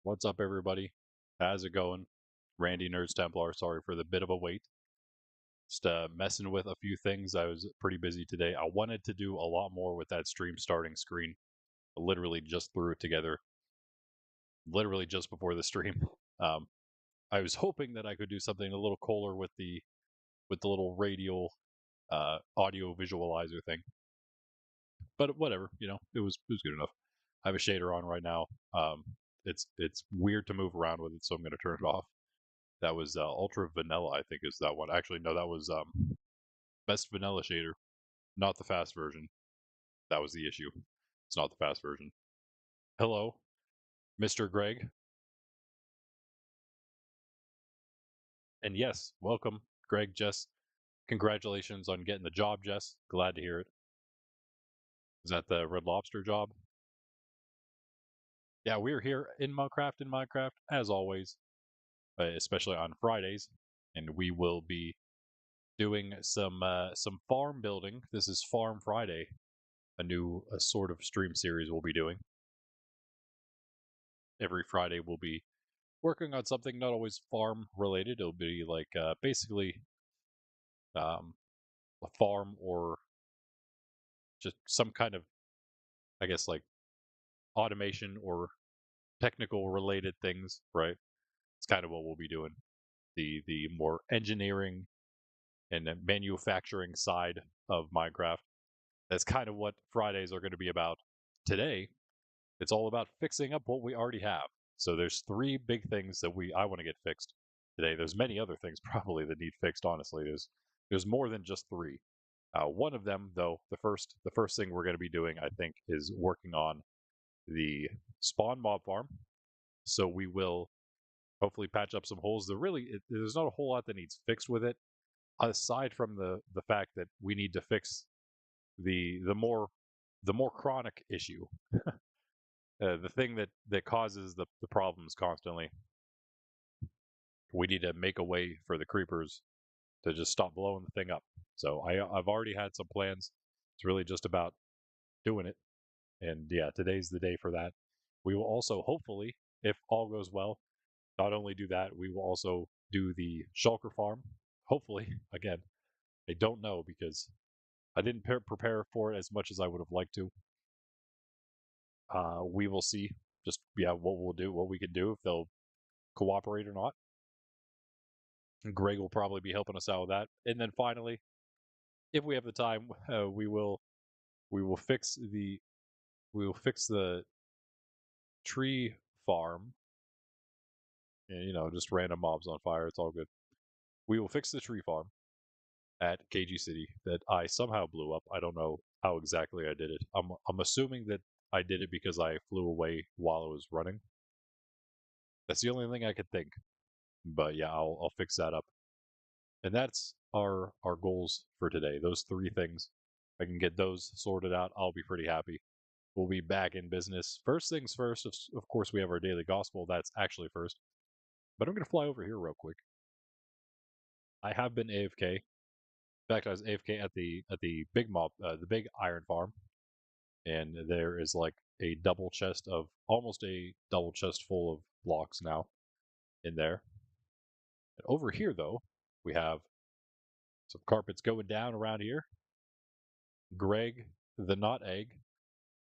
What's up, everybody? How's it going? Randy Nerds Templar, sorry for the bit of a wait. Just messing with a few things. I was pretty busy today. I wanted to do a lot more with that stream starting screen. I literally just threw it together, literally just before the stream. Um, I was hoping that I could do something a little cooler with the little radial audio visualizer thing, but whatever. It was good enough. I have a shader on right now. It's weird to move around with it, so I'm going to turn it off. That was Ultra Vanilla, I think is that one. Actually, no, that was Best Vanilla Shader, not the fast version. That was the issue. It's not the fast version. Hello, Mr. Greg. And yes, welcome, Greg, Jess. Congratulations on getting the job, Jess. Glad to hear it. Is that the Red Lobster job? Yeah, we're here in Minecraft, as always, especially on Fridays. And we will be doing some farm building. This is Farm Friday, a sort of stream series we'll be doing. Every Friday we'll be working on something not always farm related. It'll be like basically a farm or just some kind of, I guess, like automation or technical related things, right? It's kind of what we'll be doing. The more engineering and manufacturing side of Minecraft. That's kind of what Fridays are going to be about. Today, it's all about fixing up what we already have. So there's three big things that I want to get fixed today. There's many other things probably that need fixed. Honestly, there's more than just three. One of them, though, the first thing we're going to be doing, I think, is working on the spawn mob farm. So we will hopefully patch up some holes. There's not a whole lot that needs fixed with it, aside from the fact that we need to fix the more chronic issue, the thing that causes the problems constantly. We need to make a way for the creepers to just stop blowing the thing up. So I've already had some plans. It's really just about doing it. And yeah, today's the day for that. We will also hopefully, if all goes well, not only do that, we will also do the shulker farm. Hopefully, again, I don't know because I didn't prepare for it as much as I would have liked to. We will see just what we'll do, what we can do, if they'll cooperate or not. Greg will probably be helping us out with that. And then finally, if we have the time, we will fix the tree farm. And just random mobs on fire. It's all good. We will fix the tree farm at KG City that I somehow blew up. I don't know how exactly I did it. I'm assuming that I did it because I flew away while I was running. That's the only thing I could think. But yeah, I'll fix that up. And that's our goals for today. Those three things. If I can get those sorted out, I'll be pretty happy. We'll be back in business. First things first, of course, we have our daily gospel. That's actually first. But I'm going to fly over here real quick. I have been AFK. In fact, I was AFK at the big mob, the big iron farm, and there is like almost a double chest full of blocks now in there. And over here, though, we have some carpets going down around here. Greg, the not egg,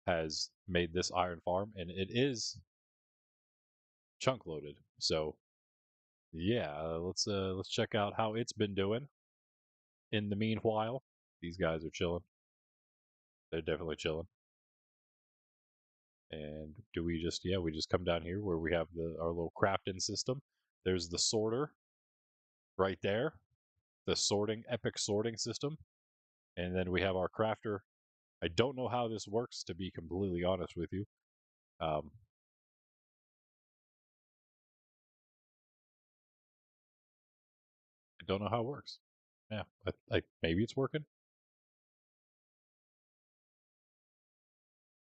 has made this iron farm, and it is chunk loaded. So yeah, let's check out how it's been doing. In the meanwhile, these guys are chilling. They're definitely chilling. And we just come down here where we have our little crafting system. There's the sorter right there, the epic sorting system. And then we have our crafter. I don't know how this works, to be completely honest with you. Um, I don't know how it works. Yeah, maybe it's working.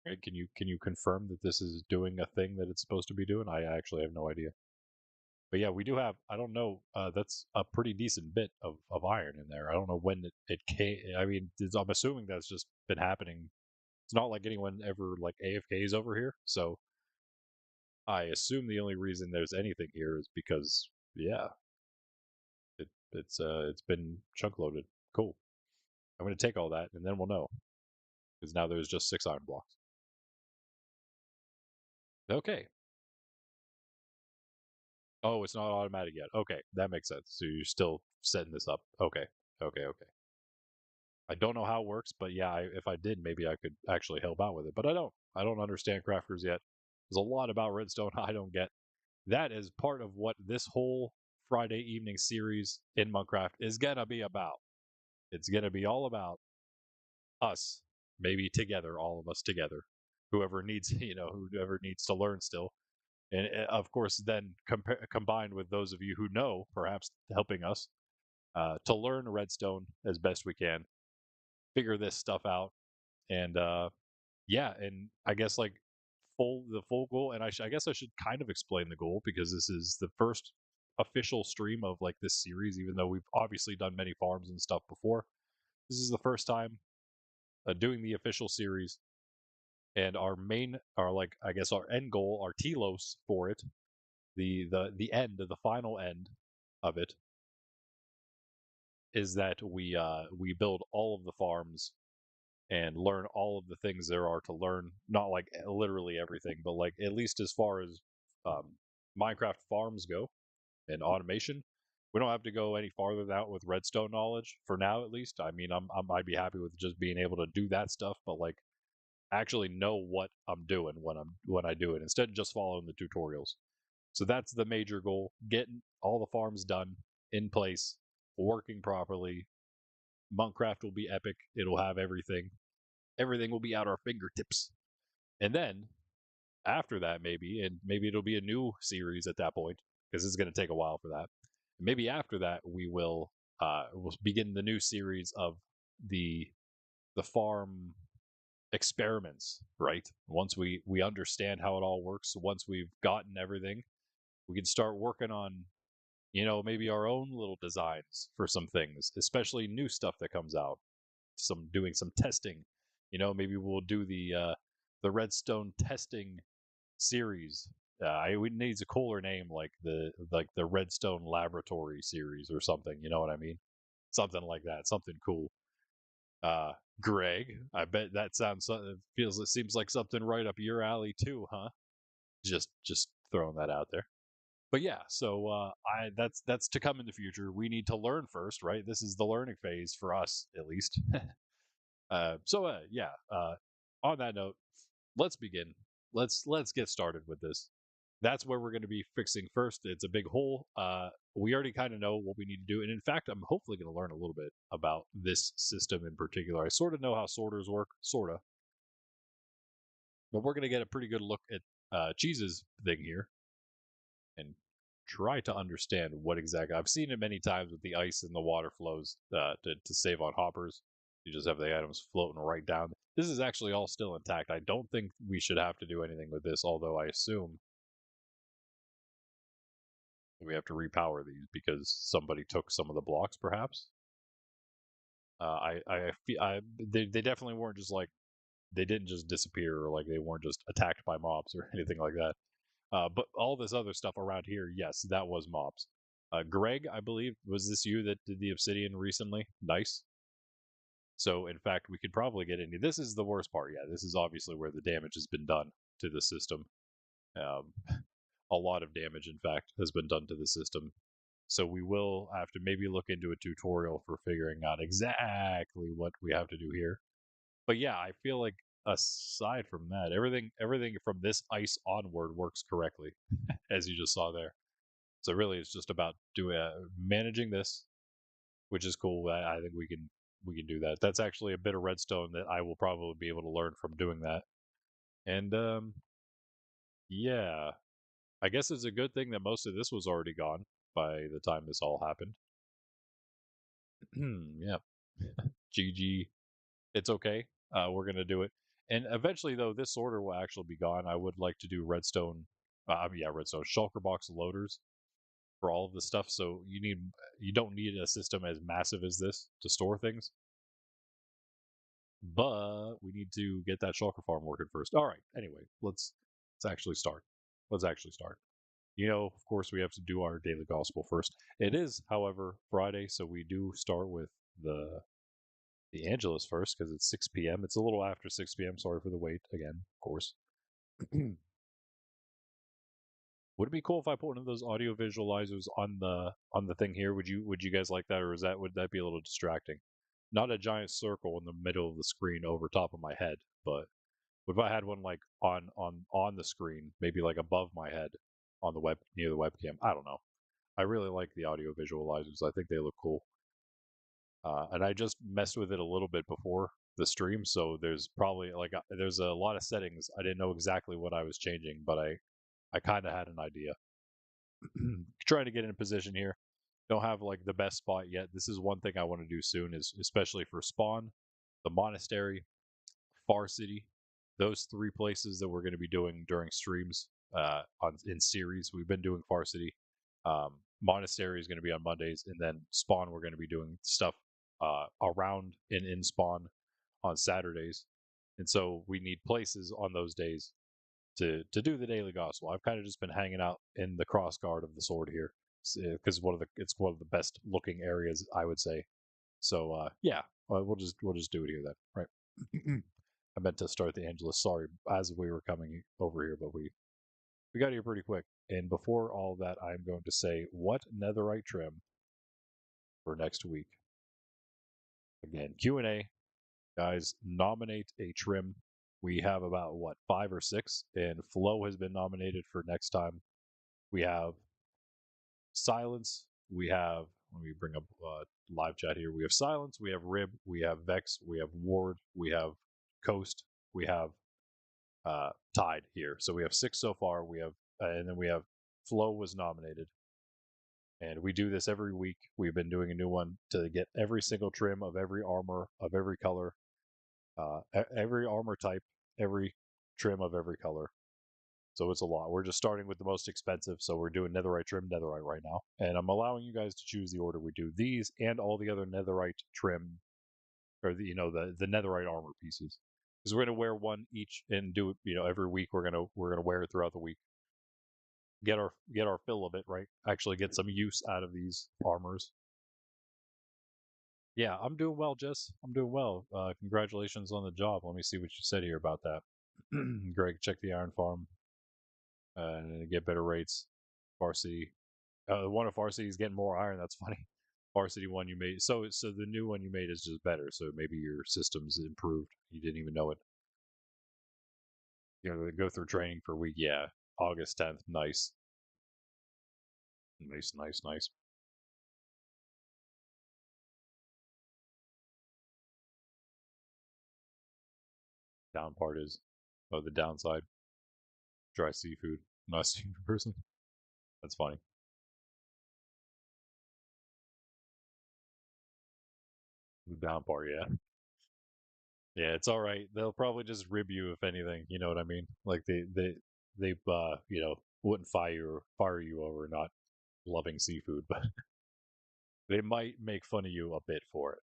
Can you confirm that this is doing a thing that it's supposed to be doing? I actually have no idea. But yeah, we do have. I don't know. That's a pretty decent bit of iron in there. I don't know when it came. I mean, I'm assuming that's just been happening. It's not like anyone ever like AFKs over here, so I assume the only reason there's anything here is because, yeah, it's been chunk loaded. Cool. I'm going to take all that, and then we'll know, because now there's just 6 iron blocks. Okay. Oh, it's not automatic yet. Okay, that makes sense. So you're still setting this up. Okay. I don't know how it works, but yeah, if I did, maybe I could actually help out with it. But I don't. I don't understand crafters yet. There's a lot about redstone I don't get. That is part of what this whole Friday evening series in Monkraft is gonna be about. It's gonna be all about us, maybe together, all of us together. Whoever needs, whoever needs to learn still, and of course, then combined with those of you who know, perhaps helping us to learn redstone as best we can, figure this stuff out, and yeah, and I guess like the full goal, and I guess I should kind of explain the goal, because this is the first official stream of like this series, even though we've obviously done many farms and stuff before. This is the first time doing the official series, and our like, I guess our end goal, our telos for it, the end, the final end of it, is that we build all of the farms and learn all of the things there are to learn. Not like literally everything, but like at least as far as um, Minecraft farms go and automation. We don't have to go any farther than that with redstone knowledge for now, at least. I mean, I'd be happy with just being able to do that stuff, but like actually know what I'm doing when I do it, instead of just following the tutorials. So that's the major goal: getting all the farms done, in place, working properly. Monkcraft will be epic. It'll have everything. Everything will be at our fingertips. And then after that, maybe it'll be a new series at that point, because it's going to take a while for that. And maybe after that, we'll begin the new series of the farm experiments. Right? Once we understand how it all works, once we've gotten everything, we can start working on, maybe our own little designs for some things, especially new stuff that comes out. Doing some testing. Maybe we'll do the redstone testing series. It needs a cooler name, like the redstone laboratory series or something. You know what I mean? Something like that. Something cool. Greg, I bet that it seems like something right up your alley too, huh? Just throwing that out there. But yeah, so I that's to come in the future. We need to learn first, right? This is the learning phase for us, at least. Yeah. On that note, let's begin. Let's get started with this. That's where we're going to be fixing first. It's a big hole. We already kind of know what we need to do, and in fact, I'm hopefully going to learn a little bit about this system in particular. I sort of know how sorters work, sorta, but we're going to get a pretty good look at Cheese's thing here and try to understand what exactly. I've seen it many times with the ice and the water flows to save on hoppers. You just have the items floating right down. This is actually all still intact. I don't think we should have to do anything with this, although I assume we have to repower these because somebody took some of the blocks, perhaps. They definitely weren't just like, they didn't just disappear, or like they weren't just attacked by mobs or anything like that. But all this other stuff around here, yes, that was mobs. Greg, I believe, was this you that did the obsidian recently? Nice. So, in fact, we could probably get into this. Is the worst part. Yeah, this is obviously where the damage has been done to the system. Um, a lot of damage, in fact, has been done to the system. So we will have to maybe look into a tutorial for figuring out exactly what we have to do here. But yeah, I feel like aside from that, everything from this ice onward works correctly, as you just saw there. So really, it's just about managing this, which is cool. I think we can do that. That's actually a bit of redstone that I will probably be able to learn from doing that. And yeah, I guess it's a good thing that most of this was already gone by the time this all happened. Yeah, GG. It's okay. We're gonna do it. And eventually, though, this sorter will actually be gone. I would like to do redstone. Redstone shulker box loaders for all of this stuff. So you don't need a system as massive as this to store things. But we need to get that shulker farm working first. All right. Anyway, let's actually start. let's actually start. Of course, we have to do our daily gospel first. It is, however, Friday, so we do start with the Angelus first because it's 6 p.m. It's a little after 6 p.m. Sorry for the wait again, of course. Would it be cool if I put one of those audio visualizers on the thing here? Would you guys like that, or would that be a little distracting? Not a giant circle in the middle of the screen over top of my head, but what if I had one like on the screen, maybe like above my head on the web near the webcam? I don't know. I really like the audio visualizers. I think they look cool. And I just messed with it a little bit before the stream, so there's probably there's a lot of settings. I didn't know exactly what I was changing, but I kind of had an idea. Trying to get in a position here. Don't have like the best spot yet. This is one thing I want to do soon, is especially for spawn, the monastery, Far City, those three places that we're going to be doing during streams in series. We've been doing Far City. Monastery is going to be on Mondays, and then Spawn we're going to be doing stuff around and in Spawn on Saturdays. And so we need places on those days to do the daily gospel. I've kind of just been hanging out in the cross guard of the sword here because it's one of the best looking areas, I would say. So yeah, we'll just do it here then, right? I meant to start the Angelus. Sorry, as we were coming over here, but we got here pretty quick. And before all that, I'm going to say what netherite trim for next week. Again, Q&A, guys. Nominate a trim. We have about 5 or 6, and Flow has been nominated for next time. We have Silence. We have, let me bring up live chat here. We have Silence. We have Rib. We have Vex. We have Ward. We have Coast. We have Tide here. So we have 6 so far. We have, and then we have Flow was nominated. And we do this every week. We've been doing a new one to get every single trim of every armor of every color, every armor type, every trim of every color. So it's a lot. We're just starting with the most expensive. So we're doing netherite trim, netherite right now. And I'm allowing you guys to choose the order we do these and all the other netherite trim, or the netherite armor pieces. Because we're gonna wear one each and do it, every week. We're gonna wear it throughout the week. Get our fill of it, right? Actually get some use out of these armors. Yeah, I'm doing well, Jess. I'm doing well. Congratulations on the job. Let me see what you said here about that. Greg, check the iron farm and get better rates. Far City, one of Far City is getting more iron. That's funny. Far City one you made, so the new one you made is just better. So maybe your system's improved. You didn't even know it. They go through training for a week. Yeah, August 10th. Nice. Nice. Down part is, the downside. Dry seafood. Not a seafood person. That's funny. The down part, yeah. Yeah, it's all right. They'll probably just rib you if anything. You know what I mean? Like they wouldn't fire you over not loving seafood, but they might make fun of you a bit for it.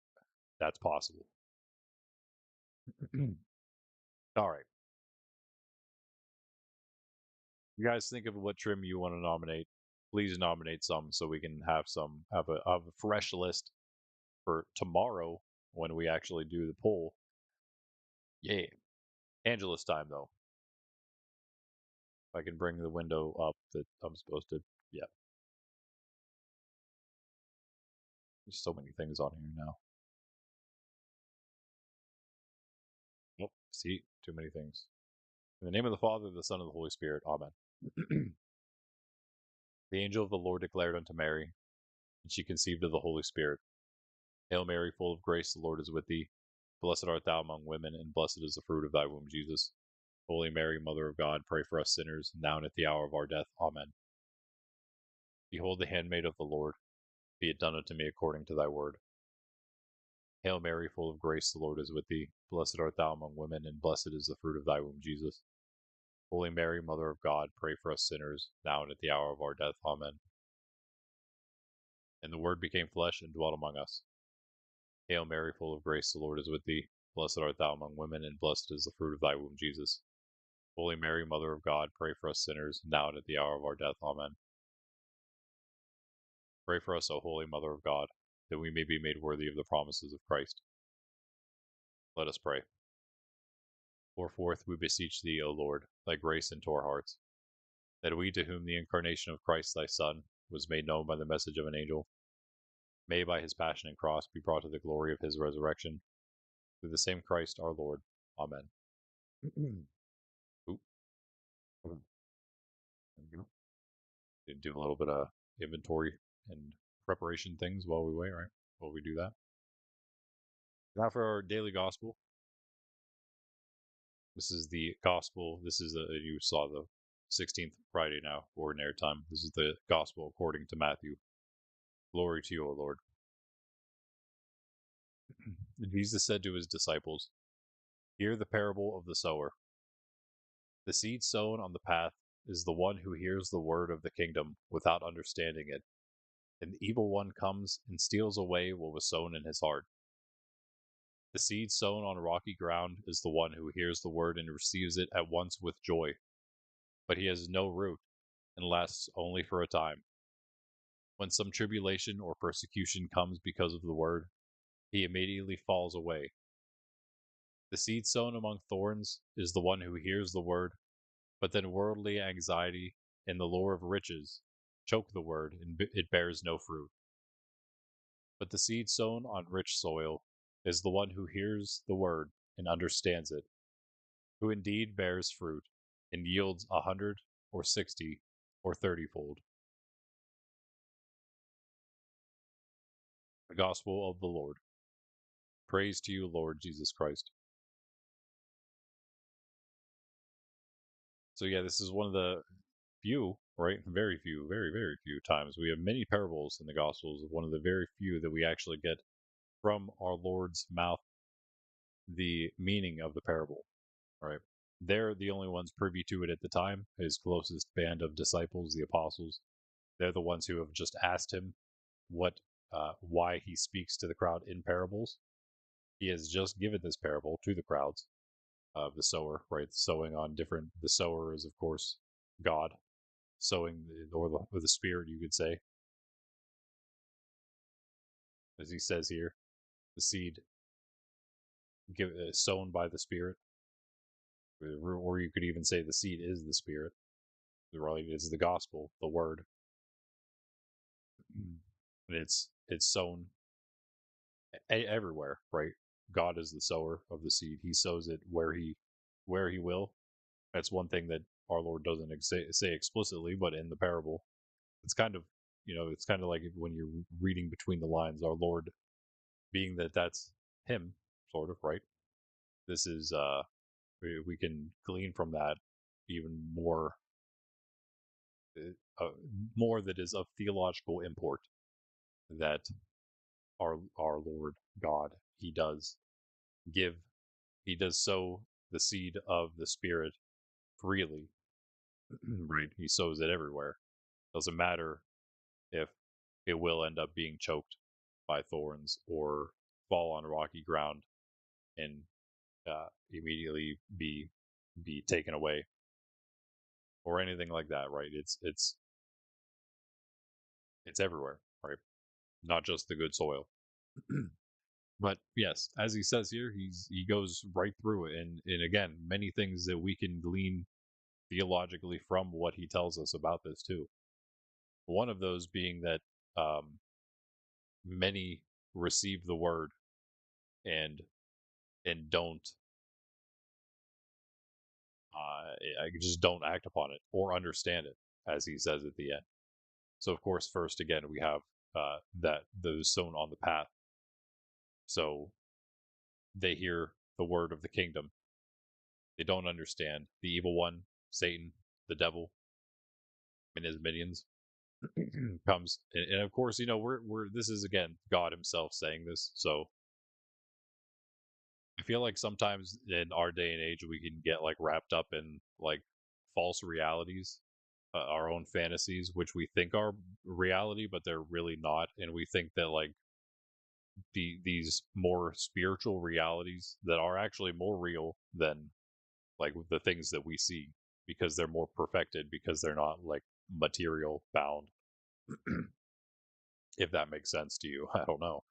That's possible. All right. You guys think of what trim you want to nominate. Please nominate some so we can have a fresh list for tomorrow when we actually do the poll. Yeah. Angela's time though. If I can bring the window up that I'm supposed to. Yeah. There's so many things on here now. Nope. See, too many things. In the name of the Father, the Son, and the Holy Spirit. Amen. The angel of the Lord declared unto Mary, and she conceived of the Holy Spirit. Hail Mary, full of grace, the Lord is with thee. Blessed art thou among women, and blessed is the fruit of thy womb, Jesus. Holy Mary, Mother of God, pray for us sinners, now and at the hour of our death. Amen. Behold the handmaid of the Lord. Be it done unto me according to thy word. Hail Mary, full of grace, the Lord is with thee. Blessed art thou among women, and blessed is the fruit of thy womb, Jesus. Holy Mary, Mother of God, pray for us sinners, now and at the hour of our death. Amen. And the Word became flesh and dwelt among us. Hail Mary, full of grace, the Lord is with thee. Blessed art thou among women, and blessed is the fruit of thy womb, Jesus. Holy Mary, Mother of God, pray for us sinners, now and at the hour of our death. Amen. Pray for us, O Holy Mother of God, that we may be made worthy of the promises of Christ. Let us pray. Pour forth, we beseech thee, O Lord, thy grace into our hearts, that we, to whom the incarnation of Christ thy Son was made known by the message of an angel, may by his passion and cross be brought to the glory of his resurrection, through the same Christ our Lord. Amen. Oop. Do a little bit of inventory and preparation things while we wait, right? While we do that. Now for our daily gospel. This is the gospel. This is you saw the 16th Friday now, ordinary time. This is the gospel according to Matthew. Glory to you, O Lord. Jesus said to his disciples, "Hear the parable of the sower. The seed sown on the path is the one who hears the word of the kingdom without understanding it, and the evil one comes and steals away what was sown in his heart. The seed sown on rocky ground is the one who hears the word and receives it at once with joy, but he has no root and lasts only for a time. When some tribulation or persecution comes because of the word, he immediately falls away. The seed sown among thorns is the one who hears the word, but then worldly anxiety and the lure of riches choke the word, and it bears no fruit. But the seed sown on rich soil is the one who hears the word and understands it, who indeed bears fruit and yields 100 or 60 or 30-fold. The Gospel of the Lord. Praise to you, Lord Jesus Christ. So yeah, this is one of the few, right? Very few, very, very few times. We have many parables in the Gospels, one of the very few that we actually get from our Lord's mouth the meaning of the parable, right? They're the only ones privy to it at the time, his closest band of disciples, the apostles. They're the ones who have just asked him why he speaks to the crowd in parables. He has just given this parable to the crowds of the sower, right? Sowing on different. The sower is, of course, God, sowing or the Spirit, you could say, as he says here, the seed sown by the Spirit, or you could even say the seed is the Spirit. Right? It's the gospel, the word, and it's sown everywhere, right? God is the sower of the seed. He sows it where he will. That's one thing that our Lord doesn't say explicitly, but in the parable, it's kind of it's kind of like when you're reading between the lines, our Lord, being that that's him, sort of, right? This is we can glean from that even more that is of theological import, that our Lord God, he does give, he does sow the seed of the Spirit freely, right? He sows it everywhere. Doesn't matter if it will end up being choked by thorns or fall on rocky ground and immediately be taken away or anything like that, right? It's everywhere, right? Not just the good soil. But yes, as he says here, he goes right through it, and again, many things that we can glean theologically from what he tells us about this too. One of those being that um, many receive the word and don't I just don't act upon it or understand it, as he says at the end. So of course, first again we have that those sown on the path. So they hear the word of the kingdom. They don't understand. The evil one, Satan, the devil, and his minions comes, and of course, we're this is again God Himself saying this. So I feel like sometimes in our day and age we can get like wrapped up in like false realities, our own fantasies, which we think are reality, but they're really not, and we think that like these more spiritual realities that are actually more real than like the things that we see, because they're more perfected, because they're not like material bound. If that makes sense to you, I don't know.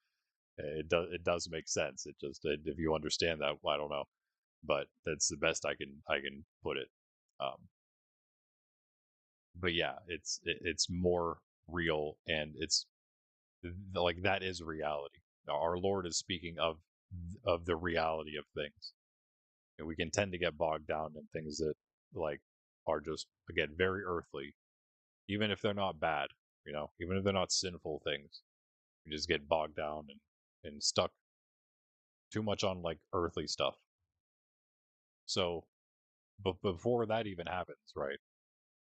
It does make sense. It just, if you understand that, I don't know, but that's the best I can put it. Um, but yeah, it's more real, and it's like that is reality. Our Lord is speaking of the reality of things, and we can tend to get bogged down in things that like are just, again, very earthly, even if they're not bad. Even if they're not sinful things, we just get bogged down and stuck too much on like earthly stuff. So, but before that even happens, right?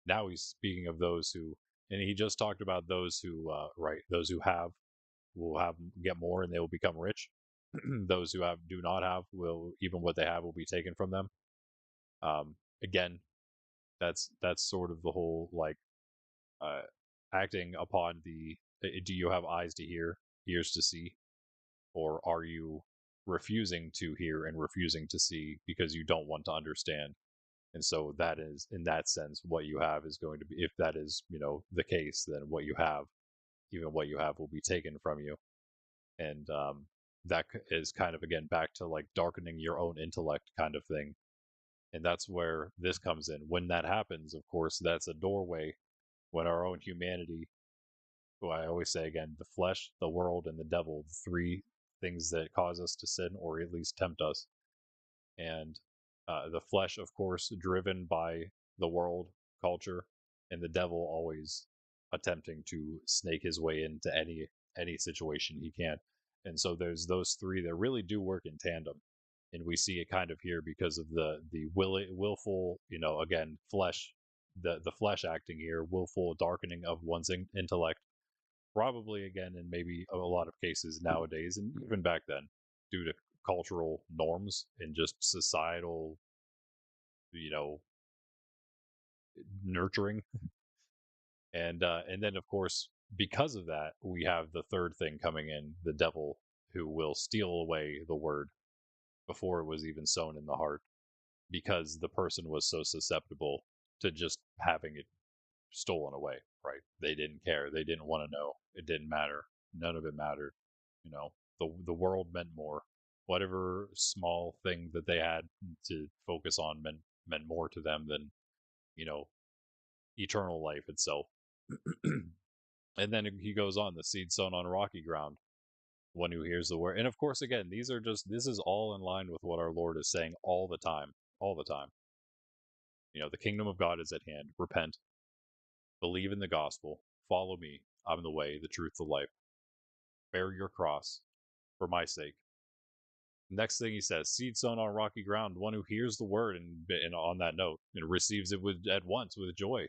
Now he's speaking of those who, and he just talked about those who, right, those who have will have get more and they will become rich. Those who have do not have will, even what they have will be taken from them. Again, that's sort of the whole like uh, acting upon the. Do you have eyes to hear, ears to see, or are you refusing to hear and refusing to see because you don't want to understand? And so that is, in that sense, what you have is going to be, if that is, the case, then what you have, even what you have will be taken from you. And that is kind of, again, back to like darkening your own intellect kind of thing. And that's where this comes in. When that happens, of course, that's a doorway. When our own humanity, who I always say again, the flesh, the world, and the devil, the three things that cause us to sin or at least tempt us. And the flesh, of course, driven by the world culture, and the devil always attempting to snake his way into any situation he can. And so there's those three that really do work in tandem, and we see it kind of here because of the willful, again, flesh, the flesh acting here, willful darkening of one's intellect, probably again in maybe a lot of cases nowadays, and even back then, due to cultural norms and just societal, you know, nurturing. And then of course, because of that, we have the third thing coming in, the devil, who will steal away the word before it was even sown in the heart, because the person was so susceptible to just having it stolen away, right? They didn't care. They didn't want to know. It didn't matter. None of it mattered. You know, the world meant more. Whatever small thing that they had to focus on meant more to them than, you know, eternal life itself. And then he goes on, the seed sown on rocky ground, one who hears the word. And of course, again, this is all in line with what our Lord is saying all the time, all the time. The kingdom of God is at hand. Repent, believe in the gospel, follow me. I'm the way, the truth, the life. Bear your cross for my sake. Next thing he says, seed sown on rocky ground, one who hears the word, and on that note, and receives it at once with joy.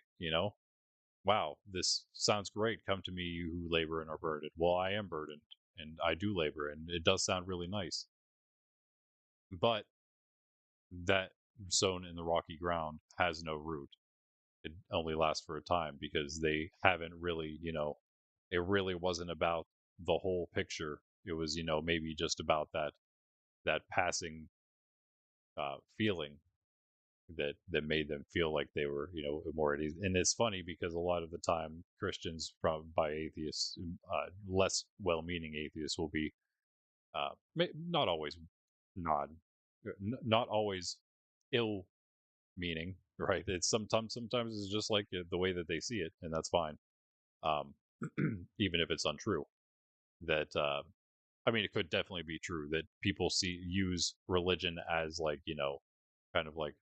Wow, this sounds great. Come to me, you who labor and are burdened. Well, I am burdened, and I do labor, and it does sound really nice. But that sown in the rocky ground has no root. It only lasts for a time, because they haven't really, it really wasn't about the whole picture. It was, maybe just about that passing feeling that made them feel like they were, more at ease. And it's funny because a lot of the time Christians from by atheists, less well-meaning atheists, will be not always not not always ill meaning, right? It's sometimes it's just like the way that they see it, and that's fine. Um, even if it's untrue. That I mean, it could definitely be true that people use religion as like, kind of like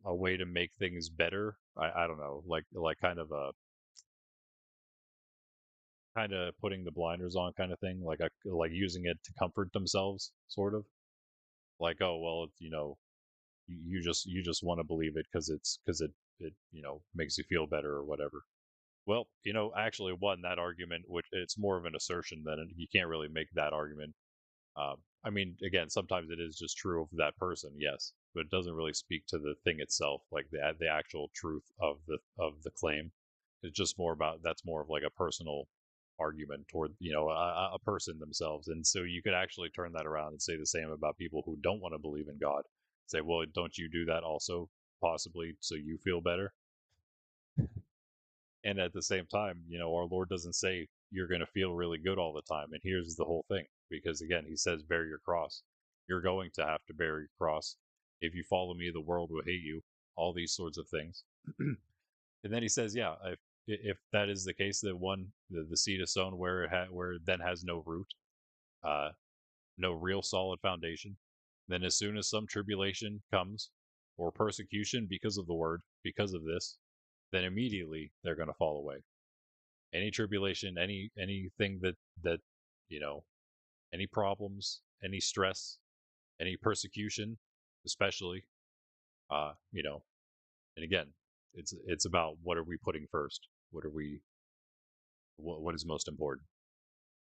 a way to make things better. I don't know, like kind of putting the blinders on kind of thing, like using it to comfort themselves, sort of like, oh well, it's, you just want to believe it because it makes you feel better or whatever. Well, actually, one, that argument, which it's more of an assertion than you can't really make that argument. I mean, again, sometimes it is just true of that person, yes, but it doesn't really speak to the thing itself, like the actual truth of the claim. It's just more about, that's more of like a personal argument toward, a person themselves. And so you could actually turn that around and say the same about people who don't want to believe in God. say, well, don't you do that also, possibly so you feel better? And at the same time, our Lord doesn't say you're going to feel really good all the time. And here's the whole thing, because again, he says, bear your cross. You're going to have to bear your cross. If you follow me, the world will hate you, all these sorts of things. And then he says, yeah, if that is the case, that the seed is sown where where it then has no root, uh, no real solid foundation, then as soon as some tribulation comes or persecution because of the word, because of this, then immediately they're going to fall away. Any tribulation, anything that you know, any problems, any stress, any persecution, especially, you know, and again, it's about what are we putting first? What is most important?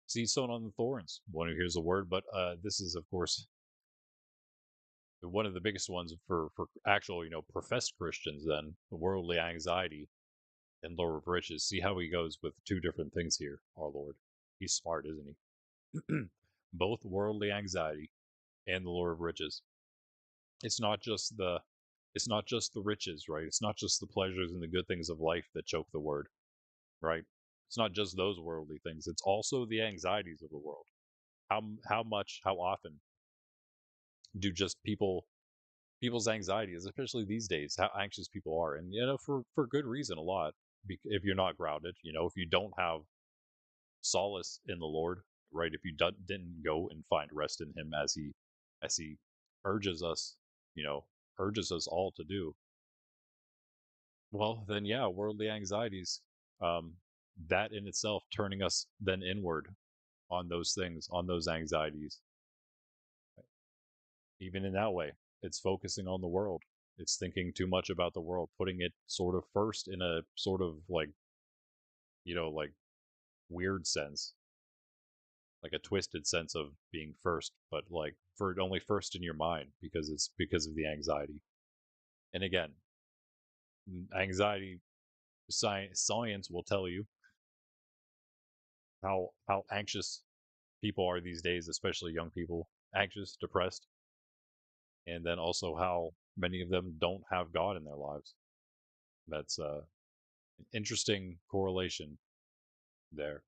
Seed sown on the thorns. One who hears the word, but this is of course one of the biggest ones for actual professed Christians. Then the worldly anxiety and lure of riches. See how he goes with two different things here. Our Lord, he's smart, isn't he? Both worldly anxiety and the lure of riches. It's not just the riches, right? It's not just the pleasures and the good things of life that choke the word, right? It's not just those worldly things. It's also the anxieties of the world. How often do just people's anxieties, especially these days, how anxious people are, and for good reason, a lot. If you're not grounded, if you don't have solace in the Lord, right? If you didn't go and find rest in Him as He urges us, you know, urges us all to do, well, then yeah, worldly anxieties, um, that in itself turning us then inward on those things, on those anxieties, even in that way, it's focusing on the world. It's thinking too much about the world, putting it sort of first in a sort of like weird sense, like a twisted sense of being first, but like for only first in your mind because it's because of the anxiety. And again, anxiety science will tell you how anxious people are these days, especially young people, anxious, depressed, and then also how many of them don't have God in their lives. That's an interesting correlation there.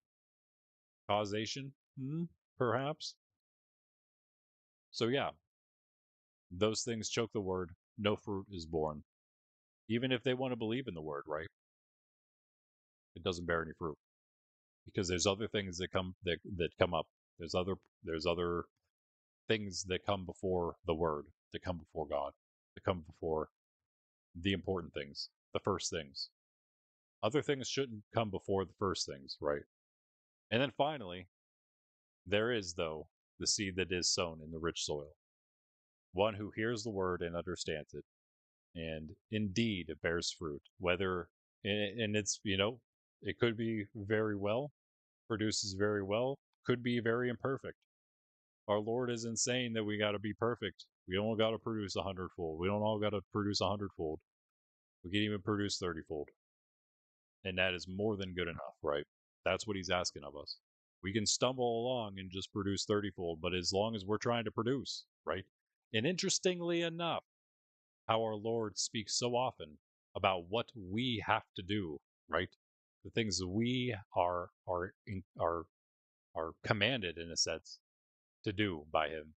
Causation, perhaps. So yeah, those things choke the word. No fruit is born. Even if they want to believe in the word, right? It doesn't bear any fruit because there's other things that come up. There's other things that come before the word, that come before God, that come before the important things, the first things. Other things shouldn't come before the first things, right? And then finally, there is though the seed that is sown in the rich soil, one who hears the word and understands it, and indeed it bears fruit. Whether and it's it could be very well, produces very well, could be very imperfect. Our Lord isn't saying that we got to be perfect. We don't got to produce 100-fold. We don't all got to produce 100-fold. We can even produce 30-fold. And that is more than good enough, right? That's what he's asking of us. We can stumble along and just produce 30-fold, but as long as we're trying to produce, right? And interestingly enough, how our Lord speaks so often about what we have to do, right? The things we are commanded in a sense to do by him.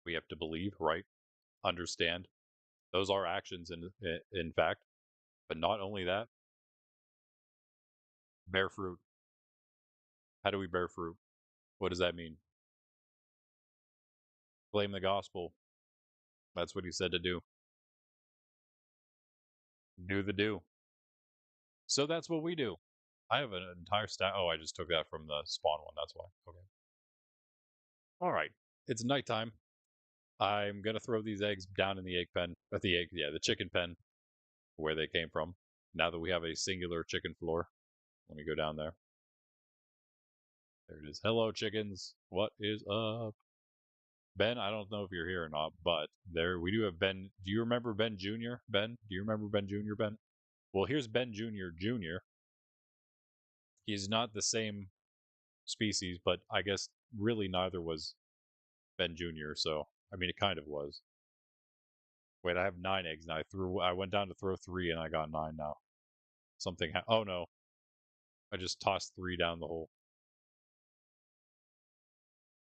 We have to believe, right? Understand. Those are actions in fact, but not only that, bear fruit. How do we bear fruit? What does that mean? Claim the gospel. That's what he said to do. Do the do. So that's what we do. I have an entire stack. Oh, I just took that from the spawn one. That's why. Okay. All right. It's nighttime. I'm gonna throw these eggs down in the egg pen. The chicken pen, where they came from. Now that we have a singular chicken floor, let me go down there. There it is. Hello, chickens. What is up? Ben, I don't know if you're here or not, but there we do have Ben. Do you remember Ben Jr.? Ben, do you remember Ben Jr., Ben? Well, here's Ben Jr. Jr. He's not the same species, but I guess really neither was Ben Jr., so I mean it kind of was. Wait, I have 9 eggs and I went down to throw 3 and I got 9 now. Something oh no. I just tossed 3 down the hole.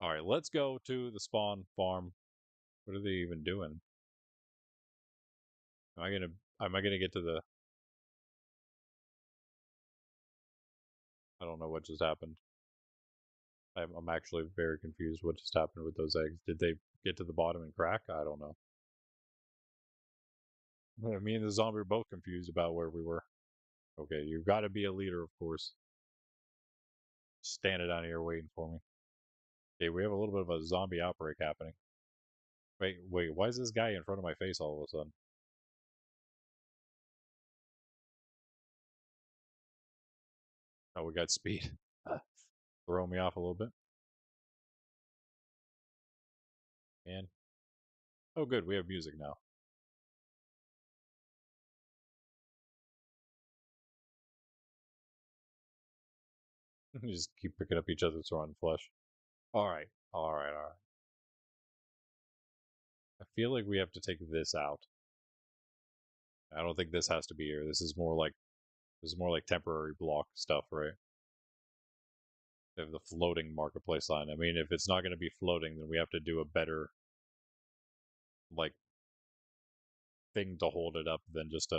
Alright, let's go to the spawn farm. What are they even doing? Am I gonna get to the I don't know what just happened. I'm actually very confused what just happened with those eggs. Did they get to the bottom and crack? I don't know. Me and the zombie were both confused about where we were. Okay, you've got to be a leader, of course. Standing down here waiting for me. Okay, we have a little bit of a zombie outbreak happening. Wait, why is this guy in front of my face all of a sudden? Oh, we got speed. Throw me off a little bit. And oh good, we have music now. We just keep picking up each other's rotten flesh. Alright. I feel like we have to take this out. I don't think this has to be here. This is more like temporary block stuff, right? They have the floating marketplace sign. I mean, if it's not going to be floating, then we have to do a better like thing to hold it up than just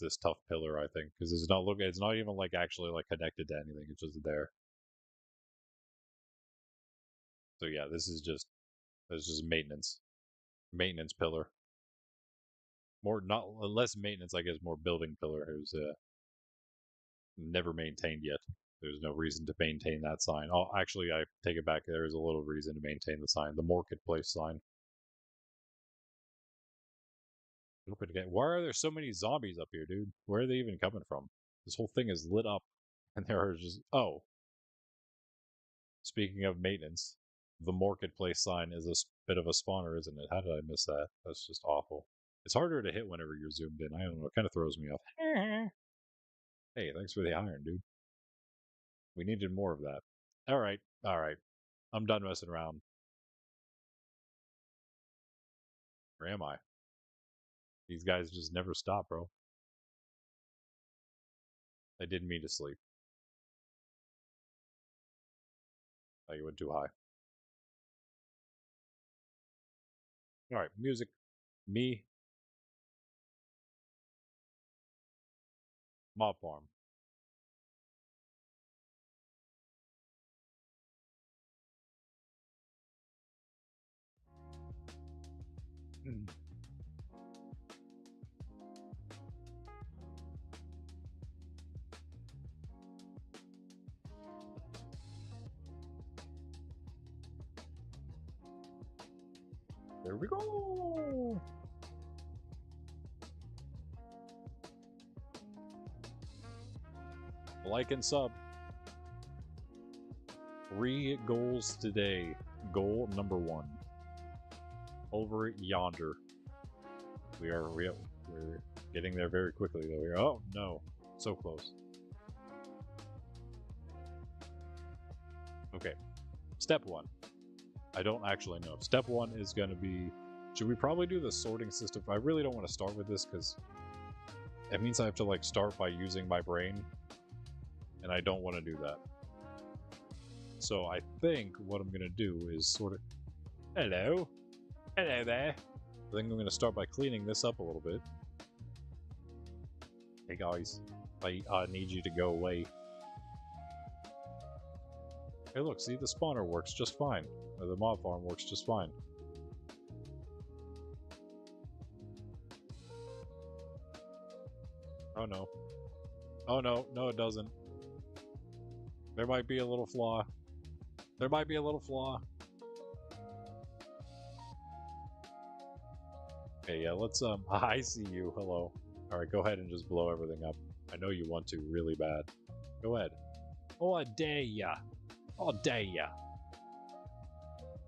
this tough pillar, I think, because it's not even like actually like connected to anything. It's just there. So yeah, this is just maintenance pillar. More not less maintenance, I guess, more building pillar who's never maintained yet. There's no reason to maintain that sign. Oh, actually, I take it back. There is a little reason to maintain the sign, the marketplace sign. Open again. Why are there so many zombies up here, dude? Where are they even coming from? This whole thing is lit up, and there are just Speaking of maintenance, the marketplace sign is a bit of a spawner, isn't it? How did I miss that? That's just awful. It's harder to hit whenever you're zoomed in. I don't know. It kind of throws me off. Hey, thanks for the iron, dude. We needed more of that. All right. I'm done messing around. Where am I? These guys just never stop, bro. I didn't mean to sleep. Oh, you went too high. All right, music. Me. Mob farm. There we go. Like and sub. 3 goals today. Goal number 1. Over yonder. We're getting there very quickly though here. Oh no. So close. Okay. Step 1. I don't actually know. Step 1 is going to be... Should we probably do the sorting system? I really don't want to start with this because it means I have to like start by using my brain, and I don't want to do that. So I think what I'm going to do is sort of... Hello there. I think I'm going to start by cleaning this up a little bit. Hey guys, I need you to go away. Hey look, see, the spawner works just fine. Or the mob farm works just fine. Oh no. Oh no, no it doesn't. There might be a little flaw. There might be a little flaw. Okay, yeah, let's, I see you, hello. Alright, go ahead and just blow everything up. I know you want to really bad. Go ahead. Oh, I dare ya. Oh, dare ya.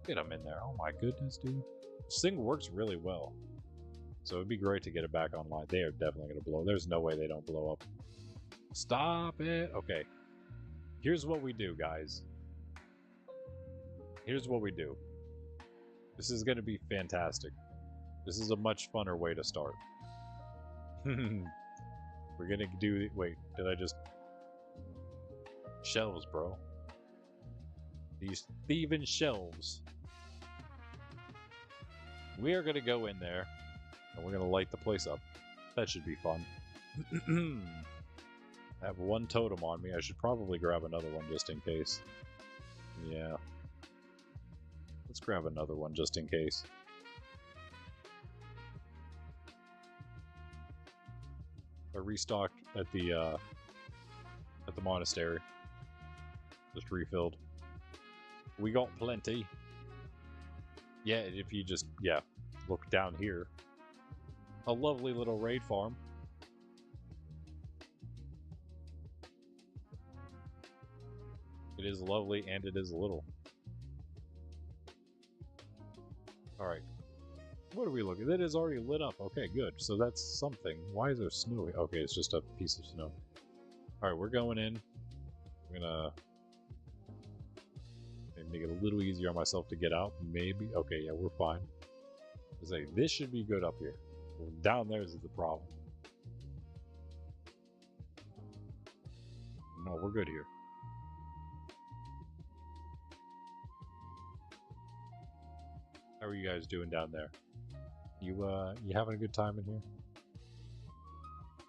Get him in there. Oh my goodness, dude. This thing works really well. So it'd be great to get it back online. They are definitely going to blow. There's no way they don't blow up. Stop it. Okay. Here's what we do, guys. Here's what we do. This is going to be fantastic. This is a much funner way to start. We're going to do... Wait, did I just... Shelves, bro. These thieving shelves. We are going to go in there, and we're going to light the place up. That should be fun. I have one totem on me. I should probably grab another one just in case. Yeah. Let's grab another one just in case. I restocked at the monastery. Just refilled. We got plenty. Yeah, if you just, look down here. A lovely little raid farm. It is lovely and it is little. Alright. What are we looking at? It is already lit up. Okay, good. So that's something. Why is there snow? Okay, it's just a piece of snow. Alright, we're going in. I'm gonna make it a little easier on myself to get out. Maybe. Okay, yeah, we're fine. I say, this should be good up here. Well, down there is the problem. No, we're good here. How are you guys doing down there? You having a good time in here?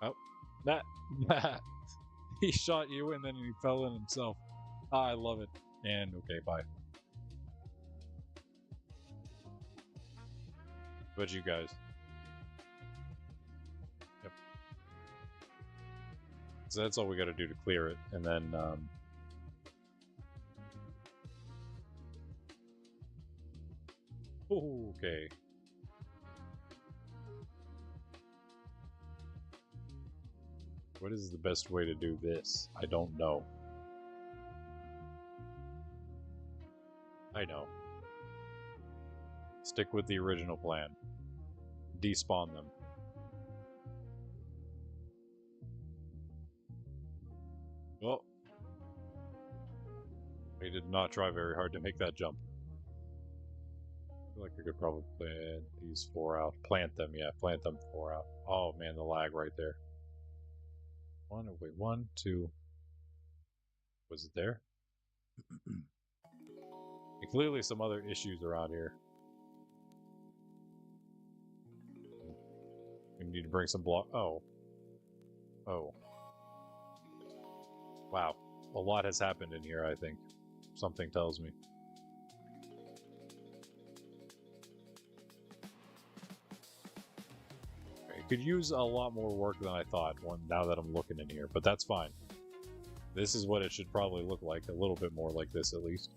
Oh, Matt, he shot you and then he fell in himself. Ah, I love it. And okay, bye. But you guys? Yep. So that's all we got to do to clear it, and then okay. What is the best way to do this? I don't know. I know. Stick with the original plan. Despawn them. Oh. We did not try very hard to make that jump. I feel like I could probably plant these 4 out. Plant them, yeah. Plant them 4 out. Oh man, the lag right there. One, two. Was it there? And clearly some other issues around here. We need to bring some block. Oh. Wow. A lot has happened in here, I think. Something tells me. It could use a lot more work than I thought, now that I'm looking in here, but that's fine. This is what it should probably look like, a little bit more like this at least.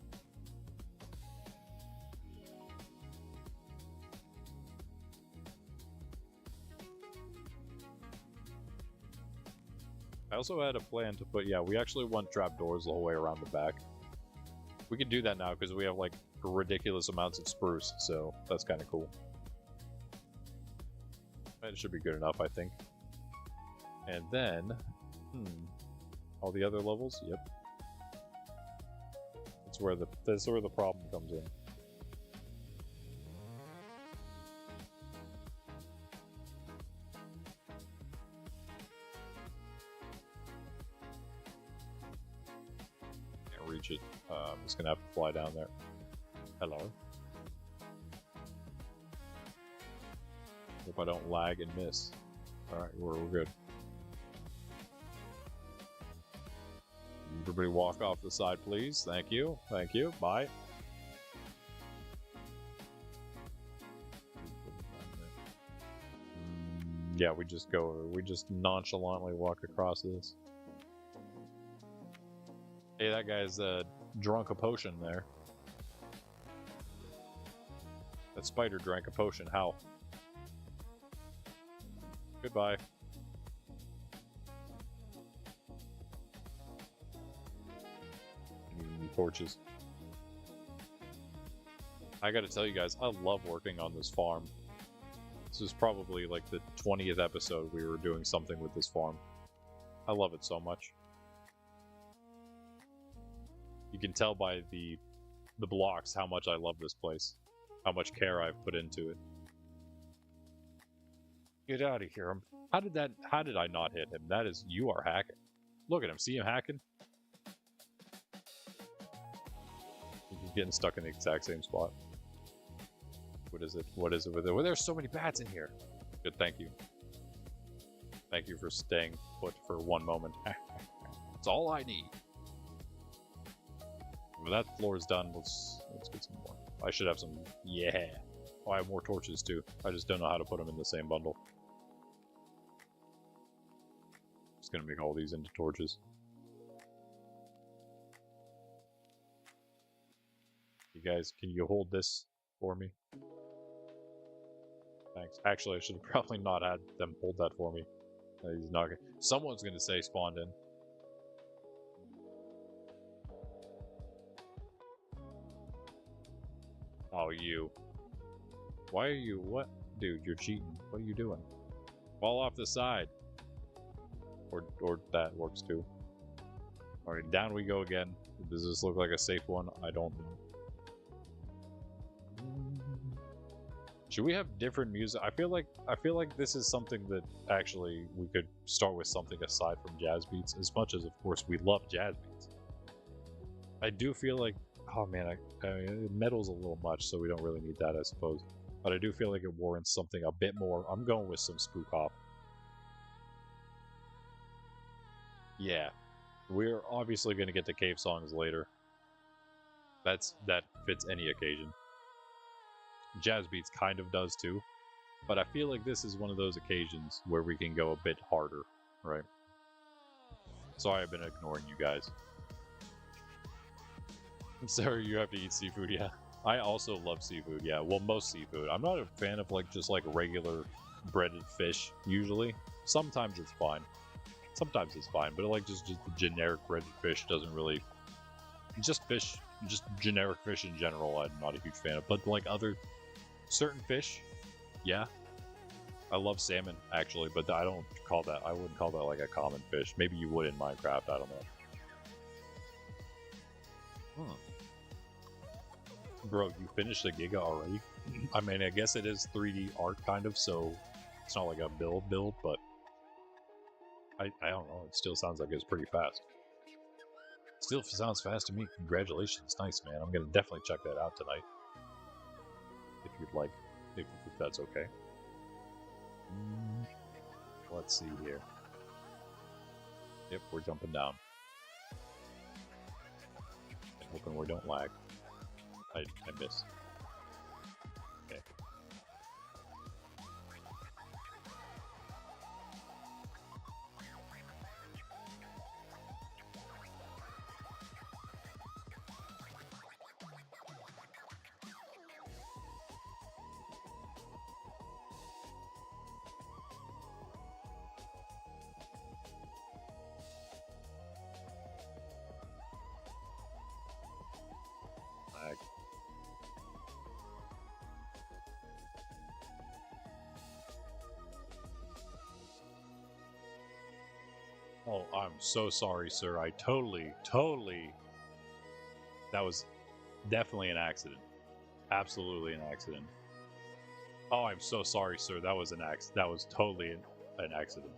I also had a plan to put, we actually want trapdoors the whole way around the back. We can do that now because we have like ridiculous amounts of spruce, so that's kind of cool. It should be good enough, I think. And then, all the other levels, yep. That's where the problem comes in. Can't reach it. I'm just gonna have to fly down there. Hello. Hope I don't lag and miss. Alright, we're good. Everybody walk off the side, please. Thank you. Thank you. Bye. Yeah, we just nonchalantly walk across this. Hey, that guy's drunk a potion there. That spider drank a potion. How? Goodbye. Torches. I gotta tell you guys, I love working on this farm. This is probably like the 20th episode we were doing something with this farm. I love it so much. You can tell by the the blocks how much I love this place. How much care I've put into it. Get out of here. How did I not hit him? That is, you are hacking. Look at him. See him hacking? He's getting stuck in the exact same spot. What is it? What is it with it? Well, there's so many bats in here. Good, thank you. Thank you for staying put for one moment. That's all I need. When that floor is done, let's get some more. I should have some. Yeah. Oh, I have more torches too. I just don't know how to put them in the same bundle. Just gonna make all these into torches. You guys, can you hold this for me? Thanks. Actually, I should have probably not had them hold that for me. He's not gonna... Someone's gonna say spawned in. Oh, you. Why are you... What? Dude, you're cheating. What are you doing? Fall off the side. Or that works too. Alright, down we go again. Does this look like a safe one? I don't know. Should we have different music? I feel like this is something that actually we could start with something aside from jazz beats, as much as of course we love jazz beats. I do feel like, oh man, metal's a little much, so we don't really need that, I suppose. But I do feel like it warrants something a bit more. I'm going with some spook off. Yeah, we're obviously going to get to cave songs later. That fits any occasion. Jazz beats kind of does too, but I feel like this is one of those occasions where we can go a bit harder, right? Sorry, I've been ignoring you guys. Sorry, you have to eat seafood, yeah. I also love seafood, yeah. Well, most seafood. I'm not a fan of just regular breaded fish, usually. Sometimes it's fine. Sometimes it's fine, but just the generic breaded fish doesn't really... Just generic fish in general, I'm not a huge fan of. But other certain fish, yeah. I love salmon, actually, but I wouldn't call that like a common fish. Maybe you would in Minecraft, I don't know. Bro, you finished the Giga already? I mean, I guess it is 3D art, kind of, so it's not like a build, but I don't know, it still sounds like it's pretty fast. Still sounds fast to me. Congratulations. Nice, man. I'm going to definitely check that out tonight. If you'd like. If that's okay. Let's see here. Yep, we're jumping down. I'm hoping we don't lag. I missed. Okay. Oh, I'm so sorry, sir. I totally... That was definitely an accident. Absolutely an accident. Oh, I'm so sorry, sir. That was That was totally an accident.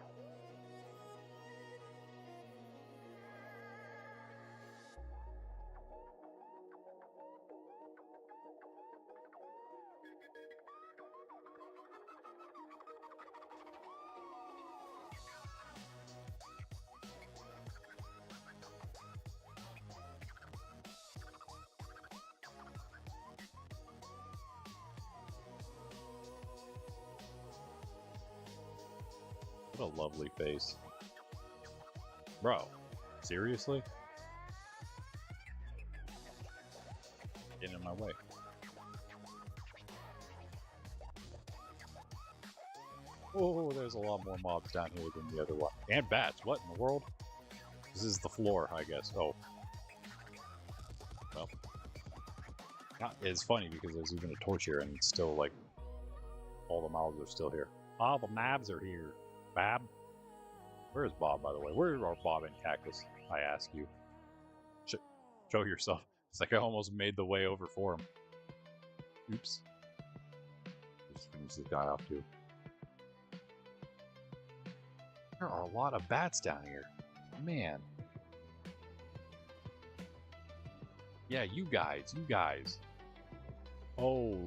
What a lovely face. Bro, seriously? Getting in my way. Oh, there's a lot more mobs down here than the other one. And bats. What in the world? This is the floor, I guess. Oh. Well. It's funny because there's even a torch here and it's still all the mobs are still here. All the mobs are here. Bob? Where is Bob, by the way? Where are Bob and Cactus? I ask you. Show yourself. It's like I almost made the way over for him. Oops. Just finish this guy off too. There are a lot of bats down here. Man. Yeah, you guys. Oh.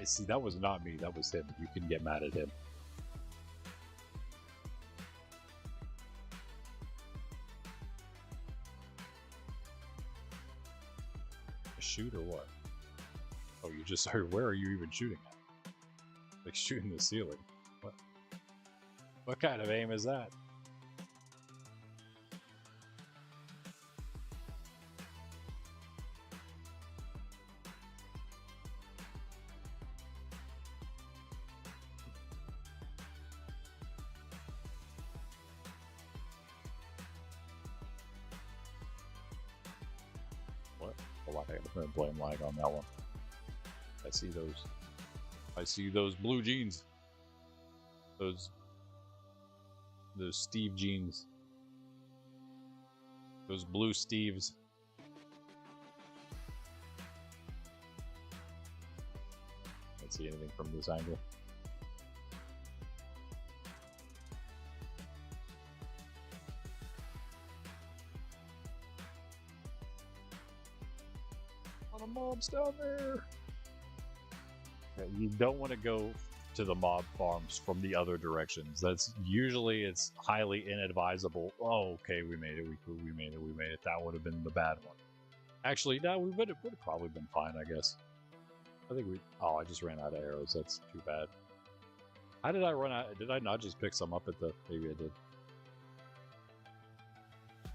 See, that was not me. That was him. You can get mad at him. Shoot or what? Oh, you just heard. Where are you even shooting at? Like shooting the ceiling. What kind of aim is that? What? A lot of blame lag on that one. I see those blue jeans. Those Steve jeans. Those blue Steves. Can't see anything from this angle. A lot of mobs down there. You don't want to go to the mob farms from the other directions. That's usually it's highly inadvisable. Oh, okay, we made it. We made it. That would have been the bad one. Actually, no, we would have probably been fine, I guess. I think we. Oh, I just ran out of arrows. That's too bad. How did I run out? Did I not just pick some up at the? Maybe I did.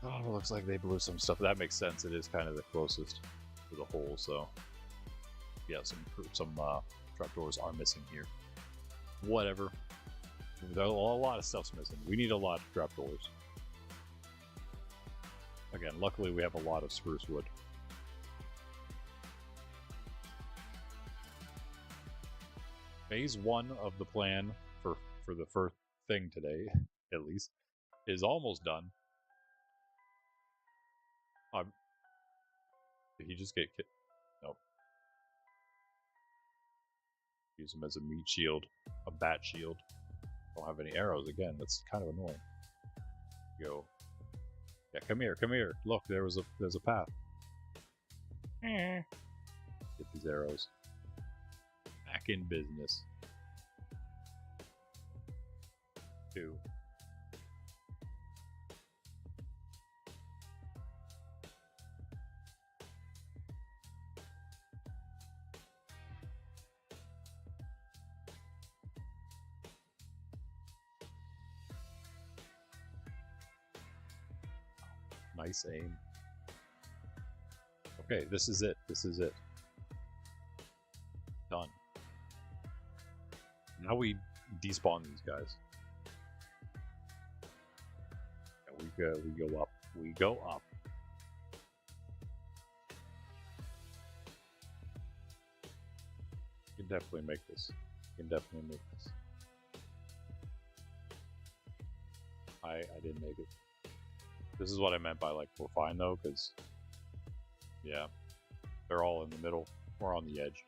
Oh, it looks like they blew some stuff. That makes sense. It is kind of the closest to the hole, so yeah, some trapdoors are missing here. Whatever. A lot of stuff's missing. We need a lot of trapdoors. Again, luckily we have a lot of spruce wood. Phase 1 of the plan for the first thing today, at least, is almost done. Did he just get killed? Nope. Use him as a meat shield, a bat shield. Don't have any arrows again. That's kind of annoying. Go. Yeah, come here. Look, there's a path. Get these arrows. Back in business. 2. Nice aim. Okay, this is it. Done. Now we despawn these guys. Yeah, we go up. We go up. You can definitely make this. I didn't make it. This is what I meant by, like, we're fine, though, because, yeah, they're all in the middle. We're on the edge.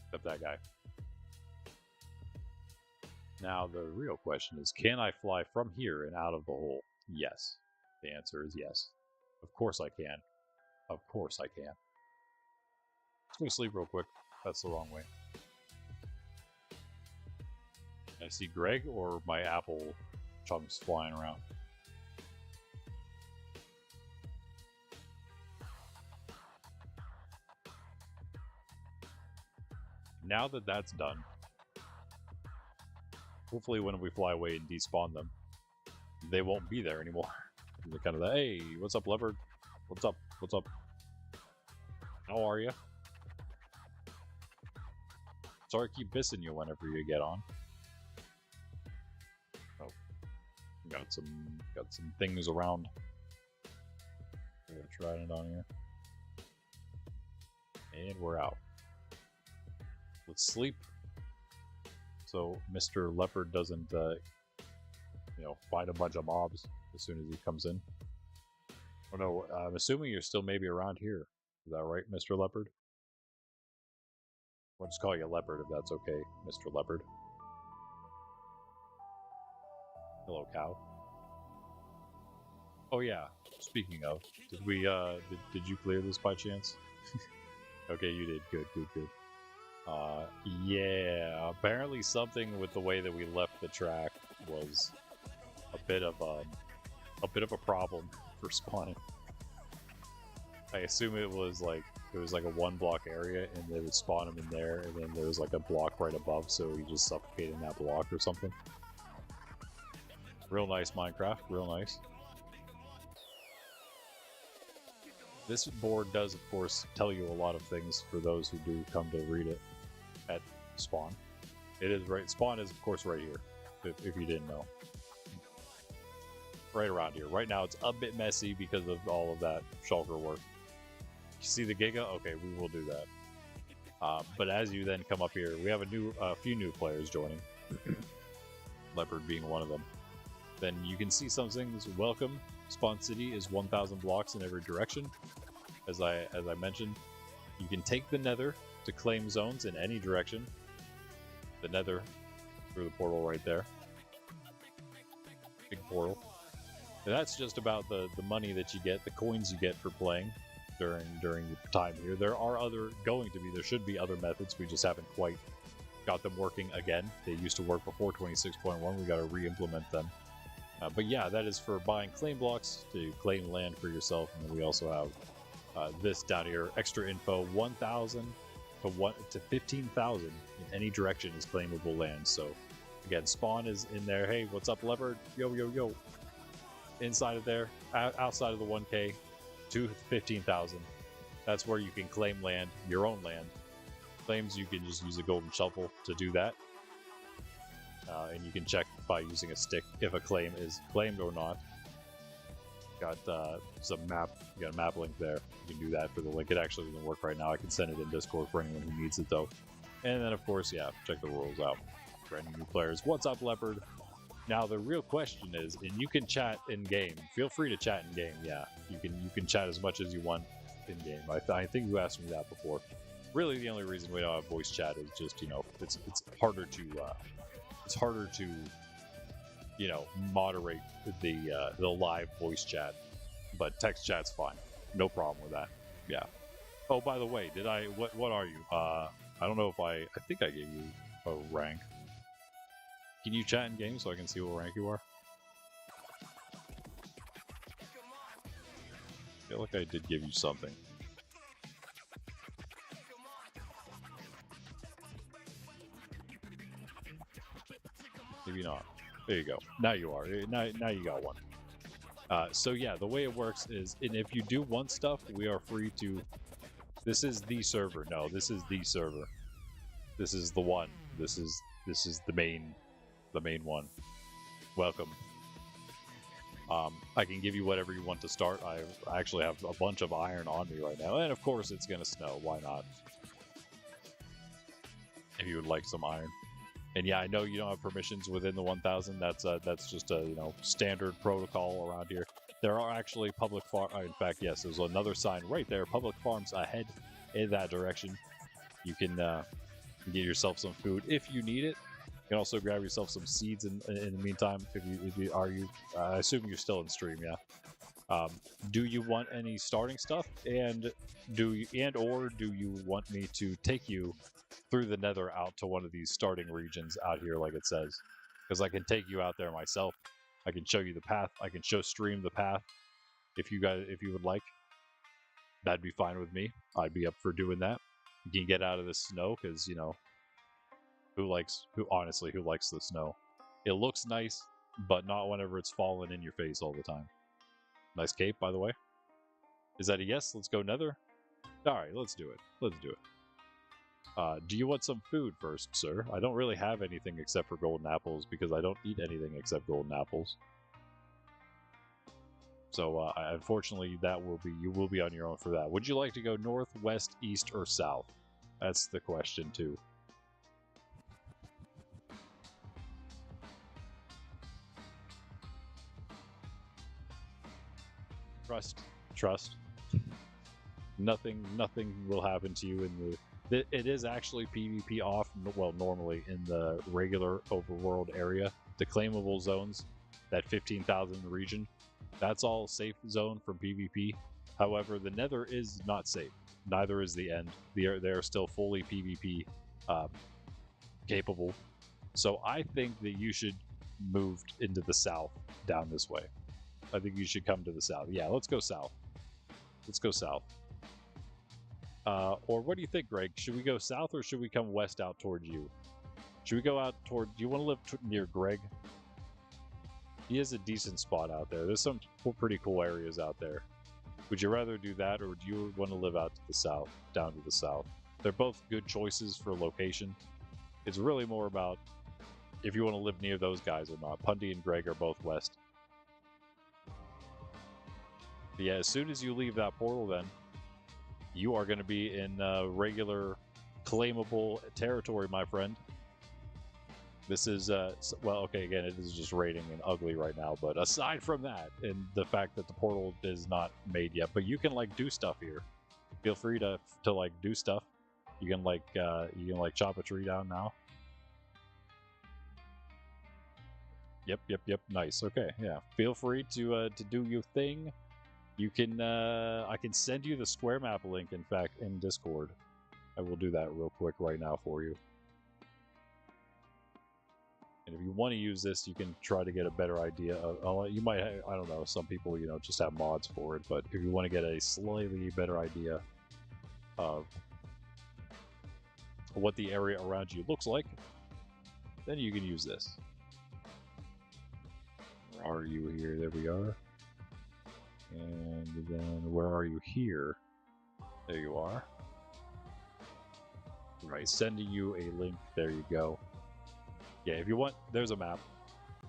Except that guy. Now, the real question is, can I fly from here and out of the hole? Yes. The answer is yes. Of course I can. Of course I can. Let's go to sleep real quick. That's the wrong way. I see Greg or my apple chunks flying around. Now that that's done, hopefully when we fly away and despawn them, they won't be there anymore. They're kind of like, hey, what's up, leopard? What's up? How are you? Sorry I keep missing you whenever you get on. Oh, got some things around. I'm gonna try it on here. And we're out. Let's sleep. So Mr. Leopard doesn't, fight a bunch of mobs as soon as he comes in. Oh no, I'm assuming you're still maybe around here. Is that right, Mr. Leopard? I'll just call you Leopard if that's okay, Mr. Leopard. Hello, cow. Oh yeah, speaking of, did we, did you clear this by chance? Okay, you did. Good, good, good. Yeah, apparently something with the way that we left the track was a bit of a problem for spawning. I assume it was like a 1 block area, and they would spawn him in there, and then there was like a block right above, so he just suffocated in that block or something. Real nice Minecraft, real nice. This board does, of course, tell you a lot of things for those who do come to read it at spawn. It is right. Spawn is, of course, right here, if you didn't know. Right around here. Right now, it's a bit messy because of all of that shulker work. You see the Giga? Okay, we will do that. But as you then come up here, we have a few new players joining. Leopard being one of them. Then you can see some things. Welcome. Spawn City is 1,000 blocks in every direction. As I mentioned, you can take the Nether to claim zones in any direction. The Nether through the portal right there. Big portal. And that's just about the money that you get, the coins you get for playing during the time here. There should be other methods. We just haven't quite got them working again. They used to work before 26.1. We got to re-implement them. But yeah, that is for buying claim blocks to claim land for yourself. And then we also have this down here, extra info, 1,000 to 15,000 in any direction is claimable land. So again, spawn is in there. Hey, what's up, Leopard? Yo, yo, yo. Inside of there, outside of the 1K, to 15,000. That's where you can claim land, your own land. Claims, you can just use a golden shovel to do that. And you can check by using a stick if a claim is claimed or not. Got some map. You got a map link there. You can do that for the link. It actually doesn't work right now. I can send it in Discord for anyone who needs it though. And then of course, yeah, check the rules out for any new players. What's up, Leopard? Now the real question is, and you can chat in game. Feel free to chat in game. Yeah, you can chat as much as you want in game. I think you asked me that before. Really, the only reason we don't have voice chat is just it's harder to moderate the live voice chat, but text chat's fine, no problem with that. Yeah. Oh, by the way, what are you? I don't know if I think I gave you a rank. Can you chat in game so I can see what rank you are? I feel like I did give you something. Maybe not. There you go. Now you are. Now you got one. So yeah, the way it works is, and if you do want stuff, we are free to. This is the server. No, this is the server. This is the one. This is the main one. Welcome. I can give you whatever you want to start. I actually have a bunch of iron on me right now, and of course it's gonna snow. Why not? If you would like some iron. And yeah, I know you don't have permissions within the 1,000. That's just a standard protocol around here. There are actually public farms. In fact, yes, there's another sign right there. Public farms ahead in that direction. You can get yourself some food if you need it. You can also grab yourself some seeds in the meantime. I assume you're still in stream, yeah. Do you want any starting stuff? And do you want me to take you through the Nether out to one of these starting regions out here, like it says? Because I can take you out there myself. I can show you the path. I can stream the path. If you would like, that'd be fine with me. I'd be up for doing that. You can get out of the snow because who likes the snow? It looks nice, but not whenever it's falling in your face all the time. Nice cape, by the way. Is that a yes? Let's go Nether. All right, let's do it. Let's do it. Do you want some food first, sir? I don't really have anything except for golden apples because I don't eat anything except golden apples. So unfortunately, you will be on your own for that. Would you like to go north, west, east, or south? That's the question too. Trust Trust. Nothing will happen to you in the... It is actually PvP off, well, normally in the regular overworld area. The claimable zones, that 15,000 region, that's all safe zone from PvP. However, the Nether is not safe. Neither is the End. They're still fully PvP capable. So I think that you should move into the south down this way. I think you should come to the south. Yeah, let's go south. Let's go south. Or what do you think, Greg? Should we go south or should we come west out towards you? Should we go out toward... Do you want to live near Greg? He has a decent spot out there. There's some pretty cool areas out there. Would you rather do that, or do you want to live out to the south, down to the south? They're both good choices for location. It's really more about if you want to live near those guys or not. Pundy and Greg are both west. But yeah, as soon as you leave that portal, then you are going to be in regular claimable territory, my friend. This is, well, okay, again, it is just raining and ugly right now, but aside from that, and the fact that the portal is not made yet, but you can, like, do stuff here. Feel free to like, do stuff. You can, like, chop a tree down now. Yep, nice, okay, yeah. Feel free to do your thing. You can, I can send you the square map link, in fact, in Discord. I will do that real quick right now for you. And if you want to use this, you can try to get a better idea of, you might have, I don't know, some people, you know, just have mods for it, but if you want to get a slightly better idea of what the area around you looks like, then you can use this. Where are you here? There we are. And then where are you here? There you are. Right, sending you a link. There you go. Yeah, if you want, there's a map.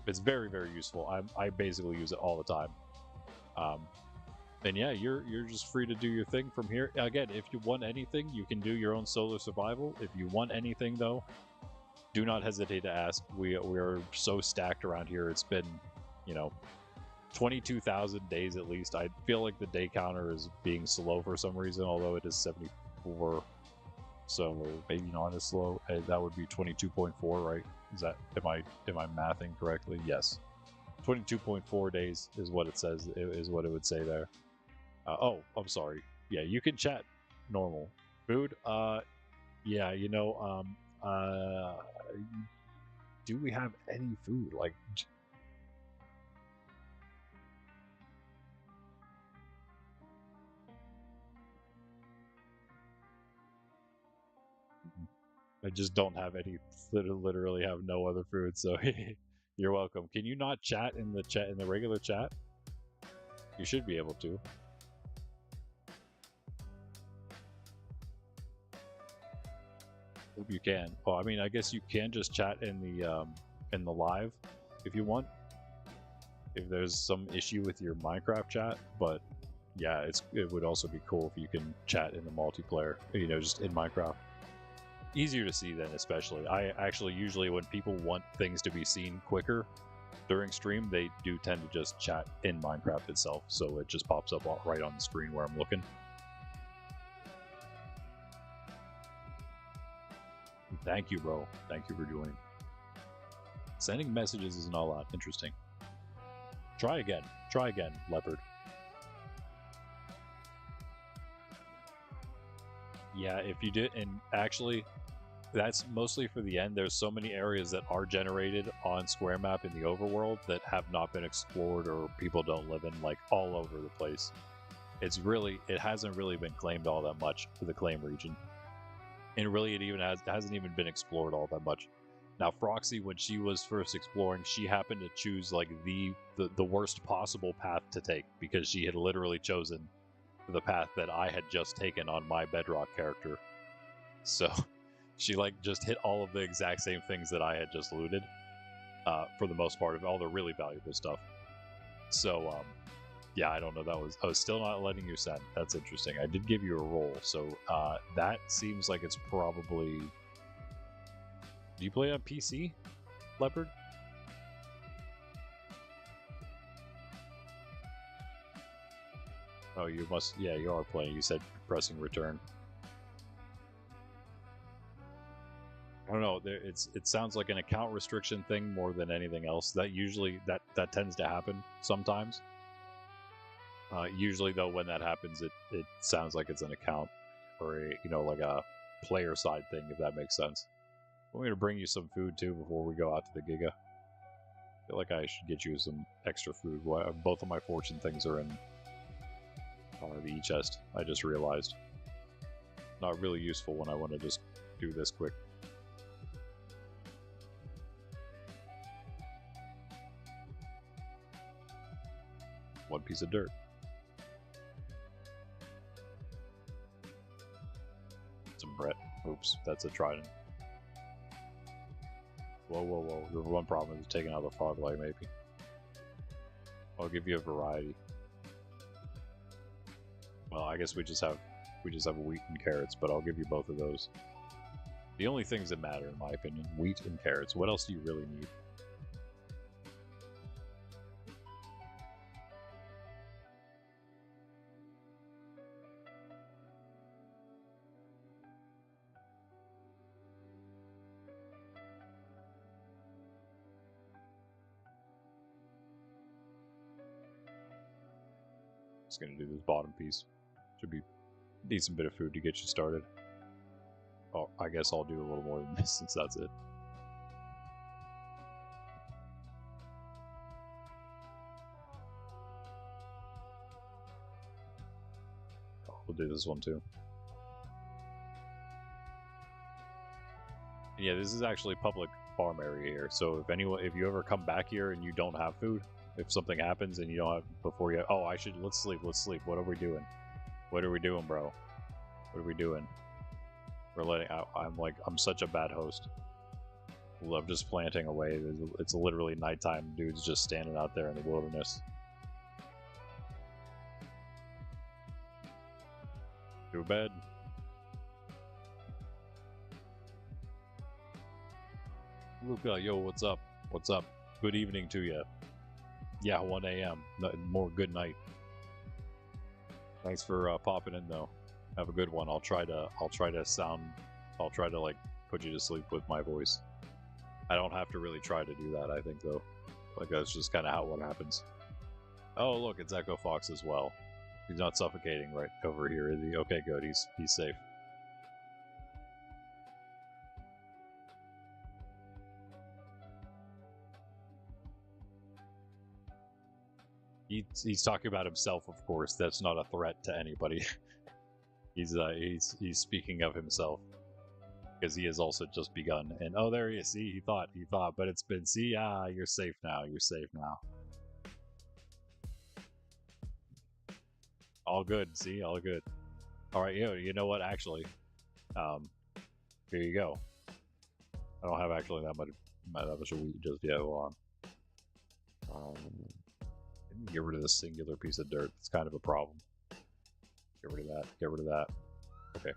It's very, very useful. I basically use it all the time. And yeah, you're just free to do your thing from here. Again, if you want anything, you can do your own solo survival. If you want anything, though, do not hesitate to ask. We are so stacked around here. It's been, you know, 22,000 days at least. I feel like the day counter is being slow for some reason, although it is 74. So maybe not as slow. That would be 22.4, right? Is that, am I mathing correctly? Yes. 22.4 days is what it says, is what it would say there. Oh, I'm sorry. Yeah, you can chat normal. Food? Yeah, you know, do we have any food? Like, I just don't have any, literally have no other food, so you're welcome. Can you not chat in the regular chat? You should be able to. Hope you can. Oh, I mean, I guess you can just chat in the live if you want. If there's some issue with your Minecraft chat, but yeah, it would also be cool if you can chat in the multiplayer, you know, just in Minecraft. Easier to see then, especially. I actually usually, when people want things to be seen quicker during stream, they do tend to just chat in Minecraft itself, so it just pops up right on the screen where I'm looking. Thank you, bro. Thank you for joining. Sending messages is not a lot. Interesting. Try again. Try again, Leopard. Yeah, if you did, and actually, that's mostly for the end. There's so many areas that are generated on Square Map in the overworld that have not been explored or people don't live in, like, all over the place. It hasn't really been claimed all that much for the claim region. And really, it hasn't even been explored all that much. Now, Froxy, when she was first exploring, she happened to choose, like, the worst possible path to take, because she had literally chosen the path that I had just taken on my Bedrock character. So she, like, just hit all of the exact same things that I had just looted, for the most part, of all the really valuable stuff. So, yeah, I don't know. I was still not letting you send. That's interesting. I did give you a roll, so that seems like it's probably... Do you play on PC, Leopard? Oh, you must. Yeah, you are playing. You said pressing return. I don't know. It sounds like an account restriction thing more than anything else. That usually that tends to happen sometimes. Usually, though, when that happens, it sounds like it's an account or like a player side thing, if that makes sense. I'm going to bring you some food too before we go out to the Giga. I feel like I should get you some extra food. Both of my fortune things are in the e-chest. I just realized. Not really useful when I want to just do this quick. One piece of dirt. Some bread. Oops, that's a trident. Whoa, whoa, whoa. The one problem is taking out the fog light, maybe. I'll give you a variety. Well, I guess we just have wheat and carrots, but I'll give you both of those. The only things that matter, in my opinion, wheat and carrots. What else do you really need? Just gonna do this bottom piece. Should be a decent bit of food to get you started. Oh, I guess I'll do a little more than this since that's it. Oh, we'll do this one too. Yeah, this is actually public farm area here. So if you ever come back here and you don't have food, if something happens and you don't have before you, oh, let's sleep. What are we doing? What are we doing, bro? What are we doing? We're letting. I'm such a bad host. I'm just planting away. It's literally nighttime. Dude's just standing out there in the wilderness. Go to bed. Luca, yo, what's up? What's up? Good evening to you. Yeah, 1 a.m. More good night. Thanks for popping in, though. Have a good one. I'll try to like put you to sleep with my voice. I don't have to really try to do that, I think, though. Like that's just kind of what happens. Oh, look, it's Echo Fox as well. He's not suffocating right over here, is he? Okay, good. He's safe. He's talking about himself, of course. That's not a threat to anybody. he's speaking of himself because he has also just begun. And oh, there he is. See, he thought, but it's been. See, you're safe now. You're safe now. All good. See, all good. All right, you know what? Actually, here you go. I don't have actually that much of wheat just yet. Hold on. Get rid of this singular piece of dirt. It's kind of a problem. Get rid of that. Get rid of that. Okay.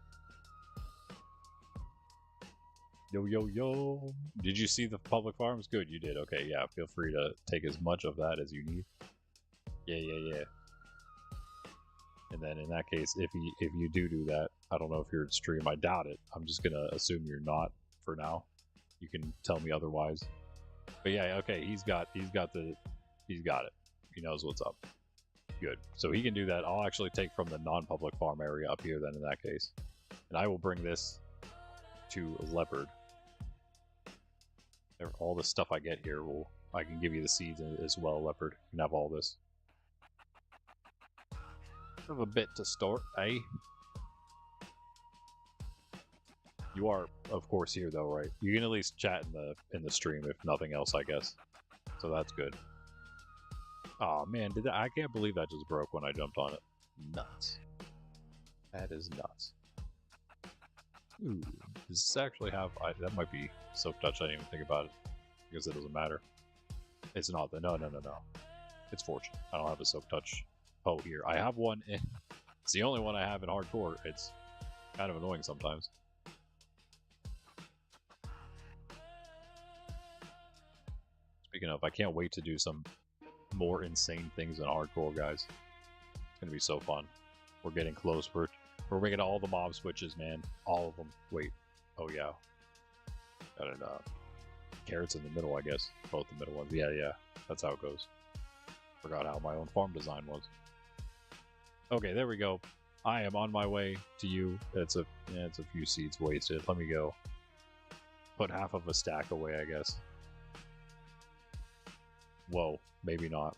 Yo. Did you see the public farms? Good, you did. Okay, yeah. Feel free to take as much of that as you need. Yeah. And then in that case, if you do that, I don't know if you're in stream. I doubt it. I'm just gonna assume you're not for now. You can tell me otherwise. But yeah, okay. He's got it. He knows what's up. Good. So he can do that. I'll actually take from the non-public farm area up here then in that case. And I will bring this to Leopard. All the stuff I get here I can give you the seeds as well, Leopard. You can have all this. Have a bit to start, eh? You are, of course, here though, right? You can at least chat in the stream, if nothing else, I guess. So that's good. Oh man, I can't believe that just broke when I jumped on it. Nuts. That is nuts. Ooh, does this actually have? That might be soap touch. I didn't even think about it because it doesn't matter. It's not the no. It's fortune. I don't have a soap touch. Oh, here I have one. It's the only one I have in hardcore. It's kind of annoying sometimes. Speaking of, I can't wait to do some more insane things in hardcore, guys. It's gonna be so fun. We're getting close. We're making all the mob switches, man. All of them. Wait. Oh yeah. Got it. Carrots in the middle, I guess. Both the middle ones. Yeah, yeah. That's how it goes. Forgot how my own farm design was. Okay, there we go. I am on my way to you. It's a few seeds wasted. Let me go. Put half of a stack away, I guess. Whoa, maybe not.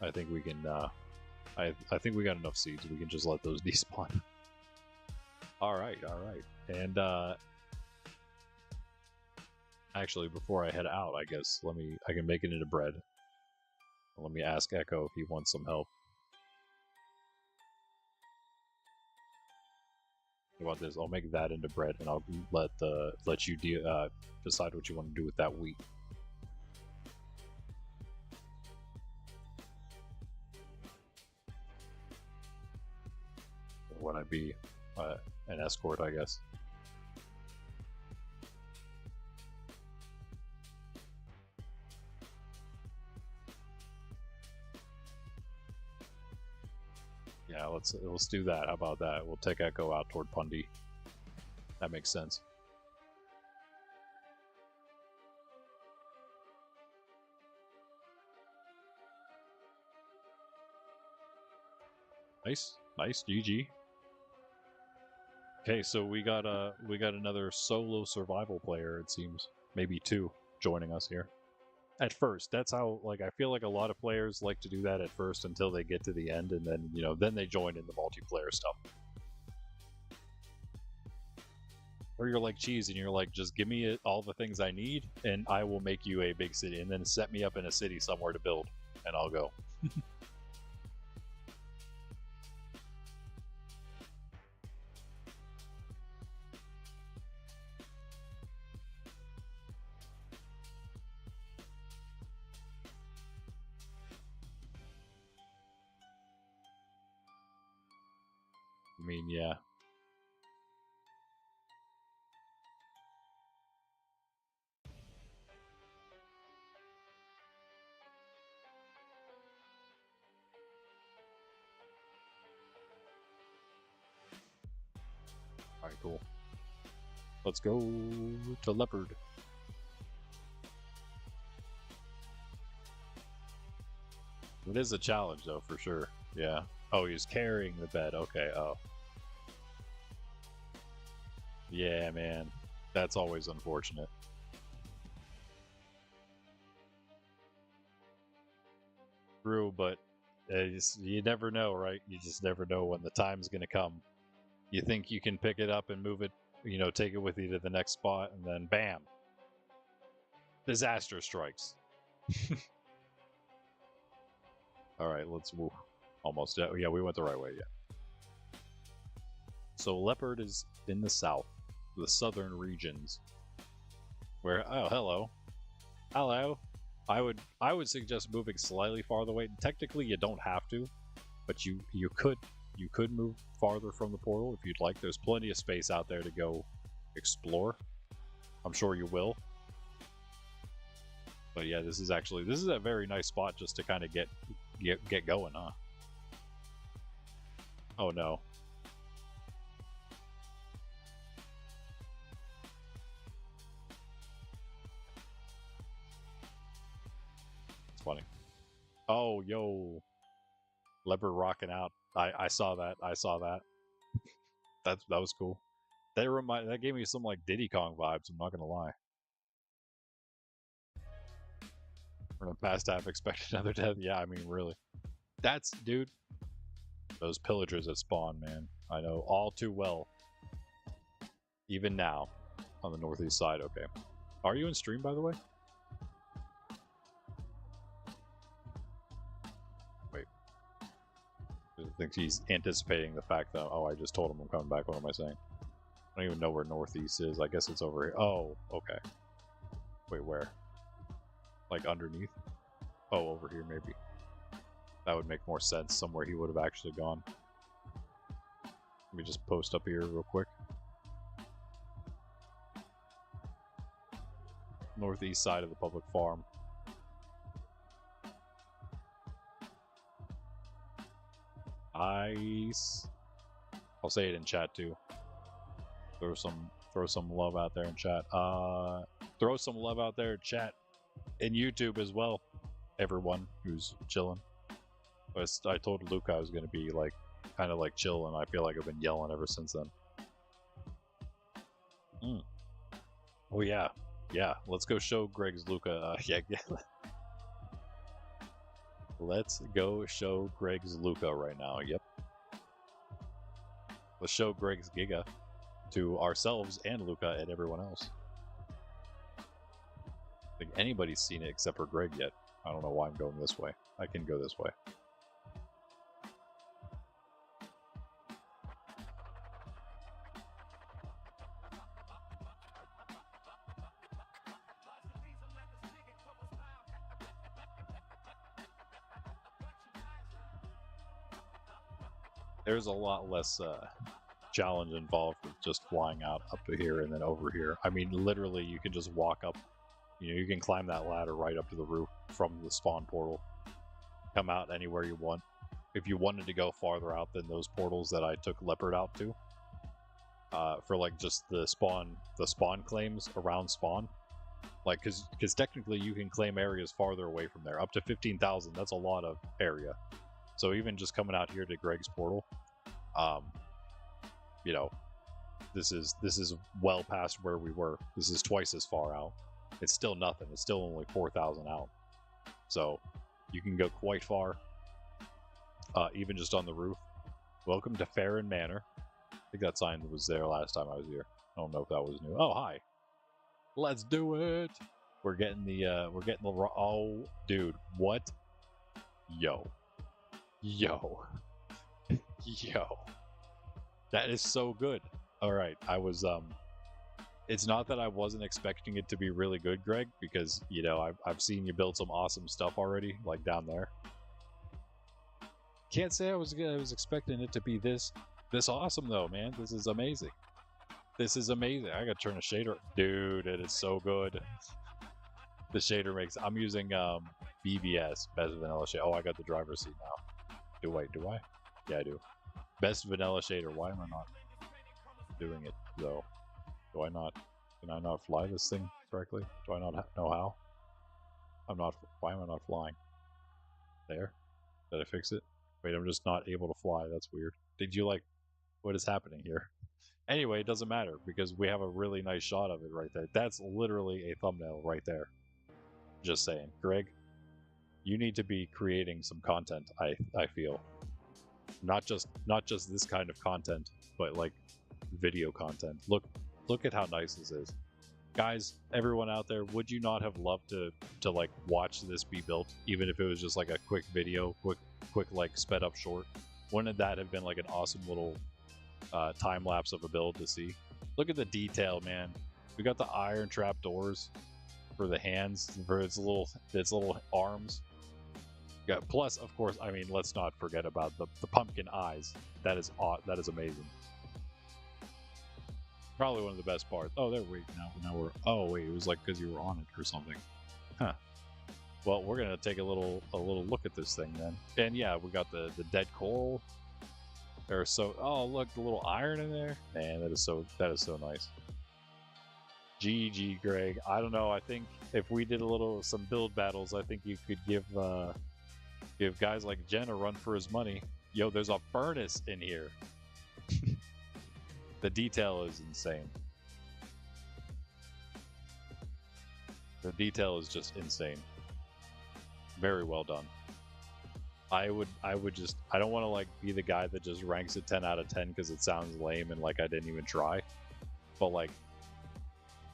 I think we can. I think we got enough seeds. We can just let those despawn. All right. And actually, before I head out, I guess I can make it into bread. Let me ask Echo if he wants some help. How about this? I'll make that into bread, and I'll let you decide what you want to do with that wheat. When I be an escort, I guess. Yeah, let's do that. How about that? We'll take Echo out toward Pundi. That makes sense. Nice, GG. Okay, so we got another solo survival player. It seems maybe two joining us here. At first, that's how, like, I feel like a lot of players like to do that at first until they get to the end, and then, you know, then they join in the multiplayer stuff. Or you're like Cheese, and you're like, just give me all the things I need, and I will make you a big city, and then set me up in a city somewhere to build, and I'll go. I mean, yeah. Alright, cool. Let's go to Leopard. It is a challenge, though, for sure. Yeah. Oh, he's carrying the bed. Okay, oh. Yeah, man. That's always unfortunate. True, but you never know, right? You just never know when the time's going to come. You think you can pick it up and move it, you know, take it with you to the next spot, and then bam! Disaster strikes. Alright, let's move. Almost. Yeah, we went the right way, yeah. So Leopard is in the south, the southern regions. Where, oh, hello. Hello. I would suggest moving slightly farther away. Technically, you don't have to, but you could move farther from the portal if you'd like. There's plenty of space out there to go explore. I'm sure you will. But yeah, this is a very nice spot just to kind of get going, huh? Oh no. It's funny. Oh, yo. Leopard rocking out. I saw that. That was cool. That gave me some like Diddy Kong vibes, I'm not gonna lie. We're gonna past half expect another death. Yeah, I mean really. That's dude. Those pillagers that spawn, man. I know all too well. Even now. On the northeast side, okay. Are you in stream, by the way? Wait. I think he's anticipating the fact that, oh, I just told him I'm coming back. What am I saying? I don't even know where northeast is. I guess it's over here. Oh, okay. Wait, where? Like underneath? Oh, over here maybe. That would make more sense. Somewhere he would have actually gone. Let me just post up here real quick. Northeast side of the public farm. Nice. I'll say it in chat too. Throw some love out there in chat. Throw some love out there in chat. In YouTube as well. Everyone who's chilling. I told Luca I was gonna be like kind of like chill, and I feel like I've been yelling ever since then. Oh yeah. Yeah. Let's go show Greg's Luca. Yeah. Let's go show Greg's Luca right now. Yep. Let's show Greg's Giga to ourselves and Luca and everyone else. I think anybody's seen it except for Greg yet. I don't know why I'm going this way. I can go this way. There's a lot less challenge involved with just flying out up to here and then over here. I mean, literally, you can just walk up. You know, you can climb that ladder right up to the roof from the spawn portal. Come out anywhere you want. If you wanted to go farther out than those portals that I took Leopard out to, for like just the spawn claims around spawn, like because technically you can claim areas farther away from there, up to 15,000. That's a lot of area. So even just coming out here to Greg's portal, you know, this is well past where we were. This is twice as far out. It's still nothing. It's still only 4,000 out. So you can go quite far, even just on the roof. Welcome to Farron Manor. I think that sign was there last time I was here. I don't know if that was new. Oh, hi. Let's do it. We're getting the oh, dude, what? Yo. That is so good. All right, I was it's not that I wasn't expecting it to be really good, Greg, because you know I've seen you build some awesome stuff already, like down there. Can't say I was expecting it to be this awesome though, man. This is amazing. This is amazing. I gotta turn a shader, dude. It is so good. The shader makes. I'm using BVS, Best Vanilla Shader. Oh, I got the driver's seat now. Do I? Yeah, I do. Best Vanilla Shader. Why am I not doing it though? Do I not? Can I not fly this thing correctly? Do I not know how? I'm not. Why am I not flying? There. Did I fix it? Wait, I'm just not able to fly. That's weird. Did you like? What is happening here? Anyway, it doesn't matter because we have a really nice shot of it right there. That's literally a thumbnail right there. Just saying, Greg, you need to be creating some content. I feel not just this kind of content, but like video content. Look at how nice this is, guys. Everyone out there, would you not have loved to like watch this be built, even if it was just like a quick video, quick like sped up short? Wouldn't that have been like an awesome little time lapse of a build to see? Look at the detail, man. We got the iron trap doors for the hands, for its little arms. Yeah, plus, of course, I mean, let's not forget about the pumpkin eyes. That is amazing. Probably one of the best parts. Oh, there. Wait, now we're. Oh, wait, it was like because you were on it or something. Huh. Well, we're gonna take a little look at this thing then. And yeah, we got the dead coral. There's so. Oh, look, the little iron in there. Man, that is so nice. GG, Greg. I don't know. I think if we did some build battles, I think you could give guys like Jen a run for his money. Yo, there's a furnace in here. The detail is insane. The detail is just insane. Very well done. I would just, I don't want to like be the guy that just ranks it 10 out of 10 because it sounds lame and like I didn't even try. But like,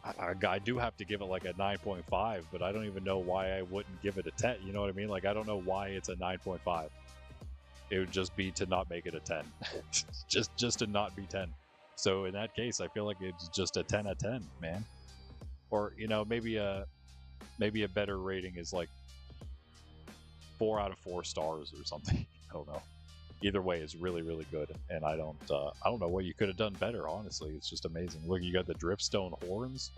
I do have to give it like a 9.5, but I don't even know why I wouldn't give it a 10. You know what I mean? Like, I don't know why it's a 9.5. It would just be to not make it a 10. just to not be 10. So in that case, I feel like it's just a 10 out of 10, man. Or, you know, maybe a better rating is like 4 out of 4 stars or something. I don't know. Either way, it's really, really good, and I don't know what you could have done better. Honestly, it's just amazing. Look, you got the dripstone horns.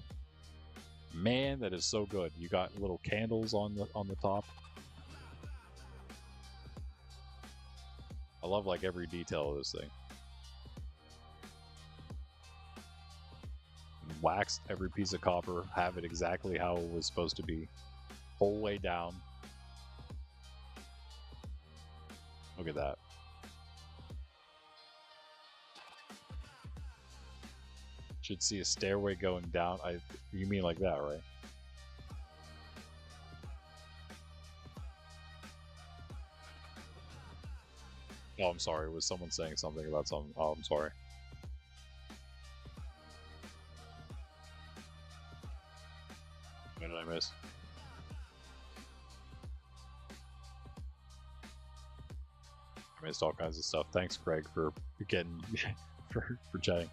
Man, that is so good. You got little candles on the top. I love like every detail of this thing. Waxed every piece of copper, have it exactly how it was supposed to be, whole way down. Look at that. Should see a stairway going down. You mean like that, right? Oh, I'm sorry. Was someone saying something about something? Oh, I'm sorry. What did I miss? I missed all kinds of stuff. Thanks, Greg, for getting for chatting.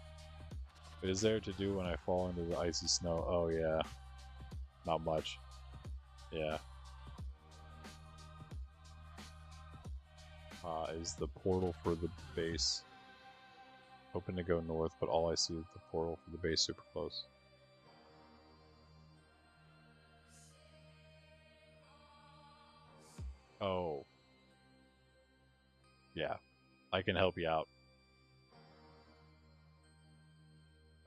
What is there to do when I fall into the icy snow? Oh yeah, not much. Yeah. Is the portal for the base open to go north, but all I see is the portal for the base super close. Oh. Yeah. I can help you out.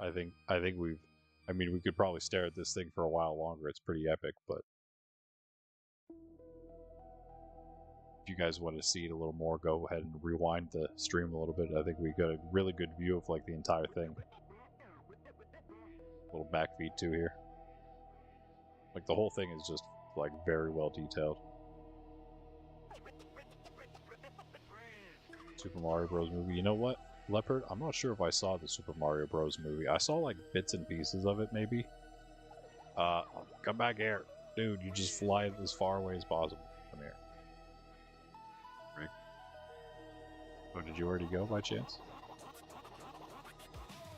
I think we've... I mean, we could probably stare at this thing for a while longer. It's pretty epic, but... If you guys want to see it a little more, go ahead and rewind the stream a little bit. I think we got a really good view of like the entire thing. Little back feed too here. Like the whole thing is just like very well detailed. Super Mario Bros. Movie. You know what, Leopard? I'm not sure if I saw the Super Mario Bros. Movie. I saw like bits and pieces of it, maybe. Come back here. Dude, you just fly as far away as possible. Come here. Rick. Oh, did you already go by chance?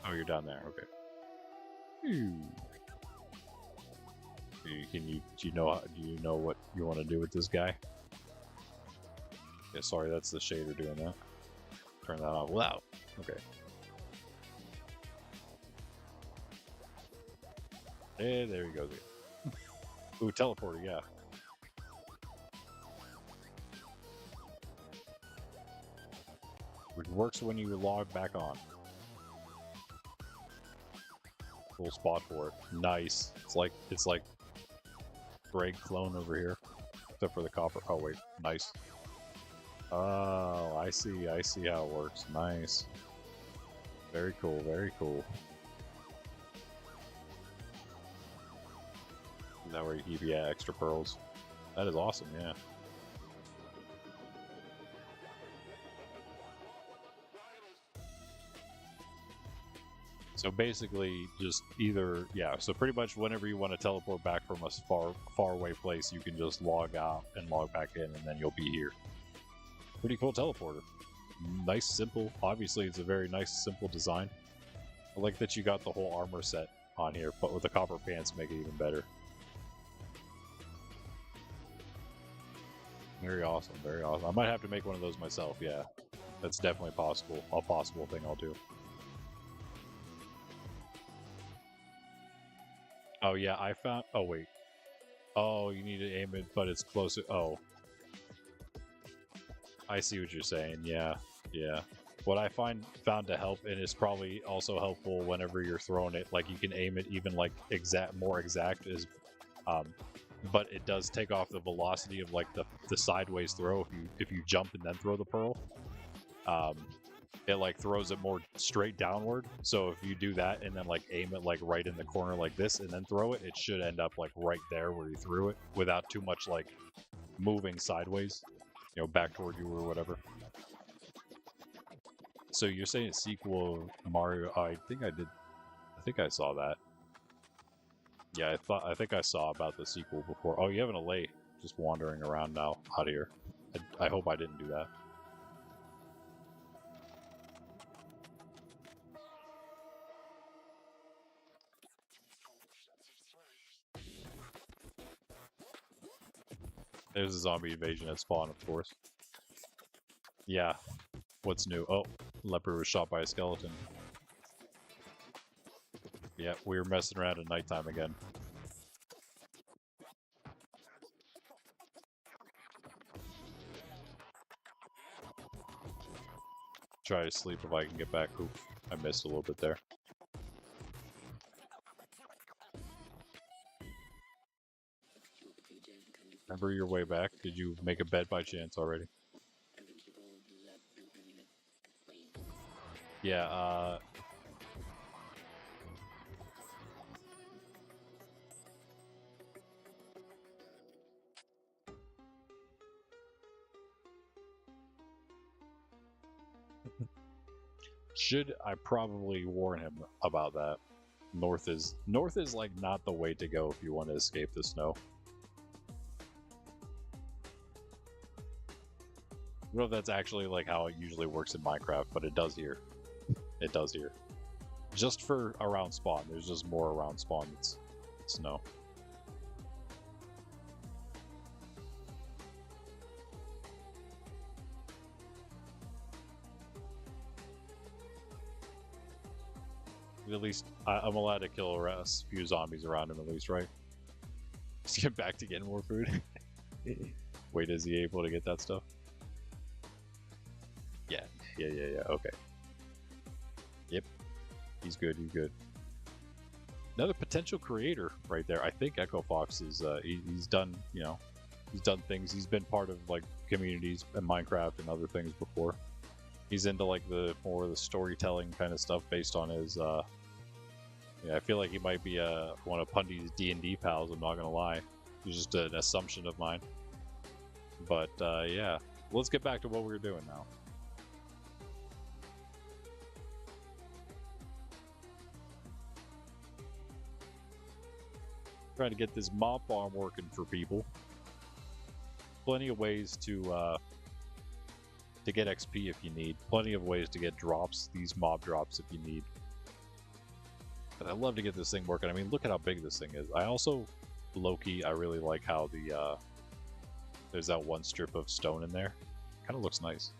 Oh, you're down there. Okay. Do you know what you want to do with this guy? Yeah, sorry, that's the shader doing that. Turn that off. Wow. Okay. Yeah, there he goes. Ooh, teleporter, yeah. Which works when you log back on. Cool spot for it. Nice. It's like Greg clone over here. Except for the copper. Oh wait, nice. Oh, I see how it works. Nice. Very cool, very cool. Is that where you keep, yeah, extra pearls? That is awesome, yeah. So basically, just either, yeah, so pretty much whenever you want to teleport back from a far away place, you can just log out and log back in, and then you'll be here. Pretty cool teleporter. Nice, simple. Obviously, it's a very nice, simple design. I like that you got the whole armor set on here, but with the copper pants, make it even better. Very awesome, very awesome. I might have to make one of those myself, yeah. That's definitely possible. A possible thing I'll do. Oh yeah, I found... Oh wait. Oh, you need to aim it, but it's closer... Oh. I see what you're saying, yeah. Yeah. What I found to help, and it's probably also helpful whenever you're throwing it, like you can aim it even like more exact, is... but it does take off the velocity of like the sideways throw if you jump and then throw the pearl. It like throws it more straight downward. So if you do that and then like aim it like right in the corner like this and then throw it, it should end up like right there where you threw it without too much like moving sideways, you know, back toward you or whatever. So you're saying a sequel of Mario? I think I did. I think I saw that. Yeah, I think I saw about the sequel before. Oh, you have an Allay just wandering around now out here. I hope I didn't do that. There's a zombie invasion at spawn, of course. Yeah. What's new? Oh, leopard was shot by a skeleton. Yeah, we were messing around at nighttime again. try to sleep if I can get back. Oop, I missed a little bit there. Remember your way back? Did you make a bed by chance already? Yeah, should I probably warn him about that? North is like not the way to go if you want to escape the snow. I don't know if that's actually like how it usually works in Minecraft, but it does here. It does here. Just for around spawn. There's just more around spawn that's snow. At least I'm allowed to kill a few zombies around him at least, right? Let's get back to getting more food. Wait, is he able to get that stuff? Yeah, okay. Yep, he's good, he's good. Another potential creator right there. I think Echo Fox is, he's done, you know, he's done things. He's been part of, like, communities in Minecraft and other things before. He's into, like, the more of the storytelling kind of stuff based on his, yeah, I feel like he might be one of Pundy's D&D pals, I'm not gonna lie. It's just an assumption of mine. But, yeah. Let's get back to what we were doing now. Trying to get this mob farm working for people. Plenty of ways to get XP if you need. Plenty of ways to get drops, these mob drops if you need. But I'd love to get this thing working. I mean, look at how big this thing is. I also, low-key, I really like how the, there's that one strip of stone in there. Kind of looks nice.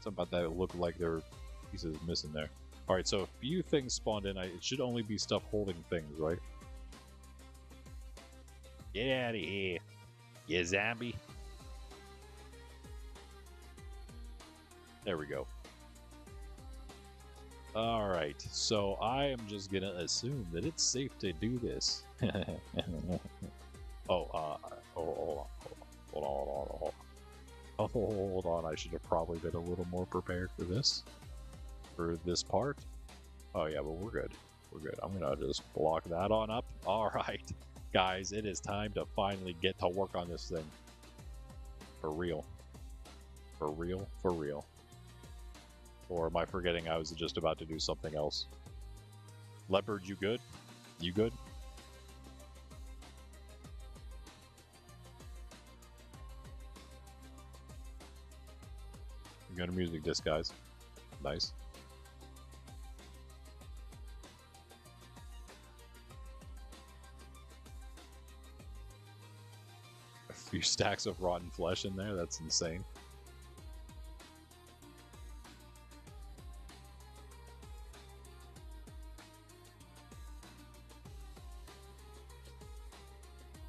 Something about that look like there are pieces missing there. Alright, so a few things spawned in. It should only be stuff holding things, right? Get out of here, you zombie. There we go. Alright, so I am just gonna assume that it's safe to do this. Hold on, I should have probably been a little more prepared for this. For this part. Oh yeah, but we're good. We're good. I'm gonna just block that on up. Alright, guys, it is time to finally get to work on this thing. For real. For real, for real. Or am I forgetting I was just about to do something else? Leopard, you good? You good? We got a music disc, guys. Nice. A few stacks of rotten flesh in there, that's insane.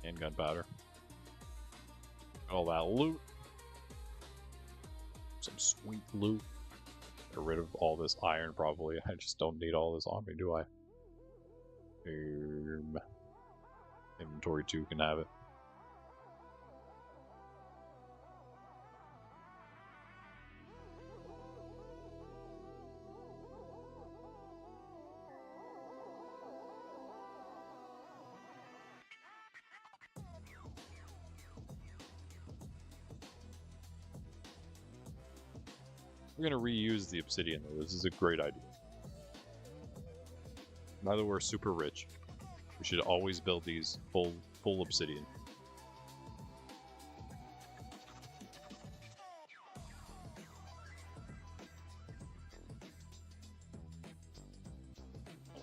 And gunpowder. All that loot. Some sweet loot. Get rid of all this iron, probably. I just don't need all this on me, do I? Inventory 2 can have it. We're gonna reuse the obsidian though. This is a great idea. Now that we're super rich, we should always build these full obsidian.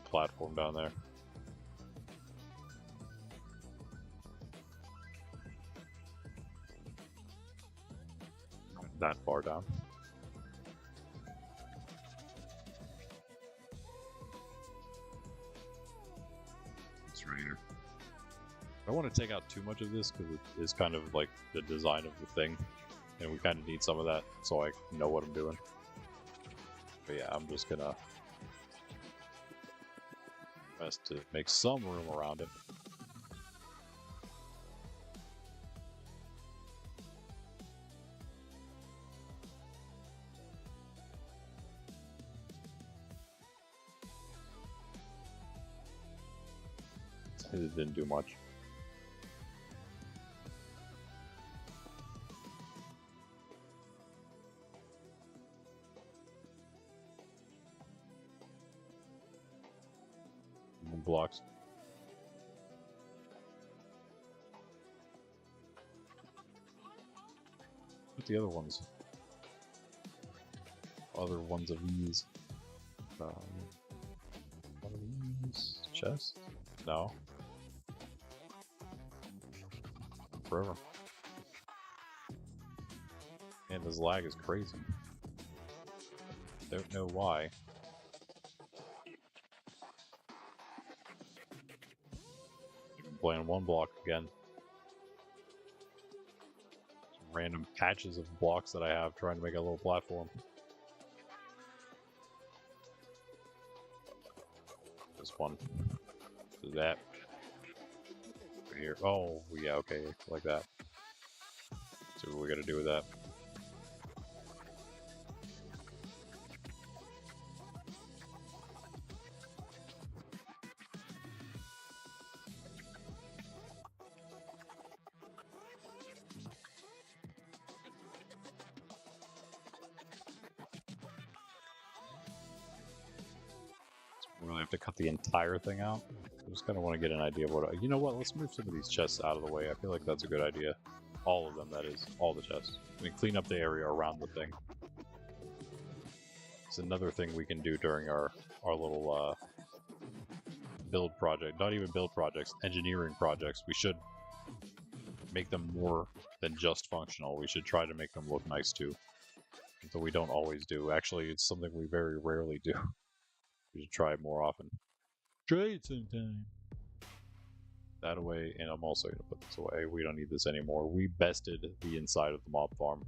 Platform down there. Not that far down. It's right here. I don't want to take out too much of this because it is kind of like the design of the thing, and we kind of need some of that so I know what I'm doing. But yeah, I'm just gonna best to make some room around it. It didn't do much. Blocks. What the other ones? Other ones of these. One of these chest? No. Forever. And this lag is crazy. Don't know why. I'm playing one block again. Some random patches of blocks that I have trying to make a little platform. This one. Do that. Right here. Oh, yeah, okay, like that. See what we gotta do with that. We really have to cut the entire thing out. I just kind of want to get an idea of what... You know what? Let's move some of these chests out of the way. I feel like that's a good idea. All of them, that is. All the chests. We can clean up the area around the thing. It's another thing we can do during our little build project. Not even build projects, engineering projects. We should make them more than just functional. We should try to make them look nice too. Though we don't always do. Actually, it's something we very rarely do. We should try it more often. Try it sometime. That away, and I'm also going to put this away. We don't need this anymore. We bested the inside of the mob farm.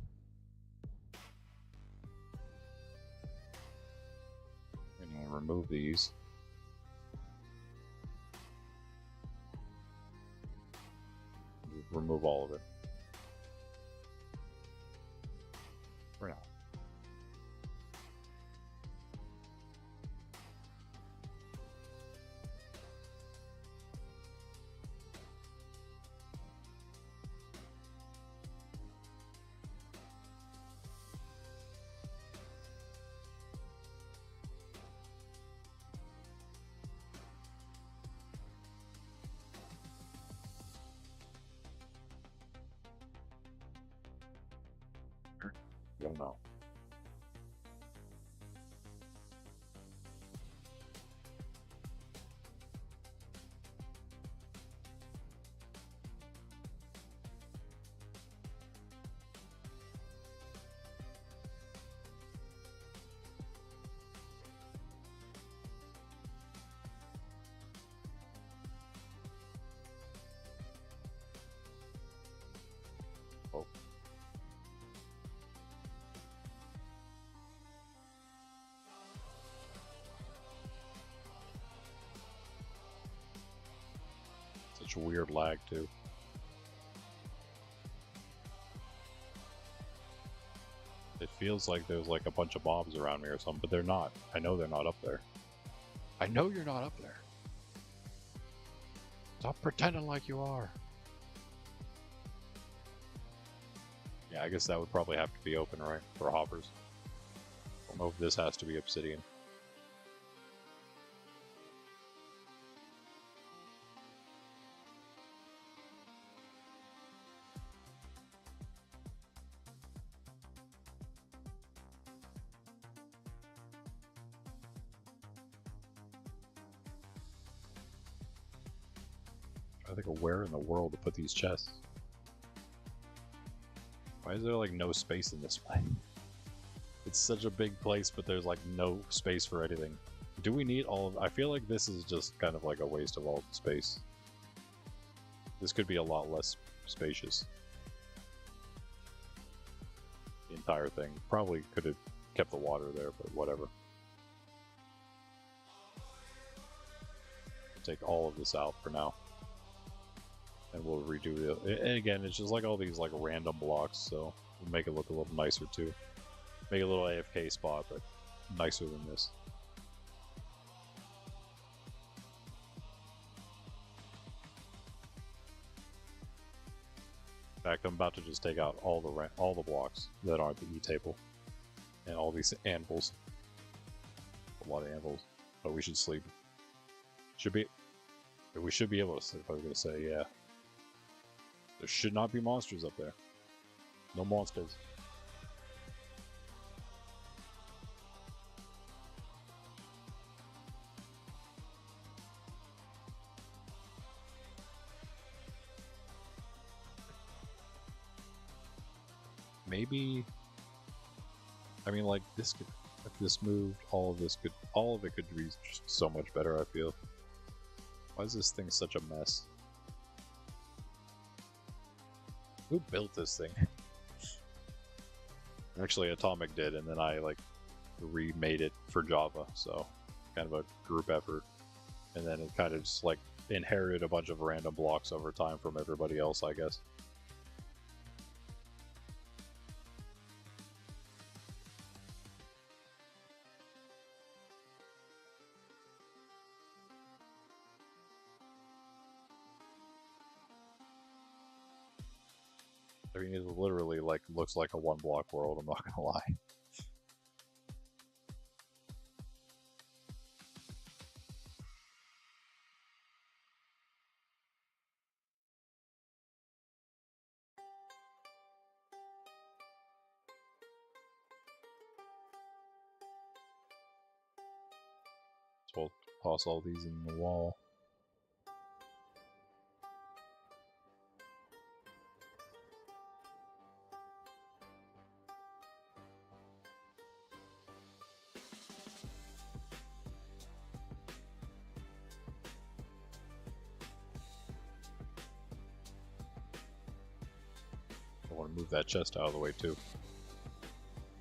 I'm going to remove these. Remove all of it. For now. Don't know. Oh. Such a weird lag, too. It feels like there's like a bunch of mobs around me or something, but they're not. I know they're not up there. I know you're not up there. Stop pretending like you are. Yeah, I guess that would probably have to be open, right? For hoppers. I don't know if this has to be obsidian. I think of where in the world to put these chests. Why is there like no space in this place? It's such a big place, but there's like no space for anything. Do we need all of... I feel like this is just kind of like a waste of all the space. This could be a lot less spacious. The entire thing. Probably could have kept the water there, but whatever. Take all of this out for now. And we'll redo it. And again, it's just like all these like random blocks, so we'll make it look a little nicer too. Make a little AFK spot, but nicer than this. In fact, I'm about to just take out all the blocks that aren't the E table, and all these anvils. A lot of anvils, but we should sleep. We should be able to sleep. I was gonna say, yeah. There should not be monsters up there. No monsters. Maybe. I mean, like this could. If this moved, all of it could be just so much better. I feel. Why is this thing such a mess? Who built this thing? Actually, Atomic did, and then I like remade it for Java, so kind of a group effort. And then it kind of just like inherited a bunch of random blocks over time from everybody else, I guess. I mean, it literally like looks like a one-block world. I'm not gonna lie. So we'll toss all these in the wall. I want to move that chest out of the way too.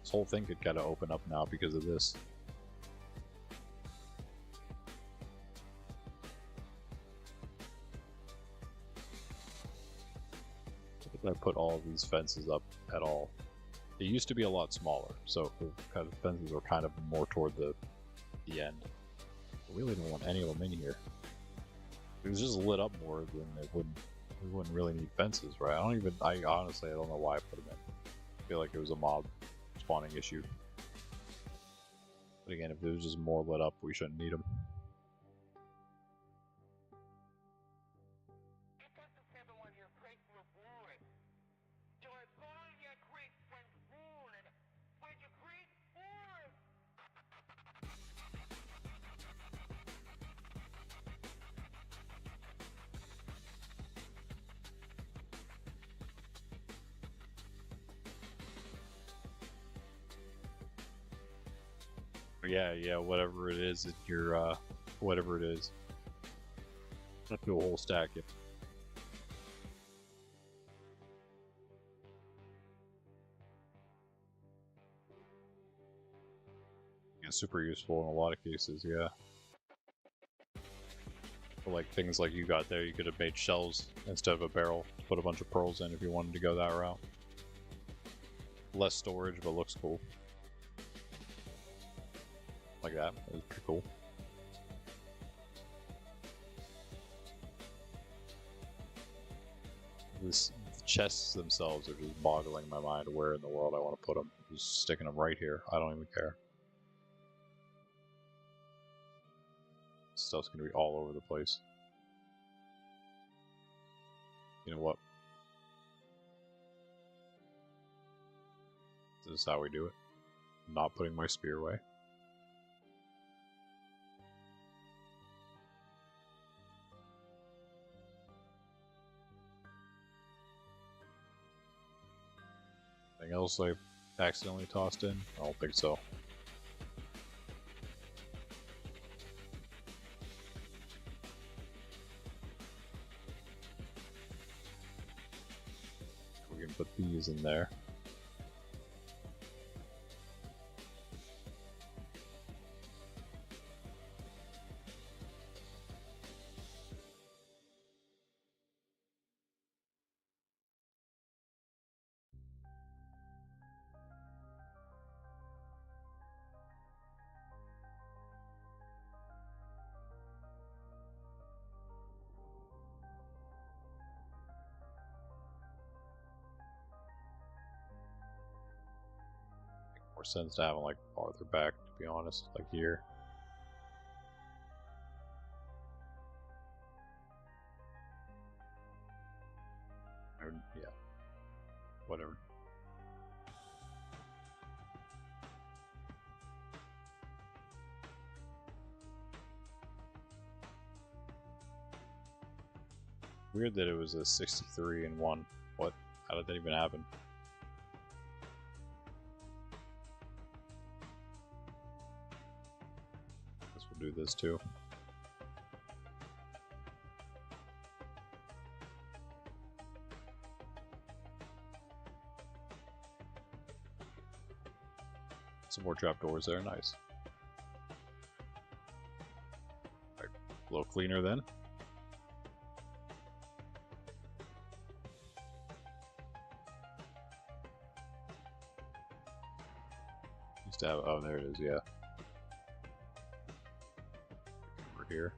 This whole thing could kind of open up now because of this. If I put all of these fences up at all. It used to be a lot smaller, so the kind of fences were kind of more toward the end. We really don't want any of them in here. If it was just lit up more, then we wouldn't really need fences, right? I honestly, I don't know why I put them in. I feel like it was a mob spawning issue. But again, if it was just more lit up, we shouldn't need them. Yeah, whatever it is, whatever it is. Let's do a whole stack. Yeah. Yeah, super useful in a lot of cases, yeah. For like things like you got there, you could have made shells instead of a barrel to put a bunch of pearls in if you wanted to go that route. Less storage, but looks cool. Like that. It was pretty cool. The chests themselves are just boggling my mind where in the world I want to put them. Just sticking them right here. I don't even care. Stuff's gonna be all over the place. You know what? This is how we do it. I'm not putting my spear away. Anything else I accidentally tossed in? I don't think so. is in there. More sense to have them like farther back, to be honest, like here. Or, yeah, whatever. Weird that it was a 63 and 1. What? How did that even happen? Guess we'll do this too. Some more trapdoors there, nice. Right, a little cleaner then. Used to have, oh, there it is, yeah. Over here.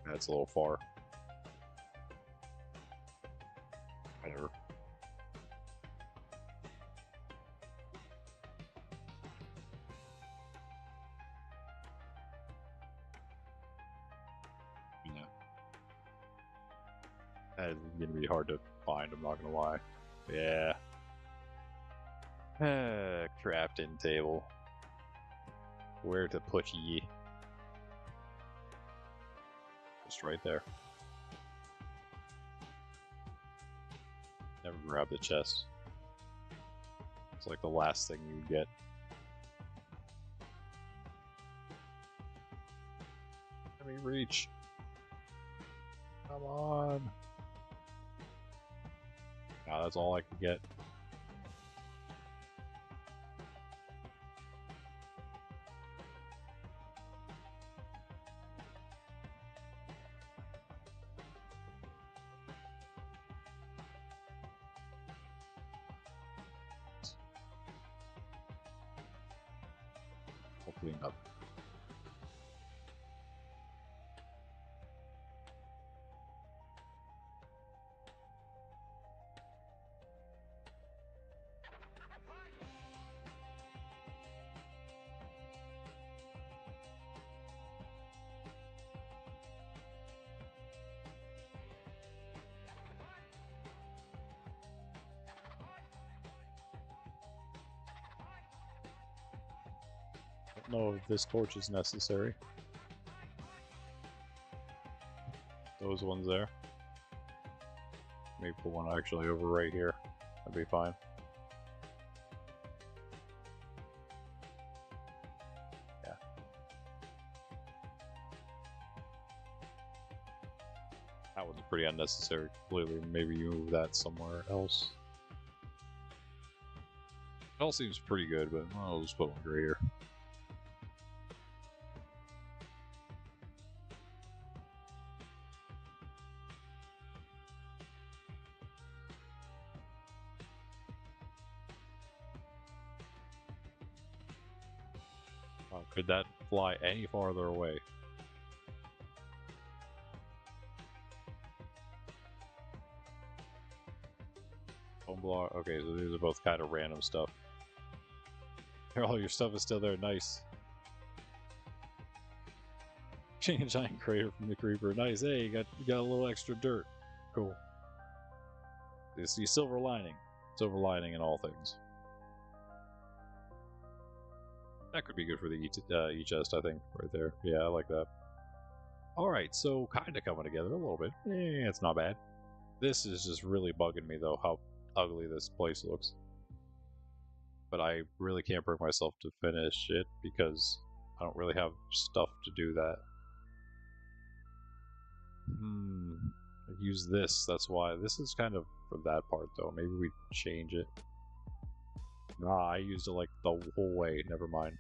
That's a little far. Whatever. Yeah. That's gonna be hard to find, I'm not gonna lie. Yeah. Crafting table. Where to put ye? Just right there. Never grab the chest. It's like the last thing you get. Let me reach. Come on. Now that's all I can get. I'll clean up. Don't know if this torch is necessary. Those ones there. Maybe put one actually over right here. That'd be fine. Yeah. That was pretty unnecessary completely. Maybe you move that somewhere else. It all seems pretty good, but I'll just put one right here. Could that fly any farther away? Home block. Okay, so these are both kind of random stuff. All your stuff is still there. Nice. Giant crater from the creeper. Nice. Hey, you got a little extra dirt. Cool. You see silver lining. Silver lining in all things. That could be good for the e-chest, I think, right there. Yeah, I like that. Alright, so kind of coming together a little bit. It's not bad. This is just really bugging me, though, how ugly this place looks. But I really can't bring myself to finish it because I don't really have stuff to do that. I use this, that's why. This is kind of for that part, though. Maybe we change it. Nah, I used it like the whole way. Never mind.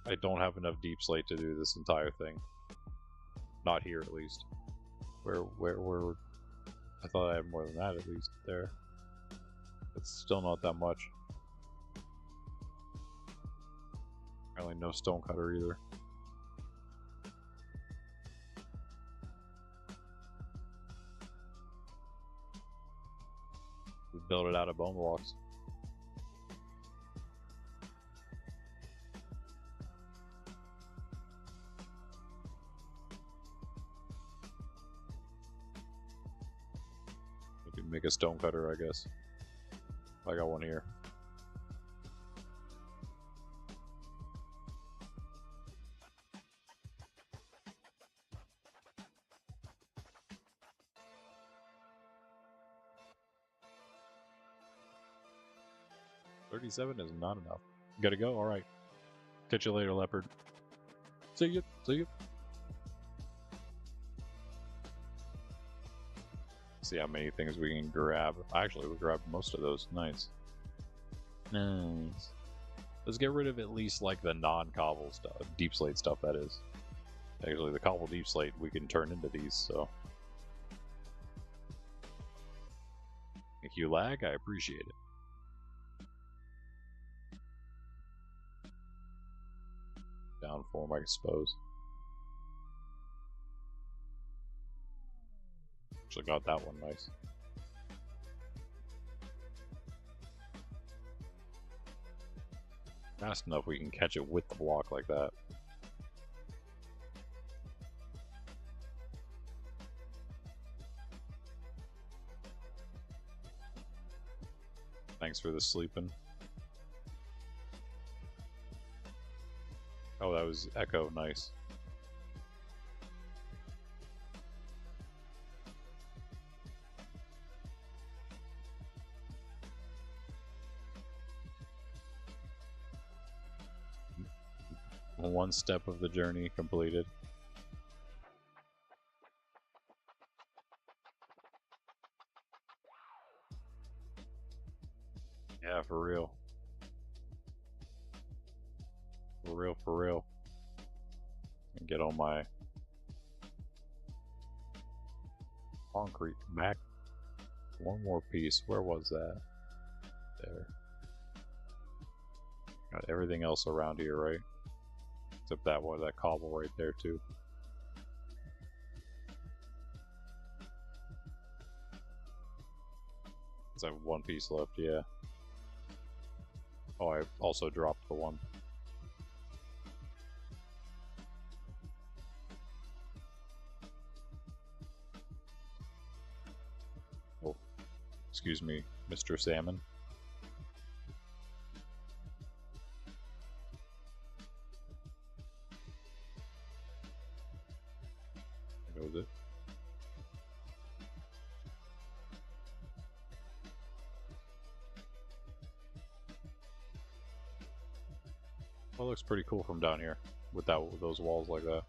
I don't have enough deep slate to do this entire thing. Not here, at least. Where? I thought I had more than that, at least. There. It's still not that much. Apparently no stone cutter either. We build it out of bone blocks. We can make a stone cutter, I guess. I got one here. $37 is not enough. Gotta go? Alright. Catch you later, leopard. See ya. See ya. See how many things we can grab. Actually, we grabbed most of those. Nice. Nice. Let's get rid of at least like the non-cobble stuff, deep slate stuff, that is. Actually, the cobble deep slate we can turn into these, so. Thank you, lag. I appreciate it. Down form, I suppose. Actually got that one nice. Fast enough we can catch it with the block like that. Thanks for the sleeping. Oh, that was Echo, nice. One step of the journey completed. Yeah, for real. For real, for real. And get all my concrete back. One more piece. Where was that? There. Got everything else around here, right? Except that one, that cobble right there, too. I have one piece left, yeah. Oh, I also dropped the one. Oh, excuse me, Mr. Salmon. There goes it. Well, it looks pretty cool from down here with those walls like that.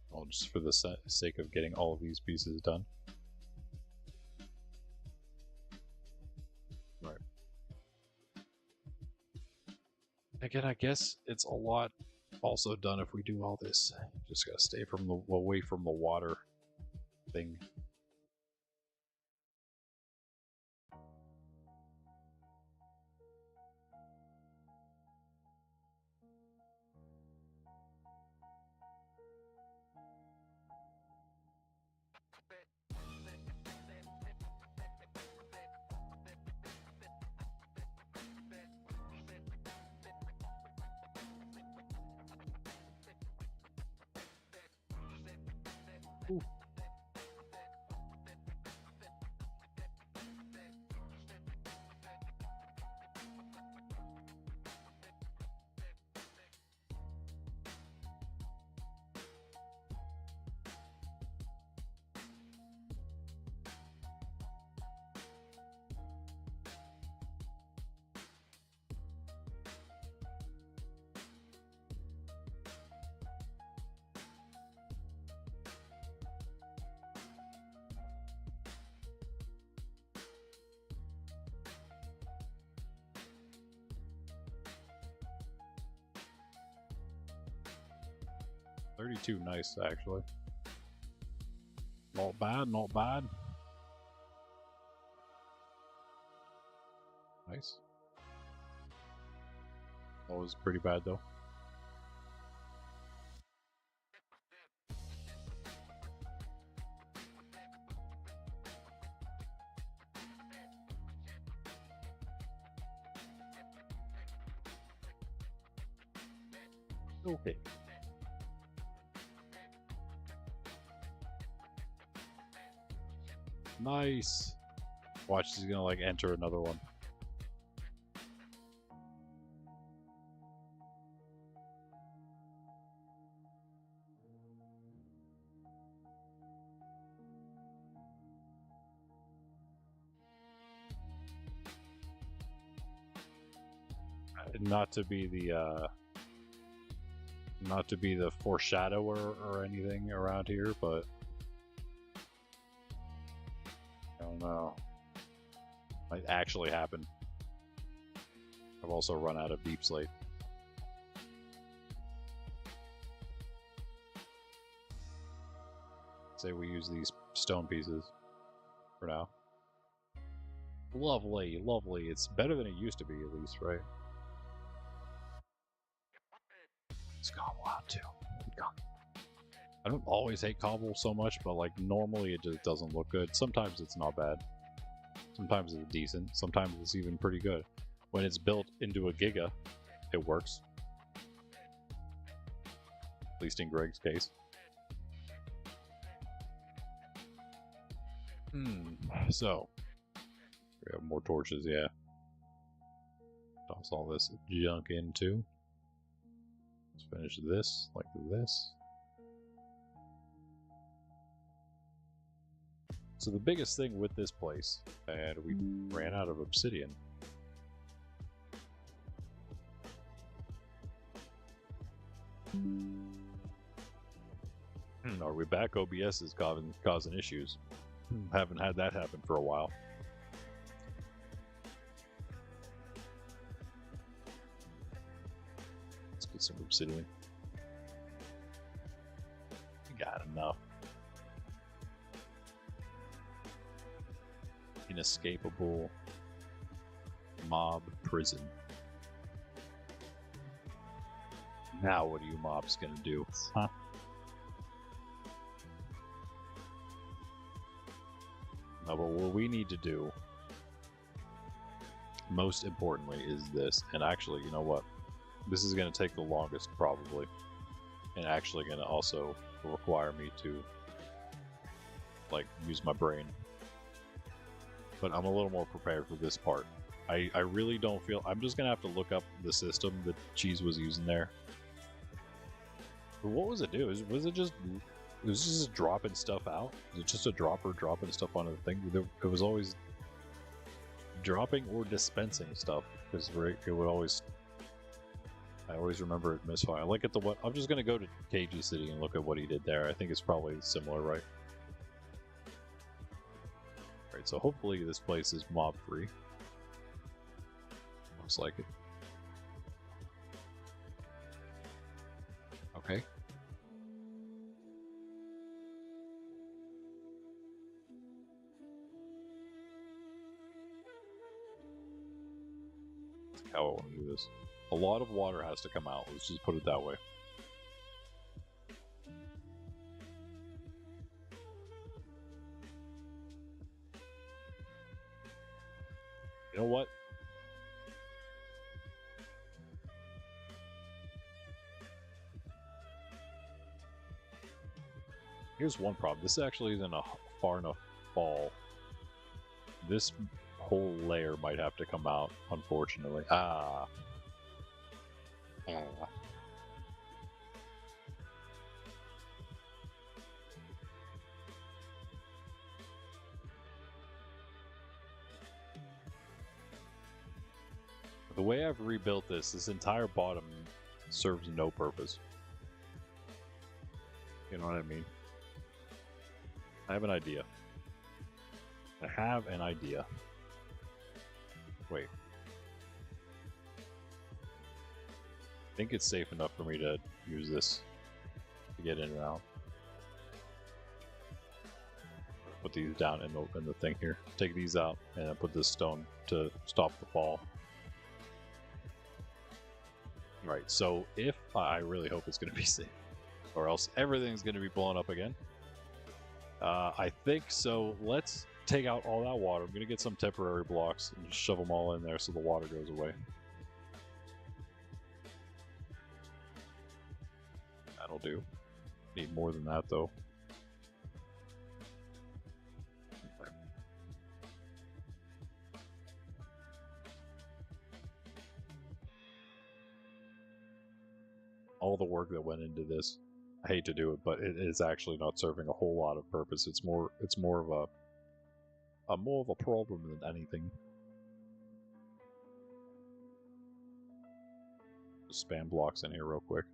Well, just for the sake of getting all of these pieces done. Right. Again, I guess it's a lot also done if we do all this. Just gotta stay away from the water thing. Ooh. 32, nice, actually. Not bad, not bad. Nice. That was pretty bad, though. Okay. Nice. Watch, he's gonna like enter another one. Not to be the foreshadower or anything around here, but I don't know. Might actually happen. I've also run out of deep slate. Say we use these stone pieces for now. Lovely, lovely. It's better than it used to be, at least, right? It's cobble out too. I don't always hate cobble so much, but like normally it just doesn't look good. Sometimes it's not bad. Sometimes it's decent. Sometimes it's even pretty good. When it's built into a giga, it works. At least in Greg's case. So we have more torches, yeah. Toss all this junk in too. Let's finish this like this. So the biggest thing with this place, and we ran out of obsidian. Are we back? OBS is causing issues. Haven't had that happen for a while. Let's get some obsidian. We got enough. Inescapable mob prison. Now what are you mobs gonna do? Huh? No, but what we need to do, most importantly, is this. And actually, you know what? This is going to take the longest, probably. And actually going to also require me to, like, use my brain. But I'm a little more prepared for this part. I really don't feel... I'm just going to have to look up the system that Cheese was using there. But what was it do? Was it just... It was just dropping stuff out? Was it just a dropper dropping stuff onto the thing? It was always dropping or dispensing stuff, because it would always... I always remember it misfire. Look at the what... I'm just going to go to KG City and look at what he did there. I think it's probably similar, right? Alright, so hopefully this place is mob-free. Looks like it. Okay. How I want to do this. A lot of water has to come out, let's just put it that way. You know what? Here's one problem. This actually isn't a far enough fall. This whole layer might have to come out, unfortunately. The way I've rebuilt this entire bottom serves no purpose. You know what I mean? I have an idea. I have an idea. Wait. I think it's safe enough for me to use this. to get in and out. Put these down in the thing here. Take these out and then put this stone to stop the fall. Right, so if I really hope it's going to be safe, or else everything's going to be blown up again. I think so. Let's take out all that water. I'm going to get some temporary blocks and just shove them all in there so the water goes away. That'll do. Need more than that though. All the work that went into this, I hate to do it, but it is actually not serving a whole lot of purpose. It's more of a problem than anything. Just spam blocks in here real quick.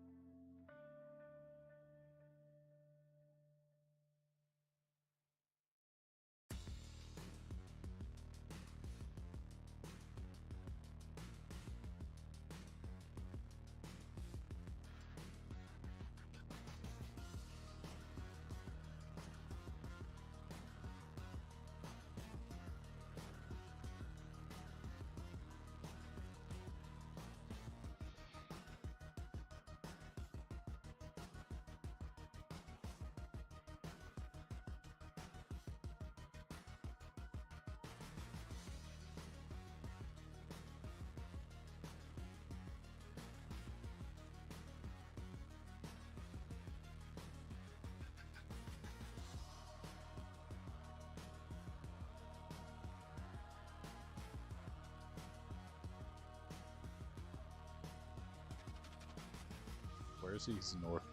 Where is he? He's north.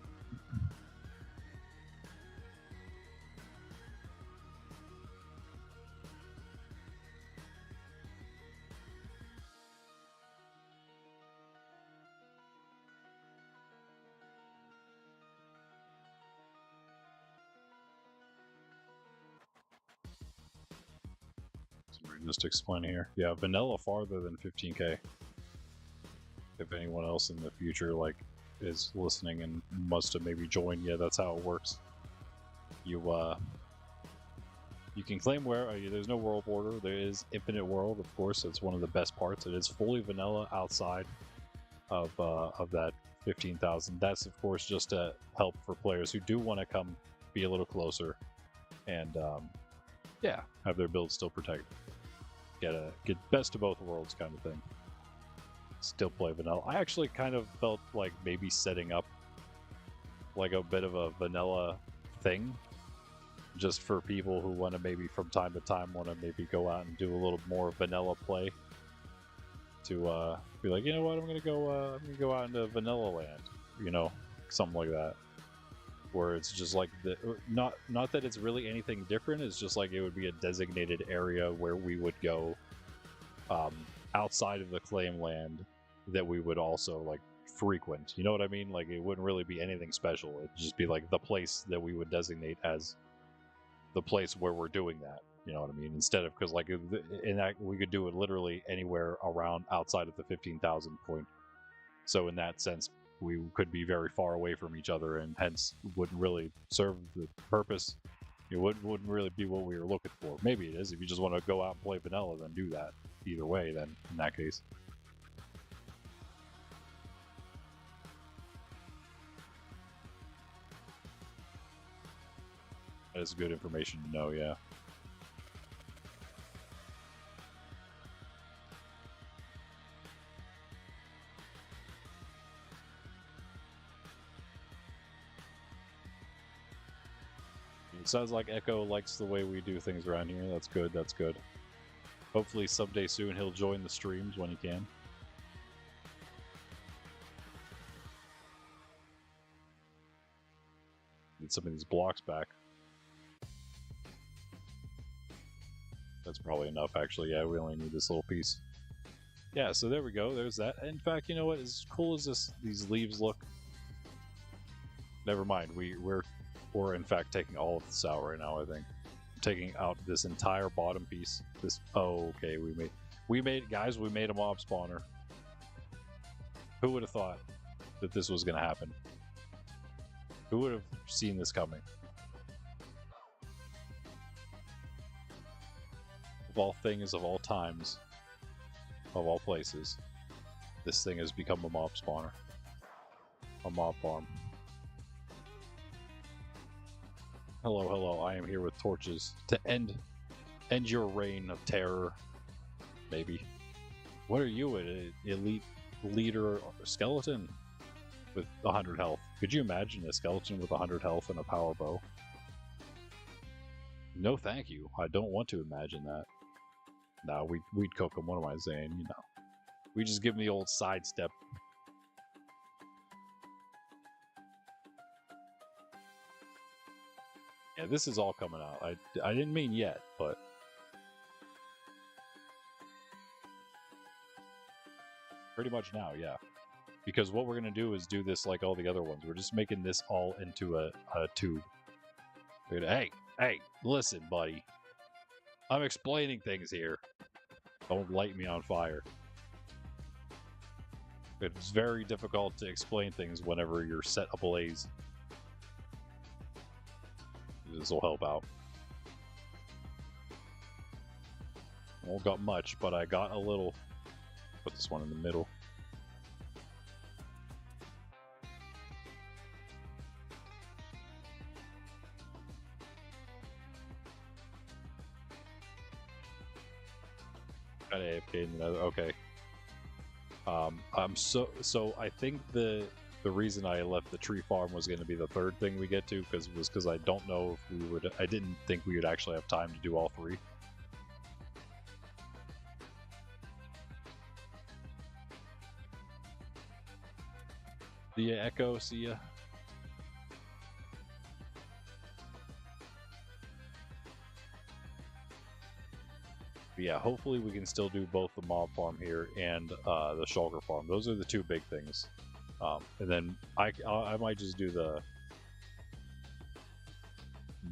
Just explain here. Yeah, vanilla farther than 15k. If anyone else in the future is listening and must have maybe joined, yeah, that's how it works. You can claim where there's no world border. There is infinite world, of course. It's one of the best parts. It is fully vanilla outside of that 15,000. That's of course just to help for players who do want to come be a little closer and yeah, have their build still protected. Get best of both worlds kind of thing. Still play vanilla. I actually kind of felt like maybe setting up like a bit of a vanilla thing just for people who want to maybe from time to time want to maybe go out and do a little more vanilla play to be like, you know what, I'm gonna go out into vanilla land, you know, something like that, where it's just like not that it's really anything different. It's just like it would be a designated area where we would go outside of the claim land that we would also like frequent, you know what I mean? Like it wouldn't really be anything special. It'd just be like the place that we would designate as the place where we're doing that, you know what I mean? Instead of, because like in that we could do it literally anywhere around outside of the 15,000 point, so in that sense we could be very far away from each other and hence wouldn't really serve the purpose. It wouldn't really be what we were looking for. Maybe it is if you just want to go out and play vanilla, then do that. Either way, then in that case. That is good information to know, yeah. It sounds like Echo likes the way we do things around here. That's good, that's good. Hopefully someday soon he'll join the streams when he can. Need some of these blocks back. That's probably enough, actually. Yeah, we only need this little piece. Yeah, so there we go. There's that. In fact, you know what? As cool as these leaves look, never mind. We're in fact taking all of this out right now. I think taking out this entire bottom piece. Okay, we made guys. We made a mob spawner. Who would have thought that this was going to happen? Who would have seen this coming? Of all things, of all times, of all places, this thing has become a mob spawner. A mob farm. Hello, hello, I am here with torches to end your reign of terror. Maybe. What are you, an elite leader skeleton with 100 health? Could you imagine a skeleton with 100 health and a power bow? No thank you. I don't want to imagine that. No, we'd cook him. What am I saying? You know. We just give him the old sidestep. Yeah, this is all coming out. I didn't mean yet, but pretty much now, yeah. Because what we're gonna do is do this like all the other ones. We're just making this all into a tube. Hey, listen, buddy. I'm explaining things here. Don't light me on fire. It's very difficult to explain things whenever you're set ablaze. This will help out. I won't got much, but I got a little. Put this one in the middle. Got AFK in the other. Okay. So I think the reason I left the tree farm was going to be the third thing we get to, because I don't know if we would. I didn't think we would actually have time to do all three. See ya, Echo. See ya. But yeah, hopefully we can still do both the mob farm here and the shulker farm. Those are the two big things. And then I might just do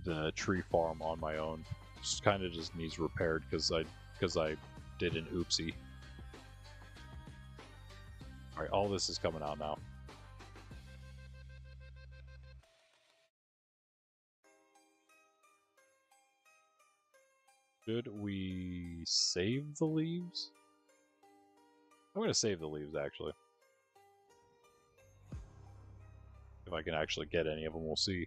the tree farm on my own. Just kind of just needs repaired because I did an oopsie. All right, all this is coming out now. Should we save the leaves? I'm going to save the leaves, actually. If I can actually get any of them, we'll see.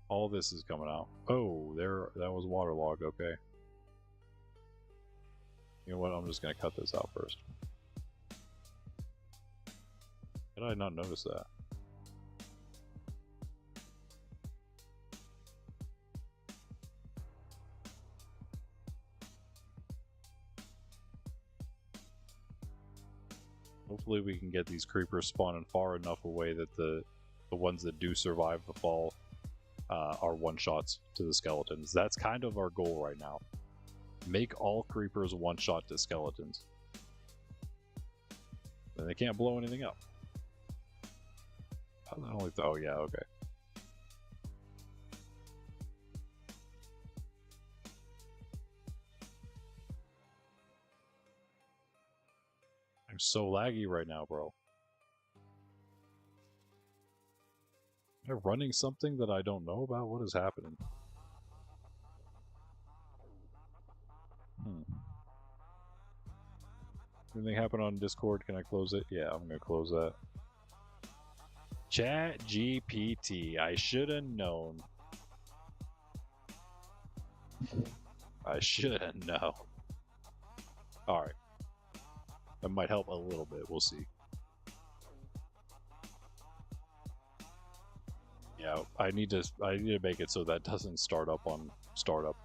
All this is coming out. Oh, that was waterlogged, okay. You know what, I'm just going to cut this out first. Did I not notice that? Hopefully we can get these creepers spawning far enough away that the ones that do survive the fall are one-shots to the skeletons. That's kind of our goal right now. Make all creepers one-shot to skeletons. Then they can't blow anything up. I don't like the, oh yeah, okay. I'm so laggy right now, bro. Am I running something that I don't know about? What is happening? Anything happen on Discord? Can I close it? Yeah, I'm gonna close that. Chat GPT. I should have known. I should have known. Alright. That might help a little bit. We'll see. Yeah, I need to make it so that doesn't start up on startup.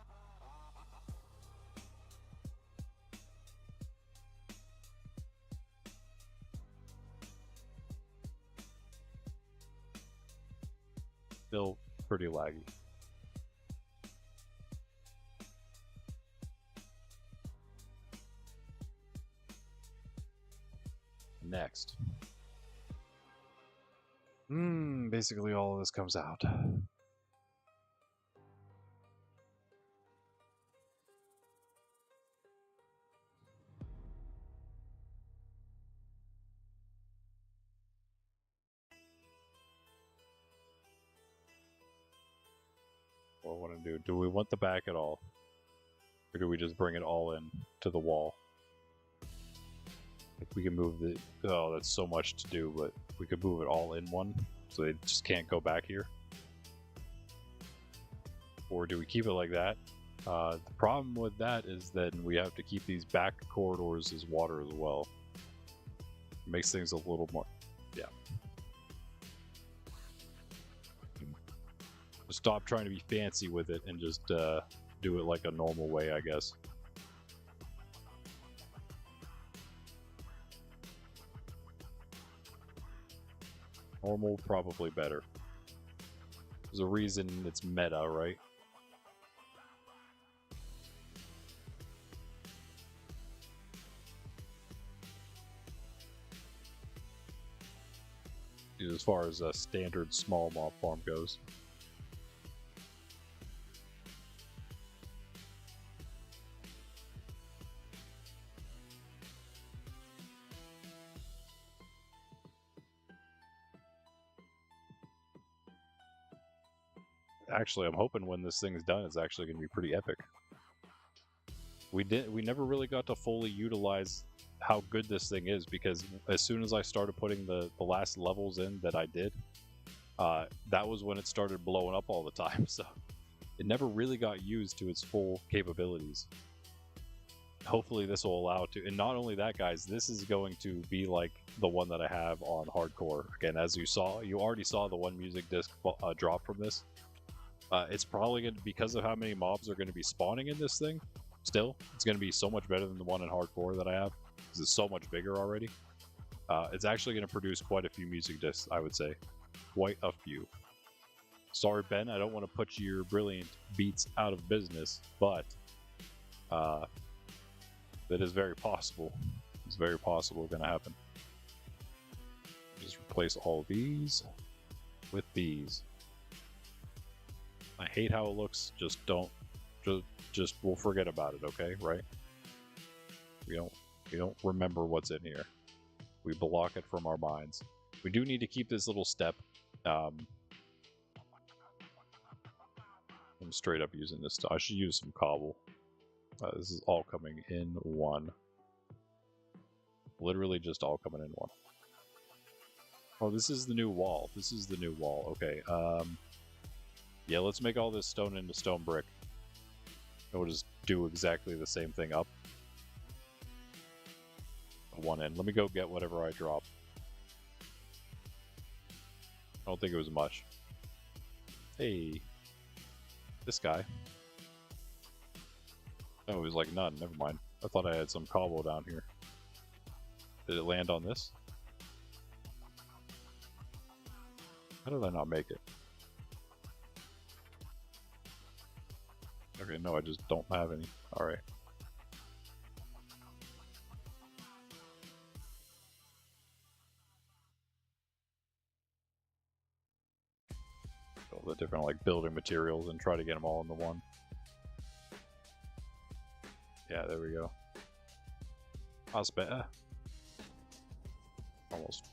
Still pretty laggy. Next. Basically all of this comes out. what I want to do. Do we want the back at all? Or do we just bring it all in to the wall? If we can move the... Oh, that's so much to do, but we could move it all in one, so they just can't go back here. Or do we keep it like that? The problem with that is that we have to keep these back corridors as water as well. It makes things a little more... Yeah. Stop trying to be fancy with it and just do it like a normal way, I guess. Normal, probably better. There's a reason it's meta, right? As far as a standard small mob farm goes. Actually, I'm hoping when this thing's done, it's actually going to be pretty epic. We never really got to fully utilize how good this thing is, because as soon as I started putting the last levels in that I did, that was when it started blowing up all the time, so it never really got used to its full capabilities. Hopefully this will allow to, and not only that, guys, this is going to be like the one that I have on hardcore. Again, as you already saw the one music disc drop from this. It's probably going to, because of how many mobs are going to be spawning in this thing, still, it's going to be so much better than the one in hardcore that I have, because it's so much bigger already. It's actually going to produce quite a few music discs, I would say. Quite a few. Sorry, Ben, I don't want to put your brilliant beats out of business, but that is very possible. It's very possible going to happen. Just replace all these with these. I hate how it looks. Just we'll forget about it, okay? Right? We don't remember what's in here. We block it from our minds. We do need to keep this little step. I'm straight up using this stuff. I should use some cobble. This is all coming in one. Literally just all coming in one. Oh, this is the new wall. This is the new wall. Okay. Yeah, let's make all this stone into stone brick. And we'll just do exactly the same thing up. One end. Let me go get whatever I drop. I don't think it was much. Hey. This guy. Oh, it was like none. Never mind. I thought I had some cobble down here. Did it land on this? How did I not make it? Okay, no, I just don't have any. Alright. All the different like building materials and try to get them all into one. Yeah, there we go. That's better. Almost.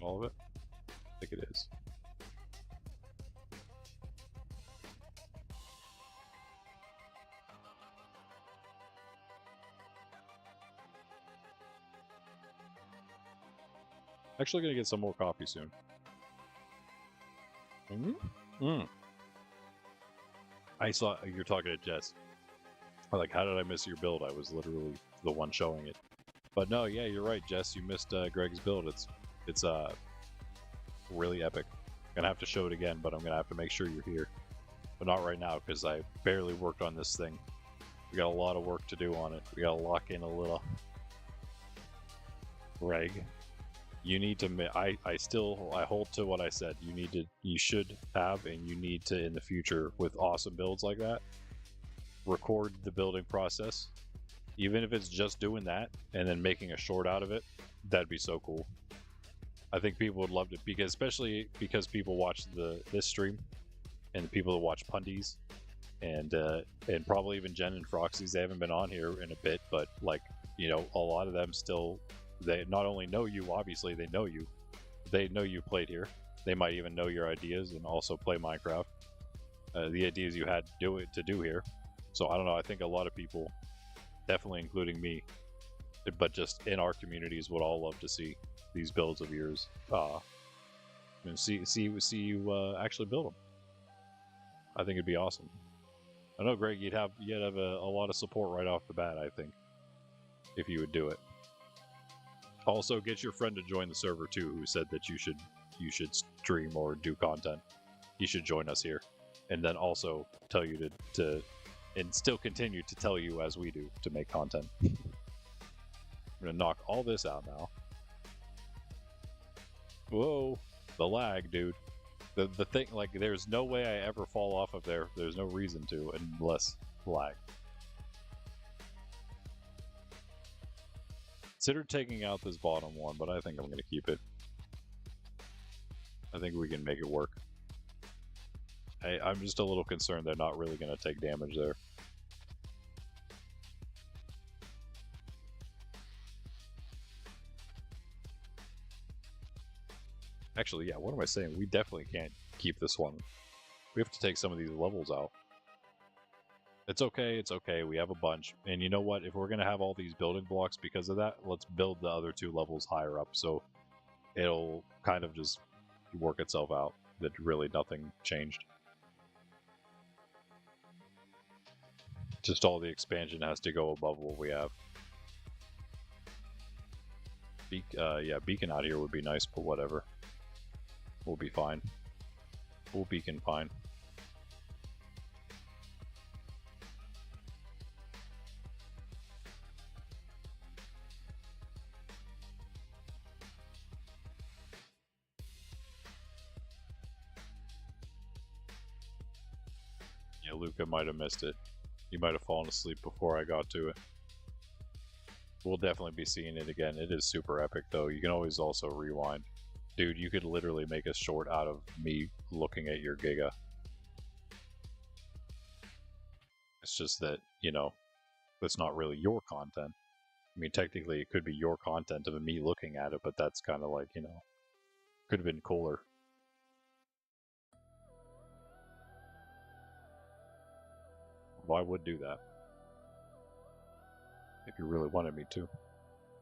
All of it? I think it is. Actually gonna get some more coffee soon. I saw you're talking to Jess. I'm like, how did I miss your build? I was literally the one showing it. But no, yeah, you're right, Jess. You missed Greg's build. It's really epic. I'm gonna have to show it again, but I'm gonna have to make sure you're here. But not right now, because I barely worked on this thing. We got a lot of work to do on it. We gotta lock in a little. Greg, you need to. I hold to what I said. You should have, and you need to in the future with awesome builds like that. Record the building process, Even if it's just doing that and then making a short out of it, that'd be so cool. I think people would love it, because especially because people watch this stream, and the people that watch Pundies, and probably even Jen and Froxy's. They haven't been on here in a bit, but like, you know, a lot of them still, they not only know you, obviously they know you played here. They might even know your ideas and also play Minecraft, the ideas you had to do here. So I don't know, I think a lot of people, definitely including me, but just in our communities, would all love to see these builds of yours, and see you actually build them. I think it'd be awesome. I know, Greg, you'd have a lot of support right off the bat, I think, if you would do it. Also, get your friend to join the server too, who said that you should stream or do content. He should join us here, and then also tell you to and still continue to tell you, as we do, to make content. I'm gonna knock all this out now. Whoa, the lag, dude. The thing, like, there's no way I ever fall off of there. There's no reason to, unless lag. Consider taking out this bottom one, but I think I'm going to keep it. I think we can make it work. I'm just a little concerned they're not really going to take damage there. Actually, yeah, what am I saying? We definitely can't keep this one. We have to take some of these levels out. It's okay, it's okay, we have a bunch. And you know what? If we're going to have all these building blocks because of that, let's build the other 2 levels higher up, so it'll kind of just work itself out, that really nothing changed. Just all the expansion has to go above what we have. Yeah, beacon out here would be nice, but whatever. We'll be fine. We'll beacon fine. Yeah, Luca might have missed it. He might have fallen asleep before I got to it. We'll definitely be seeing it again. It is super epic, though. You can always also rewind. Dude, you could literally make a short out of me looking at your Giga. It's just that, you know, that's not really your content. I mean, technically it could be your content of me looking at it, but that's kind of like, you know, could have been cooler. Well, I would do that. If you really wanted me to.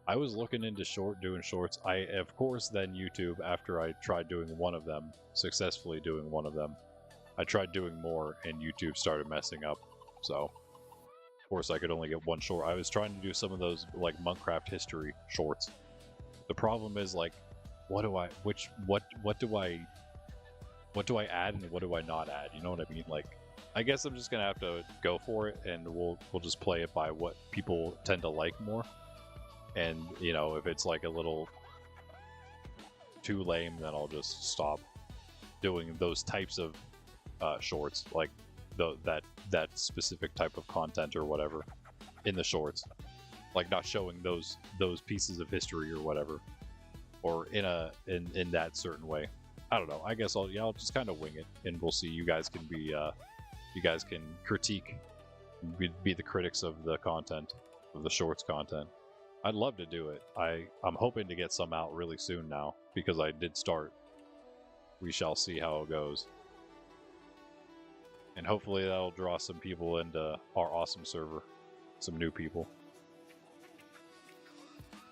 I was looking into doing shorts. I, of course, then YouTube, after I tried doing one of them, successfully doing one of them, I tried doing more, and YouTube started messing up. So, of course, I could only get one short. I was trying to do some of those, like, Monkraft history shorts. The problem is, like, what do I add and what do I not add? You know what I mean? Like, I guess I'm just gonna have to go for it, and we'll just play it by what people tend to like more. And, you know, if it's like a little too lame, then I'll just stop doing those types of shorts, like that specific type of content or whatever in the shorts, like not showing those pieces of history or whatever, or in that certain way. I don't know. I guess I'll just kind of wing it, and we'll see. You guys can critique, be the critics of the content, of the shorts content. I'd love to do it. I'm hoping to get some out really soon now, because I did start. We shall see how it goes. And hopefully that'll draw some people into our awesome server. Some new people.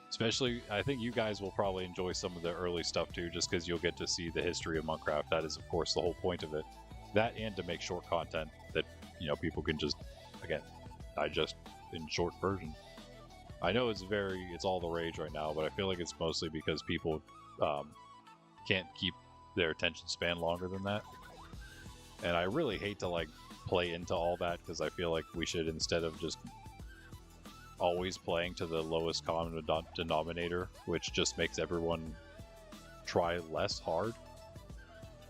Especially, I think you guys will probably enjoy some of the early stuff too, just because you'll get to see the history of Monkraft. That is, of course, the whole point of it. That, and to make short content that, you know, people can just, again, digest in short version. I know it's all the rage right now, but I feel like it's mostly because people can't keep their attention span longer than that. And I really hate to, like, play into all that, because I feel like we should, instead of just always playing to the lowest common denominator, which just makes everyone try less hard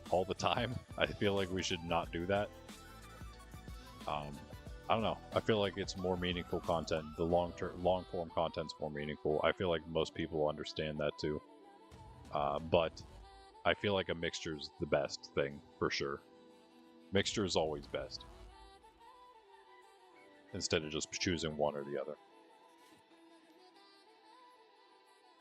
all the time, I feel like we should not do that. I don't know. I feel like it's more meaningful content. The long form content's more meaningful. I feel like most people understand that too. But I feel like a mixture is the best thing for sure. Mixture is always best, instead of just choosing one or the other.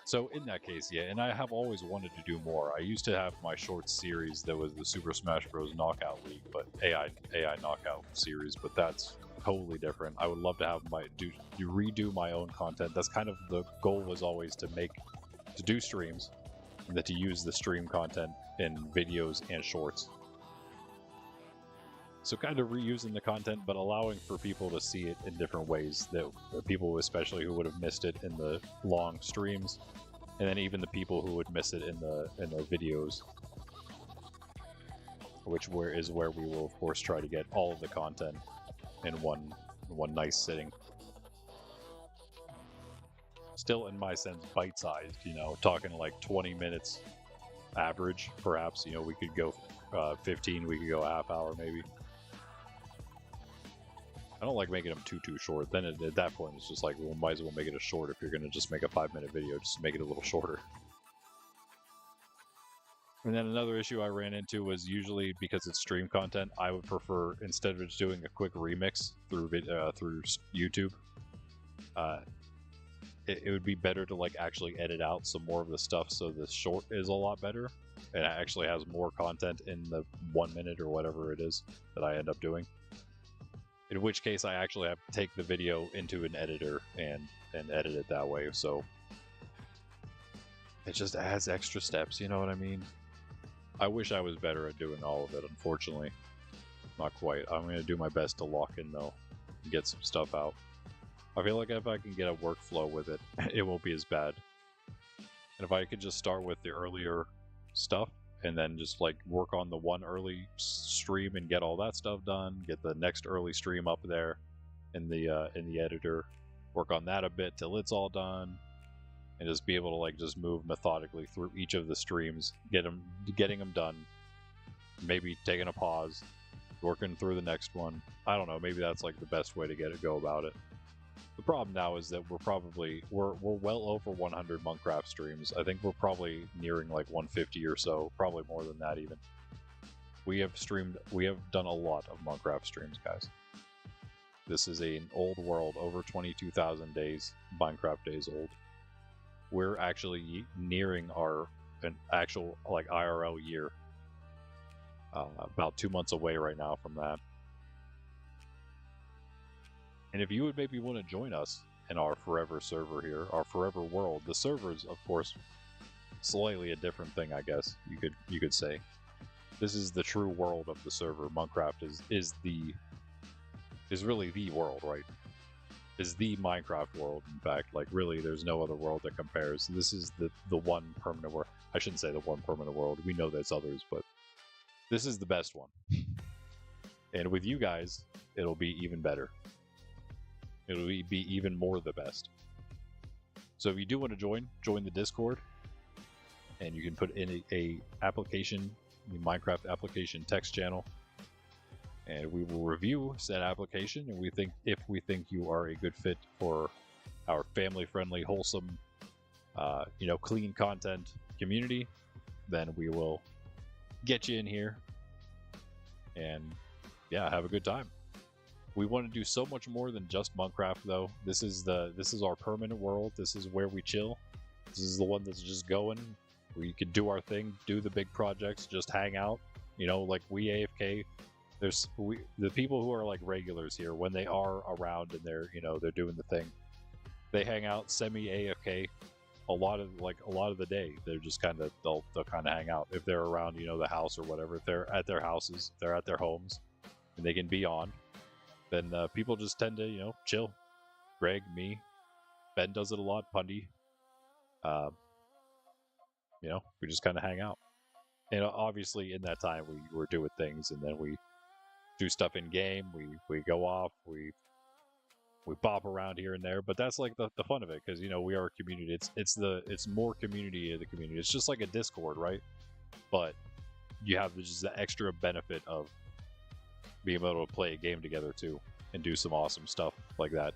So in that case, yeah, and I have always wanted to do more. I used to have my short series that was the Super Smash Bros. Knockout League, but AI Knockout series, but that's totally different. I would love to have redo my own content. That's kind of the goal, was always to do streams, and then to use the stream content in videos and shorts. So kind of reusing the content, but allowing for people to see it in different ways, that people especially who would have missed it in the long streams, and then even the people who would miss it in the videos, which is where we will of course try to get all of the content in one nice sitting. Still, in my sense, bite-sized. Talking like 20 minutes average, perhaps. We could go 15. We could go a half hour maybe. I don't like making them too short. Then at that point, it's just like, well, might as well make it a short. If you're going to just make a 5-minute video, just make it a little shorter. And then another issue I ran into was, usually because it's stream content, I would prefer, instead of just doing a quick remix through YouTube, it would be better to like actually edit out some more of the stuff, so the short is a lot better and it actually has more content in the 1 minute or whatever it is that I end up doing. In which case, I actually have to take the video into an editor and edit it that way. So it just adds extra steps, you know what I mean? I wish I was better at doing all of it, unfortunately. Not quite. I'm going to do my best to lock in, though, and get some stuff out. I feel like if I can get a workflow with it, it won't be as bad. And if I could just start with the earlier stuff, and then just like work on the one early stream and get all that stuff done, get the next early stream up there in the editor, work on that a bit till it's all done, and just be able to like just move methodically through each of the streams, getting them done, maybe taking a pause, working through the next one. I don't know, maybe that's like the best way to go about it. The problem now is that we're well over 100 Monkraft streams. I think we're probably nearing like 150 or so, probably more than that even. We have done a lot of Monkraft streams, guys. This is an old world, over 22,000 days, Minecraft days old. We're actually nearing an actual like IRL year. About 2 months away right now from that. And if you would maybe want to join us in our forever server here, our forever world, the server's of course slightly a different thing, I guess you could say. This is the true world of the server. Monkraft is really the world, right? Is the Minecraft world, in fact. Like really, there's no other world that compares. This is the one permanent world. I shouldn't say the one permanent world. We know there's others, but this is the best one. And with you guys, it'll be even better. It'll be even more the best. So if you do want to join the Discord, and you can put in a application, the Minecraft application text channel, and we will review said application, and if we think you are a good fit for our family-friendly, wholesome, clean content community, then we will get you in here and have a good time. We want to do so much more than just Monkraft, though. This is our permanent world. This is where we chill. This is the one that's just going. We can do our thing, do the big projects, just hang out. Like we AFK. The people who are like regulars here, when they are around and they're doing the thing, they hang out semi AFK a lot of the day. They're just they'll kind of hang out if they're around the house or whatever. If they're at their houses, they're at their homes, and they can be on. Then people just tend to, chill. Greg, me, Ben does it a lot, Pundy. We just kind of hang out. And obviously in that time we're doing things, and then we do stuff in game. We go off, we bop around here and there, but that's like the fun of it, because we are a community. It's more community of the community. It's just like a Discord, right? But you have just the extra benefit of being able to play a game together too. and do some awesome stuff like that.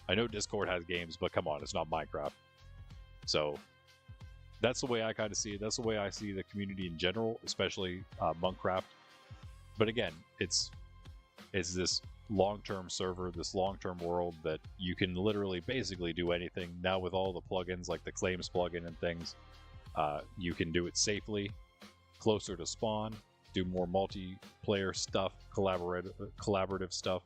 I know Discord has games, but come on, it's not Minecraft. So that's the way I kind of see it. That's the way I see the community in general, especially Monkraft. But again, it's this long-term server, this long-term world that you can literally basically do anything. Now with all the plugins like the Claims plugin and things, you can do it safely, closer to spawn, do more multiplayer stuff, collaborative stuff,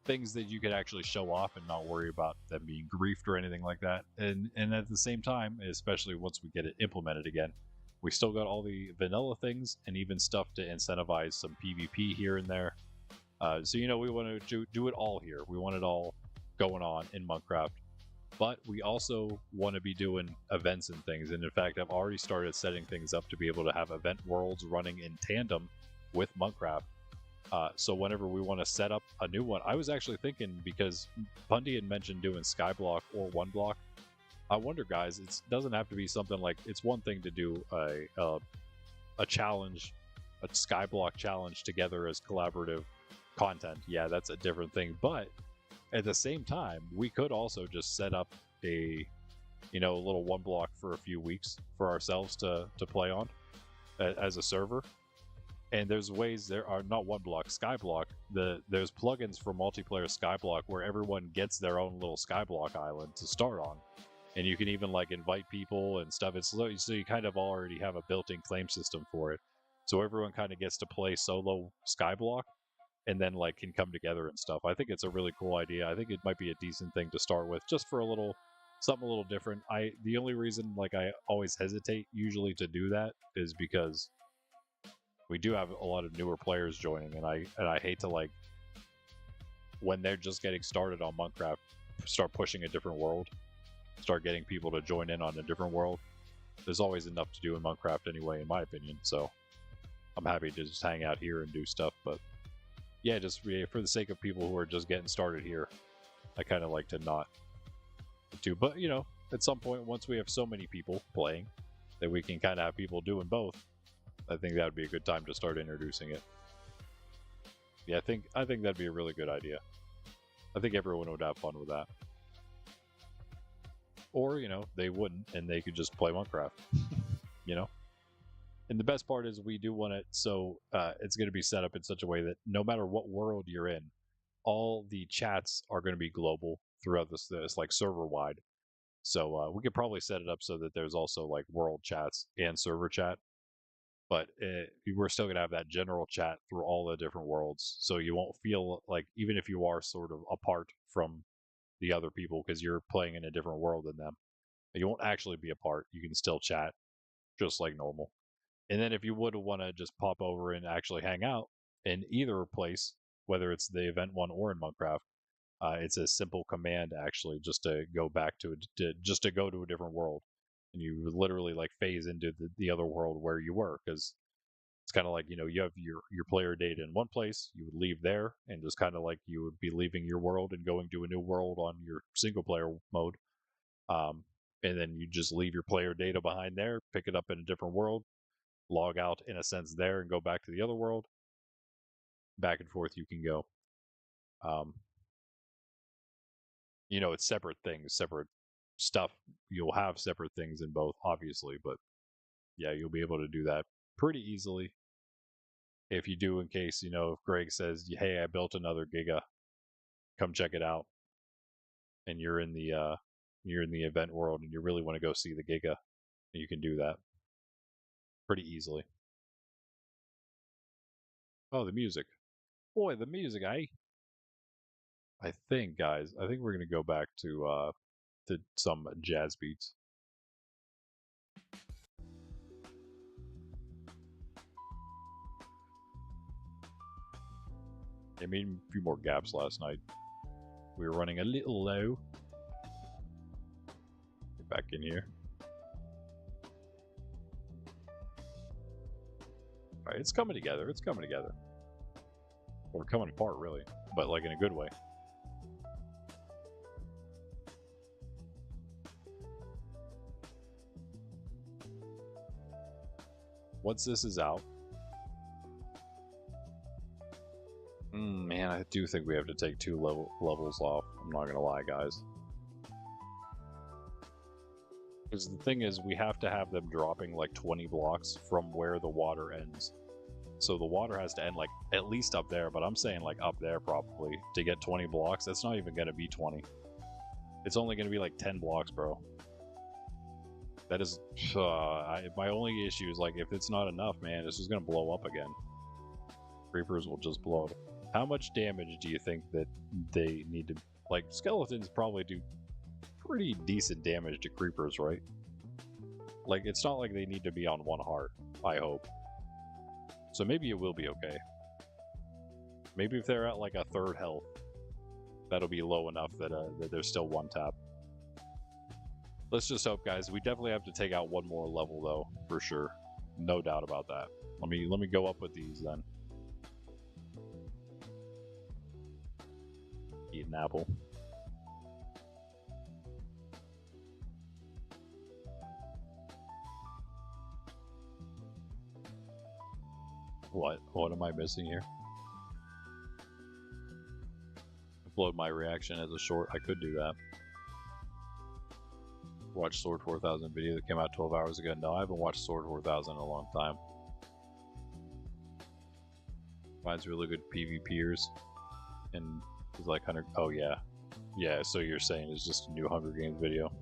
things that you could actually show off and not worry about them being griefed or anything like that. And at the same time, especially once we get it implemented again, we still got all the vanilla things and even stuff to incentivize some PvP here and there. So, you know, we want to do it all here. We want it all going on in Monkraft. But we also want to be doing events and things. And in fact, I've already started setting things up to be able to have event worlds running in tandem with Monkraft. So whenever we want to set up a new one, I was actually thinking, because Bundy had mentioned doing Skyblock or One Block. I wonder, guys, it doesn't have to be something like, it's one thing to do a challenge, a Skyblock challenge together as collaborative content. Yeah, that's a different thing. But at the same time, we could also just set up a little One Block for a few weeks for ourselves to play on as a server. And there's ways, there are not One Block, Skyblock. There's plugins for multiplayer Skyblock where everyone gets their own little Skyblock island to start on. And you can even like invite people and stuff. So you kind of already have a built-in claim system for it. So everyone kind of gets to play solo Skyblock and then like can come together and stuff. I think it's a really cool idea. I think it might be a decent thing to start with, just for something a little different. The only reason like I always hesitate usually to do that is because we do have a lot of newer players joining, and I hate to, like, when they're just getting started on Monkraft, start pushing a different world, start getting people to join in on a different world. There's always enough to do in Monkraft anyway, in my opinion, so I'm happy to just hang out here and do stuff. But yeah, just for the sake of people who are just getting started here, I kind of like to not do. But, you know, at some point, once we have so many people playing that we can kind of have people doing both, I think that would be a good time to start introducing it. Yeah, I think that'd be a really good idea. I think everyone would have fun with that. Or, you know, they wouldn't, and they could just play Minecraft. You know? And the best part is we do want it so it's going to be set up in such a way that no matter what world you're in, all the chats are going to be global throughout this like server-wide. So we could probably set it up so that there's also like world chats and server chat. But we're still going to have that general chat through all the different worlds. So you won't feel like, even if you are sort of apart from the other people because you're playing in a different world than them, you won't actually be apart. You can still chat just like normal. And then if you would want to just pop over and actually hang out in either place, whether it's the event one or in Minecraft, it's a simple command actually just to go back to go to a different world. And you literally like phase into the other world where you were, because it's kind of like, you know, you have your player data in one place, you would leave there, and just kind of like you would be leaving your world and going to a new world on your single player mode. And then you just leave your player data behind there, pick it up in a different world, log out in a sense there, and go back to the other world. Back and forth you can go. You know, it's separate things, separate stuff. You'll have separate things in both, obviously, but yeah, you'll be able to do that pretty easily. If you do, in case, you know, if Greg says, hey, I built another Giga, come check it out, and you're in the event world and you really want to go see the Giga, you can do that pretty easily. Oh, the music. Boy, the music, I think, guys, I think we're going to go back to some jazz beats. I made a few more gaps last night. We were running a little low. Get back in here. Alright, it's coming together. It's coming together. We're coming apart, really, but like in a good way. Once this is out, man, I do think we have to take 2 levels off. I'm not gonna lie, guys. Because the thing is, we have to have them dropping like 20 blocks from where the water ends. So the water has to end like at least up there, but I'm saying like up there probably to get 20 blocks. That's not even gonna be 20. It's only gonna be like 10 blocks, bro. That is, my only issue is like if it's not enough, man, it's just gonna blow up again. Creepers will just blow it. How much damage do you think that they need to, like, skeletons probably do pretty decent damage to creepers, right? Like, it's not like they need to be on 1 heart, I hope. So maybe it will be okay. Maybe if they're at like a 3rd health, that'll be low enough that, that there's still 1 tap. Let's just hope, guys. We definitely have to take out 1 more level, though, for sure. No doubt about that. Let me go up with these then. Eat an apple. What am I missing here? Upload my reaction as a short. I could do that. Watch Sword 4000 video that came out 12 hours ago. No, I haven't watched Sword 4000 in a long time. Finds really good PvPers. And he's like 100. Oh, yeah. Yeah, so you're saying it's just a new Hunger Games video.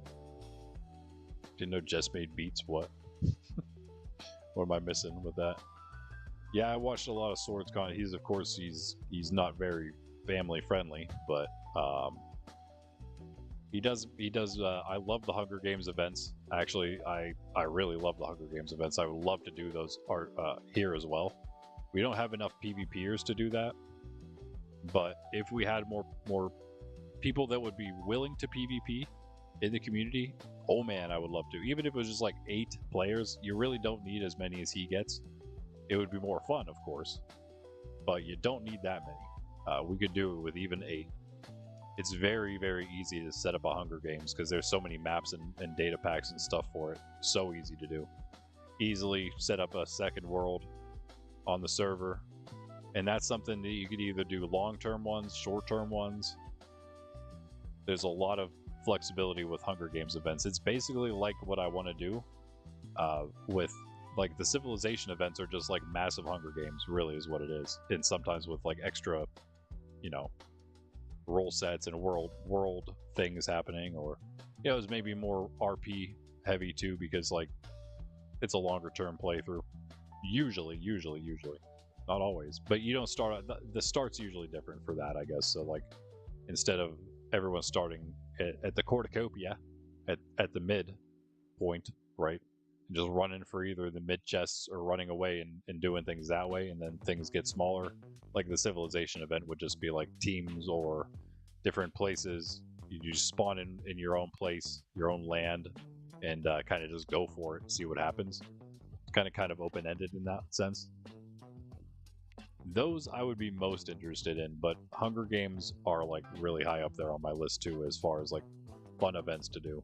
Didn't know Jess made beats. What? What am I missing with that? Yeah, I watched a lot of Swords content. He's, of course, he's not very family friendly, but he does. I love the Hunger Games events. Actually, I really love the Hunger Games events. I would love to do those here as well. We don't have enough PvPers to do that, but if we had more people that would be willing to PvP in the community, oh man, I would love to. Even if it was just like 8 players, you really don't need as many as he gets. It would be more fun, of course, but you don't need that many. We could do it with even 8. It's very, very easy to set up a Hunger Games because there's so many maps and data packs and stuff for it. So easy to do. Easily set up a second world on the server, and that's something that you could either do long-term ones, short-term ones. There's a lot of flexibility with Hunger Games events. It's basically like what I want to do with, like, the Civilization events are just like massive Hunger Games, really is what it is. And sometimes with like extra, you know, role sets and world things happening, or, you know, it's maybe more RP heavy too, because like it's a longer term playthrough. Usually, not always, but you don't start. The start's usually different for that, I guess. So like, instead of everyone starting at the cornucopia, at the mid point, right? Just running for either the mid chests or running away and doing things that way, and then things get smaller. Like the Civilization event would just be like teams or different places. You just spawn in your own place, your own land, and kind of just go for it and see what happens. It's kind of open-ended in that sense. Those I would be most interested in, but Hunger Games are like really high up there on my list too, as far as like fun events to do.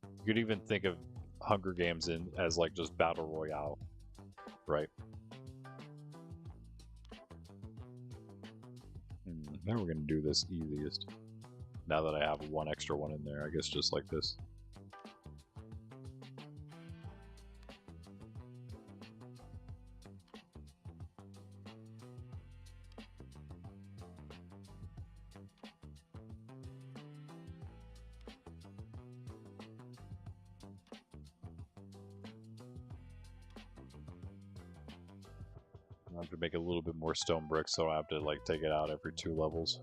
You could even think of Hunger Games as like just Battle Royale, right? Now we're gonna do this easiest. Now that I have 1 extra one in there, I guess just like this. I have to make a little bit more stone bricks, so I have to like take it out every 2 levels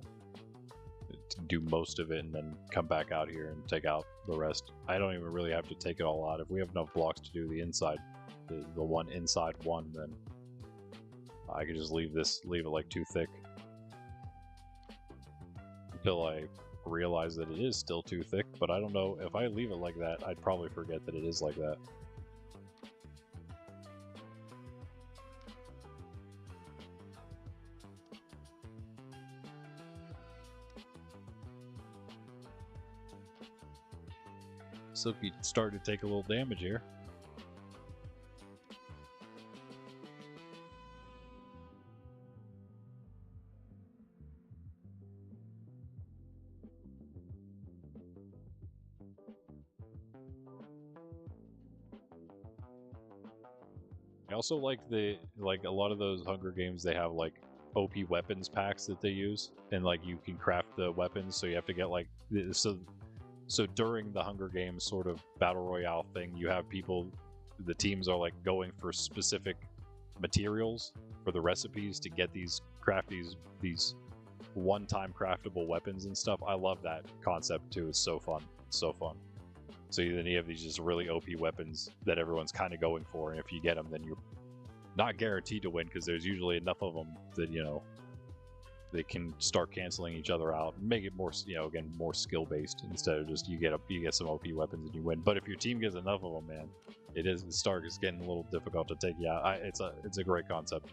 to do most of it, and then come back out here and take out the rest. I don't even really have to take it all out. If we have enough blocks to do the inside, the one inside one, then I could just leave it like too thick until I realize that it is still too thick. But I don't know, if I leave it like that, I'd probably forget that it is like that. Silky started to take a little damage here. I also like a lot of those Hunger Games, they have like OP weapons packs that they use, and like you can craft the weapons, so you have to get like so during the Hunger Games sort of battle royale thing, you have people, the teams are like going for specific materials for the recipes to get these these one-time craftable weapons and stuff. I love that concept too. It's so fun. It's so fun. So then you have these just really OP weapons that everyone's kind of going for, and if you get them, then you're not guaranteed to win because there's usually enough of them that, you know, they can start canceling each other out and make it more, you know, again, more skill based instead of just you get some OP weapons and you win. But if your team gets enough of them, man, the start is getting a little difficult to take you out. It's a great concept.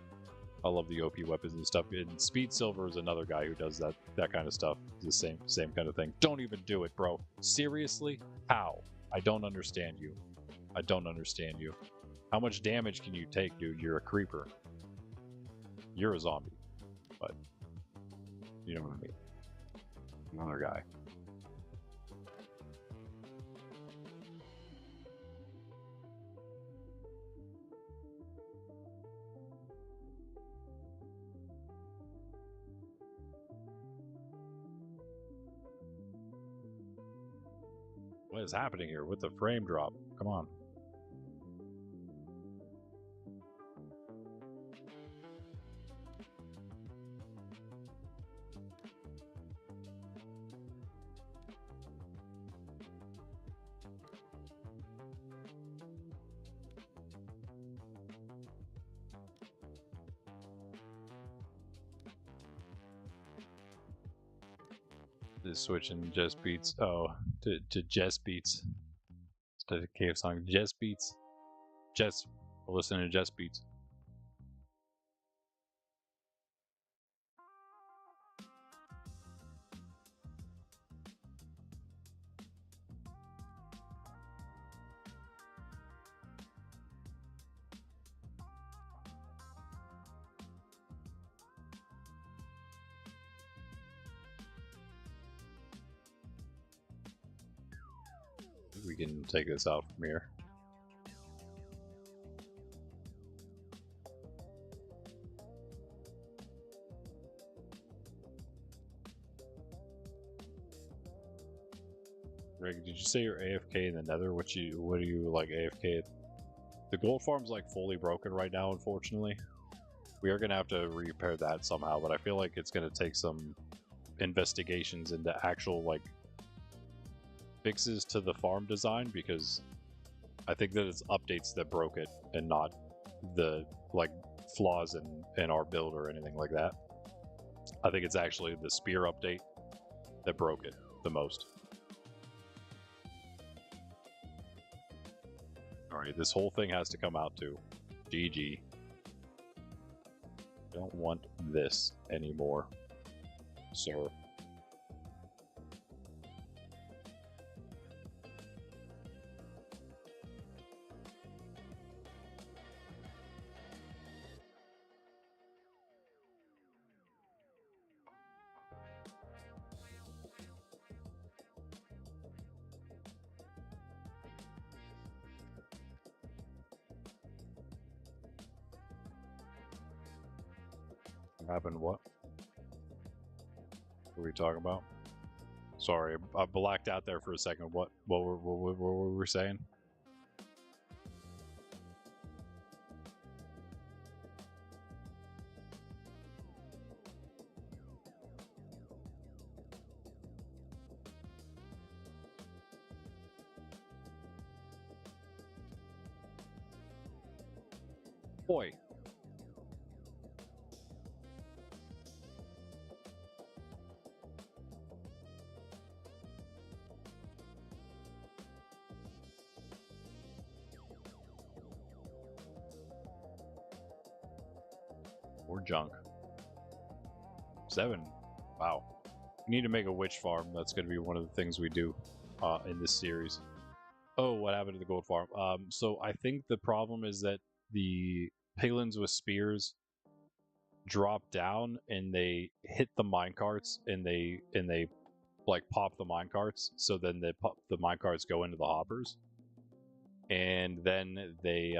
I love the OP weapons and stuff. And Speed Silver is another guy who does that kind of stuff. It's the same kind of thing. Don't even do it, bro. Seriously? How? I don't understand you. I don't understand you. How much damage can you take, dude? You're a creeper. You're a zombie. But you know what I mean. Another guy. What is happening here with the frame drop? Come on. Just switching Just Beats. Oh, to Just Beats. Instead of Cave Song. Just Beats. Just listen to Just Beats. We can take this out from here. Greg, did you say you're AFK in the Nether? What do you like AFK? The gold farm's like fully broken right now, unfortunately. We are gonna have to repair that somehow, but I feel like it's gonna take some investigations into actual like fixes to the farm design, because I think that it's updates that broke it and not the like flaws in our build or anything like that. I think it's actually the spear update that broke it the most. Alright, this whole thing has to come out too. GG. Don't want this anymore, sir. Happened what? What were we talking about? Sorry, I blacked out there for a second. What were we saying? Boy. Or junk. 7. Wow. We need to make a witch farm. That's going to be one of the things we do in this series. Oh, what happened to the gold farm? So I think the problem is that the piglins with spears drop down and they hit the minecarts and they like pop the minecarts. So then the minecarts go into the hoppers, and then they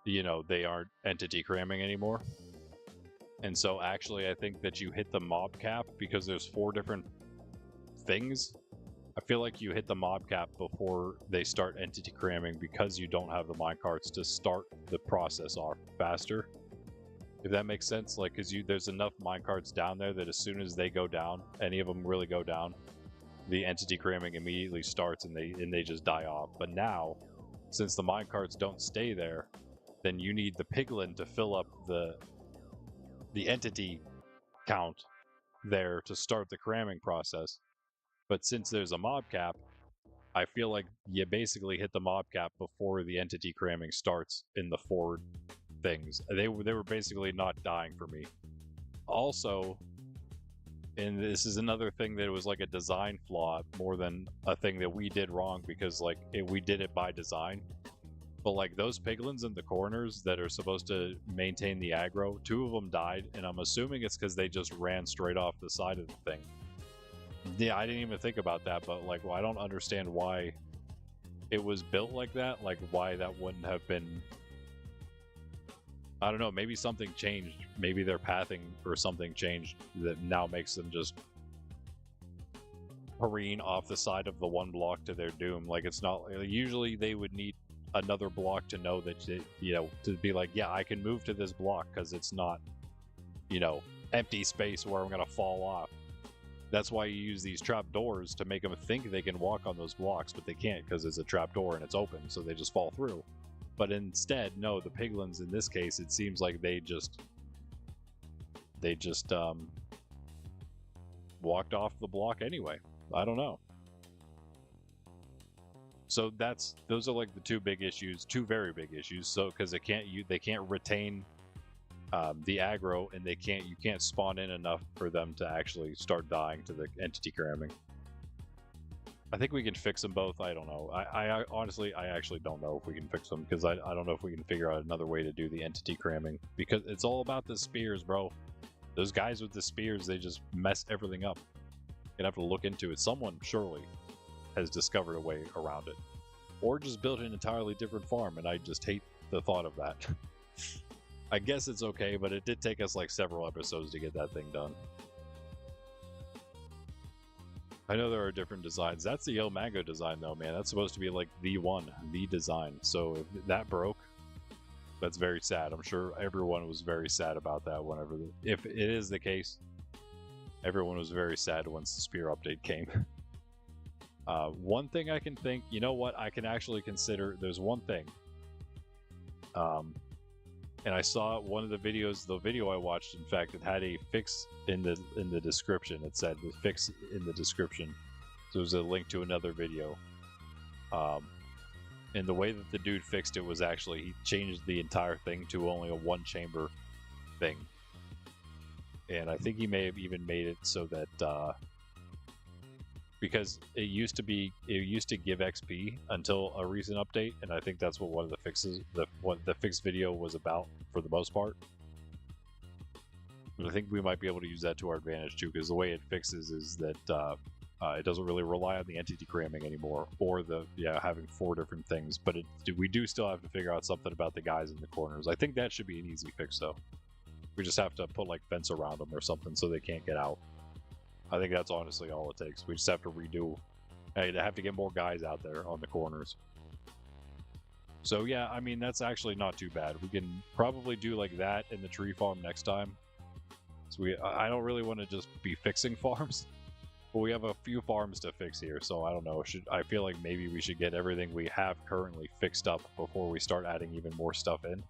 they aren't entity cramming anymore. And so actually, I think that you hit the mob cap because there's 4 different things. I feel like you hit the mob cap before they start entity cramming because you don't have the minecarts to start the process off faster. If that makes sense, like, because there's enough minecarts down there that as soon as they go down, any of them really go down, the entity cramming immediately starts and they just die off. But now, since the minecarts don't stay there, then you need the piglin to fill up the entity count there to start the cramming process. But since there's a mob cap, I feel like you basically hit the mob cap before the entity cramming starts in the 4 things. They were basically not dying for me. Also, and this is another thing that was like a design flaw more than a thing that we did wrong, because like we did it by design. But like those piglins in the corners that are supposed to maintain the aggro, 2 of them died, and I'm assuming it's because they just ran straight off the side of the thing. Yeah, I didn't even think about that, but like, well, I don't understand why it was built like that. Like, why that wouldn't have been. I don't know. Maybe something changed. Maybe their pathing or something changed that now makes them just careen off the side of the one block to their doom. Like, it's not. Usually, they would need another block to know that to be like, yeah, I can move to this block because it's not, empty space where I'm gonna fall off. That's why you use these trap doors to make them think they can walk on those blocks, but they can't because it's a trap door and it's open, so they just fall through. But instead, no, the piglins in this case, it seems like they just walked off the block anyway. I don't know. So those are like the 2 big issues, 2 very big issues. So because they can't retain the aggro, and you can't spawn in enough for them to actually start dying to the entity cramming. I think we can fix them both. I don't know. I honestly, I actually don't know if we can fix them, because I don't know if we can figure out another way to do the entity cramming, because it's all about the spears, bro. Those guys with the spears, they just mess everything up. You're gonna have to look into it. Someone surely has discovered a way around it, or just built an entirely different farm, and I just hate the thought of that. I guess it's okay, but it did take us like several episodes to get that thing done. I know there are different designs. That's the El Mango design though, man. That's supposed to be like the design. So if that broke, that's very sad. I'm sure everyone was very sad about that if it is the case, everyone was very sad once the spear update came. One thing I can think, you know what, I can actually consider, there's one thing. And I saw one of the video I watched, in fact, it had a fix in the description. It said the fix in the description. So it was a link to another video. And the way that the dude fixed it was actually, he changed the entire thing to only a 1-chamber thing. And I think he may have even made it so that, because it used to give XP until a recent update, and I think that's what one of the fixes, what the fixed video was about for the most part. But I think we might be able to use that to our advantage too, because the way it fixes is that it doesn't really rely on the entity cramming anymore, or having 4 different things. But we do still have to figure out something about the guys in the corners. I think that should be an easy fix though. We just have to put like fence around them or something so they can't get out. I think that's honestly all it takes. We just have to redo. I have to get more guys out there on the corners. So yeah, I mean, that's actually not too bad. We can probably do like that in the tree farm next time. So I don't really want to just be fixing farms, but we have a few farms to fix here. So I don't know. I feel like maybe we should get everything we have currently fixed up before we start adding even more stuff in.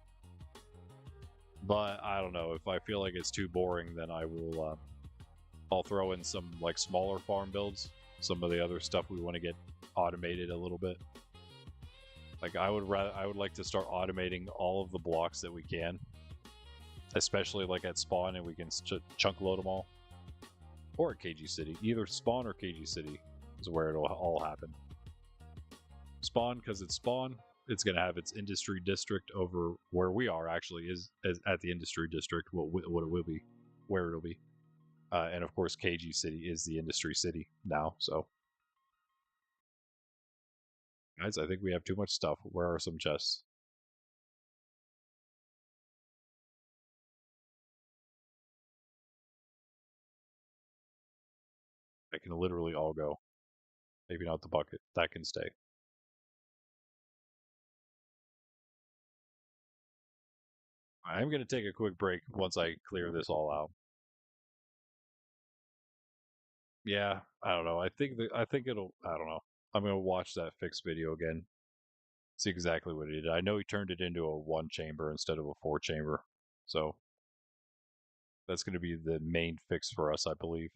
But I don't know. If I feel like it's too boring, then I'll throw in some like smaller farm builds, some of the other stuff we want to get automated a little bit. Like I would like to start automating all of the blocks that we can, especially like at spawn, and we can chunk load them all. Or at KG City, either spawn or KG City is where it'll all happen. Spawn, because it's spawn, it's going to have its industry district over where we are actually is at the industry district, what it will be, where it'll be. And of course, KG City is the industry city now. So, guys, I think we have too much stuff. Where are some chests? can literally all go. Maybe not the bucket. That can stay. I'm going to take a quick break once I clear this all out. Yeah, I don't know. I think it'll. I don't know. I'm going to watch that fix video again. See exactly what he did. I know he turned it into a 1-chamber instead of a 4-chamber. So that's going to be the main fix for us, I believe.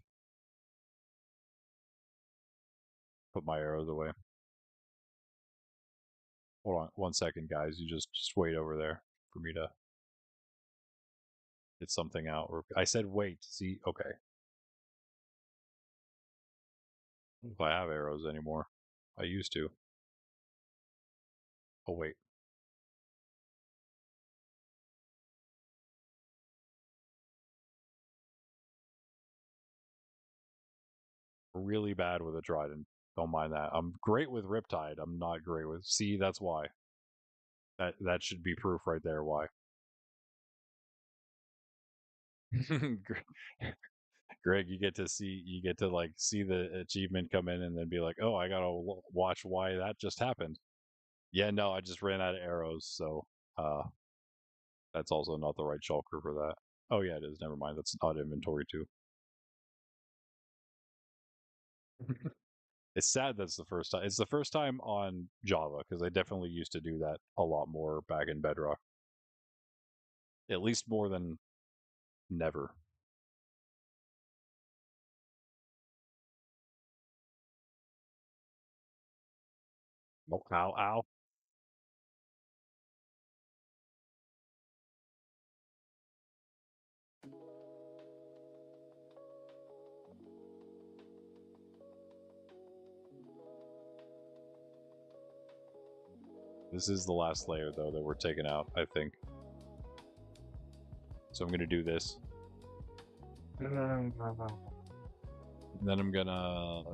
Put my arrows away. Hold on 1 second, guys. You just wait over there for me to get something out. I said wait. See? Okay. If I have arrows anymore. I used to. Oh, wait. Really bad with a trident. Don't mind that. I'm great with Riptide. I'm not great with... See, that's why. That should be proof right there why. Greg, you get to see the achievement come in and then be like, oh, I gotta watch why that just happened. Yeah, no, I just ran out of arrows, so that's also not the right shulker for that. Oh yeah, it is. Never mind. That's not inventory too. It's sad that's the first time. It's the first time on Java because I definitely used to do that a lot more back in Bedrock. At least more than never. Oh, ow, ow. This is the last layer, though, that we're taking out, I think. So I'm going to do this. And then I'm gonna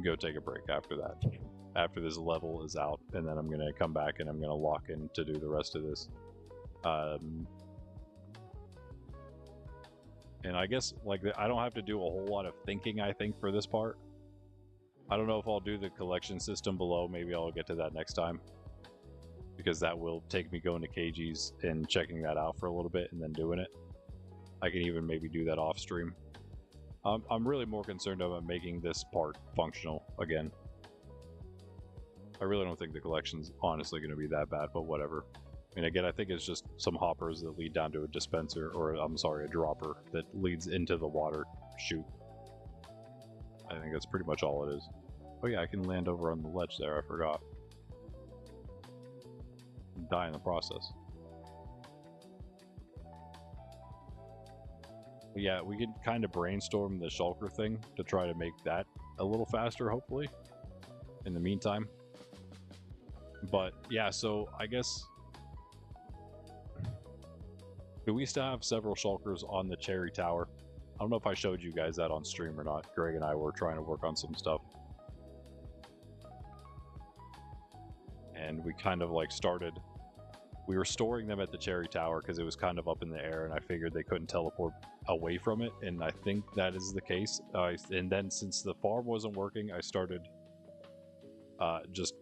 go take a break after that. After this level is out, and then I'm gonna come back and I'm gonna lock in to do the rest of this. And I guess like I don't have to do a whole lot of thinking, I think, for this part. I don't know if I'll do the collection system below. Maybe I'll get to that next time, because that will take me going to KG's and checking that out for a little bit and then doing it. I can even maybe do that off stream. I'm really more concerned about making this part functional again. I really don't think the collection's honestly going to be that bad, but whatever. I mean, again, I think it's just some hoppers that lead down to a dispenser, or I'm sorry, a dropper that leads into the water chute. I think that's pretty much all it is. Oh yeah, I can land over on the ledge there, I forgot. Die in the process. But yeah, we can kind of brainstorm the shulker thing to try to make that a little faster, hopefully, in the meantime. But yeah, so I guess... Do we still have several shulkers on the Cherry Tower? I don't know if I showed you guys that on stream or not. Greg and I were trying to work on some stuff. And we kind of like started... We were storing them at the Cherry Tower because it was kind of up in the air, and I figured they couldn't teleport away from it, and I think that is the case. And then since the farm wasn't working, I started just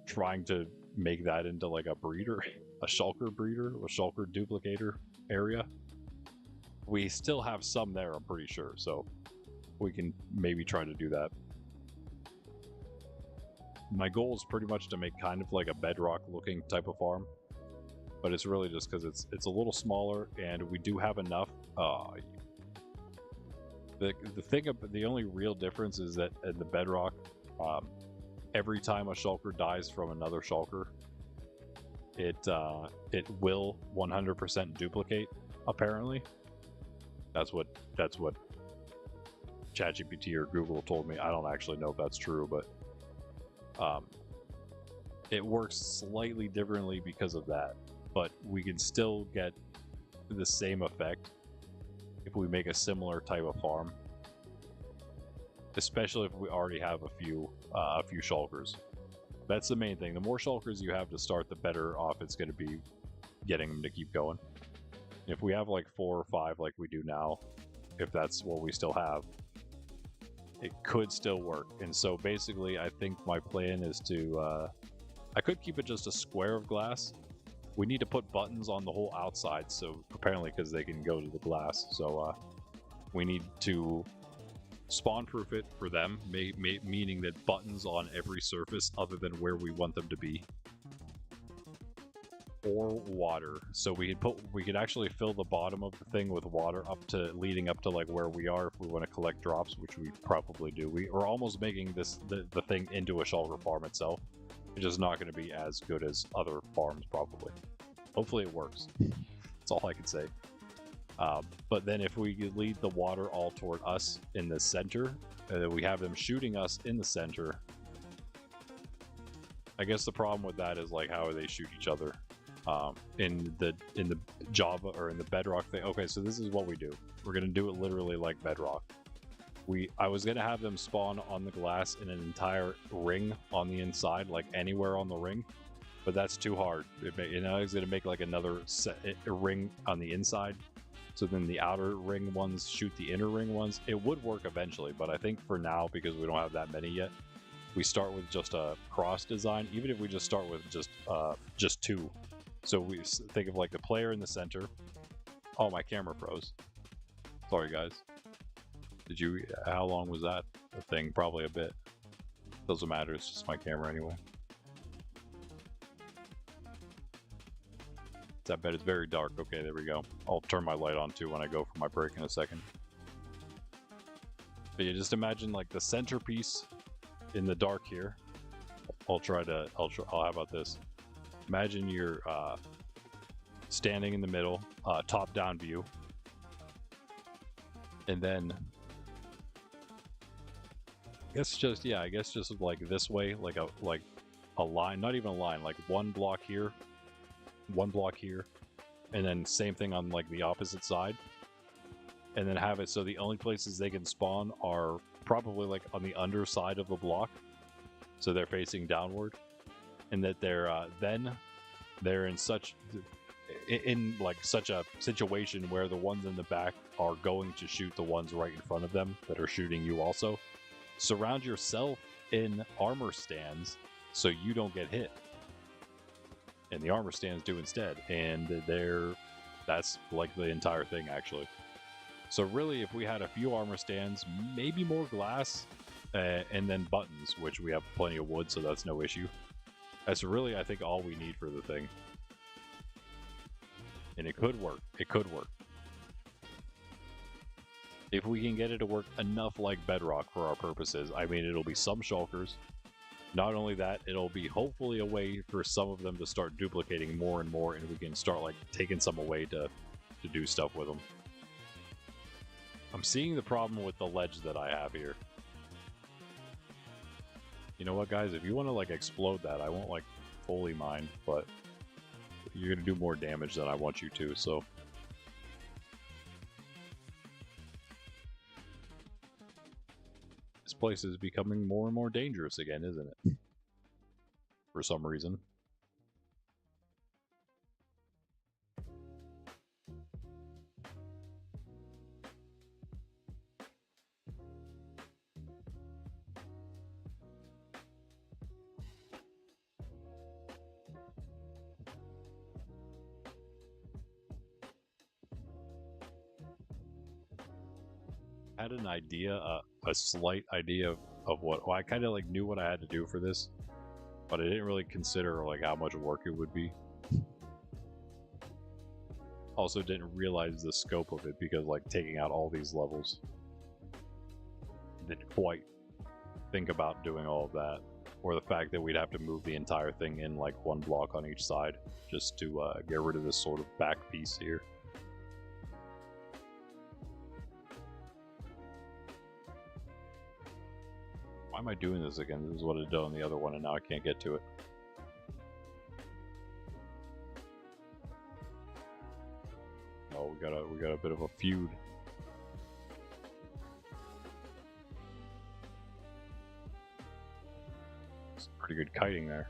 trying to make that into like a breeder, a shulker breeder, a shulker duplicator area. We still have some there, I'm pretty sure, so we can maybe try to do that. My goal is pretty much to make kind of like a bedrock looking type of farm, but it's really just because it's a little smaller, and we do have enough. The only real difference is that in the bedrock, every time a shulker dies from another shulker, it will 100% duplicate. Apparently, that's what ChatGPT or Google told me. I don't actually know if that's true, but it works slightly differently because of that. But we can still get the same effect if we make a similar type of farm, especially if we already have a few shulkers. That's the main thing. The more shulkers you have to start, the better off it's going to be getting them to keep going. If we have like 4 or 5 like we do now, if that's what we still have, it could still work. And so basically, I think my plan is to, I could keep it just a square of glass. We need to put buttons on the whole outside, so apparently because they can go to the glass. So we need to spawn-proof it for them, meaning that buttons on every surface other than where we want them to be. Or water, so we could actually fill the bottom of the thing with water leading up to like where we are if we want to collect drops, which we probably do. We're almost making the thing into a shulker farm itself. It's just not going to be as good as other farms probably. Hopefully it works. That's all I can say. But then if we lead the water all toward us in the center, we have them shooting us in the center. I guess the problem with that is like how they shoot each other. In the Java or in the Bedrock thing. Okay, so this is what we do. We're gonna do it literally like Bedrock. I was gonna have them spawn on the glass in an entire ring on the inside, like anywhere on the ring, but that's too hard. It's gonna make like another ring on the inside. So then the outer ring ones shoot the inner ring ones. It would work eventually, but I think for now, because we don't have that many yet, we start with just a cross design. Even if we just start with just two. So we think of like the player in the center. Oh, my camera froze. Sorry, guys. How long was that a thing? Probably a bit. Doesn't matter, it's just my camera anyway. I bet it's very dark. Okay, there we go. I'll turn my light on too when I go for my break in a second. But yeah, just imagine like the centerpiece in the dark here. How about this? Imagine you're standing in the middle, top-down view, and then I guess just like this way, like a line, not even a line, like one block here, and then same thing on like the opposite side, and then have it so the only places they can spawn are probably like on the underside of the block, so they're facing downward. And that they're in such a situation where the ones in the back are going to shoot the ones right in front of them that are shooting you also. Surround yourself in armor stands so you don't get hit. And the armor stands do instead. And that's like the entire thing actually. So really, if we had a few armor stands, maybe more glass, and then buttons, which we have plenty of wood, so that's no issue. That's really, I think, all we need for the thing. And it could work. It could work. If we can get it to work enough like Bedrock for our purposes, I mean, it'll be some shulkers. Not only that, it'll be hopefully a way for some of them to start duplicating more and more, and we can start like taking some away to do stuff with them. I'm seeing the problem with the ledge that I have here. You know what, guys? If you want to like explode that, I won't like fully mind, but you're gonna do more damage than I want you to, so. This place is becoming more and more dangerous again, isn't it? For some reason. I had an idea, a slight idea of what, well, I kind of like knew what I had to do for this, but I didn't really consider like how much work it would be. Also didn't realize the scope of it because like taking out all these levels. Didn't quite think about doing all of that, or the fact that we'd have to move the entire thing in like one block on each side just to get rid of this sort of back piece here. Why am I doing this again? This is what I did on the other one, and now I can't get to it. Oh, we got a bit of a feud. It's pretty good kiting there.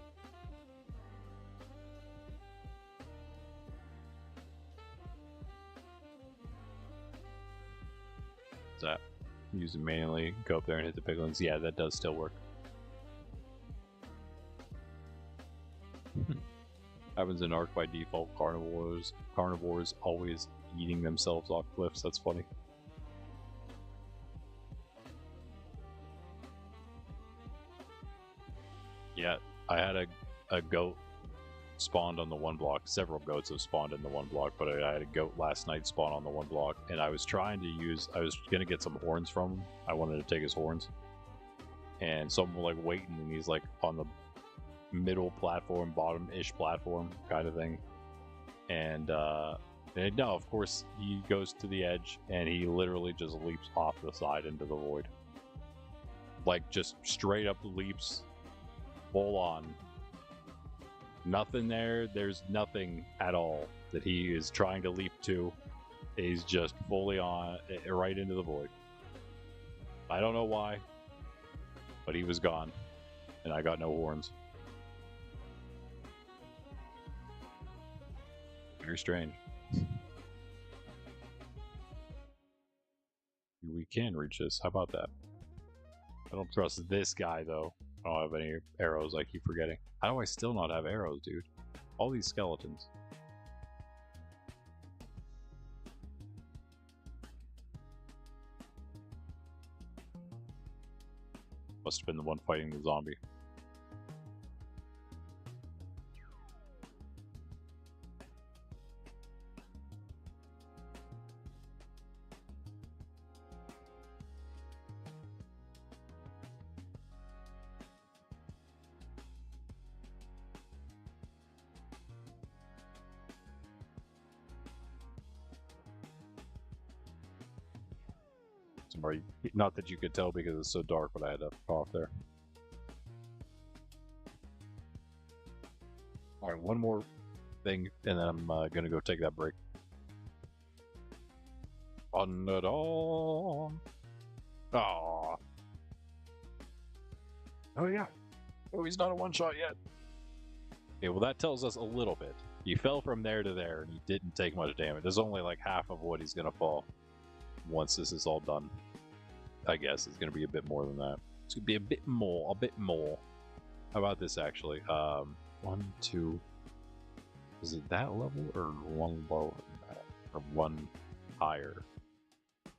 What's that? use it manually, go up there and hit the piglins. Yeah, that does still work. Happens in Ark by default. Carnivores always eating themselves off cliffs. That's funny. Yeah, I had a goat spawned on the one block. Several goats have spawned in the one block, but I had a goat last night spawn on the one block, and I was trying to use, I was gonna get some horns from him. I wanted to take his horns, and someone like waiting, and he's like on the middle platform, bottom-ish platform kind of thing, and no, of course he goes to the edge, and he literally just leaps off the side into the void, like just straight up leaps, full on. Nothing there. There's nothing at all that he is trying to leap to. He's just fully on, right into the void. I don't know why, but he was gone, and I got no horns. Very strange. We can reach this. How about that? I don't trust this guy, though. I don't have any arrows. I keep forgetting. How do I still not have arrows, dude? All these skeletons. Must have been the one fighting the zombie. Sorry, not that you could tell because it's so dark, but I had to cough there. All right, one more thing, and then I'm gonna go take that break. On the dawn. Aww. Oh yeah. Oh, he's not a one-shot yet. Okay, well that tells us a little bit. He fell from there to there, and he didn't take much damage. There's only like half of what he's gonna fall once this is all done. I guess it's gonna be a bit more than that. It's gonna be a bit more. How about this actually? 1, 2. Is it that level or one lower than that, or one higher?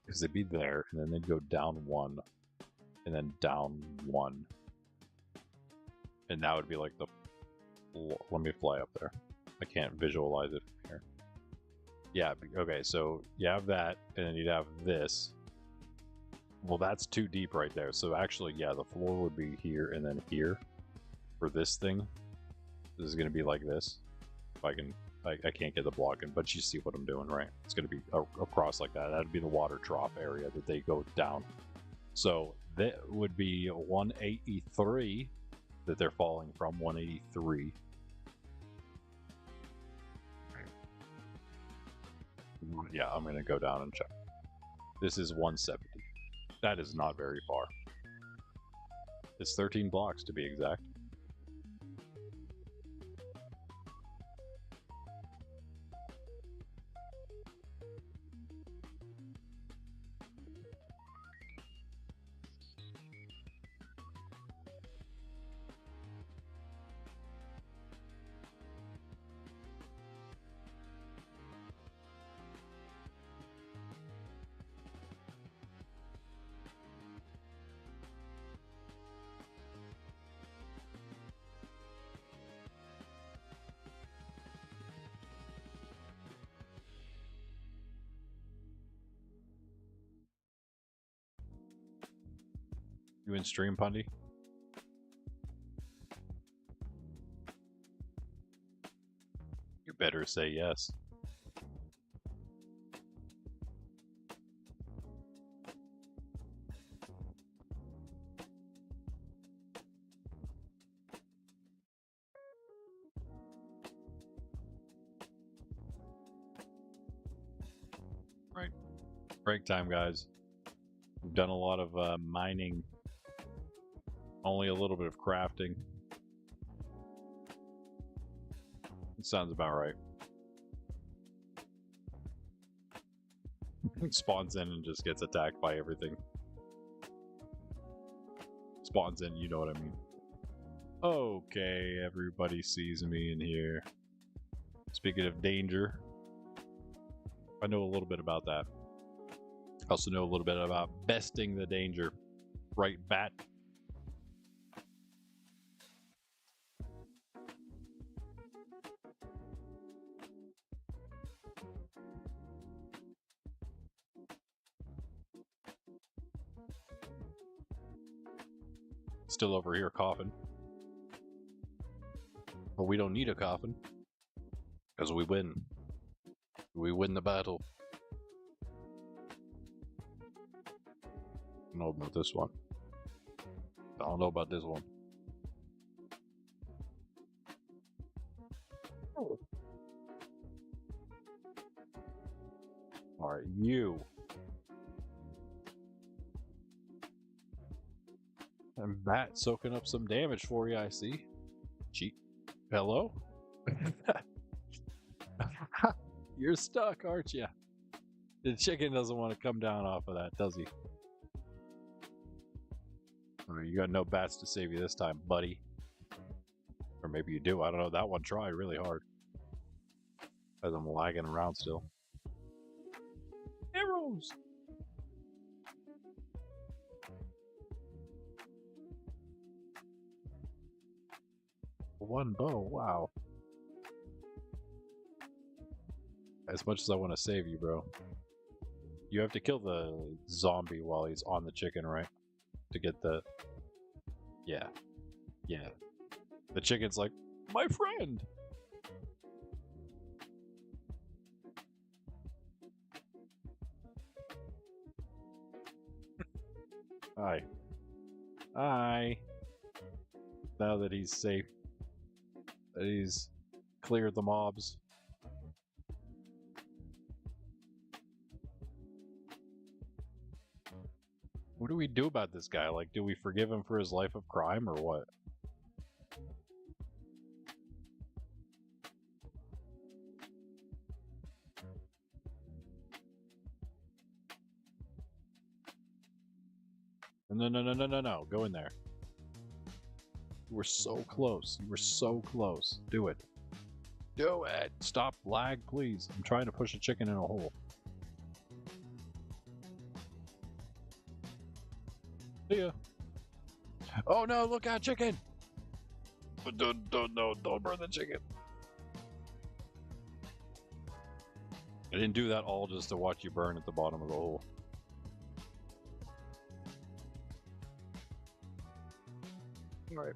Because they'd be there, and then they'd go down 1, and then down 1, and that would be like the. Let me fly up there. I can't visualize it from here. Yeah. Okay. So you have that, and then you'd have this. Well, that's too deep right there. So actually, yeah, the floor would be here and then here for this thing. This is going to be like this. If I can, I can't get the block in, but you see what I'm doing, right? It's going to be across like that. That'd be the water trough area that they go down. So that would be 183 that they're falling from, 183. Yeah, I'm going to go down and check. This is 170. That is not very far. It's 13 blocks to be exact. You in stream, Pundy? You better say yes. Right. Break time, guys. We've done a lot of mining. Only a little bit of crafting. It sounds about right. Spawns in and just gets attacked by everything. spawns in, you know what I mean. Okay, everybody sees me in here. Speaking of danger, I know a little bit about that. I also know a little bit about besting the danger. Right, Bat? Still over here coughing. But we don't need a coffin. Because we win. We win the battle. I don't know about this one. I don't know about this one. Alright, you. And Bat soaking up some damage for you, I see. Cheat. Hello? You're stuck, aren't you? The chicken doesn't want to come down off of that, does he? You got no bats to save you this time, buddy. Or maybe you do. I don't know. That one tried really hard. As I'm lagging around still. Arrows! One bow, wow. As much as I want to save you, bro. You have to kill the zombie while he's on the chicken, right? To get the... Yeah. Yeah. The chicken's like, my friend! Hi. Hi. Now that he's safe. That he's cleared the mobs. What do we do about this guy? Like, do we forgive him for his life of crime or what? No. Go in there. You were so close. You were so close. Do it. Do it! Stop lag, please. I'm trying to push a chicken in a hole. See ya. Oh no, look out, chicken! Don't burn the chicken. I didn't do that all just to watch you burn at the bottom of the hole. Alright.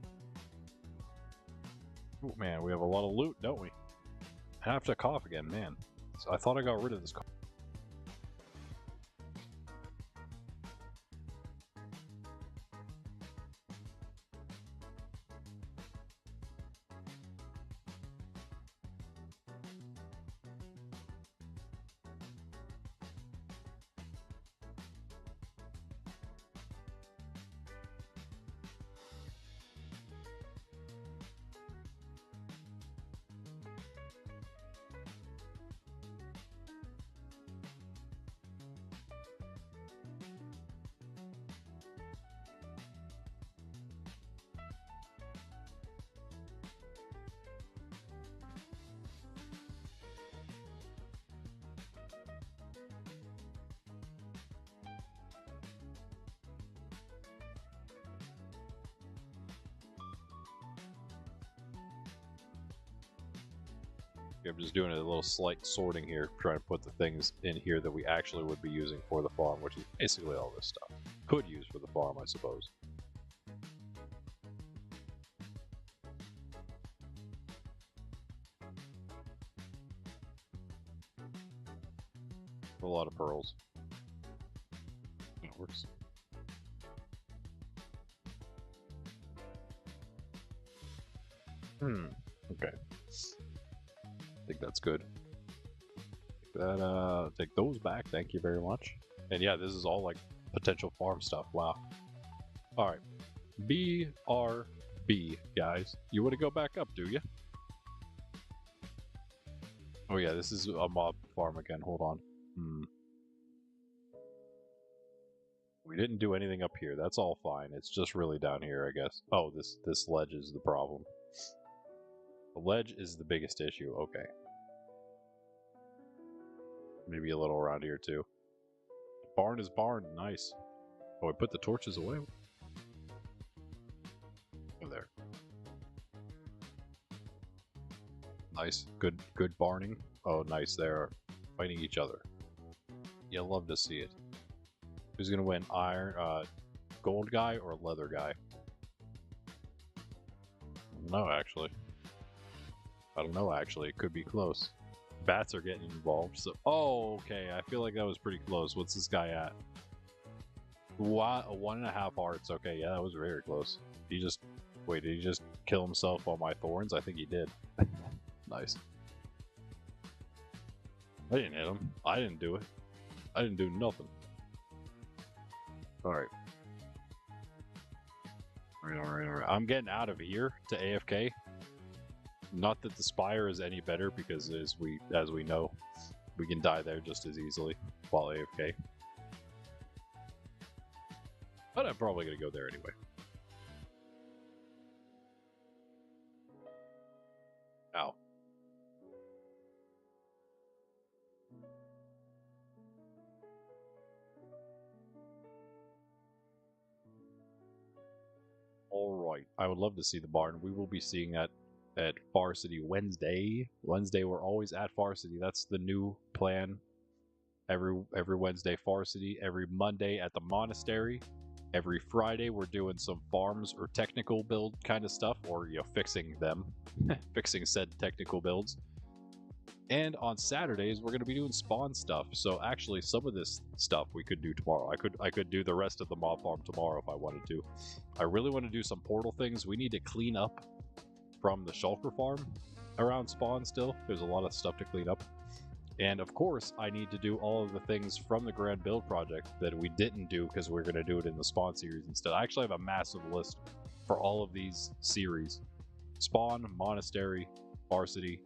Oh man, we have a lot of loot, don't we? I have to cough again, man. So I thought I got rid of this cough. I'm just doing a little slight sorting here, trying to put the things in here that we actually would be using for the farm, which is basically all this stuff. Could use for the farm, I suppose. A lot of pearls. That works. Okay. I think that's good. Take those back, thank you very much. And yeah, this is all like potential farm stuff, wow. Alright. BRB, guys. You want to go back up, do you? Oh yeah, this is a mob farm again, hold on. We didn't do anything up here. That's all fine. It's just really down here, I guess. Oh, this ledge is the problem. The ledge is the biggest issue. Okay. Maybe a little around here too. Barn is barn. Nice. Oh, I put the torches away. Oh, there. Nice. Good barning. Oh, nice. They're fighting each other. Yeah, love to see it. Who's gonna win? Gold guy or leather guy? No, actually. I don't know, actually. It could be close. Bats are getting involved, so... Oh, okay. I feel like that was pretty close. What's this guy at? What? 1.5 hearts. Okay, yeah, that was very close. He just... Wait, did he just kill himself on my thorns? I think he did. Nice. I didn't hit him. I didn't do it. I didn't do nothing. Alright. Alright. I'm getting out of here to AFK. Not that the Spire is any better, because as we know, we can die there just as easily while AFK. But I'm probably going to go there anyway. Ow. Alright, I would love to see the barn. We will be seeing that at Far City Wednesday. Wednesday, we're always at Far City. That's the new plan. Every Wednesday, Far City. Every Monday at the monastery. Every Friday, we're doing some farms or technical build kind of stuff, or, you know, fixing them. Fixing said technical builds. And on Saturdays, we're going to be doing spawn stuff. So actually, some of this stuff we could do tomorrow. I could do the rest of the mob farm tomorrow if I wanted to. I really want to do some portal things. We need to clean up from the shulker farm around spawn still. There's a lot of stuff to clean up. And of course, I need to do all of the things from the Grand Build project that we didn't do because we're going to do it in the spawn series instead. I actually have a massive list for all of these series. Spawn, Monastery, Varsity,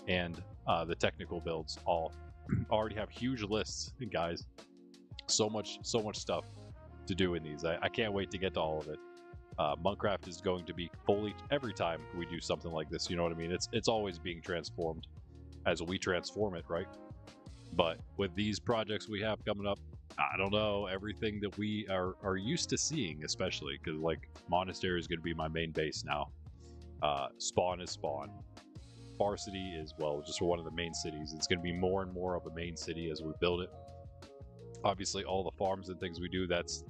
and the technical builds all already have huge lists, guys. So much stuff to do in these. I can't wait to get to all of it. Monkraft is going to be fully every time we do something like this. You know what I mean? It's always being transformed as we transform it, right? But with these projects we have coming up, I don't know, everything that we are used to seeing, especially because like Monastery is going to be my main base now. Spawn is Spawn. Varsity is, well, just one of the main cities. It's going to be more and more of a main city as we build it. Obviously, all the farms and things we do, that's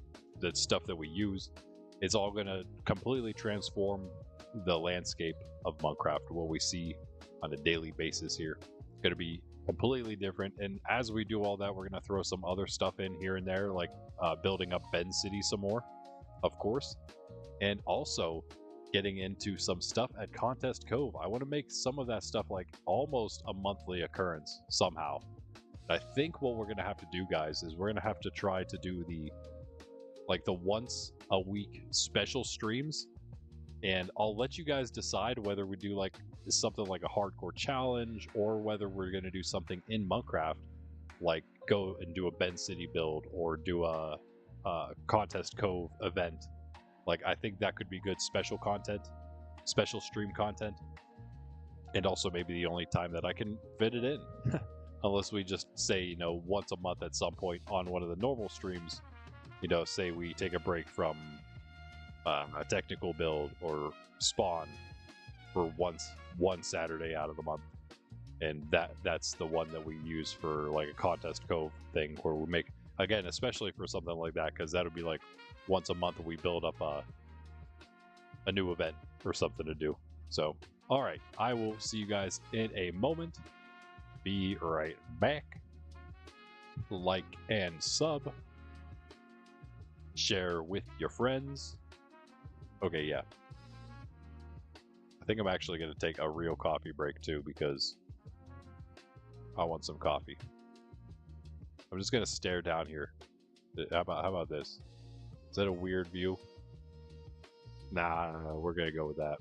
stuff that we use. It's all going to completely transform the landscape of Monkraft, what we see on a daily basis here. It's going to be completely different. And as we do all that, we're going to throw some other stuff in here and there, like building up Bend City some more, of course. And also getting into some stuff at Contest Cove. I want to make some of that stuff like almost a monthly occurrence somehow. I think what we're going to have to do, guys, is we're going to have to try to do the once a week special streams, and I'll let you guys decide whether we do like something like a hardcore challenge or whether we're going to do something in Monkraft, like go and do a Bend City build or do a Contest Cove event. Like, I think that could be good special content, special stream content, and also maybe the only time that I can fit it in. Unless we just say, you know, once a month at some point on one of the normal streams, you know, say we take a break from a technical build or spawn for one Saturday out of the month. And that's the one that we use for like a Contest Cove thing where we make, again, especially for something like that, because that would be like once a month we build up a new event or something to do. So, all right, I will see you guys in a moment. Be right back. Like and sub. Share with your friends. Okay, yeah. I think I'm actually going to take a real coffee break too because I want some coffee. I'm just going to stare down here. How about this? Is that a weird view? Nah, we're going to go with that.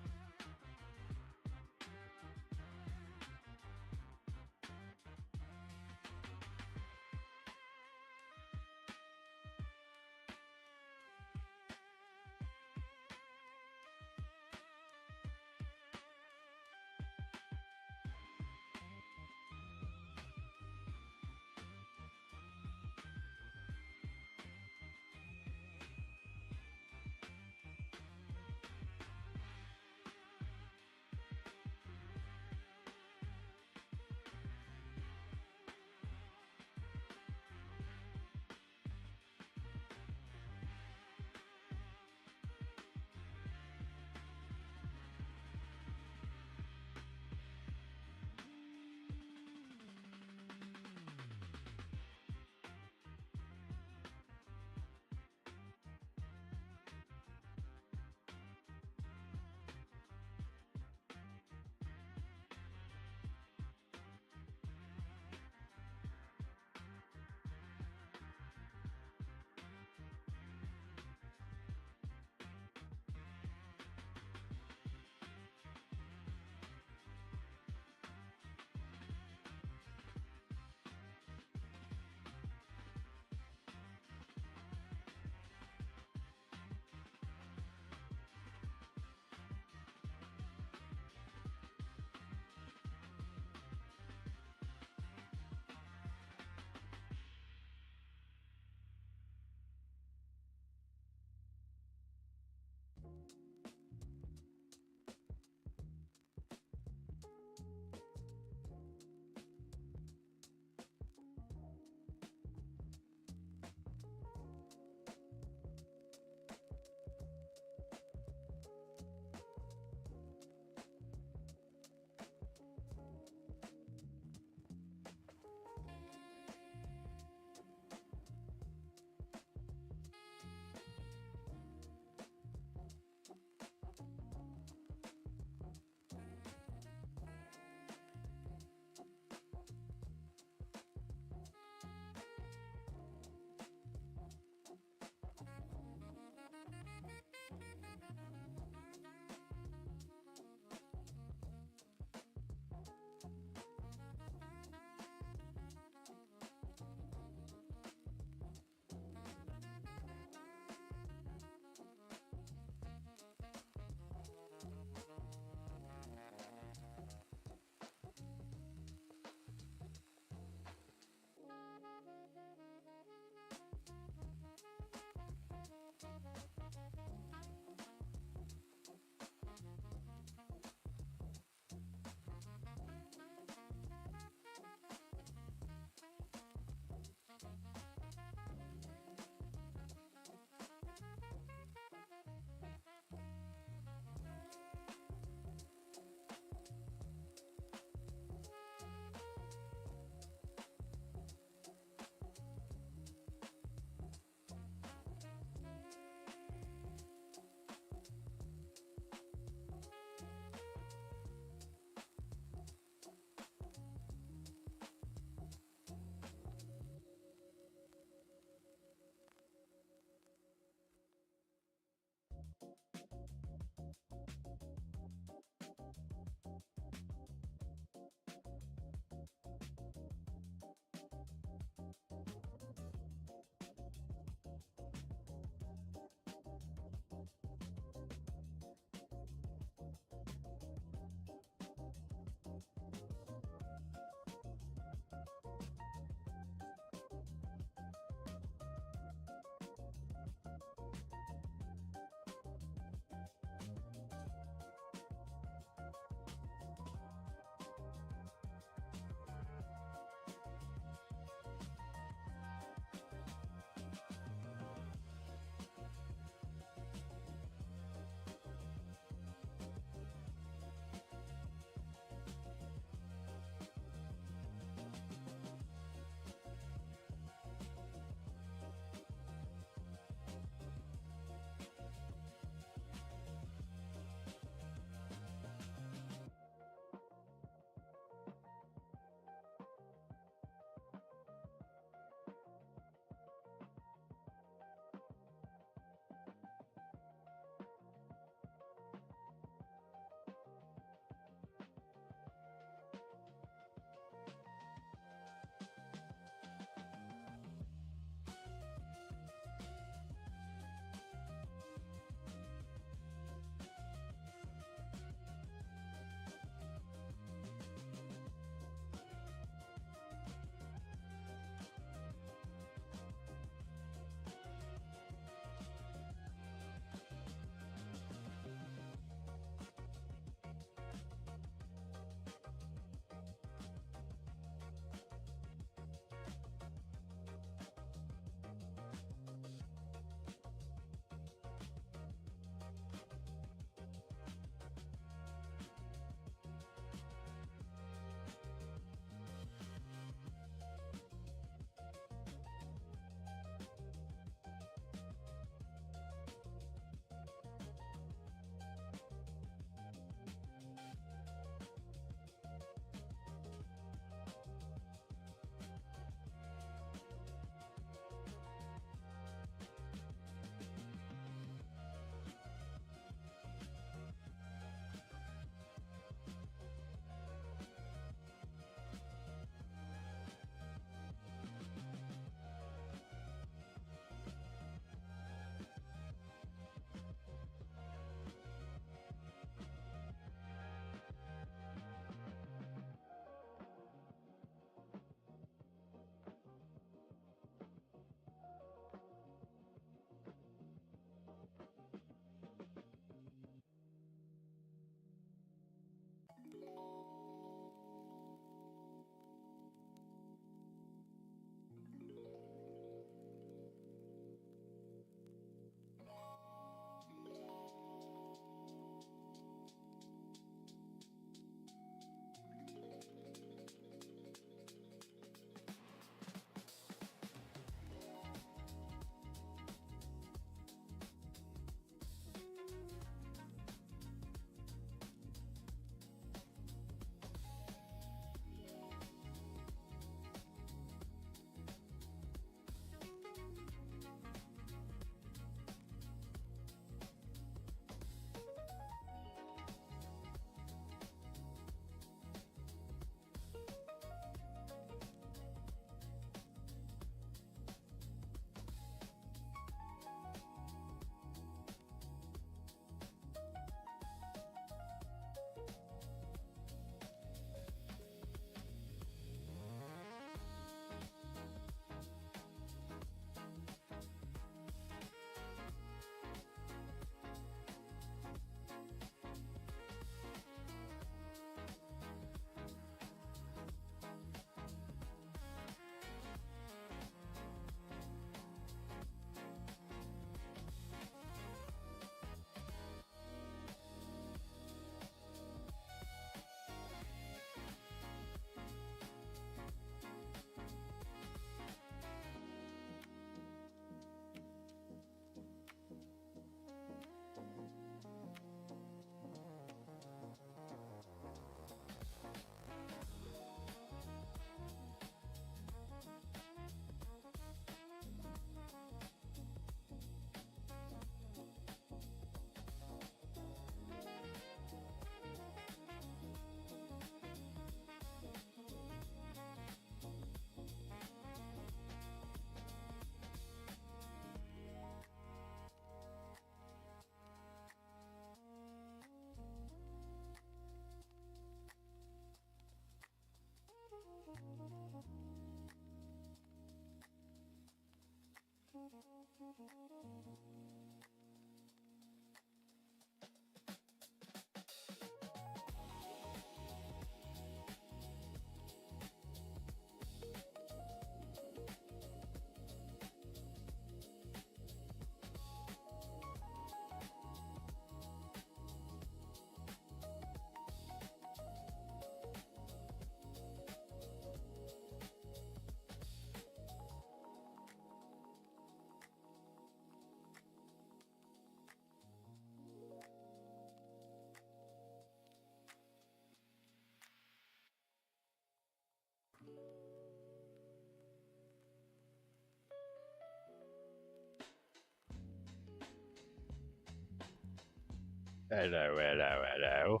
Hello, hello, hello.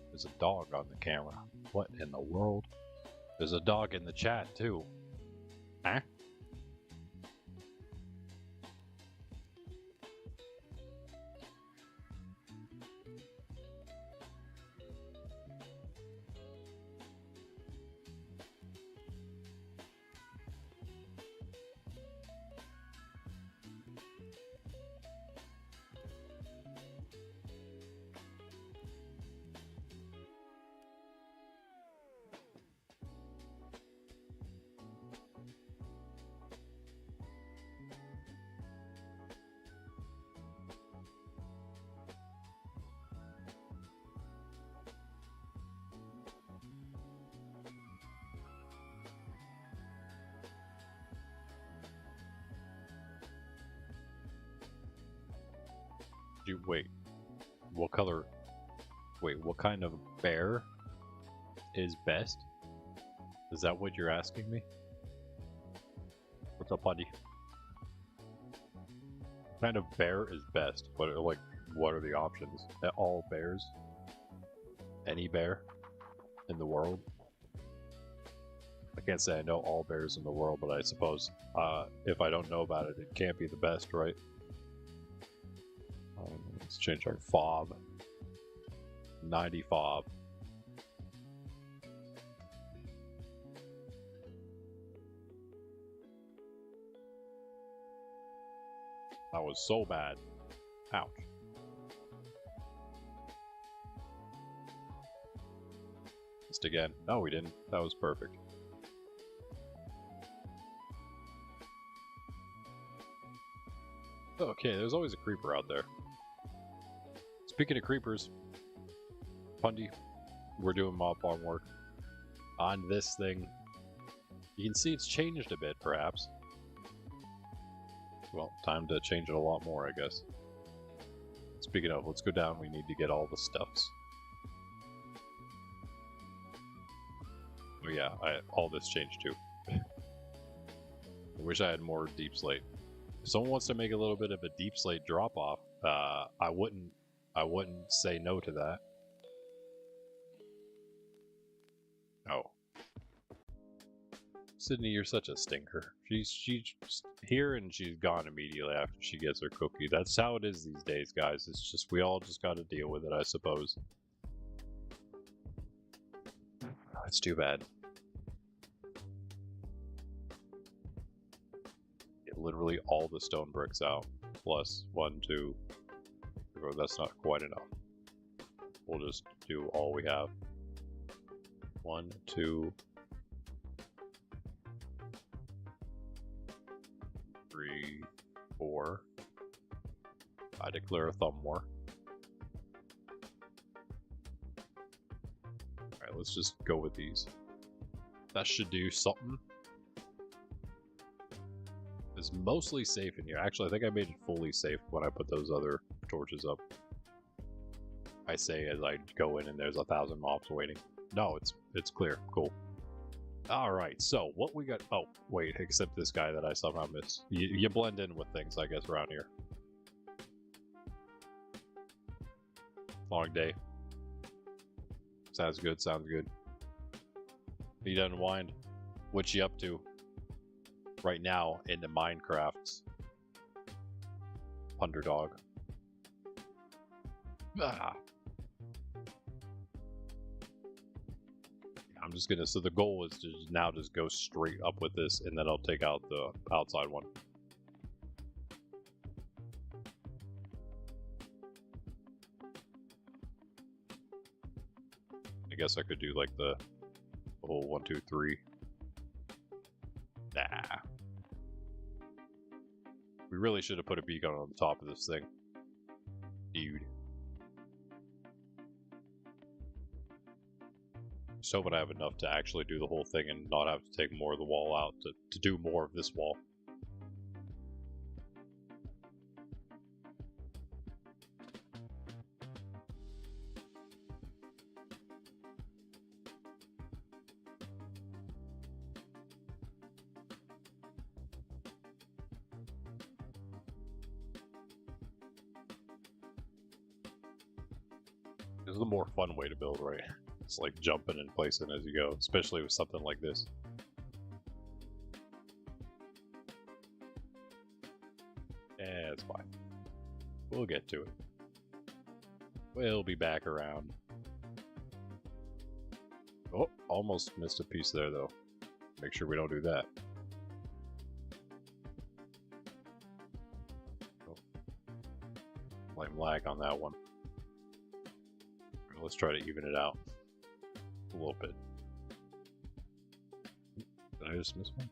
There's a dog on the camera. What in the world? There's a dog in the chat, too. Huh? Wait, what color? Wait, what kind of bear is best? Is that what you're asking me? What's up, buddy? What kind of bear is best? What are the options? All bears? Any bear in the world? I can't say I know all bears in the world, but I suppose if I don't know about it, it can't be the best, right? Let's change our fob. 90 fob. That was so bad. Ouch. Just again. No, we didn't. That was perfect. Okay, there's always a creeper out there. Speaking of creepers, Pundy, we're doing mob farm work on this thing. You can see it's changed a bit, perhaps. Well, time to change it a lot more, I guess. Speaking of, let's go down. We need to get all the stuffs. Oh yeah, all this changed too. I wish I had more deep slate. If someone wants to make a little bit of a deep slate drop off, I wouldn't say no to that. Oh. Sydney, you're such a stinker. She's here and she's gone immediately after she gets her cookie. That's how it is these days, guys. It's just, we all just gotta deal with it, I suppose. That's too bad. Get literally all the stone bricks out. Plus 1, 2. Oh, that's not quite enough. We'll just do all we have. 1, 2, 3, 4. I declare a thumb war. Alright, let's just go with these. That should do something. It's mostly safe in here. Actually, I think I made it fully safe when I put those other torches up. I say as I go in and there's 1,000 mobs waiting. No, it's clear. Cool. Alright, so what we got... Oh, wait, except this guy that I somehow missed. You blend in with things, I guess, around here. Long day. Sounds good, sounds good. He doesn't wind. What you up to? Right now, into Minecraft's underdog. Ah. I'm just gonna, so the goal is to now just go straight up with this, and then I'll take out the outside one. guess I could do like the whole 1, 2, 3. Nah. We really should have put a beacon on the top of this thing. Dude. Just hoping I have enough to actually do the whole thing and not have to take more of the wall out to do more of this wall. This is the more fun way to build, right? It's like jumping and placing as you go, especially with something like this. Yeah, it's fine. We'll get to it. We'll be back around. Oh, almost missed a piece there, though. Make sure we don't do that. Oh. Slight lag on that one. Let's try to even it out a little bit. Did I just miss one?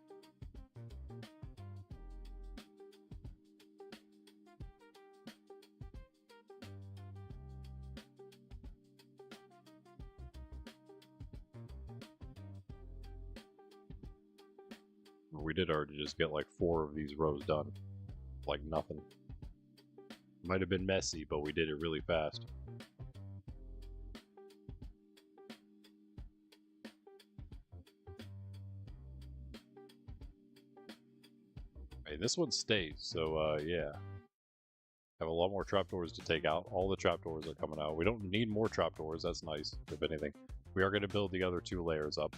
We did already just get like 4 of these rows done. Like nothing. Might have been messy, but we did it really fast. Hey, this one stays, so yeah. Have a lot more trapdoors to take out. All the trapdoors are coming out. We don't need more trapdoors, that's nice, if anything. We are going to build the other 2 layers up.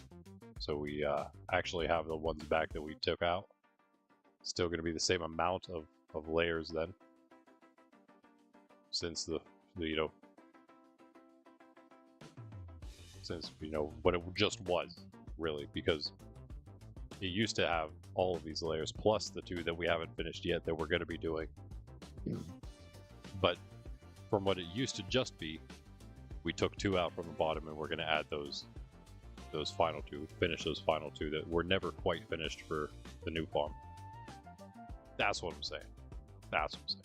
So we actually have the ones back that we took out. Still going to be the same amount of layers then. Since since what it just was, really, because it used to have all of these layers plus the 2 that we haven't finished yet that we're going to be doing. But from what it used to just be, we took 2 out from the bottom and we're going to add those final 2, finish those final 2 that were never quite finished for the new farm. That's what I'm saying. That's what I'm saying.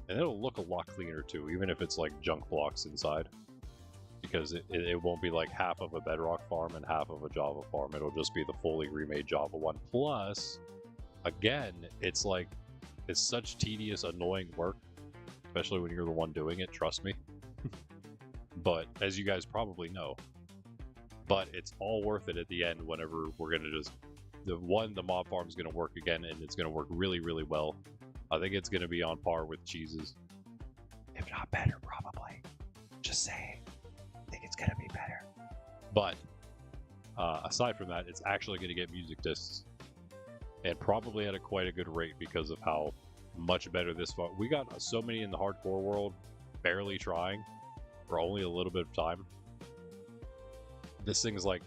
And it'll look a lot cleaner too, even if it's like junk blocks inside. Because it won't be like half of a Bedrock farm and half of a Java farm. It'll just be the fully remade Java one. Plus, again, it's such tedious, annoying work. Especially when you're the one doing it, trust me. But, as you guys probably know. But it's all worth it at the end whenever we're going to just... The mob farm is going to work again, and it's going to work really, really well. I think it's going to be on par with cheeses. If not better, probably. Just saying. I think it's going to be better. But, aside from that, it's actually going to get music discs. And probably at quite a good rate because of how much better this farm... We got so many in the hardcore world barely trying for only a little bit of time. This thing is like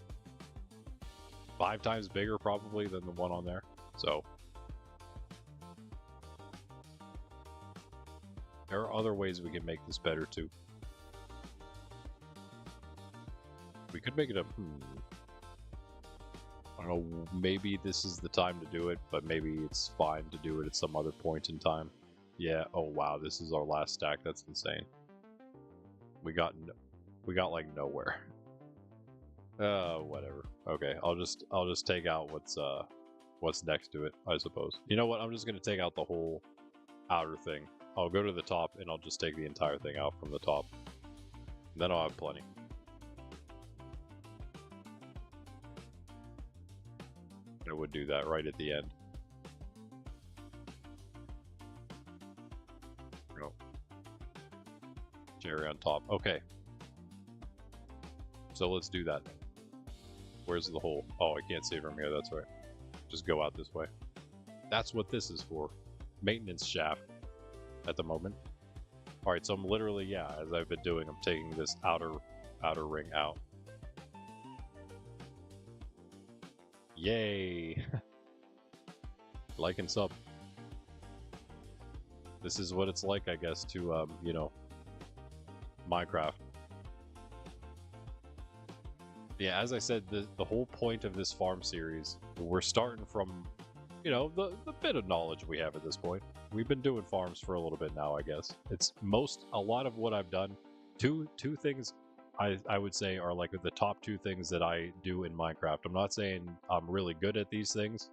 5 times bigger probably than the one on there. So there are other ways we can make this better too. We could make it a I don't know, maybe this is the time to do it, but maybe it's fine to do it at some other point in time. Yeah, oh wow, this is our last stack. That's insane. We got like nowhere. Whatever. Okay, I'll just take out what's next to it, I suppose. You know what? I'm just gonna take out the whole outer thing. I'll go to the top and I'll just take the entire thing out from the top. Then I'll have plenty. I would do that right at the end. No. Cherry on top. Okay. So let's do that. Where's the hole? Oh, I can't see from here, that's right. Just go out this way. That's what this is for. Maintenance shaft at the moment. Alright, so I'm literally, yeah, as I've been doing, I'm taking this outer ring out. Yay! Like and sub. This is what it's like, I guess, to, you know, Minecraft. Yeah, as I said, the whole point of this farm series, we're starting from, you know, the bit of knowledge we have at this point. We've been doing farms for a little bit now, I guess. It's a lot of what I've done. Two things I would say are like the top two things that I do in Minecraft. I'm not saying I'm really good at these things,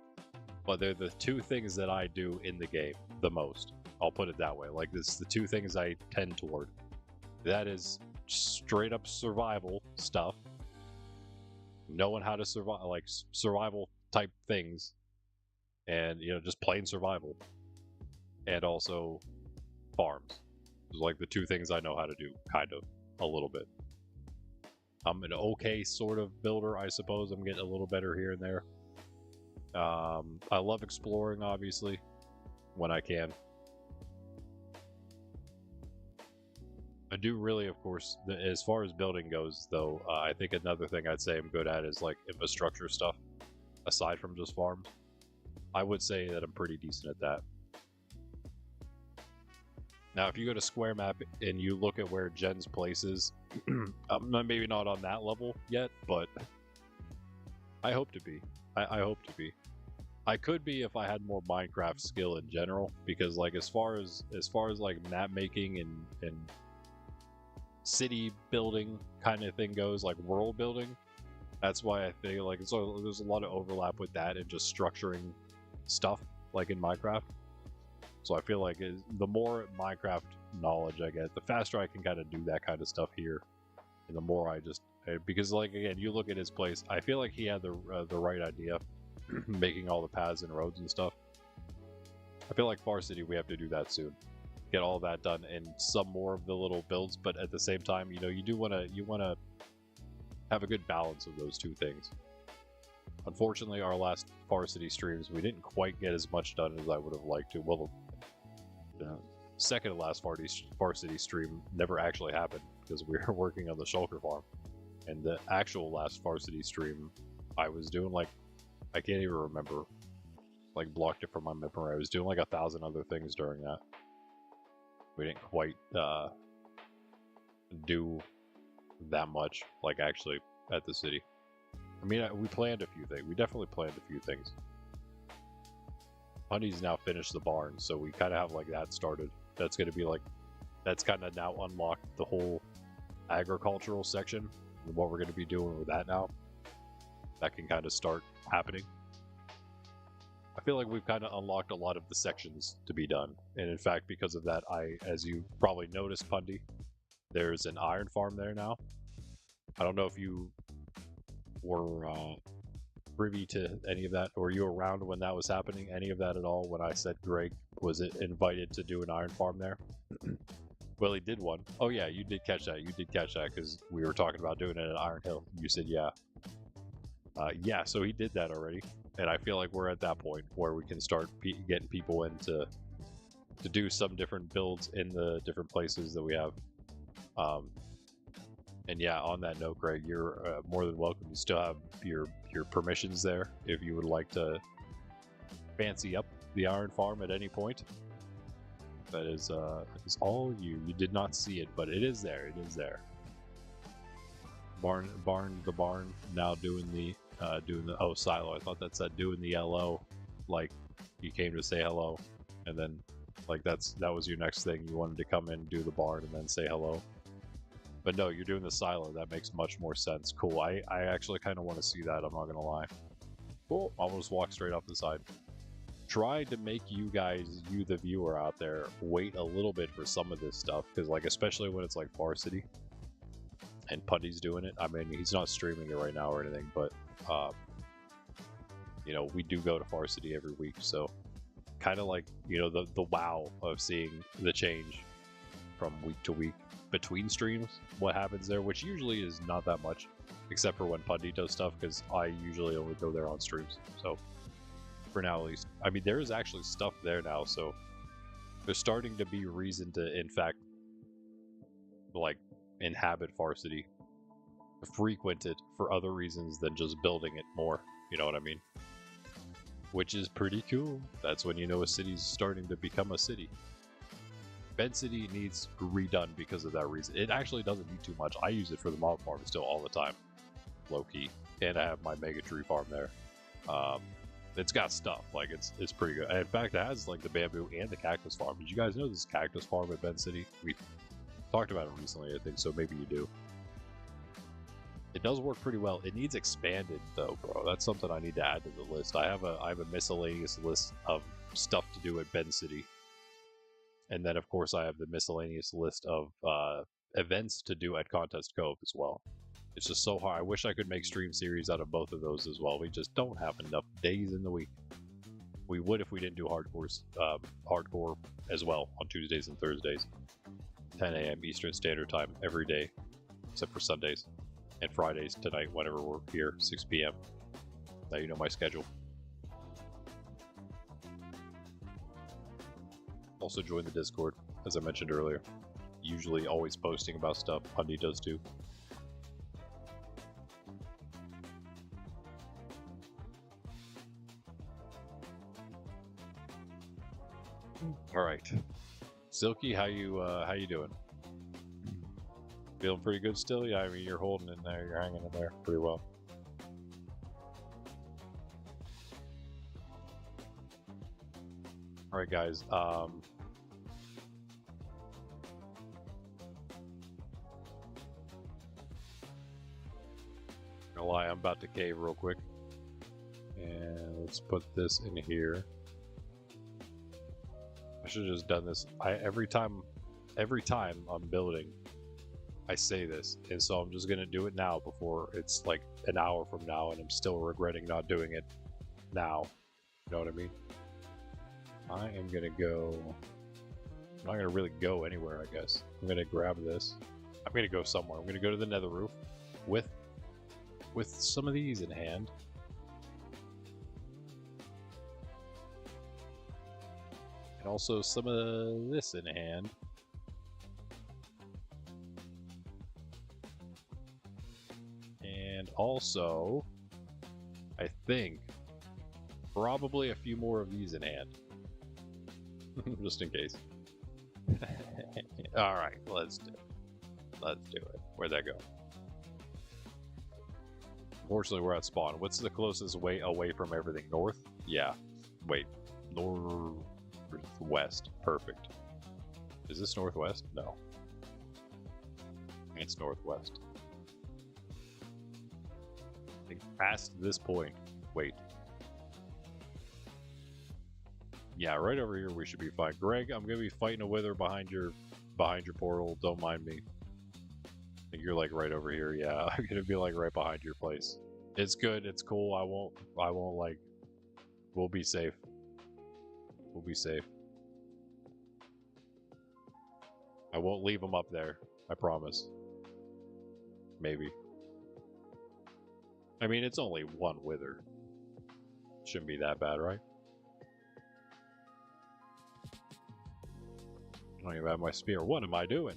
but they're the two things that I do in the game the most. I'll put it that way. Like, this is the two things I tend toward. That is straight up survival stuff, knowing how to survive, like survival type things, and you know, just plain survival, and also farms. It's like the two things I know how to do, kind of, a little bit. I'm an okay sort of builder, I suppose. I'm getting a little better here and there. I love exploring, obviously, when I can. I do really, of course, as far as building goes, though, I think another thing I'd say I'm good at is like infrastructure stuff, aside from just farms. I would say that I'm pretty decent at that. Now, if you go to Square Map and you look at where Jen's place is, I'm maybe not on that level yet, but I hope to be. I hope to be. I could be if I had more Minecraft skill in general, because like as far as like map making and city building kind of thing goes, like world building, that's why I think like so there's a lot of overlap with that and just structuring stuff like in Minecraft. So I feel like the more Minecraft knowledge I get, the faster I can kind of do that kind of stuff here, and the more because like again, you look at his place, I feel like he had the right idea, making all the paths and roads and stuff. I feel like Far City, we have to do that soon, get all that done and some more of the little builds, but at the same time, you know, you want to have a good balance of those two things. Unfortunately, our last Far City streams, we didn't quite get as much done as I would have liked to. Well, the second to last Far City stream never actually happened because we were working on the shulker farm. And the actual last Far City stream, I was doing like, I can't even remember, like blocked it from my memory. I was doing like 1,000 other things during that. We didn't quite do that much, like actually at the city. I mean, we planned a few things. We definitely planned a few things. Honey's now finished the barn, so we kind of have like that started. That's going to be like, that's kind of now unlocked the whole agricultural section and what we're going to be doing with that now. That can kind of start happening. I feel like we've kind of unlocked a lot of the sections to be done. And in fact, because of that, as you probably noticed, Pundy, there's an iron farm there now. I don't know if you were privy to any of that, or you were around when that was happening, any of that at all, when I said Greg was invited to do an iron farm there. Well, he did one. Oh yeah, you did catch that. You did catch that because we were talking about doing it at Iron Hill. You said yeah. Yeah, so he did that already, and I feel like we're at that point where we can start getting people in to do some different builds in the different places that we have. And yeah, on that note, Greg, you're more than welcome. You still have your permissions there if you would like to fancy up the iron farm at any point. That is all you. You did not see it, but it is there. It is there. The barn now doing the silo. I thought that said doing the LO, like you came to say hello, and then like that was your next thing. You wanted to come in, do the barn, and then say hello. But no, you're doing the silo. That makes much more sense. Cool. I actually kind of want to see that. I'm not gonna lie. Cool. I'll just walk straight off the side. Try to make you the viewer out there, wait a little bit for some of this stuff, because like especially when it's like Far City and Pundy's doing it. I mean, he's not streaming it right now or anything, but you know, we do go to Far City every week, so kind of like, you know, the wow of seeing the change from week to week between streams, what happens there, which usually is not that much, except for when Pundy does stuff, because I usually only go there on streams. So for now at least, I mean, there is actually stuff there now, so there's starting to be reason to, in fact, like inhabit Far City, frequent it for other reasons than just building it more, you know what I mean? Which is pretty cool. That's when you know a city's starting to become a city. Bed City needs redone because of that reason. It actually doesn't need too much. I use it for the mob farm still all the time. low key, and I have my mega tree farm there. It's got stuff, like it's pretty good. And in fact, it has like the bamboo and the cactus farm. Did you guys know this cactus farm at Bend City? We talked about it recently, I think, so maybe you do. It does work pretty well. It needs expanded though, bro. That's something I need to add to the list. I have a miscellaneous list of stuff to do at Bend City. And then of course I have the miscellaneous list of events to do at Contest Cove as well. It's just so hard. I wish I could make stream series out of both of those as well. We just don't have enough days in the week. We would if we didn't do hardcore as well on Tuesdays and Thursdays. 10 a.m. Eastern Standard Time every day, except for Sundays. And Fridays tonight, whenever we're here, 6 p.m. Now you know my schedule. Also join the Discord, as I mentioned earlier. Usually always posting about stuff. Hundy does too. All right, Silky, how you doing? Feeling pretty good still? Yeah, I mean you're holding in there, you're hanging in there pretty well. All right, guys. Gonna lie, I'm about to cave real quick, and let's put this in here. I should have just done this. Every time I'm building, I say this, and so I'm just gonna do it now before it's like an hour from now, and I'm still regretting not doing it now. You know what I mean? I am gonna go. I'm not gonna really go anywhere, I guess. I'm gonna grab this. I'm gonna go somewhere. I'm gonna go to the nether roof with some of these in hand. And also some of this in hand. And also, I think, probably a few more of these in hand. Just in case. Alright, let's do it. Let's do it. Where'd that go? Unfortunately, we're at spawn. What's the closest way away from everything? North? Yeah. Wait. Northwest. Perfect. Is this northwest? No. It's northwest. I think past this point. Wait. Yeah, right over here we should be fine. Greg, I'm gonna be fighting a wither behind your portal. Don't mind me. I think you're like right over here. Yeah, I'm gonna be like right behind your place. It's good. It's cool. I won't like. We'll be safe. We'll be safe. I won't leave them up there. I promise. Maybe. I mean, it's only one wither. Shouldn't be that bad, right? I don't even have my spear. What am I doing?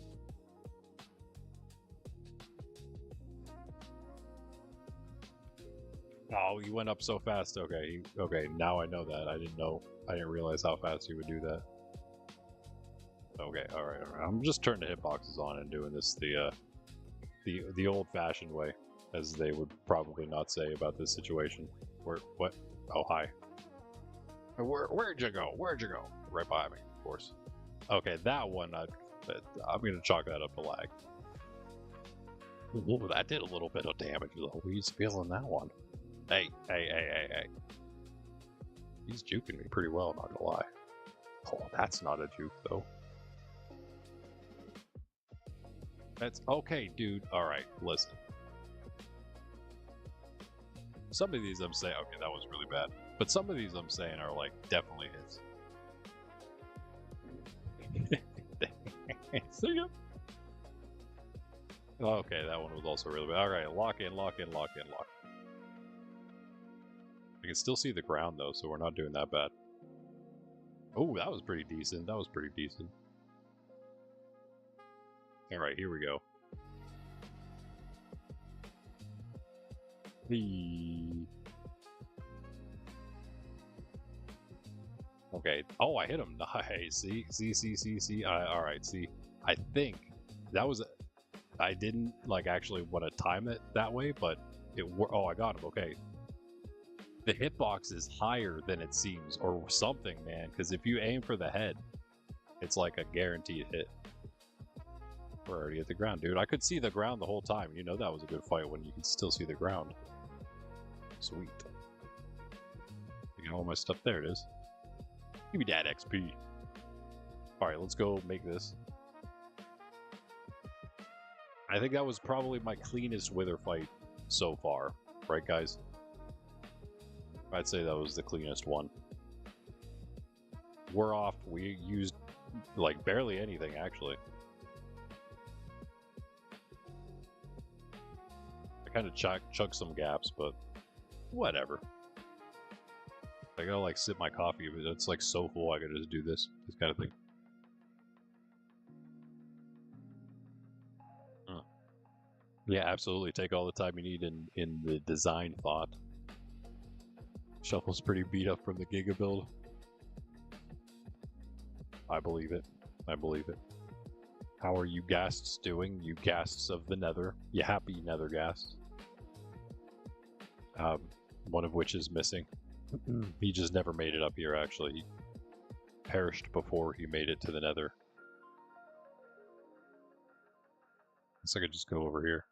Oh, he went up so fast. Okay, okay. Now I know that. I didn't realize how fast he would do that. Okay, all right. I'm just turning the hitboxes on and doing this the old-fashioned way, as they would probably not say about this situation. What? Oh, hi. Where'd you go? Where'd you go? Right behind me, of course. Okay, that one, I'm going to chalk that up to lag. Ooh, that did a little bit of damage, though. He's feeling that one. Hey. He's juking me pretty well, not gonna lie. Oh, that's not a juke, though. That's okay, dude. Alright, listen. Some of these I'm saying, okay, that was really bad. But some of these I'm saying are, like, definitely his. See ya. Okay, that one was also really bad. Alright, lock in. I can still see the ground though, so we're not doing that bad. Oh, that was pretty decent. Alright, here we go. Okay. Oh, I hit him. Nice. See. Alright, see. I think that was... I didn't, like, actually want to time it that way, but Oh, I got him. Okay. The hitbox is higher than it seems, or something, man. Because if you aim for the head, it's like a guaranteed hit. We're already at the ground, dude. I could see the ground the whole time. You know that was a good fight when you could still see the ground. Sweet. You got all my stuff. There it is. Give me that XP. Alright, let's go make this. I think that was probably my cleanest wither fight so far. Right, guys? I'd say that was the cleanest one. We're off. We used, like, barely anything, actually. I kind of chugged some gaps, but whatever. I gotta, like, sip my coffee, but it's, like, so full I gotta just do this kind of thing. Yeah, absolutely. Take all the time you need in the design thought. Shuffle's pretty beat up from the Giga build. I believe it. I believe it. How are you ghasts doing? You ghasts of the nether. You happy nether ghasts. One of which is missing. He just never made it up here, actually. He perished before he made it to the nether. Guess I could just go over here.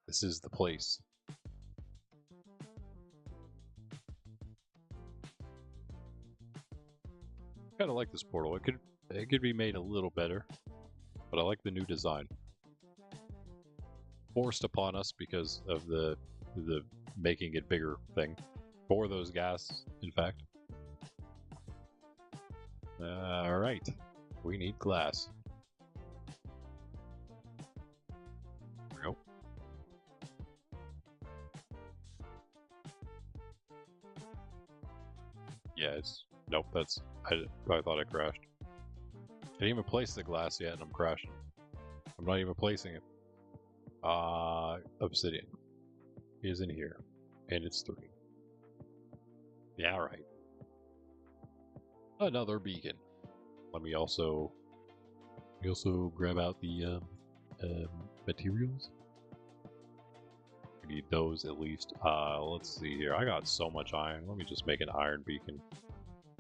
This is the place. Kind of like this portal. It could be made a little better, but I like the new design. Forced upon us because of the making it bigger thing for those ghasts, in fact. All right, we need glass. Nope. Yeah, it's nope. That's I thought I crashed. I didn't even place the glass yet, and I'm crashing. I'm not even placing it. Obsidian is in here, and it's 3. Yeah, right. Another beacon. Let me also grab out the materials. We need those at least. Let's see here. I got so much iron. Let me just make an iron beacon.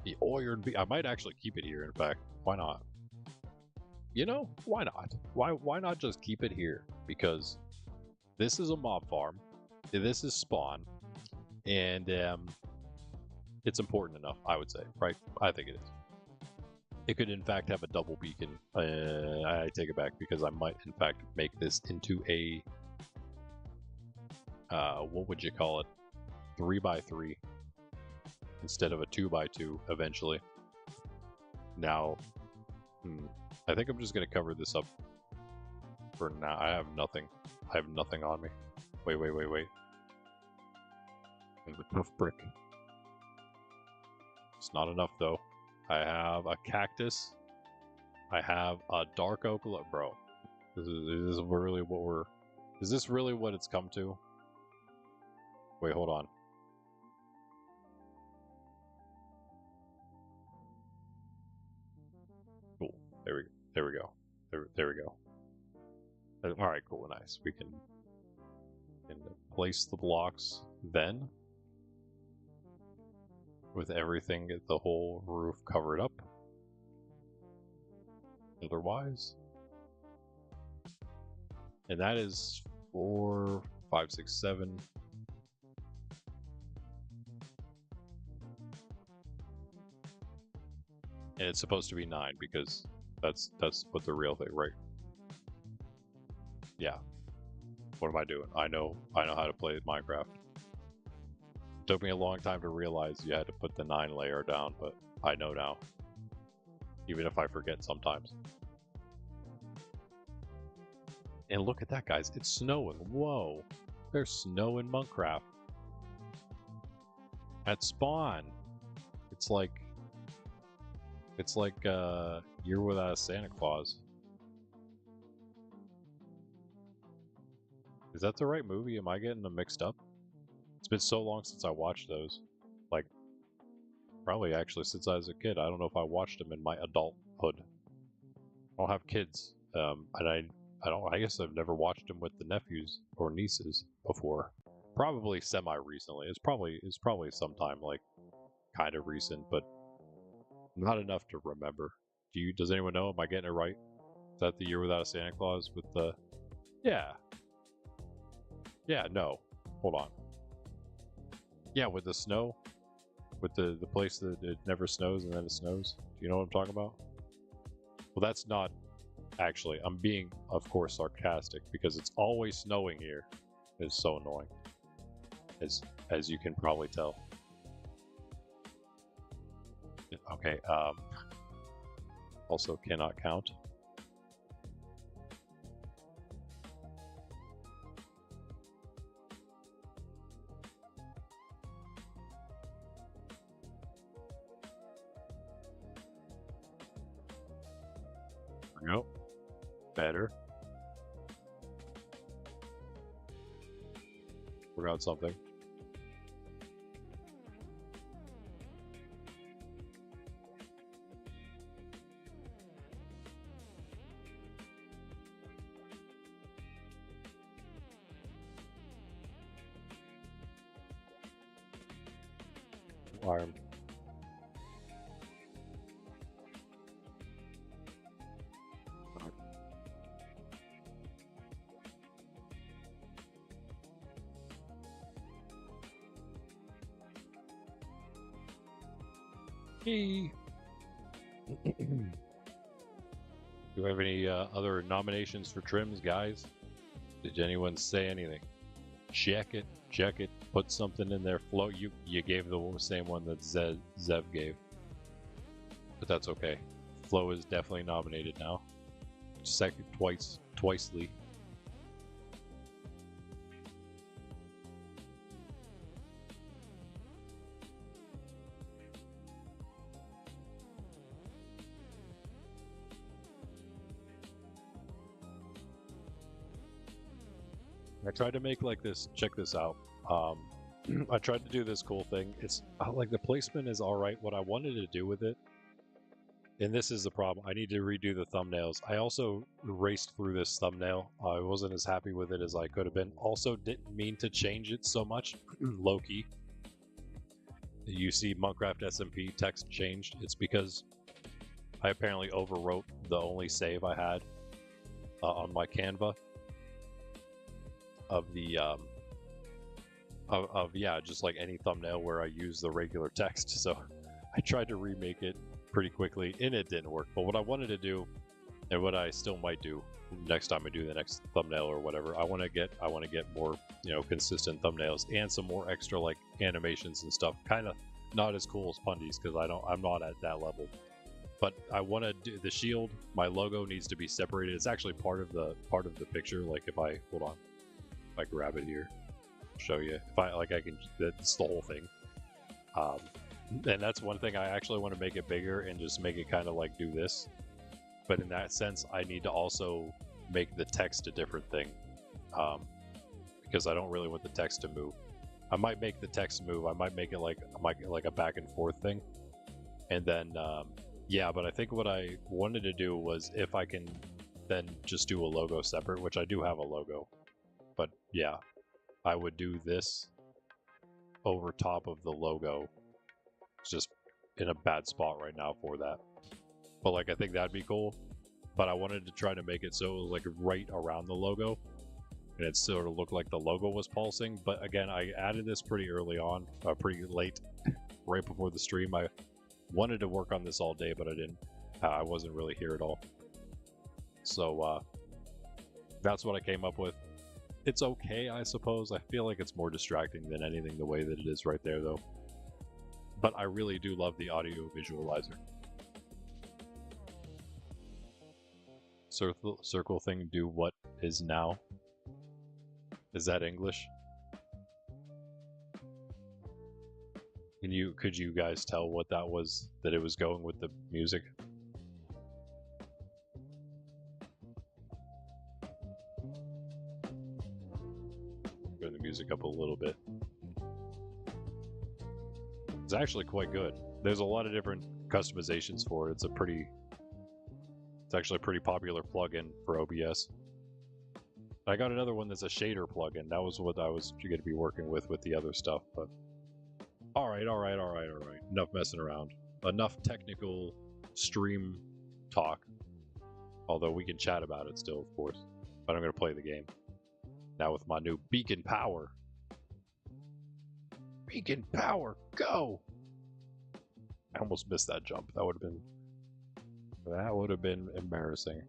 The iron beacon. I might actually keep it here. In fact, why not? You know, why not? Why not just keep it here? Because this is a mob farm. This is spawn, and it's important enough, I would say, right? I think it is. It could, in fact, have a double beacon. I take it back because I might, in fact, make this into a what would you call it? 3x3 instead of a 2x2 eventually. Now, I think I'm just gonna cover this up for now. I have nothing. I have nothing on me. Wait. There's a tough brick. It's not enough though. I have a cactus. I have a dark oak. Bro, is this really what we're? Is this really what it's come to? Wait, hold on. Cool. There we go. There we go. All right, cool, nice. We can place the blocks then, with everything, the whole roof covered up. Otherwise, and that is 4, 5, 6, 7. And it's supposed to be 9 because that's what the real thing, right? Yeah. What am I doing? I know how to play Minecraft. It took me a long time to realize you had to put the 9 layer down, but I know now. Even if I forget sometimes. And look at that, guys. It's snowing. Whoa. There's snow in Monkraft. At spawn. It's like Year Without a Santa Claus. Is that the right movie? Am I getting them mixed up? It's been so long since I watched those. Like, probably actually since I was a kid. I don't know if I watched them in my adulthood. I don't have kids. And I guess I've never watched him with the nephews or nieces before. Probably semi-recently. It's probably sometime like kind of recent, but not enough to remember. Does anyone know? Am I getting it right? Is that the year without a Santa Claus with the? Yeah. Yeah. No. Hold on. Yeah, with the snow, with the place that it never snows and then it snows. Do you know what I'm talking about? Well, that's not actually. I'm being, of course, sarcastic because it's always snowing here. It's so annoying, as you can probably tell. Okay. Also cannot count. Nope. Better. Forgot something. Arm. Hey. Do we have any other nominations for trims, guys? Did anyone say anything? Check it. Put something in there. Flo, you gave the same one that Zev gave, but that's okay. Flo is definitely nominated now. Second, twicely. I tried to make like this. Check this out. I tried to do this cool thing. It's like the placement is all right. What I wanted to do with it, and this is the problem. I need to redo the thumbnails. I also raced through this thumbnail. I wasn't as happy with it as I could have been. Also, didn't mean to change it so much. Low key. You see Monkraft SMP text changed. It's because I apparently overwrote the only save I had on my Canva of the yeah, just like any thumbnail where I use the regular text. So I tried to remake it pretty quickly and it didn't work. But what I wanted to do, and what I still might do next time I do the next thumbnail or whatever, I want to get more, consistent thumbnails and some more extra like animations and stuff. Kind of not as cool as Pundy's because I'm not at that level. But I want to do the shield. My logo needs to be separated. It's actually part of the picture. Like if I hold on, if I grab it here, show you. If I can. That's the whole thing. And that's one thing. I actually want to make it bigger and just make it kind of like do this. But in that sense, I need to also make the text a different thing, because I don't really want the text to move. I might make the text move. I might make it like a back and forth thing, and then yeah. But I think what I wanted to do was if I can then just do a logo separate, which I do have a logo, but yeah, I would do this over top of the logo. It's just in a bad spot right now for that. But like I think that'd be cool. But I wanted to try to make it so it was like right around the logo, and it sort of looked like the logo was pulsing. But again, I added this pretty early on, pretty late, right before the stream. I wanted to work on this all day, but I didn't. I wasn't really here at all. So that's what I came up with. It's okay, I suppose. I feel like it's more distracting than anything the way that it is right there, though. But I really do love the audio visualizer. Circle thing, do what is now. Is that English? Could you guys tell what that was, that it was going with the music? Turn the music up a little bit. It's actually quite good. There's a lot of different customizations for it. It's actually a pretty popular plugin for OBS. I got another one that's a shader plugin. That was what I was going to be working with the other stuff. But all right. Enough messing around. Enough technical stream talk. Although we can chat about it still, of course. But I'm going to play the game now with my new beacon power. Beacon power, go! I almost missed that jump. That would have been embarrassing.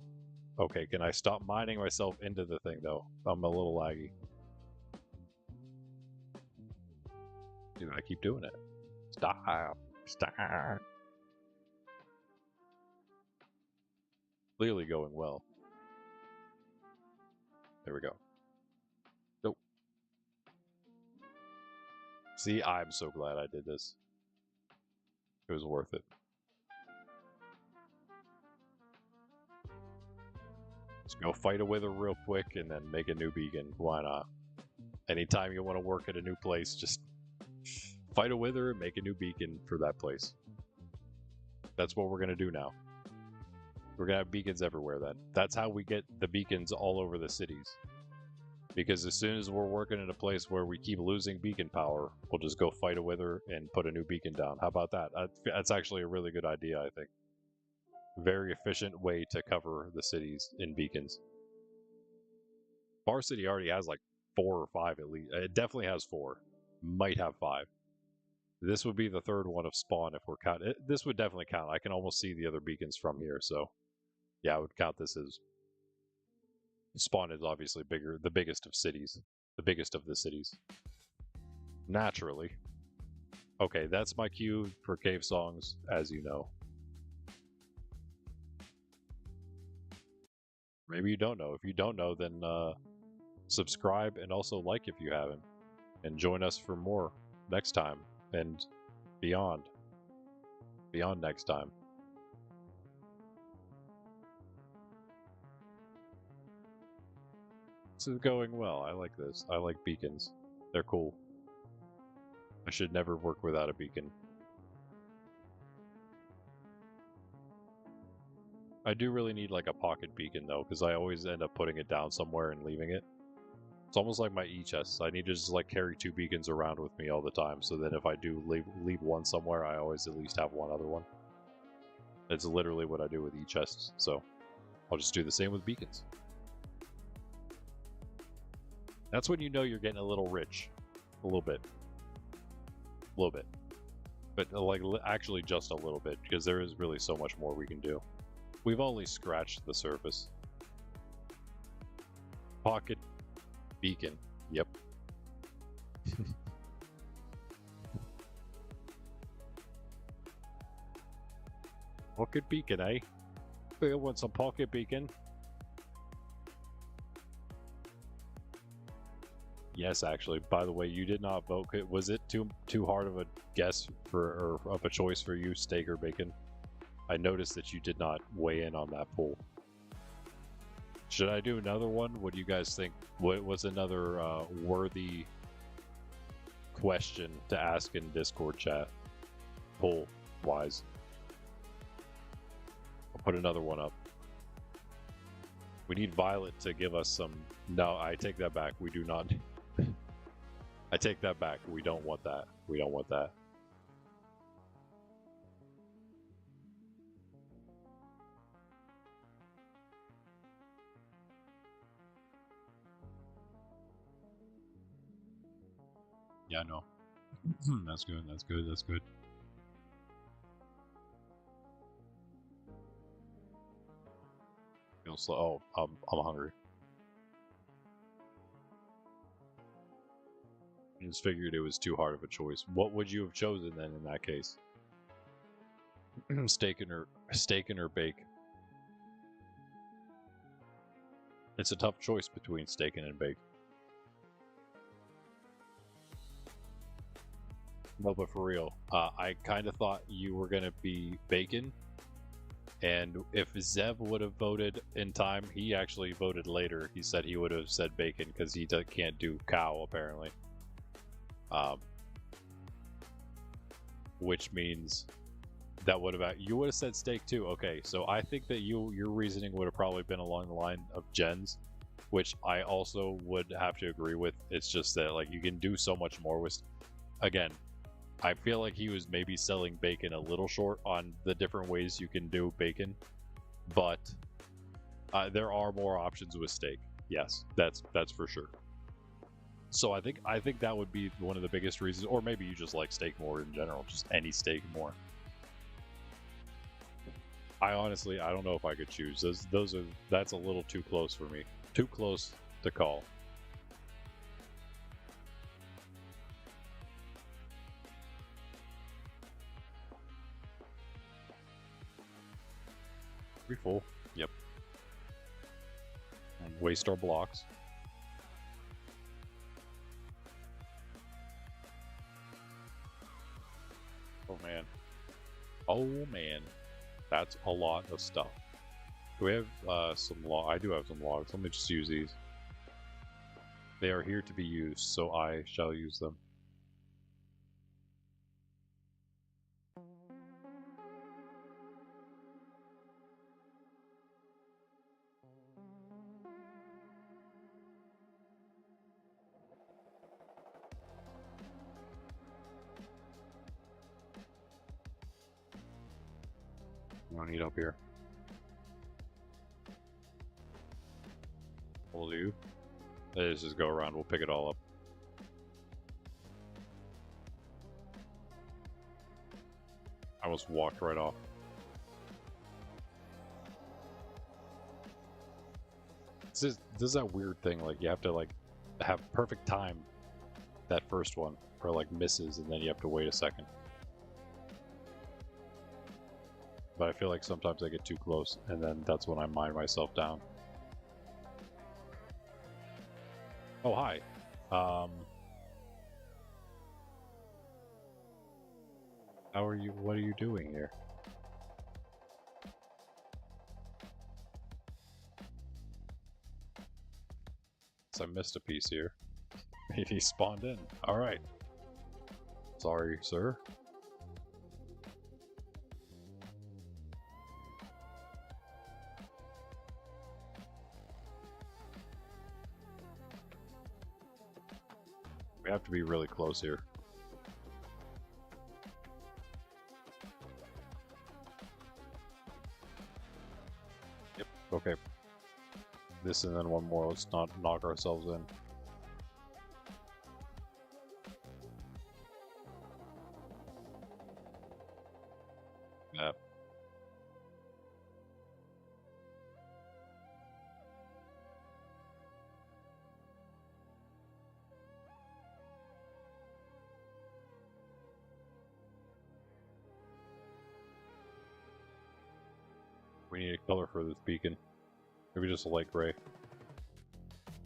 Okay, can I stop mining myself into the thing though? I'm a little laggy. Dude, I keep doing it. Stop. Clearly going well. There we go. Nope. See, I'm so glad I did this. It was worth it. Let's go fight a wither real quick and then make a new beacon. Why not? Anytime you want to work at a new place, just fight a wither and make a new beacon for that place. That's what we're going to do now. We're going to have beacons everywhere then. That's how we get the beacons all over the cities. Because as soon as we're working in a place where we keep losing beacon power, we'll just go fight a wither and put a new beacon down. How about that? That's actually a really good idea, I think. Very efficient way to cover the cities in beacons. Bar City already has like 4 or 5 at least. It definitely has 4. Might have 5. This would be the third one of spawn if we're counting. This would definitely count. I can almost see the other beacons from here, so yeah, I would count this as spawn is obviously bigger, the biggest of cities, the biggest of the cities. Naturally. Okay, that's my cue for cave songs, as you know. Maybe you don't know. If you don't know, then subscribe and also like if you haven't. And join us for more next time and beyond. Beyond next time. This is going well. I like this. I like beacons. They're cool. I should never work without a beacon. I do really need like a pocket beacon though, because I always end up putting it down somewhere and leaving it. It's almost like my e-chests. I need to just like carry 2 beacons around with me all the time, so that if I do leave one somewhere, I always at least have one other one. It's literally what I do with e-chests, so I'll just do the same with beacons. That's when you know you're getting a little rich. A little bit. A little bit. But like actually just a little bit, because there is really so much more we can do. We've only scratched the surface. Pocket beacon. Yep. Pocket beacon, eh? I want some pocket beacon. Yes, actually. By the way, you did not vote. Was it too hard of a guess or of a choice for you, steak or bacon? I noticed that you did not weigh in on that poll. Should I do another one? What do you guys think? What was another worthy question to ask in Discord chat? Poll wise. I'll put another one up. We need Violet to give us some... No, I take that back. We do not... I take that back. We don't want that. We don't want that. Yeah, no. That's good. That's good. That's good. Feel slow. Oh, I'm hungry. I just figured it was too hard of a choice. What would you have chosen then in that case? Steak or bake? It's a tough choice between steak and bake. No, but for real, I kind of thought you were gonna be bacon. And if Zev would have voted in time, he actually voted later. He said he would have said bacon because he can't do cow apparently. Which means that would have you would have said steak too. Okay, so I think that your reasoning would have probably been along the line of Jen's, which I also would have to agree with. It's just that like you can do so much more with. Again, I feel like he was maybe selling bacon a little short on the different ways you can do bacon, but there are more options with steak. Yes, that's for sure. So I think that would be one of the biggest reasons, or maybe you just like steak more in general, just any steak more. I honestly, I don't know if I could choose. That's a little too close for me. Too close to call. We full? Yep. And waste our blocks. Oh man. Oh man. That's a lot of stuff. Do we have some log? I do have some logs. Let me just use these. They are here to be used, so I shall use them. No need up here. We'll do. Let's just go around. We'll pick it all up. I almost walked right off. This is that weird thing. Like you have to like have perfect time. That first one, or like misses, and then you have to wait a second. But I feel like sometimes I get too close, and then that's when I mine myself down. Oh, hi. How are you? What are you doing here? So I missed a piece here. He spawned in. All right. Sorry, sir. We have to be really close here. Yep, okay. This and then one more. Let's not knock ourselves in. Yeah. We need a color for this beacon. Maybe just a light gray.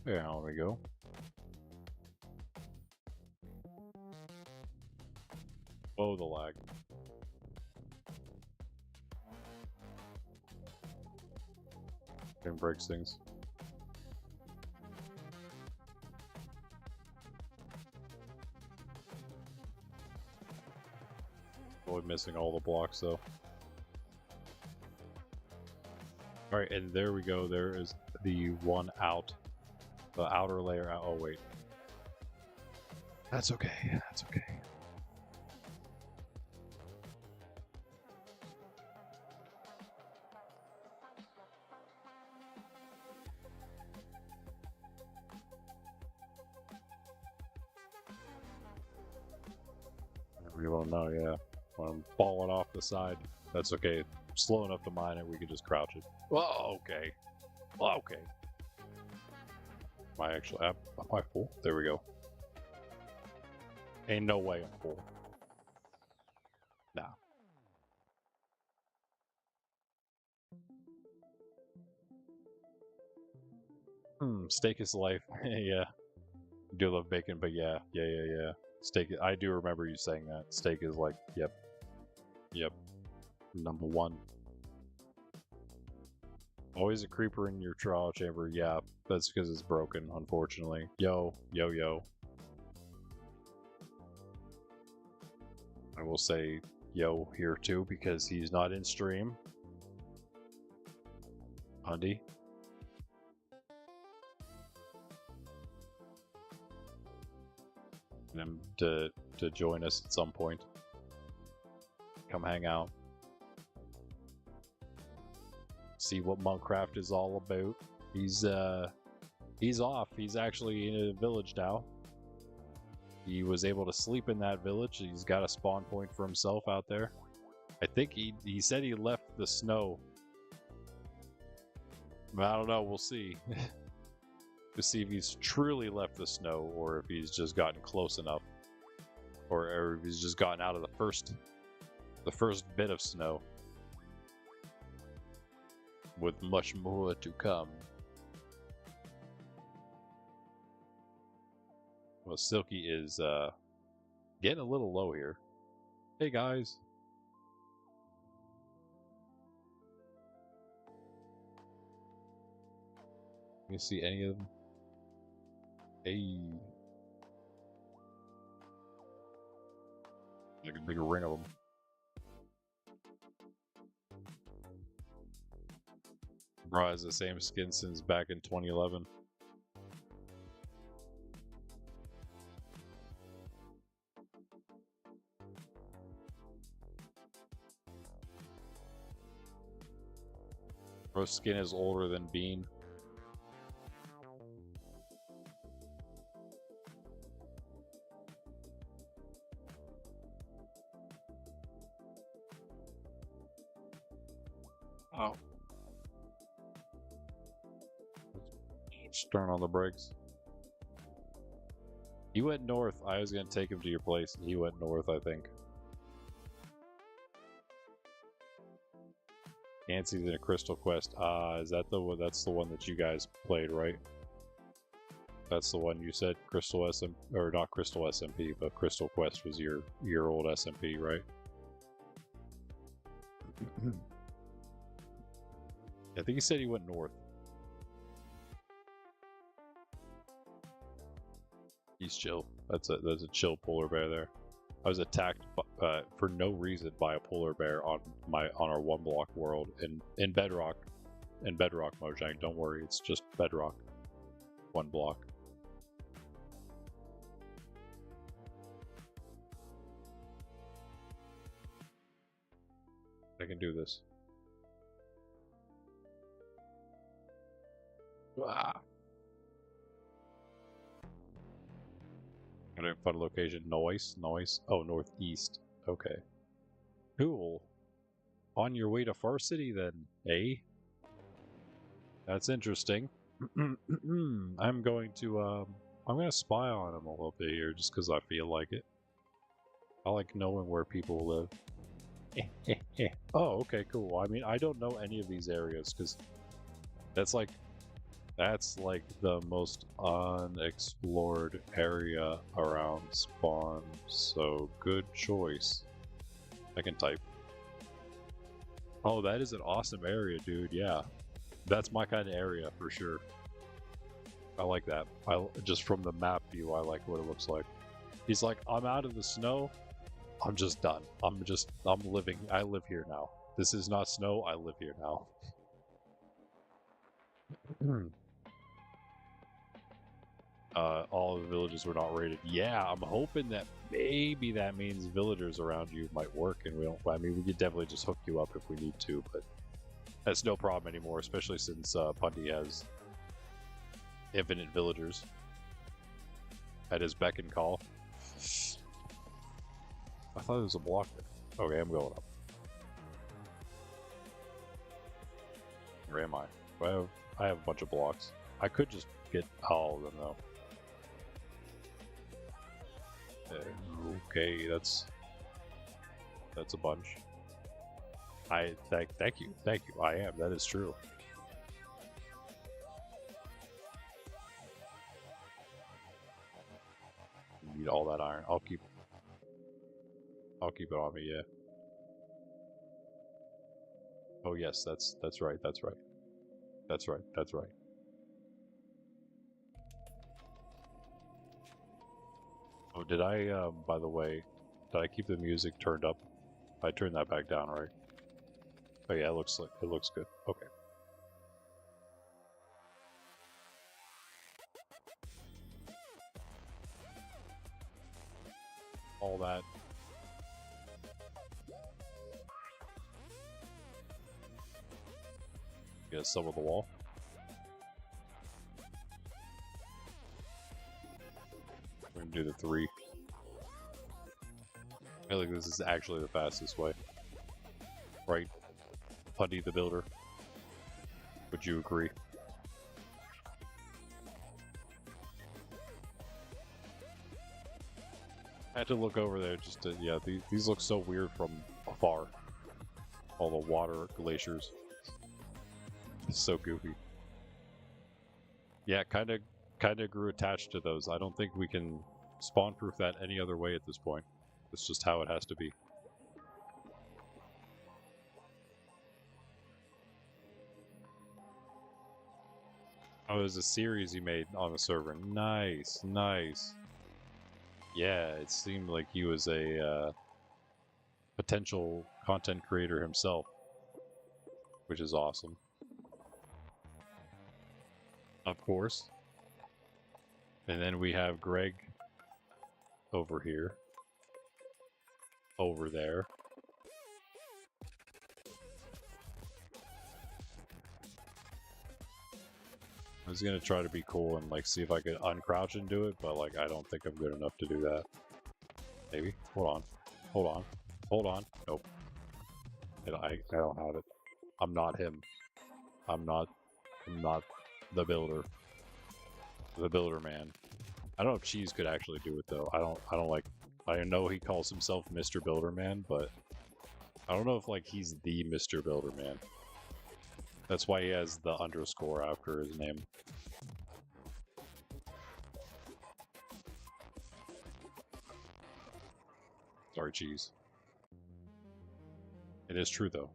Yeah, there we go. Oh, the lag. It breaks things. Probably missing all the blocks though. Alright, and there we go. There is the one out. The outer layer out. Oh, wait. That's okay. That's okay. We won't know, yeah. When I'm falling off the side. That's okay. Slow enough to mine it, we can just crouch it. Well, okay. Well, okay. Am I full? There we go. Ain't no way I'm full. Nah. Steak is life. Yeah. Do love bacon, but yeah. Steak, I do remember you saying that. Steak is like, yep. Number one. Always a creeper in your trial chamber. Yeah, that's because it's broken, unfortunately. Yo. I will say yo here too because he's not in stream. Hundy. Him to join us at some point. Come hang out. See what Monkraft is all about. He's off. He's actually in a village now. He was able to sleep in that village. He's got a spawn point for himself out there. I think he said he left the snow. I don't know. We'll see. To see if he's truly left the snow or if he's just gotten close enough, or if he's just gotten out of the first bit of snow, with much more to come. Well, Silky is getting a little low here. Hey guys. Can you see any of them? Hey. Like a big ring of them. Bro has the same skin since back in 2011. Bro's skin is older than Bean. Oh. Just turn on the brakes. He went north. I was gonna take him to your place, and he went north, I think. Nancy's in a Crystal Quest. Is that the one? That's the one that you guys played, right? That's the one you said, Crystal SMP, or not Crystal SMP, but Crystal Quest was your old SMP, right? I think he said he went north. He's chill. That's a chill polar bear there. I was attacked for no reason by a polar bear on our 1 block world in Bedrock. In Bedrock, Mojang, don't worry, it's just Bedrock. 1 block. I can do this. Ah. I didn't find a location. Noise. Oh, northeast. Okay. Cool. On your way to Far City then, eh? That's interesting. I'm going to spy on him a little bit here just because I feel like it. I like knowing where people live. Oh, okay, cool. I mean, I don't know any of these areas because that's like the most unexplored area around spawn, so good choice. I can type. Oh, that is an awesome area, dude. Yeah, that's my kind of area for sure. I like that. Just from the map view, I like what it looks like. He's like, I'm out of the snow. I'm just done. I'm living. I live here now. This is not snow. I live here now. All of the villages were not raided. Yeah, I'm hoping that maybe that means villagers around you might work, and we don't. I mean, we could definitely just hook you up if we need to, but that's no problem anymore, especially since Pundy has infinite villagers at his beck and call. I thought there was a block there. Okay, I'm going up. Where am I? Well, I have a bunch of blocks. I could just get all of them though. Okay, that's a bunch. Thank you. I am. That is true. Need all that iron. I'll keep it on me. Yeah. Oh yes, that's right. That's right. Oh, did I, by the way, did I keep the music turned up? I turned that back down, right? Oh yeah, it looks good. Okay. all that. Get some of the wall. We're gonna do the 3. I feel like this is actually the fastest way. Right? Putty the Builder. Would you agree? I had to look over there just to, yeah, these look so weird from afar. All the water glaciers. It's so goofy. Yeah, kind of grew attached to those. I don't think we can spawn-proof that any other way at this point. It's just how it has to be. Oh, it was a series he made on the server. Nice, nice. Yeah, it seemed like he was a potential content creator himself, which is awesome. Of course. And then we have Greg over here. Over there. I was gonna try to be cool and like see if I could uncrouch and do it, but like I don't think I'm good enough to do that. Maybe. Hold on. Hold on. Hold on. Nope. I don't have it. I'm not him. I'm not the builder. The builder man. I don't know if Cheese could actually do it though. I don't like, I know he calls himself Mr. Builder Man, but I don't know if like he's the Mr. Builder Man. That's why he has the underscore after his name. Sorry, Cheese. It is true though.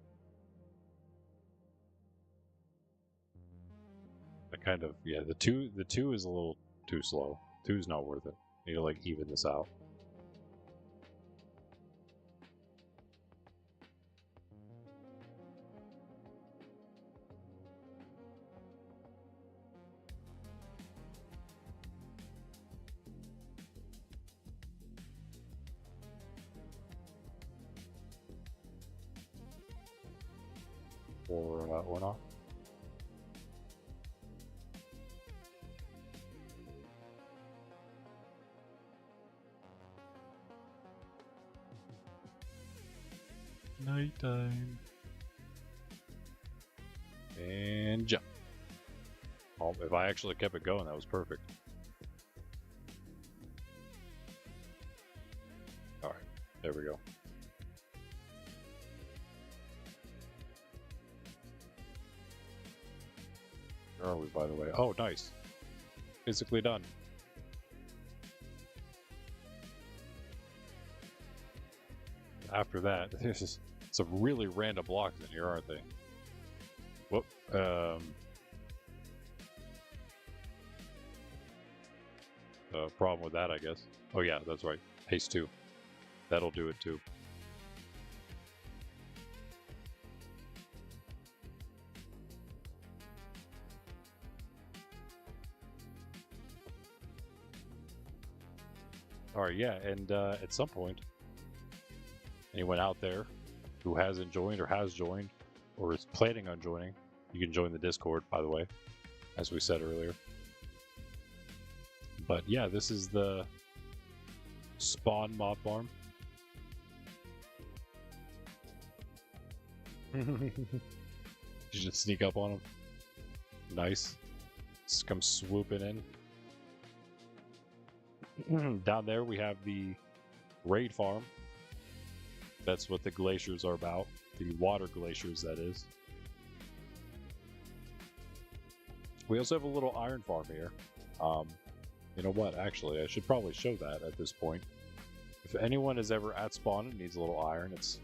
I kind of, yeah, the two is a little too slow. 2's not worth it. Need to like even this out. Or not. Nighttime. And jump. Oh, if I actually kept it going, that was perfect. Alright, there we go. Where are we, by the way? Oh, nice. Physically done. After that, there's just some really random blocks in here, aren't they? Whoop. Problem with that, I guess. Oh yeah, that's right. Haste 2. That'll do it too. Alright, yeah, and at some point, anyone out there who hasn't joined or has joined or is planning on joining, you can join the Discord, by the way, as we said earlier. But yeah, this is the spawn mob farm. You just sneak up on them. Nice. Just come swooping in. Down there we have the raid farm. That's what the glaciers are about. The water glaciers, that is. We also have a little iron farm here. You know what, actually, I should probably show that at this point. If anyone is ever at spawn and needs a little iron, it's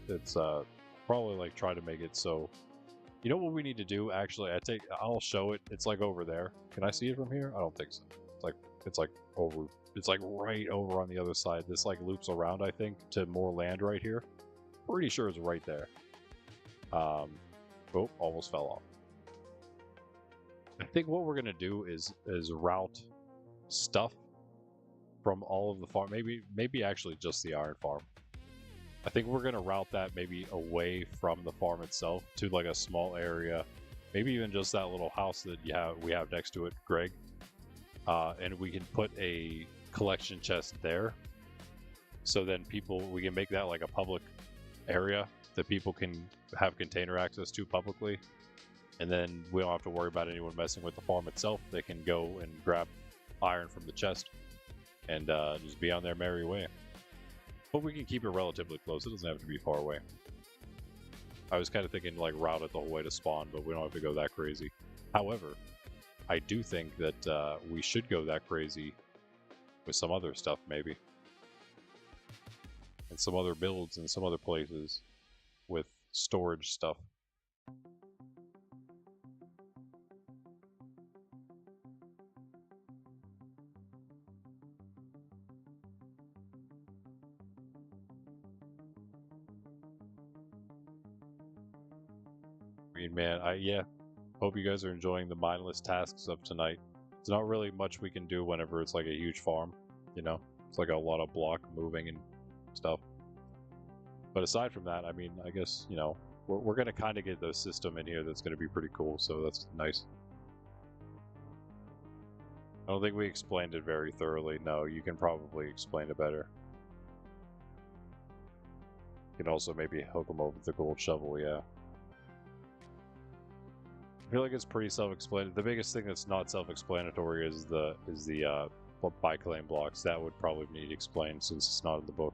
probably like try to make it so. You know what we need to do? Actually, I'll show it. It's like over there. Can I see it from here? I don't think so. It's like over. It's like right over on the other side. This like loops around, I think, to more land right here. Pretty sure it's right there. Oh, almost fell off. I think what we're gonna do is route stuff from all of the farm. Maybe actually just the iron farm. I think we're gonna route that maybe away from the farm itself to like a small area, maybe even just that little house that we have next to it, Greg. And we can put a collection chest there. So then we can make that like a public area that people can have container access to publicly. And then we don't have to worry about anyone messing with the farm itself. They can go and grab iron from the chest and just be on their merry way. But we can keep it relatively close. It doesn't have to be far away. I was kind of thinking like route it the whole way to spawn, but we don't have to go that crazy. However, I do think that we should go that crazy with some other stuff maybe. And some other builds in some other places with storage stuff. I mean, man, yeah. Hope you guys are enjoying the mindless tasks of tonight. There's not really much we can do whenever it's like a huge farm, you know? It's like a lot of block moving and stuff. But aside from that, I mean, I guess, you know, we're going to kind of get the system in here that's going to be pretty cool, so that's nice. I don't think we explained it very thoroughly. No, you can probably explain it better. You can also maybe hook them over with the gold shovel, yeah. I feel like it's pretty self-explanatory. The biggest thing that's not self-explanatory is the buy claim blocks. That would probably need explained since it's not in the book.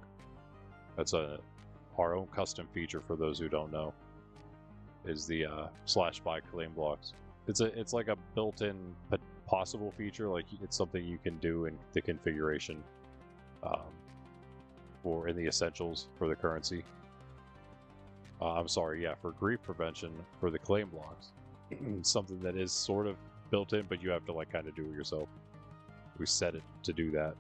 That's our own custom feature for those who don't know. Is the / buy claim blocks. It's like a built-in possible feature. Like it's something you can do in the configuration, or in the essentials for the currency. I'm sorry, yeah, for grief prevention for the claim blocks. Something that is sort of built in, but you have to like kind of do it yourself. We set it to do that.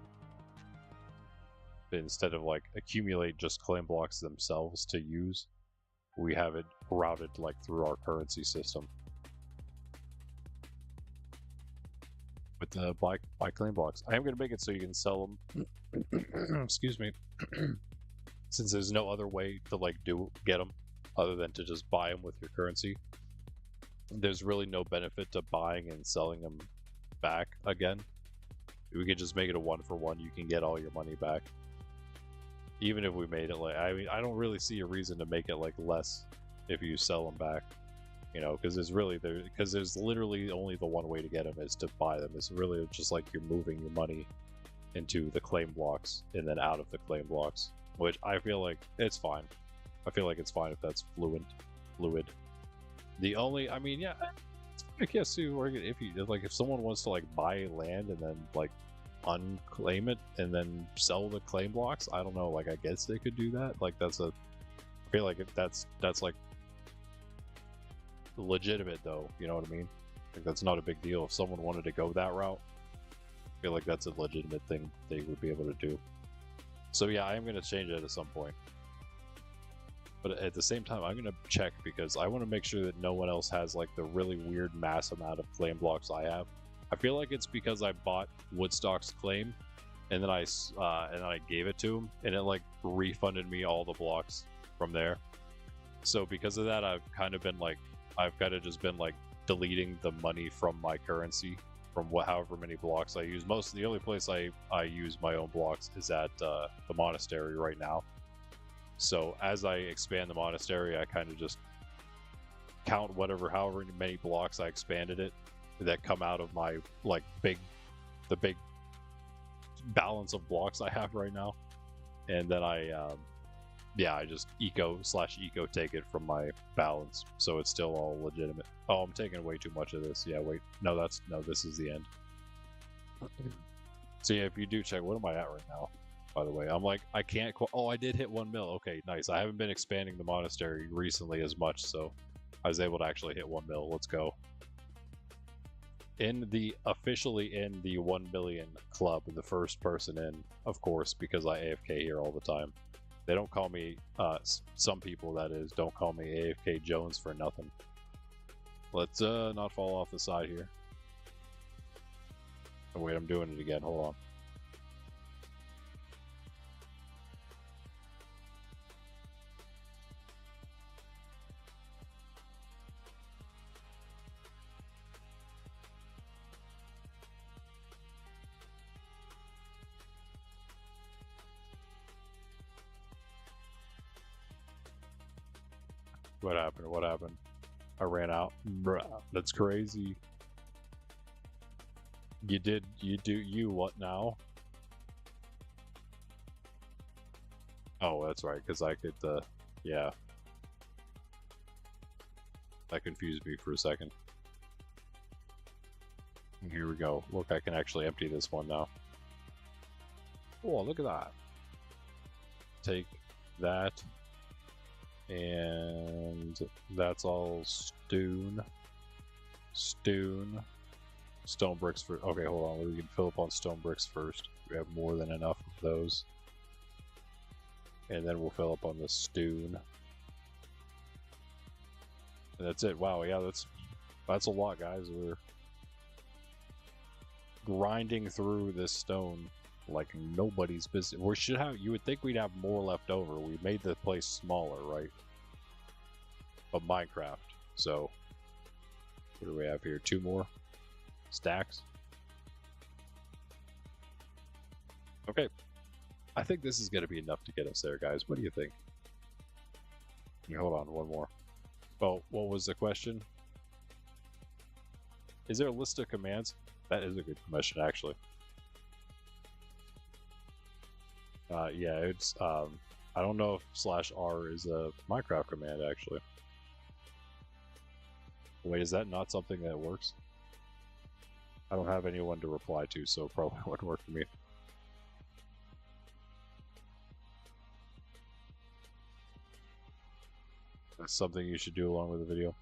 But instead of like accumulate just claim blocks themselves to use, we have it routed like through our currency system. With the buy claim blocks. I am going to make it so you can sell them. Excuse me. Since there's no other way to like get them other than to just buy them with your currency. There's really no benefit to buying and selling them back again. We could just make it a 1-for-1. You can get all your money back. Even if we made it like, I mean, I don't really see a reason to make it like less if you sell them back. You know, because there's literally only the one way to get them is to buy them. It's really just like you're moving your money into the claim blocks and then out of the claim blocks, which I feel like it's fine. I feel like it's fine if that's fluid. The only, I mean, yeah, I guess too, if someone wants to like buy land and then like unclaim it and then sell the claim blocks, I don't know, like I guess they could do that. Like I feel like that's like legitimate though, you know what I mean? Like that's not a big deal. If someone wanted to go that route, I feel like that's a legitimate thing they would be able to do. So yeah, I am going to change it at some point. But at the same time, I'm going to check because I want to make sure that no one else has like the really weird mass amount of claim blocks I have. I feel like it's because I bought Woodstock's claim and then I gave it to him and it like refunded me all the blocks from there. So because of that, I've kind of just been like deleting the money from my currency from however many blocks I use. The only place I use my own blocks is at the monastery right now. So as I expand the monastery, I kind of just count however many blocks I expanded it that come out of my the big balance of blocks I have right now, and then I just eco take it from my balance, so it's still all legitimate. Oh, I'm taking way too much of this. Yeah, wait, no, this is the end. So yeah, if you do check, what am I at right now? By the way, I'm like, I can't. Oh, I did hit 1 mil. Okay, nice. I haven't been expanding the monastery recently as much, so I was able to actually hit 1 mil. Let's go. Officially in the 1 million club, the first person in, of course, because I AFK here all the time. They don't call me, some people that is, don't call me AFK Jones for nothing. Let's not fall off the side here. Oh wait, I'm doing it again. Hold on. What happened? What happened? I ran out. Bruh, that's crazy. You what now? Oh, that's right, because I could, yeah. That confused me for a second. And here we go. Look, I can actually empty this one now. Oh, look at that. Take that. And that's all stone. Stone bricks for. Okay, hold on. We can fill up on stone bricks first. We have more than enough of those. And then we'll fill up on the stone. And that's it. Wow, yeah, that's a lot, guys. We're grinding through this stone like nobody's business. We should have. You would think we'd have more left over. We made the place smaller, right? Of Minecraft. So, what do we have here? 2 more stacks. Okay. I think this is going to be enough to get us there, guys. What do you think? Hold on, one more. Oh, what was the question? Is there a list of commands? That is a good question, actually. Yeah, it's, I don't know if /R is a Minecraft command, actually. Wait, is that not something that works? I don't have anyone to reply to, so it probably wouldn't work for me. That's something you should do along with the video.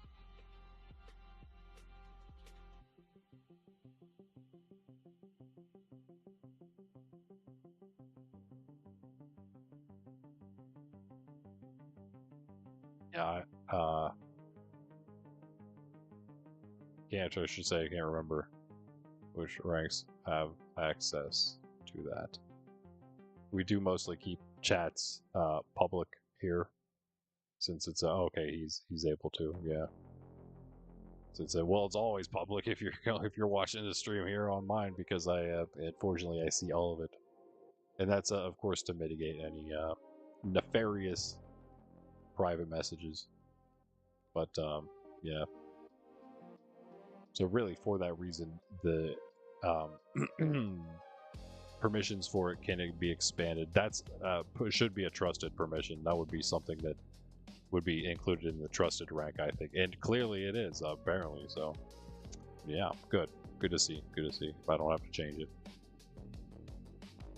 Yeah, I should say I can't remember which ranks have access to that. We do mostly keep chats public here, since it's okay. He's able to, yeah. Since well, it's always public if you're watching the stream here on mine, because unfortunately I see all of it, and that's of course to mitigate any nefarious private messages. But yeah. So really, for that reason, the permissions for it can be expanded. That's should be a trusted permission. That would be something that would be included in the trusted rank, I think, and clearly it is, apparently. So yeah, good to see. If I don't have to change it.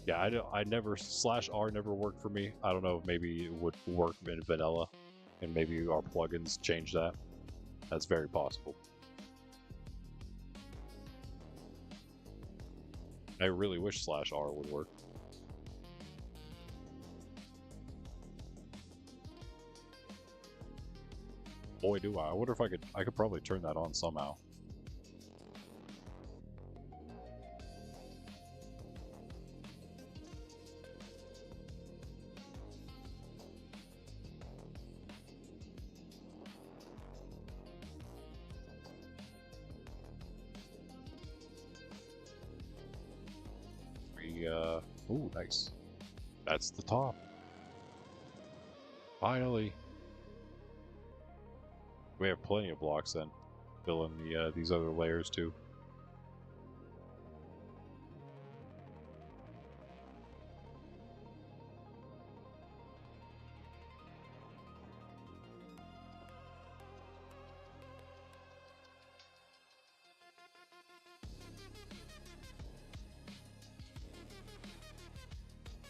Yeah, I never /R never worked for me. I don't know if maybe it would work in vanilla, and maybe our plugins change that. That's very possible. I really wish /R would work. Boy, do I. I wonder if I could probably turn that on somehow. Ooh, nice. That's the top. Finally. We have plenty of blocks then. Fill in these other layers too.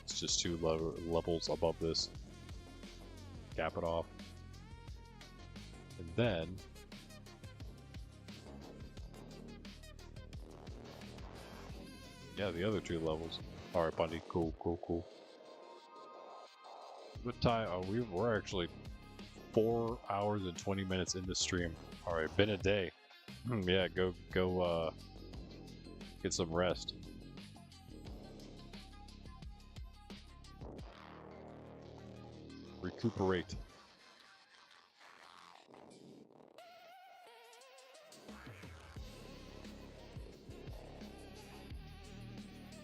It's just 2 levels above this. Cap it off. And then yeah, the other 2 levels. Alright, Bundy. Cool. What time? Oh, we're actually 4 hours and 20 minutes into stream. Alright, been a day. Yeah, go get some rest. Recuperate.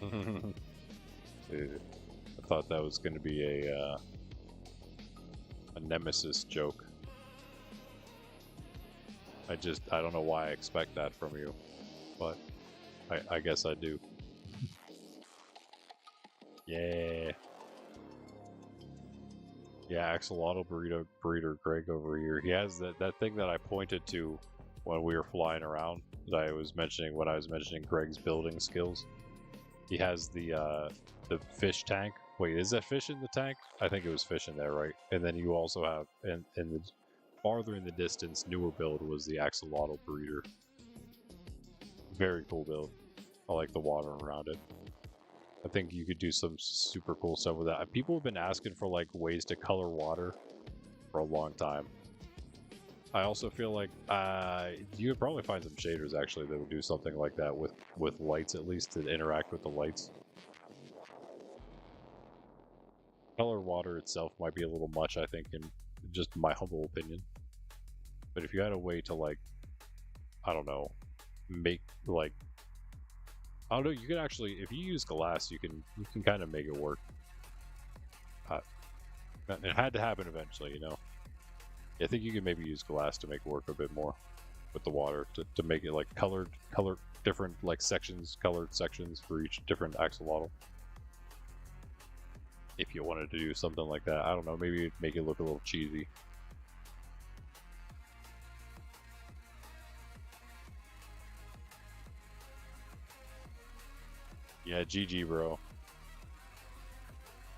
I thought that was going to be a nemesis joke. I don't know why I expect that from you, but I guess I do. Yeah. Yeah, Axolotl breeder Greg over here. He has that thing that I pointed to when we were flying around that I was mentioning when I was mentioning Greg's building skills. He has the fish tank. Wait, is that fish in the tank? I think it was fish in there, right? And then you also have in the farther in the distance, newer build was the Axolotl breeder. Very cool build. I like the water around it. I think you could do some super cool stuff with that. People have been asking for like ways to color water for a long time. I also feel like you could probably find some shaders actually that would do something like that with lights, at least to interact with the lights. Color water itself might be a little much, I think, in just my humble opinion. But if you had a way to like, I don't know, make like, I don't know, you can actually, if you use glass, you can kind of make it work. It had to happen eventually, you know. I think you can maybe use glass to make it work a bit more with the water to make it like colored different like colored sections for each different axolotl. If you wanted to do something like that, I don't know, maybe make it look a little cheesy. Yeah, GG, bro.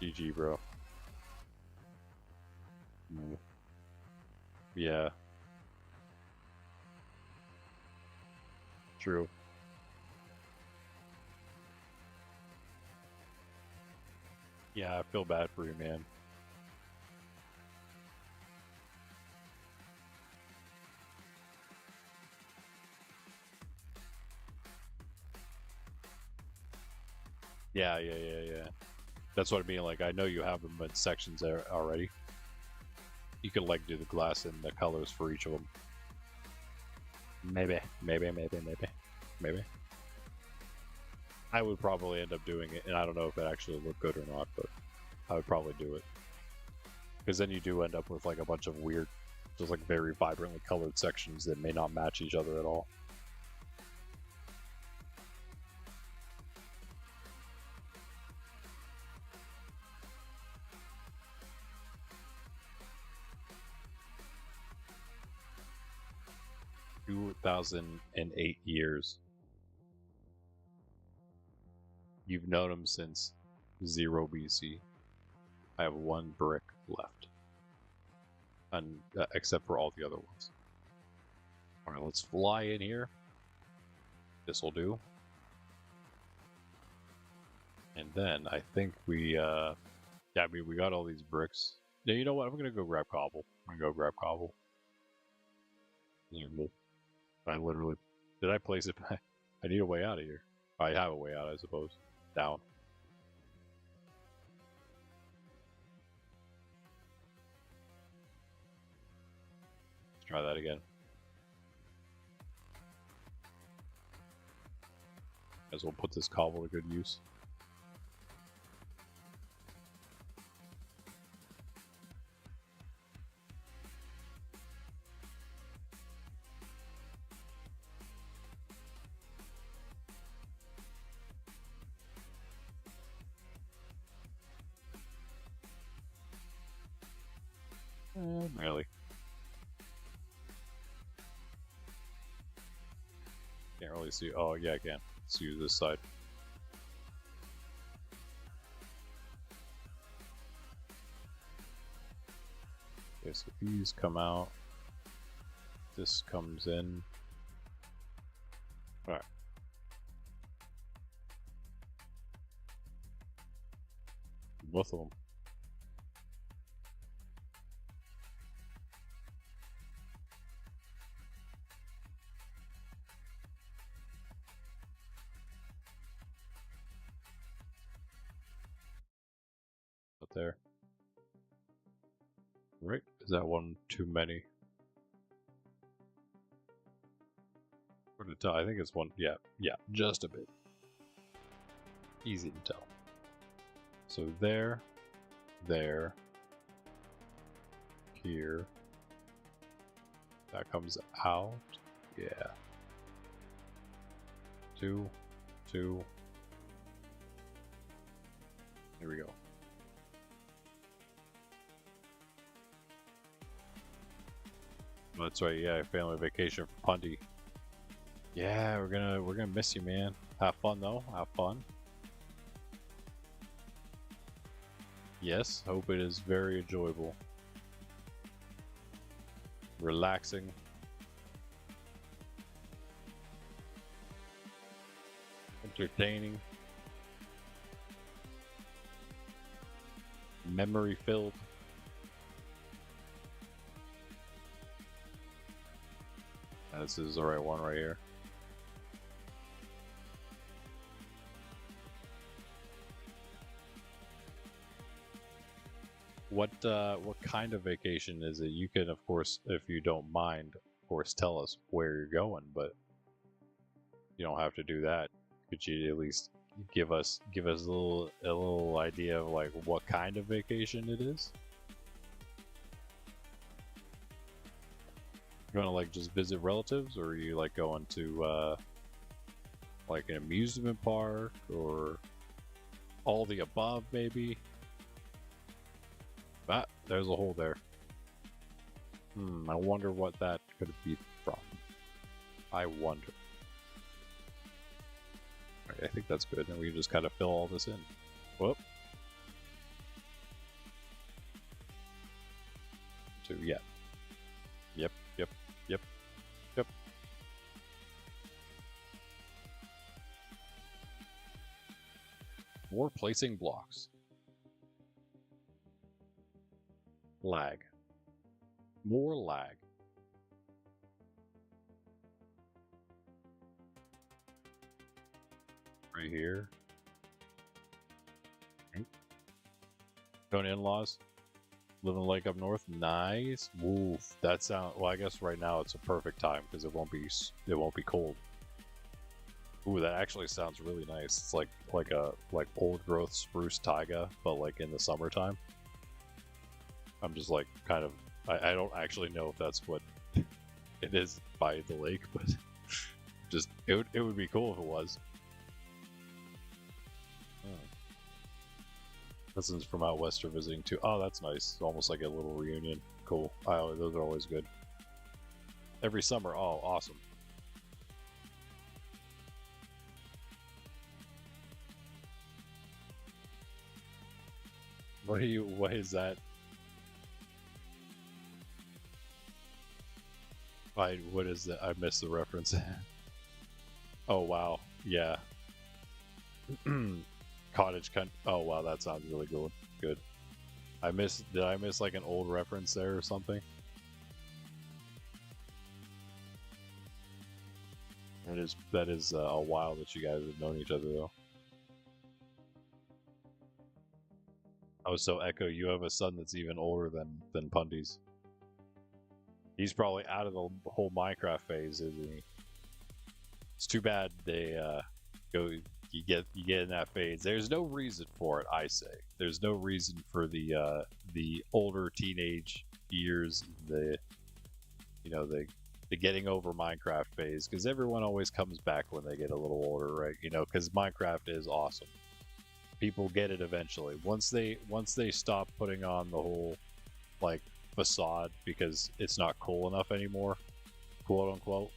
GG, bro. Yeah. True. Yeah, I feel bad for you, man. Yeah. That's what I mean. Like, I know you have them in sections there already. You could like do the glass and the colors for each of them. Maybe. I would probably end up doing it, and I don't know if it actually looked good or not, but I would probably do it. Because then you do end up with like a bunch of weird, just like very vibrantly colored sections that may not match each other at all. "2008 years. You've known him since 0 BC. I have 1 brick left. And except for all the other ones. Alright, let's fly in here. This'll do. And then I think we yeah, I mean we got all these bricks. Yeah, you know what? I'm gonna go grab cobble. I literally did I place it back? I need a way out of here. I have a way out, I suppose. Down. Let's try that again. As well put this cobble to good use. Really. Can't really see. Oh, yeah, I can. Let's use this side. Okay, so these come out. This comes in. Alright. Both of them. Up there. Right? Is that one too many? Or to tell? I think it's one. Yeah, just a bit. Easy to tell. So there, here. That comes out. Yeah. 2, 2. Here we go. That's right. Yeah, family vacation for Pundy. Yeah, we're gonna miss you, man. Have fun though. Have fun. Yes, hope it is very enjoyable, relaxing. Entertaining, memory filled. This is the right one right here. What kind of vacation is it? You can, of course, if you don't mind, of course, tell us where you're going, but you don't have to do that. Could you at least give us a little idea of like what kind of vacation it is? You want to like just visit relatives, or are you like going to like an amusement park, or all the above maybe? Ah, there's a hole there. I wonder what that could be from. I wonder. Alright, I think that's good. And we can just kind of fill all this in. Whoop. 2, yeah. Yep. More placing blocks. Lag. More lag. Right here. Going in-laws. Living in lake up north. Nice. Woof. That sound. Well, I guess right now it's a perfect time because it won't be cold. Ooh, that actually sounds really nice. It's like old growth spruce taiga, but like in the summertime. I'm just like kind of I don't actually know if that's what it is by the lake, but just it would be cool if it was. Cousins from out west are visiting too. Oh, that's nice. Almost like a little reunion. Cool. Those are always good. Every summer. Oh, awesome. What is that? What is that? I missed the reference. Oh wow, yeah. Cottage country. Oh wow, that sounds really good. Good. Did I miss like an old reference there or something? That is a while that you guys have known each other though. Oh, so Echo, you have a son that's even older than Pundy's. He's probably out of the whole Minecraft phase, isn't he? It's too bad they you get in that phase. There's no reason for it, I say. There's no reason for the older teenage years, the getting over Minecraft phase, because everyone always comes back when they get a little older, right? Because Minecraft is awesome. People get it eventually. Once they stop putting on the whole like facade because it's not cool enough anymore, quote unquote.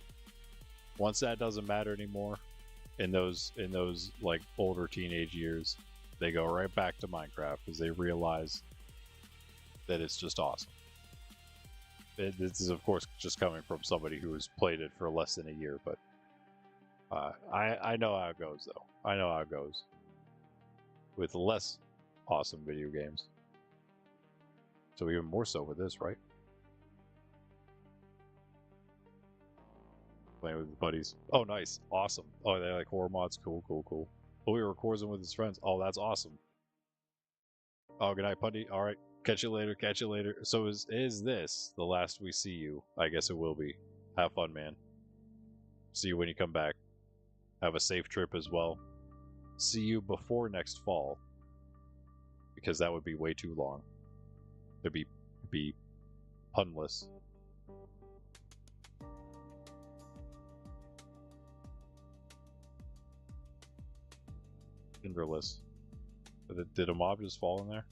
Once that doesn't matter anymore, in those like older teenage years, they go right back to Minecraft because they realize that it's just awesome. This is of course just coming from somebody who has played it for less than a year, but I know how it goes though. I know how it goes with less awesome video games. So even more so with this, right? Playing with his buddies. Oh, nice. Awesome. Oh, they like horror mods. Cool. Oh, he records them with his friends. Oh, that's awesome. Oh, good night, Pundy. All right. Catch you later. So is this the last we see you? I guess it will be. Have fun, man. See you when you come back. Have a safe trip as well. See you before next fall. Because that would be way too long. It'd be punless. Cinderless. Did a mob just fall in there?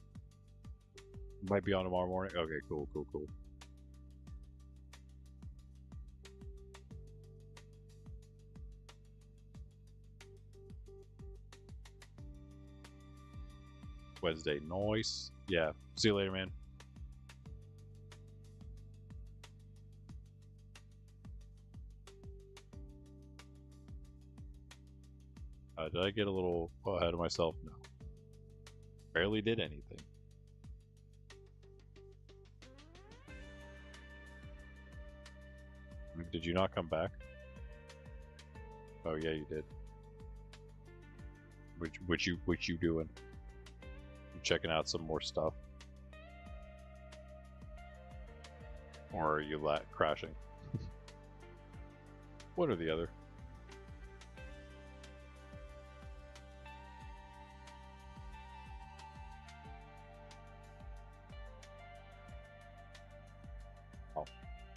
Might be on tomorrow morning. Okay, cool. Wednesday, nice. Yeah, see you later, man. Did I get a little ahead of myself? No. Barely did anything. Did you not come back? Oh yeah, you did. Which you doing? I'm checking out some more stuff. Or are you crashing? One or the other.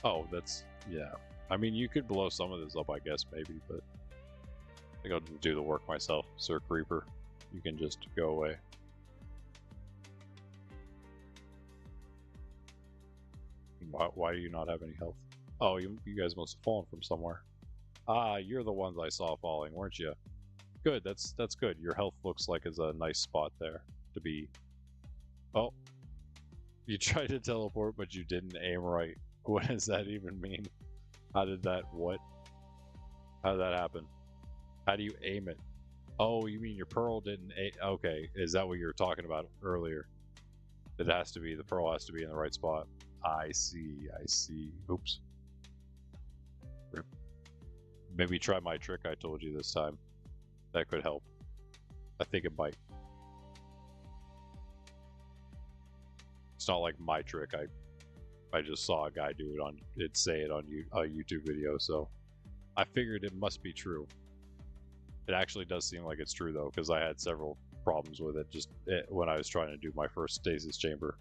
Oh, that's, yeah. I mean, you could blow some of this up, I guess, maybe, but I think I'll do the work myself. Sir Creeper, you can just go away. Why do you not have any health? Oh, you guys must have fallen from somewhere. Ah, you're the ones I saw falling, weren't you? Good, that's good. Your health looks like it's a nice spot there to be. Oh, you tried to teleport, but you didn't aim right. What does that even mean? How did that, what? How did that happen? How do you aim it? Oh, you mean your pearl didn't aim? Okay, is that what you were talking about earlier? It has to be, the pearl has to be in the right spot. I see. Oops. Maybe try my trick I told you this time. That could help. I think it might. It's not like my trick. I just saw a guy do it on say it on a YouTube video, so I figured it must be true. It actually does seem like it's true though, because I had several problems with it when I was trying to do my first stasis chamber.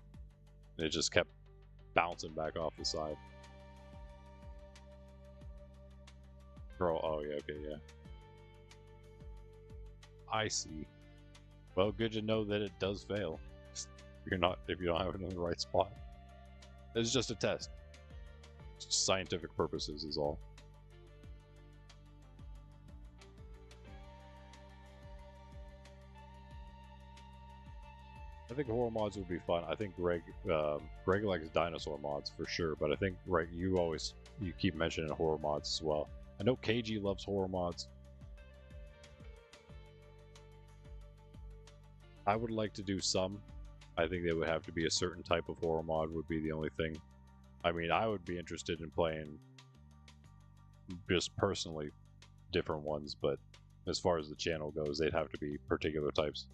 It just kept bouncing back off the side. Girl, oh yeah, okay, yeah. I see. Well, good to know that it does fail. If you don't have it in the right spot. It's just a test. Just scientific purposes is all. I think horror mods would be fun. I think Greg likes dinosaur mods for sure, but I think you keep mentioning horror mods as well. I know KG loves horror mods. I would like to do some. I think they would have to be a certain type of horror mod would be the only thing. I mean, I would be interested in playing just personally different ones, but as far as the channel goes, they'd have to be particular types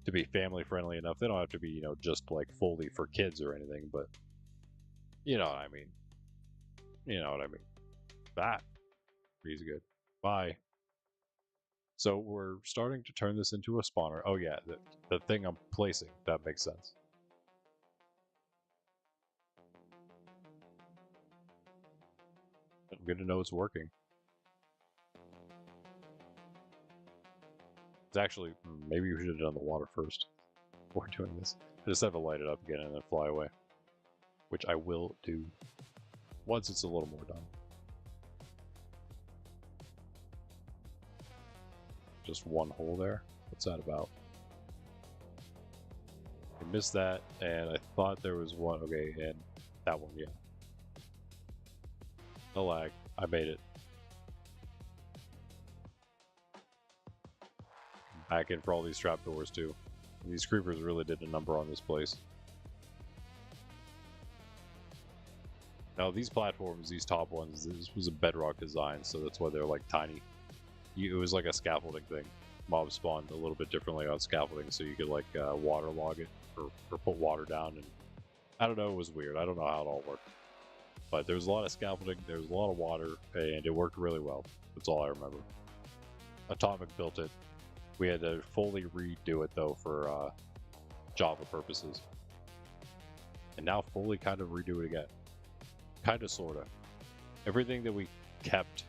to be family friendly enough. They don't have to be, just like fully for kids or anything, but you know what I mean. You know what I mean. That is good. Bye. So we're starting to turn this into a spawner. Oh yeah, the thing I'm placing, that makes sense. Good to know it's working. It's actually, maybe we should have done the water first before doing this. I just have to light it up again and then fly away. Which I will do once it's a little more done. Just one hole there? What's that about? I missed that, and I thought there was one. Okay, and that one, yeah. No lag. I made it. Back in for all these trapdoors, too. These creepers really did a number on this place. Now, these platforms, these top ones, this was a bedrock design, so that's why they're like tiny. It was like a scaffolding thing. Mobs spawned a little bit differently on scaffolding, so you could like waterlog it or put water down. And I don't know, it was weird. I don't know how it all worked. But there was a lot of scaffolding, there was a lot of water, and it worked really well. That's all I remember. Atomic built it. We had to fully redo it though for Java purposes. And now fully kind of redo it again. Kind of, sort of. Everything that we kept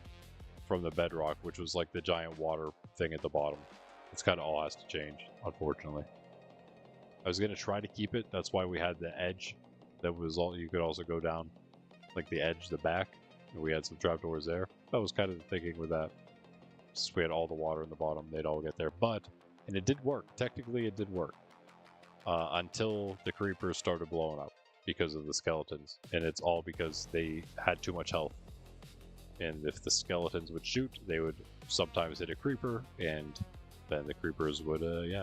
from the bedrock, which was like the giant water thing at the bottom, It's kind of all has to change, unfortunately. I was going to try to keep it. That's why we had the edge. That was all. You could also go down, like the edge, the back. And we had some trapdoors there. That was kind of the thinking with that. Since we had all the water in the bottom, they'd all get there. And it did work. Technically, it did work. Until the creepers started blowing up because of the skeletons. And it's all because they had too much health. And if the skeletons would shoot, they would sometimes hit a creeper, and then the creepers would,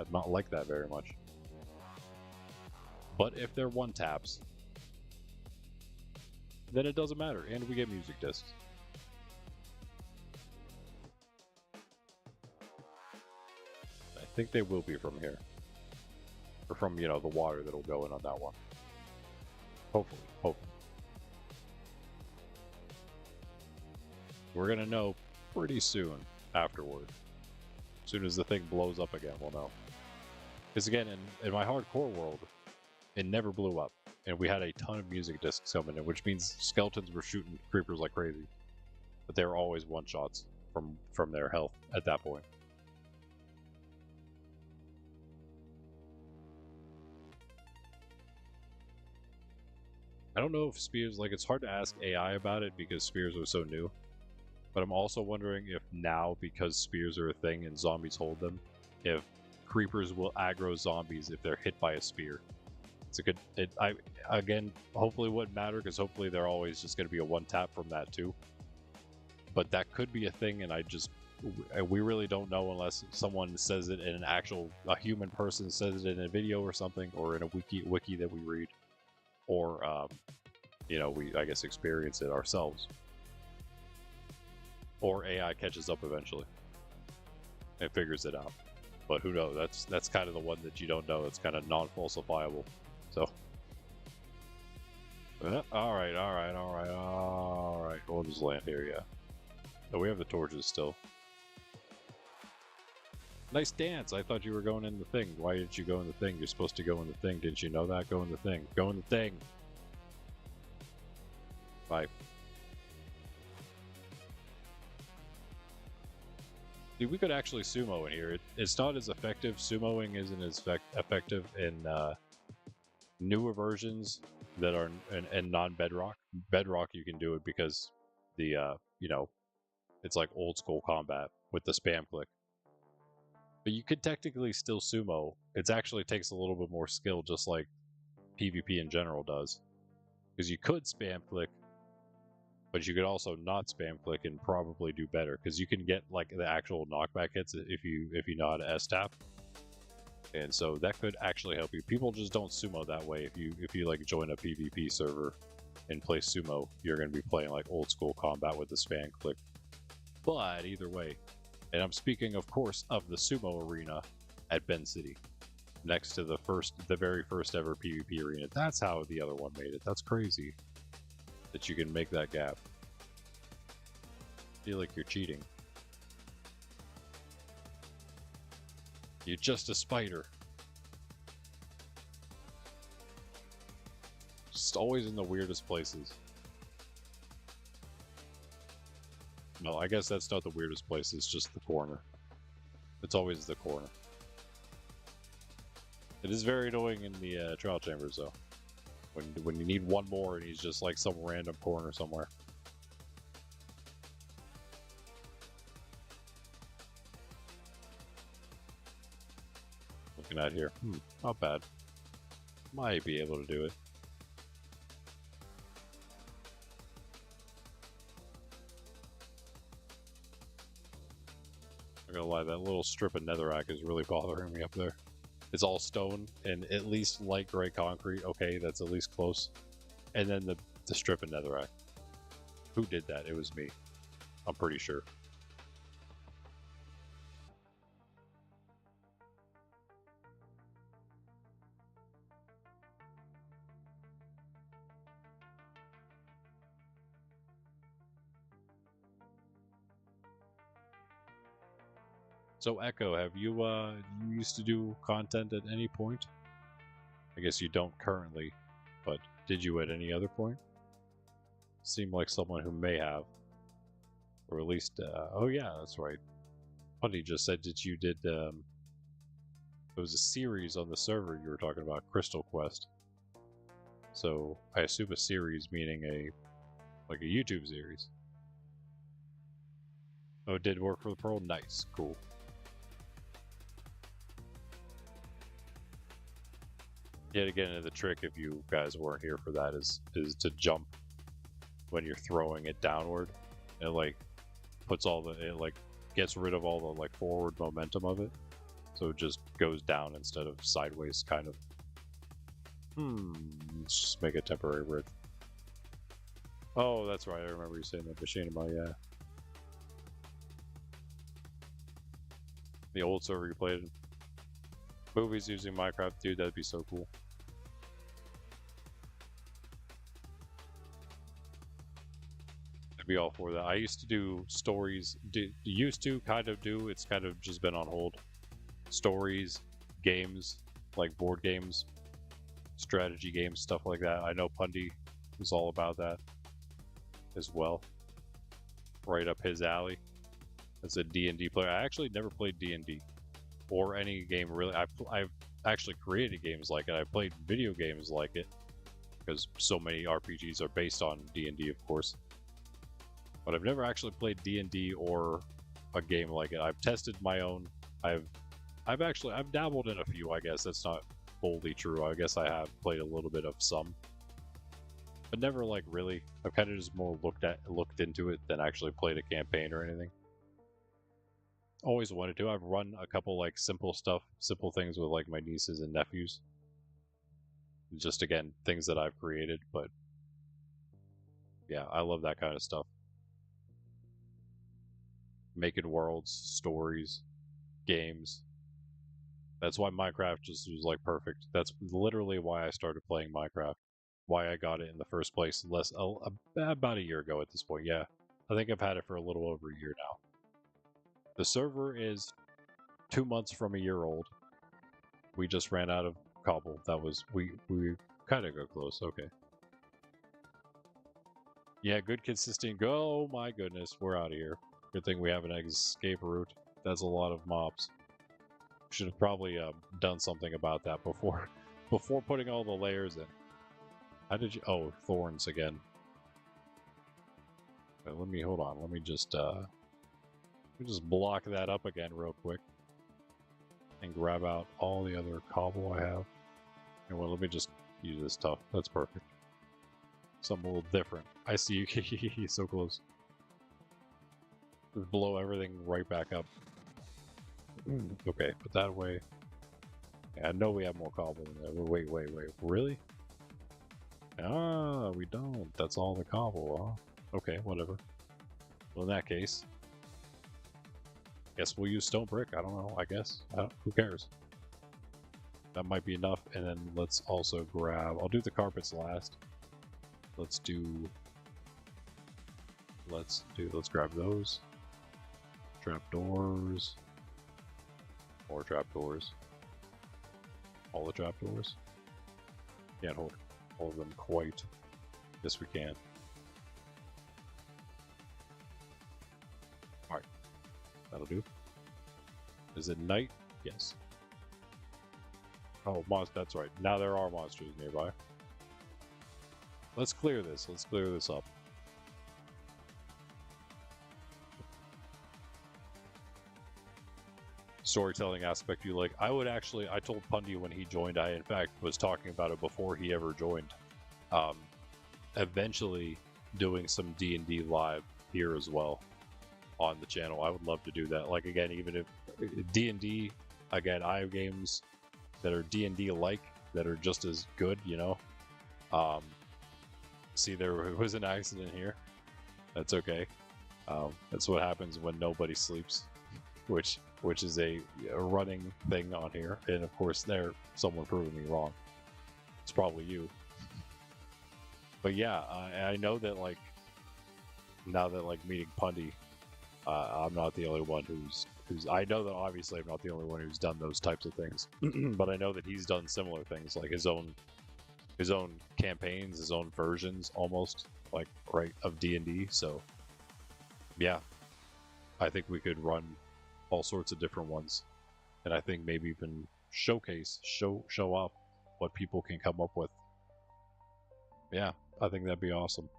not like that very much. But if they're one taps, then it doesn't matter, and we get music discs. I think they will be from here. Or from, the water that'll go in on that one. Hopefully. We're gonna know pretty soon afterward. As soon as the thing blows up again, we'll know. Because again, in my hardcore world, it never blew up. And we had a ton of music discs coming in, which means skeletons were shooting creepers like crazy. But they were always one-shots from their health at that point. I don't know if spears, it's hard to ask AI about it because spears are so new. But I'm also wondering if now, because spears are a thing and zombies hold them, if creepers will aggro zombies if they're hit by a spear. It's a good... again, hopefully it wouldn't matter, because hopefully they're always just going to be a one-tap from that too. But that could be a thing, and we really don't know unless someone says it in a human person says it in a video or something, or in a wiki that we read. Or, we, I guess, experience it ourselves. Or AI catches up eventually and figures it out. But who knows? That's kind of the one that you don't know. It's kind of non-falsifiable. So, all right. We'll just land here, yeah. Oh, we have the torches still. Nice dance. I thought you were going in the thing. Why didn't you go in the thing? You're supposed to go in the thing. Didn't you know that? Go in the thing. Go in the thing. Bye. Dude, we could actually sumo in here. It's not as effective. Sumoing isn't as effective in newer versions that are in non-bedrock. Bedrock, you can do it because the it's like old school combat with the spam click. But you could technically still sumo. It actually takes a little bit more skill, just like PvP in general does, because you could spam click. But you could also not spam click and probably do better, because you can get the actual knockback hits if you know how to S-tap. And so that could actually help you. People just don't sumo that way. If you join a PvP server and play sumo, you're going to be playing old school combat with the spam click. But either way, and I'm speaking of course of the sumo arena at Bend City, next to the very first ever PvP arena. That's how the other one made it. That's crazy that you can make that gap. I feel like you're cheating. You're just a spider. Just always in the weirdest places. No, I guess that's not the weirdest place, it's just the corner. It's always the corner. It is very annoying in the trial chambers though. When you need one more and he's just some random corner somewhere. Looking at here. Not bad. Might be able to do it. I'm gonna lie, that little strip of netherrack is really bothering me up there. It's all stone and at least light gray concrete. Okay, that's at least close. And then the strip of netherrack. Who did that? It was me. I'm pretty sure. So Echo, have you used to do content at any point? I guess you don't currently, but did you at any other point? Seem like someone who may have. Or at least, oh yeah, that's right. Punty just said that you did It was a series on the server you were talking about, Crystal Quest. So I assume a series meaning like a YouTube series. Oh, it did work for the Pearl? Nice, cool. Yet again, the trick, if you guys weren't here for that, is to jump when you're throwing it downward. It like puts it like gets rid of all the like forward momentum of it, so it just goes down instead of sideways, kind of. Let's just make a temporary bridge. Oh, that's right. I remember you saying that machinima, yeah. The old server you played in. Movies using Minecraft, dude, that'd be so cool. I'd be all for that. I used to do stories. It's kind of just been on hold. Stories, games, like board games, strategy games, stuff like that. I know Pundy was all about that as well. Right up his alley as a D&D player. I actually never played D&D or any game really. I've actually created games like it. I played video games like it because so many RPGs are based on D&D, of course. But I've never actually played D&D or a game like it. I've tested my own. I've dabbled in a few. I guess that's not fully true. I guess I have played a little bit of some, but never like really. I've kind of just more looked into it than actually played a campaign or anything. Always wanted to. I've run a couple like simple things with like my nieces and nephews. Just again, things that I've created, but yeah, I love that kind of stuff. Making worlds, stories, games. That's why Minecraft just was like perfect. That's literally why I started playing Minecraft. Why I got it in the first place. About a year ago at this point. Yeah, I think I've had it for a little over a year now. The server is 2 months from a year old. We just ran out of cobble. That was we kind of got close. Okay. Yeah, good consistent go. Oh my goodness, we're out of here. Good thing we have an escape route. That's a lot of mobs. Should have probably done something about that before putting all the layers in. How did you? Oh, thorns again. Okay, let me hold on. Let me just block that up again real quick and grab out all the other cobble I have. And well, let me just use this stuff. That's perfect. Something a little different. I see you. He's so close. Just blow everything right back up. Okay, put that away. Yeah, I know we have more cobble in there. Wait. Really? Ah, we don't. That's all the cobble, huh? Okay, whatever. Well, in that case, guess we'll use stone brick. I don't know. I guess. Who cares? That might be enough. And then let's also grab... I'll do the carpets last. Let's grab those. Trapdoors. More trapdoors. All the trapdoors. Can't hold all of them quite. Yes, we can. Alright. That'll do. Is it night? Yes. Oh, that's right. Now there are monsters nearby. Let's clear this. Let's clear this up. Storytelling aspect you like. I told Pundy when he joined, I in fact was talking about it before he ever joined. Eventually doing some D&D live here as well on the channel. I would love to do that. Like again, even if D&D, again, I have games that are D&D like that are just as good, you know. See, there was an accident here. That's okay. That's what happens when nobody sleeps, which is a running thing on here. And of course, someone proving me wrong. It's probably you. But yeah, I know that like now that like meeting Pundy, I'm not the only one who's. I know that obviously I'm not the only one who's done those types of things, but I know that he's done similar things, like his own campaigns, his own versions, almost like of D&D. So yeah, I think we could run all sorts of different ones and I think maybe even show off what people can come up with. Yeah, I think that'd be awesome.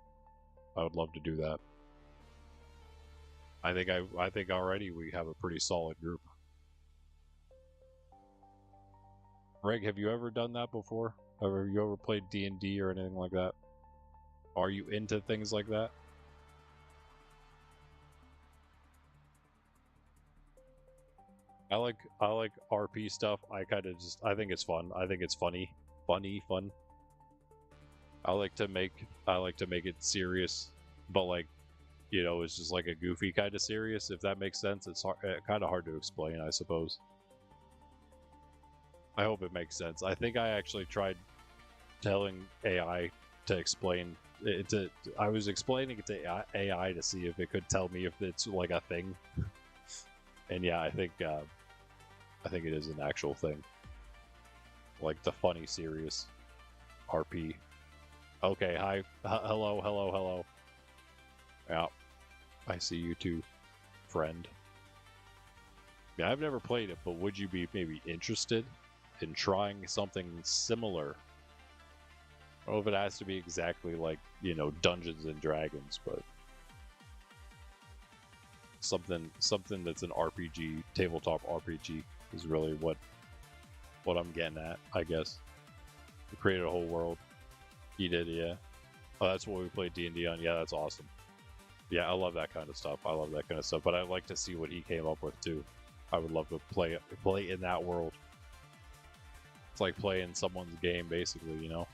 I would love to do that. I think already we have a pretty solid group. Greg, have you ever done that before? Have you ever played D&D or anything like that? Are you into things like that? I like RP stuff. I think it's fun. I think it's fun. I like to make it serious, but like, you know, it's just like a goofy kind of serious. If that makes sense, it's kind of hard to explain, I suppose. I hope it makes sense. I think I actually tried telling AI to explain it to. I was explaining it to AI to see if it could tell me if it's like a thing. And yeah, I think it is an actual thing. Like the funny, serious RP. Okay, hi, hello. Yeah, I see you too, friend. Yeah, I've never played it, but would you be maybe interested in trying something similar? I don't know if it has to be exactly like, you know, Dungeons and Dragons, but something that's an RPG, tabletop RPG is really what I'm getting at, I guess. We created a whole world. He did, yeah. Oh, that's what we played D&D on. Yeah, that's awesome. Yeah, I love that kind of stuff. But I'd like to see what he came up with too. I would love to play in that world. It's like playing someone's game, basically, you know.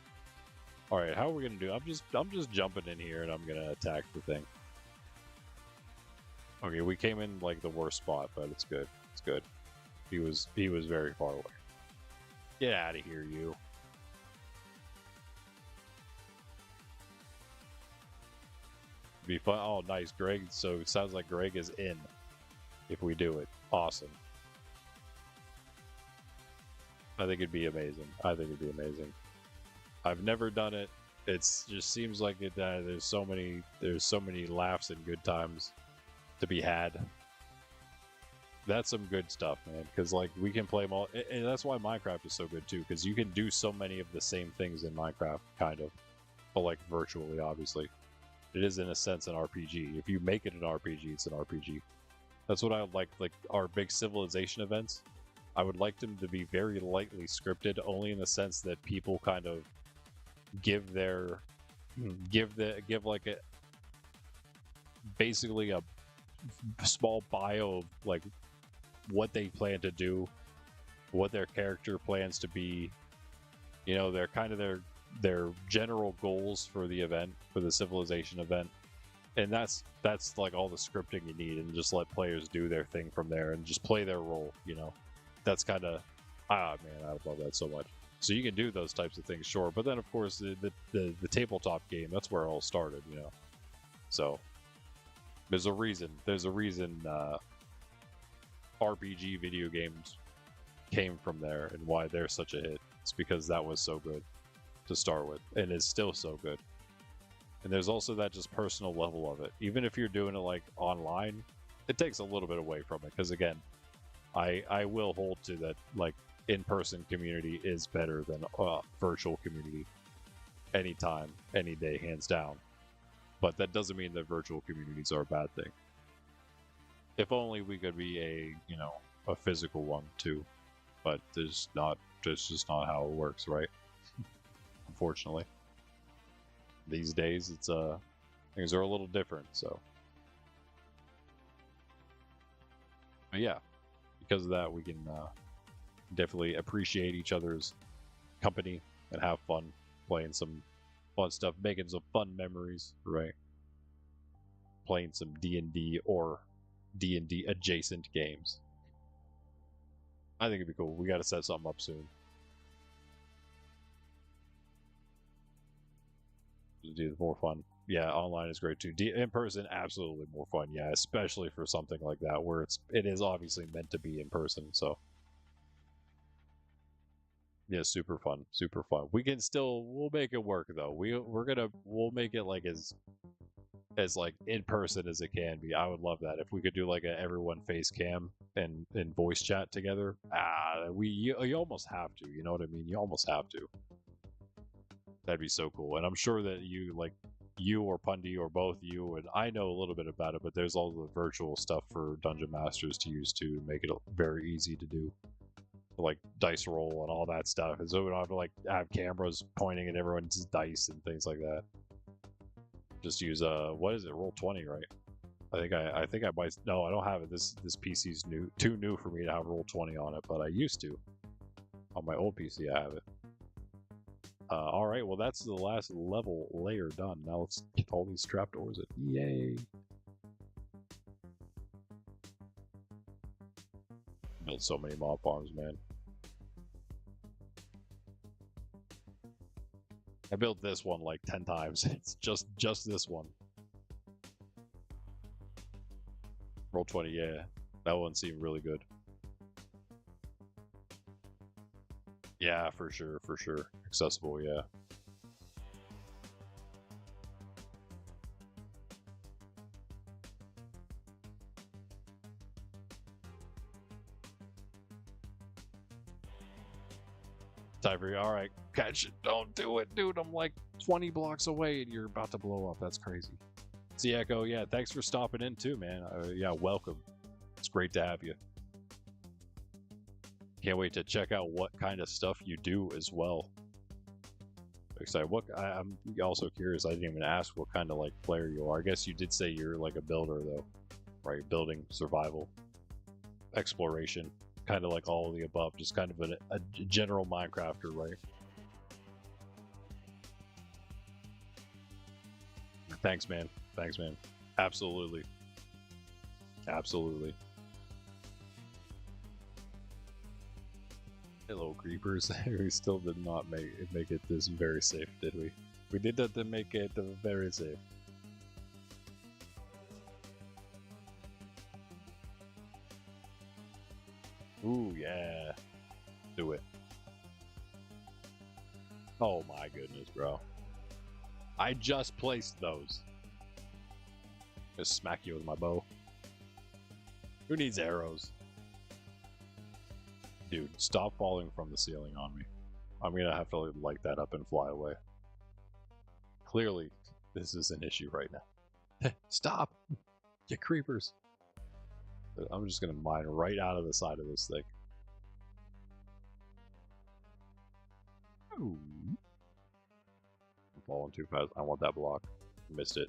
All right, how are we gonna do? I'm just jumping in here and I'm gonna attack the thing. Okay, we came in like the worst spot, but it's good. It's good. He was very far away. Get out of here, you. Be fun. Oh, nice, Greg. So it sounds like Greg is in. If we do it, awesome. I think it'd be amazing. I've never done it. It's just seems like it. There's so many laughs and good times to be had. That's some good stuff, man. Because like we can play them all, and that's why Minecraft is so good too. Because you can do so many of the same things in Minecraft, kind of, but like virtually, obviously. It is in a sense an RPG. If you make it an RPG, it's an RPG. That's what I would like our big civilization events. I would like them to be very lightly scripted, only in the sense that people kind of give like a basically a small bio of like what they plan to do, what their character plans to be. You know, they're kind of their general goals for the event, for the civilization event. And that's like all the scripting you need, and just let players do their thing from there and just play their role, you know. That's kind of man, I love that so much. So you can do those types of things, sure, but then of course the tabletop game, that's where it all started, you know. So there's a reason RPG video games came from there, and why they're such a hit. It's because that was so good to start with, and is still so good. And there's also that just personal level of it. Even if you're doing it like online, it takes a little bit away from it, because again, I will hold to that, like, in-person community is better than virtual community anytime, any day, hands down. But that doesn't mean that virtual communities are a bad thing. If only we could be a physical one too, but that's just not how it works, right? Unfortunately, these days it's things are a little different. So, but yeah, because of that, we can definitely appreciate each other's company and have fun playing some fun stuff, making some fun memories, right? Playing some D&D or D&D adjacent games. I think it'd be cool. We got to set something up soon. Do more fun. Yeah, online is great too. In person, absolutely more fun. Yeah, especially for something like that where it is obviously meant to be in person. So yeah, super fun, super fun. We'll make it work though. We'll make it like as as like in person as it can be. I would love that if we could do like a everyone face cam and voice chat together. You almost have to. You know what I mean? You almost have to. That'd be so cool. And I'm sure that you or Pundy or both you and I know a little bit about it, but there's all the virtual stuff for dungeon masters to use too to make it very easy to do, like dice roll and all that stuff. And so we don't have to like have cameras pointing at everyone's dice and things like that. Just use what is it? Roll20, right? I think I might. No, I don't have it. This PC's too new for me to have Roll20 on it, but I used to. On my old PC, I have it. All right, well that's the last level layer done. Now let's get all these trapdoors in. Yay! Built so many mob farms, man. I built this one like 10 times. It's just this one. Roll20, yeah. That one seemed really good. Yeah, for sure, for sure. Accessible, yeah. Ivory, alright, catch it. Don't do it, dude. I'm like 20 blocks away and you're about to blow up. That's crazy. See Echo, yeah, thanks for stopping in too, man. Yeah, welcome. It's great to have you. Can't wait to check out what kind of stuff you do as well. Excited. I'm also curious. I didn't even ask what kind of like player you are. I guess you did say you're like a builder though, right? Building, survival, exploration, kind of like all of the above. Just kind of a general Minecrafter, right? Thanks, man. Thanks, man. Absolutely. Absolutely. Hello, creepers. We still did not make it this very safe, did we? We did not make it very safe. Ooh, yeah. Do it. Oh my goodness, bro. I just placed those. Just smack you with my bow. Who needs arrows? Dude, stop falling from the ceiling on me. I'm gonna have to light that up and fly away. Clearly, this is an issue right now. Stop! You creepers! I'm just gonna mine right out of the side of this thing. Ooh. I'm falling too fast. I want that block. Missed it.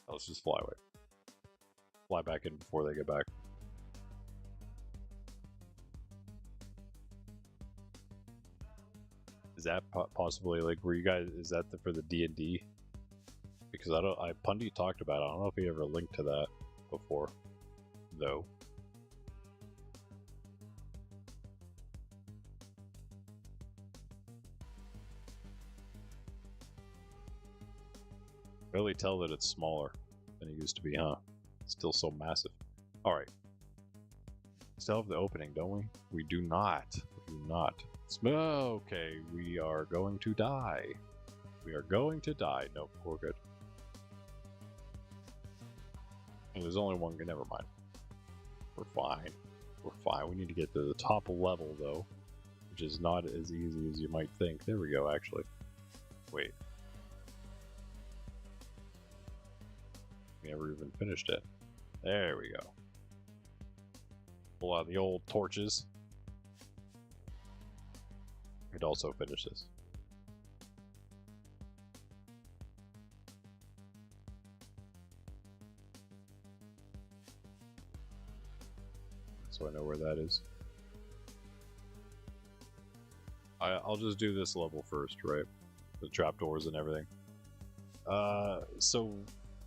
Let's just fly away. Fly back in before they get back. Is that possibly like were you guys? Is that for the D&D? Because Pundy talked about it. I don't know if he ever linked to that before, though. Really tell that it's smaller than it used to be, huh? It's still so massive. Alright. Still have the opening, don't we? We do not. We do not. Okay, we are going to die. We are going to die. Nope, we're good. And there's only one. Never mind. We're fine. We're fine. We need to get to the top level, though, which is not as easy as you might think. There we go, actually. Wait. We never even finished it. There we go. Pull out the old torches. Could also finish this. So I know where that is. I'll just do this level first, right? The trapdoors and everything. So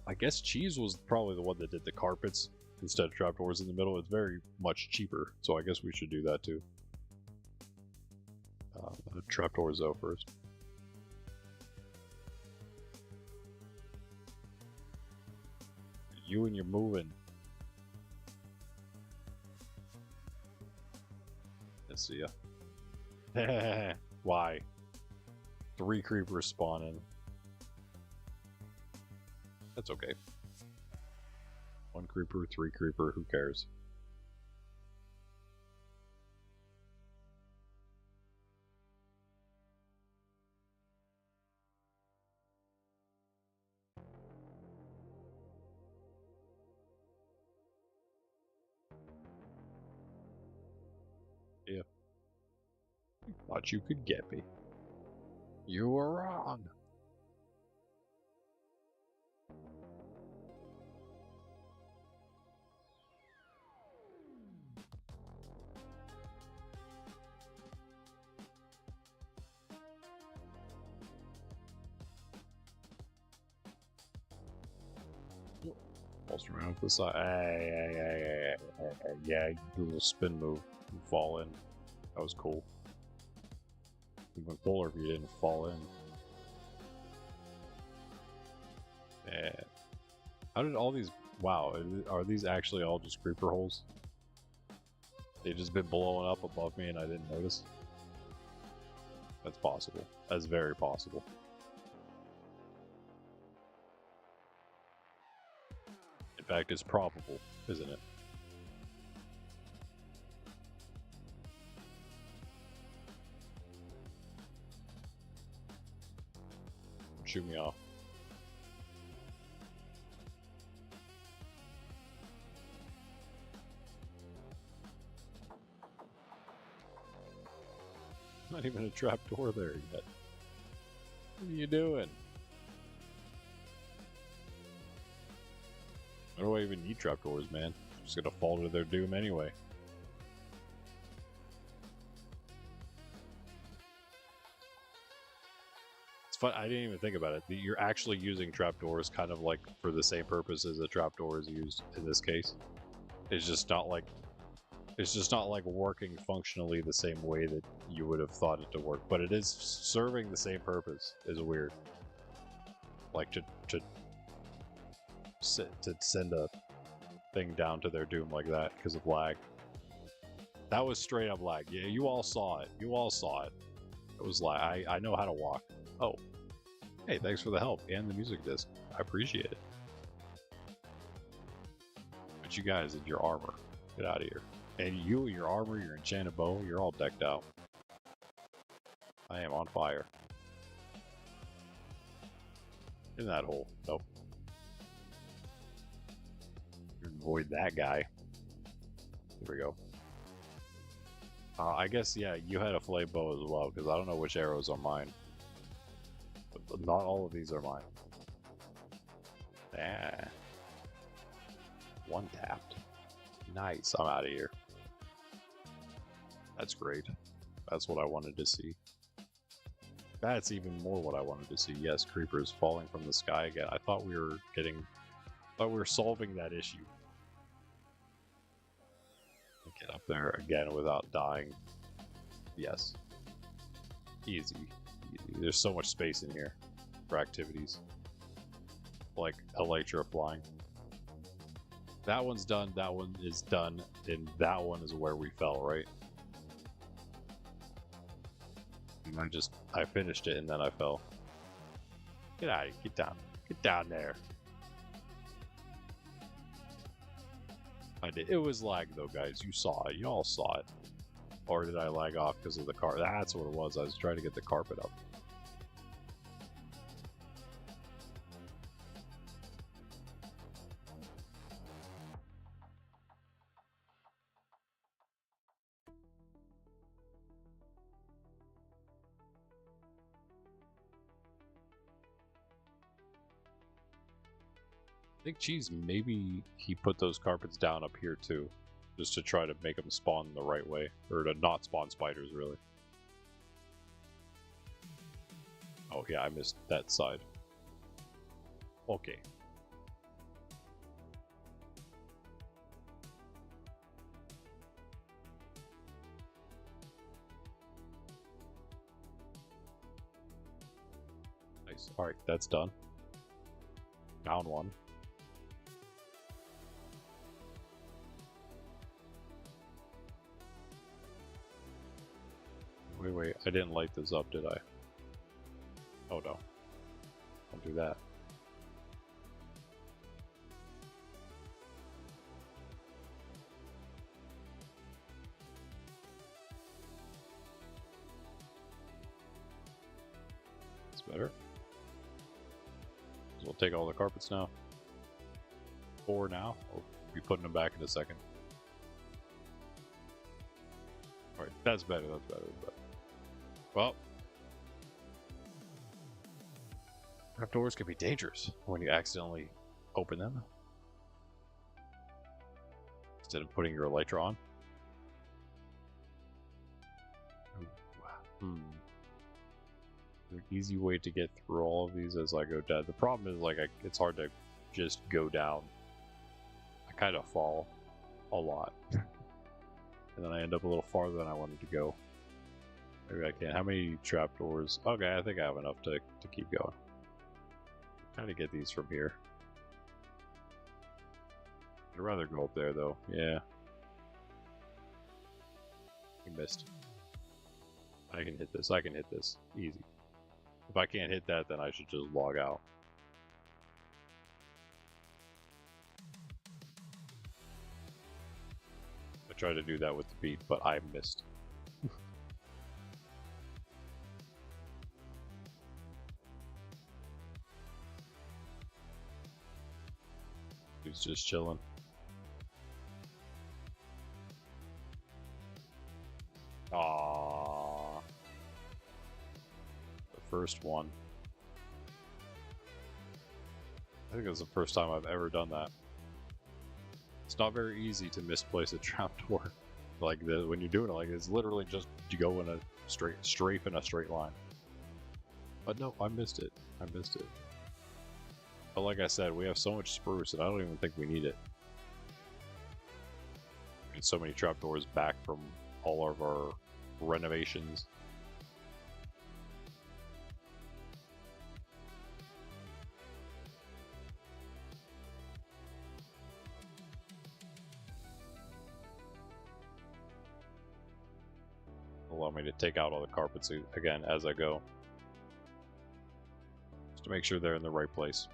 I guess Cheese was probably the one that did the carpets instead of trapdoors in the middle. It's very much cheaper, so I guess we should do that too. The trapdoors though first. You and your moving. Let's see ya. Why? 3 creepers spawning. That's okay. 1 creeper, 3 creeper, who cares? Yeah. Thought you could get me. You were wrong. Pulse around to the side. Yeah, do a little spin move and fall in. That was cool. You went fuller if you didn't fall in. Yeah. How did all these... Wow, are these actually all just creeper holes? They've just been blowing up above me and I didn't notice? That's possible. That's very possible. In fact, it's probable, isn't it? Shoot me off. Not even a trapdoor there yet. What are you doing? Why do I even need trapdoors, man? I'm just gonna fall to their doom anyway. It's fun. I didn't even think about it. You're actually using trapdoors kind of like for the same purpose as a trapdoor is used in this case. It's just not like working functionally the same way that you would have thought it to work, but it is serving the same purpose. Is weird. Like to send a thing down to their doom like that because of lag. That was straight up lag. Yeah, you all saw it. You all saw it. It was lag. I know how to walk. Oh. Hey, thanks for the help and the music disc. I appreciate it. But you guys in your armor. Get out of here. And you, your armor, your enchanted bow, you're all decked out. I am on fire. In that hole. Nope. Avoid that guy. There we go. I guess, yeah, you had a flame bow as well, because I don't know which arrows are mine. But not all of these are mine. Ah. 1 tapped. Nice. I'm out of here. That's great. That's what I wanted to see. That's even more what I wanted to see. Yes, creepers falling from the sky again. I thought we were solving that issue. Get up there again without dying. Yes. Easy. Easy. There's so much space in here for activities. Like elytra flying. That one's done, that one is done, and that one is where we fell, right? And I finished it and then I fell. Get out of here, get down. Get down there. I did. It was lag though, guys. You saw it. You all saw it. Or did I lag off because of the car? That's what it was. I was trying to get the carpet up. I think, geez, maybe he put those carpets down up here too. Just to try to make them spawn the right way. Or to not spawn spiders, really. Oh yeah, I missed that side. Okay. Nice. Alright, that's done. Down one. Wait, I didn't light this up, did I? Oh no. Don't do that. That's better. So we'll take all the carpets now. 4 now. We'll be putting them back in a second. Alright, that's better, that's better, that's better. Well, trap doors can be dangerous when you accidentally open them instead of putting your elytra on. An easy way to get through all of these as I go down. The problem is, like, it's hard to just go down. I kind of fall a lot. And then I end up a little farther than I wanted to go. Maybe I can. How many trapdoors? Okay, I think I have enough to keep going. Kind of get these from here. I'd rather go up there, though. Yeah. You missed. I can hit this. I can hit this. Easy. If I can't hit that, then I should just log out. I tried to do that with the beat, but I missed. He's just chilling. Aww. The first one. I think it was the first time I've ever done that. It's not very easy to misplace a trapdoor like this when you're doing it. Like, it's literally just you go in a strafe in a straight line. But no, I missed it. I missed it. But like I said, we have so much spruce and I don't even think we need it. Get so many trapdoors back from all of our renovations. Allow me to take out all the carpets again as I go. Just to make sure they're in the right place.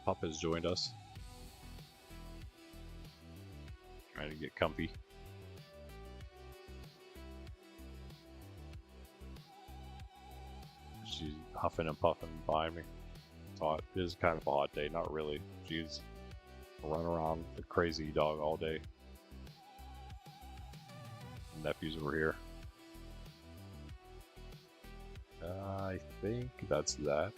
Pup has joined us. Trying to get comfy. She's huffing and puffing behind me. It's hot. It is kind of a hot day, not really. She's running around the crazy dog all day. Nephews over here. I think that's that.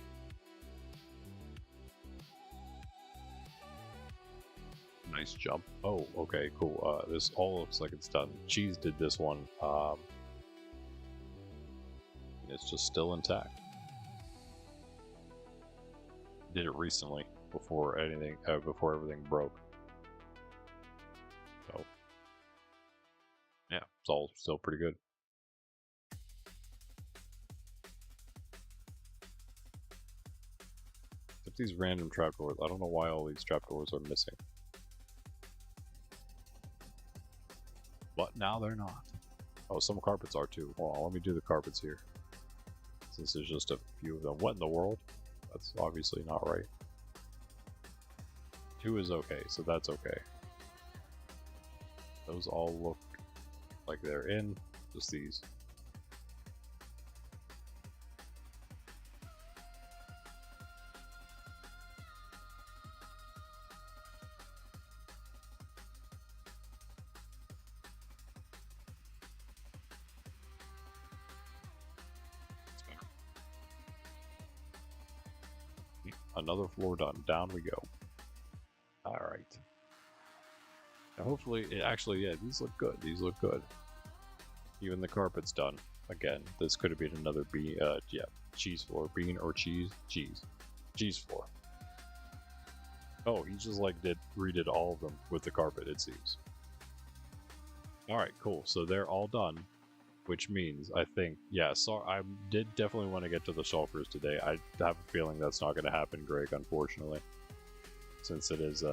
Nice jump. Oh, okay, cool. This all looks like it's done. Cheese did this one. It's just still intact. Did it recently before anything, before everything broke. So, yeah, it's all still pretty good. Except these random trapdoors. I don't know why all these trapdoors are missing. But now they're not. Oh, some carpets are too. Hold on, let me do the carpets here. Since there's just a few of them. What in the world? That's obviously not right. 2 is okay, so that's okay. Those all look like they're in. Just these. Another floor done. Down we go. Alright. Now hopefully, yeah, these look good. These look good. Even the carpet's done. Again, this could have been another cheese floor. Bean or cheese? Cheese. Cheese floor. Oh, he just like redid all of them with the carpet, it seems. Alright, cool. So they're all done. Which means, I think, yeah, so I did definitely want to get to the sulfurs today. I have a feeling that's not going to happen, Greg, unfortunately. since it is.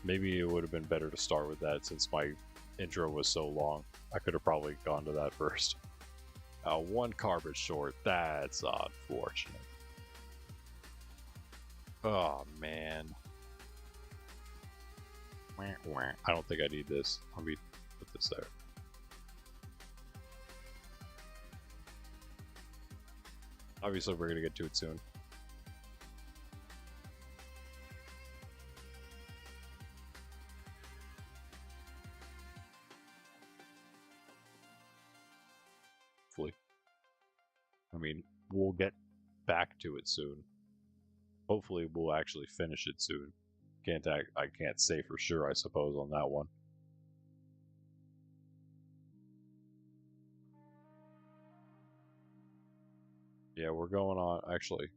Maybe it would have been better to start with that since my intro was so long. I could have probably gone to that first. One carpet short. That's unfortunate. Oh, man. I don't think I need this. Let me put this there. Obviously, we're going to get to it soon. Hopefully. I mean, we'll get back to it soon. Hopefully, we'll actually finish it soon. I can't say for sure, I suppose, on that one. Yeah, we're going on, actually,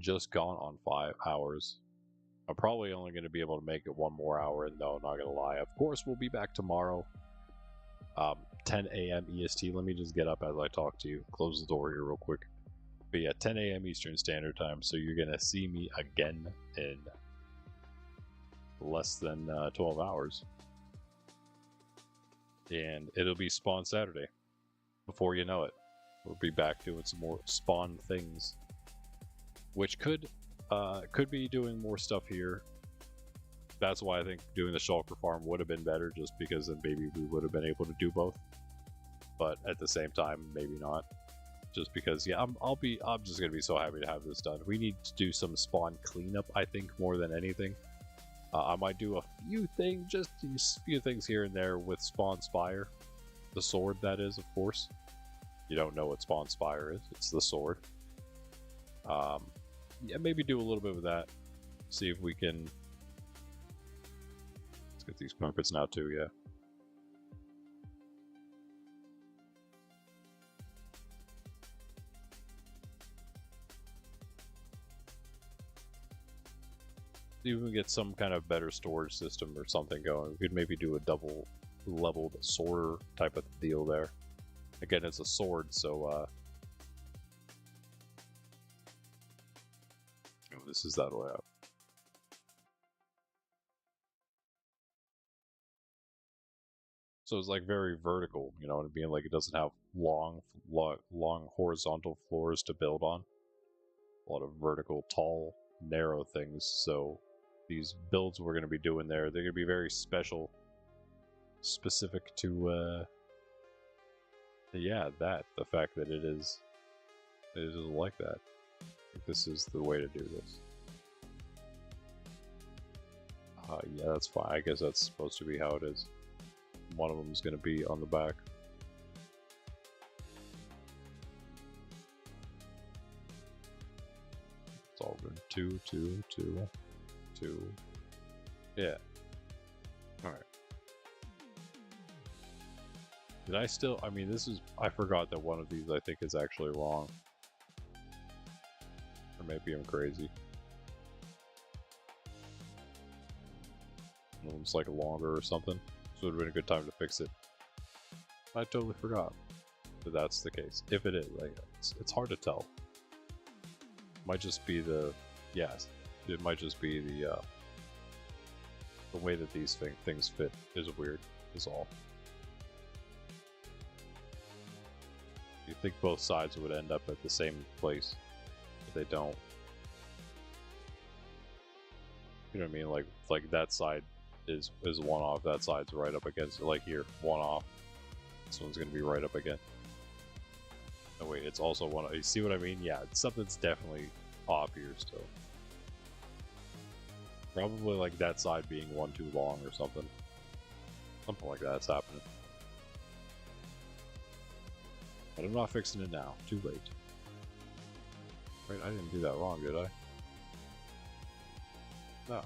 just gone on 5 hours. I'm probably only going to be able to make it 1 more hour, and no, not going to lie. Of course, we'll be back tomorrow, 10 a.m. EST. Let me just get up as I talk to you. Close the door here real quick. But yeah, 10 a.m. Eastern Standard Time, so you're going to see me again in less than 12 hours. And it'll be Spawn Saturday. Before you know it, we'll be back doing some more Spawn things, which could be doing more stuff here. That's why I think doing the shulker farm would have been better, just because then maybe we would have been able to do both. But at the same time, maybe not. Just because, yeah, I'm just gonna be so happy to have this done. We need to do some spawn cleanup, I think, more than anything. I might do a few things, just a few things here and there with Spawn Spire. The sword, that is, of course. You don't know what Spawn Spire is. It's the sword. Yeah, maybe do a little bit with that. See if we can... Let's get these carpets now, too, yeah. See if we can get some kind of better storage system or something going. We could maybe do a double leveled sorter type of deal there. Again, it's a sword, so oh, this is that way up. So it's like very vertical, you know what I mean? Like it doesn't have long horizontal floors to build on. A lot of vertical, tall, narrow things. So these builds we're going to be doing there, they're going to be very special, specific to yeah, the fact that it is like that. This is the way to do this. Yeah, that's fine. I guess that's supposed to be how it is. One of them is going to be on the back. It's all good. 2, 2, 2, 2. Yeah. Alright. Did I still... I mean, this is... I forgot that one of these, I think, is actually wrong. Or maybe I'm crazy. One of them's like longer or something. So it would have been a good time to fix it. I totally forgot that that's the case. If it is, like, it's hard to tell. It might just be the... Yes. It might just be the way that these things fit is weird, is all. You think both sides would end up at the same place, but they don't. You know what I mean? Like that side is one off, that side's right up against it. Like here, one off. This one's gonna be right up again. Oh wait, it's also one off. You see what I mean? Yeah, something's definitely off here still. Probably like that side being one too long or something. Something like that's happening. But I'm not fixing it now. Too late. Right, I didn't do that wrong, did I? No.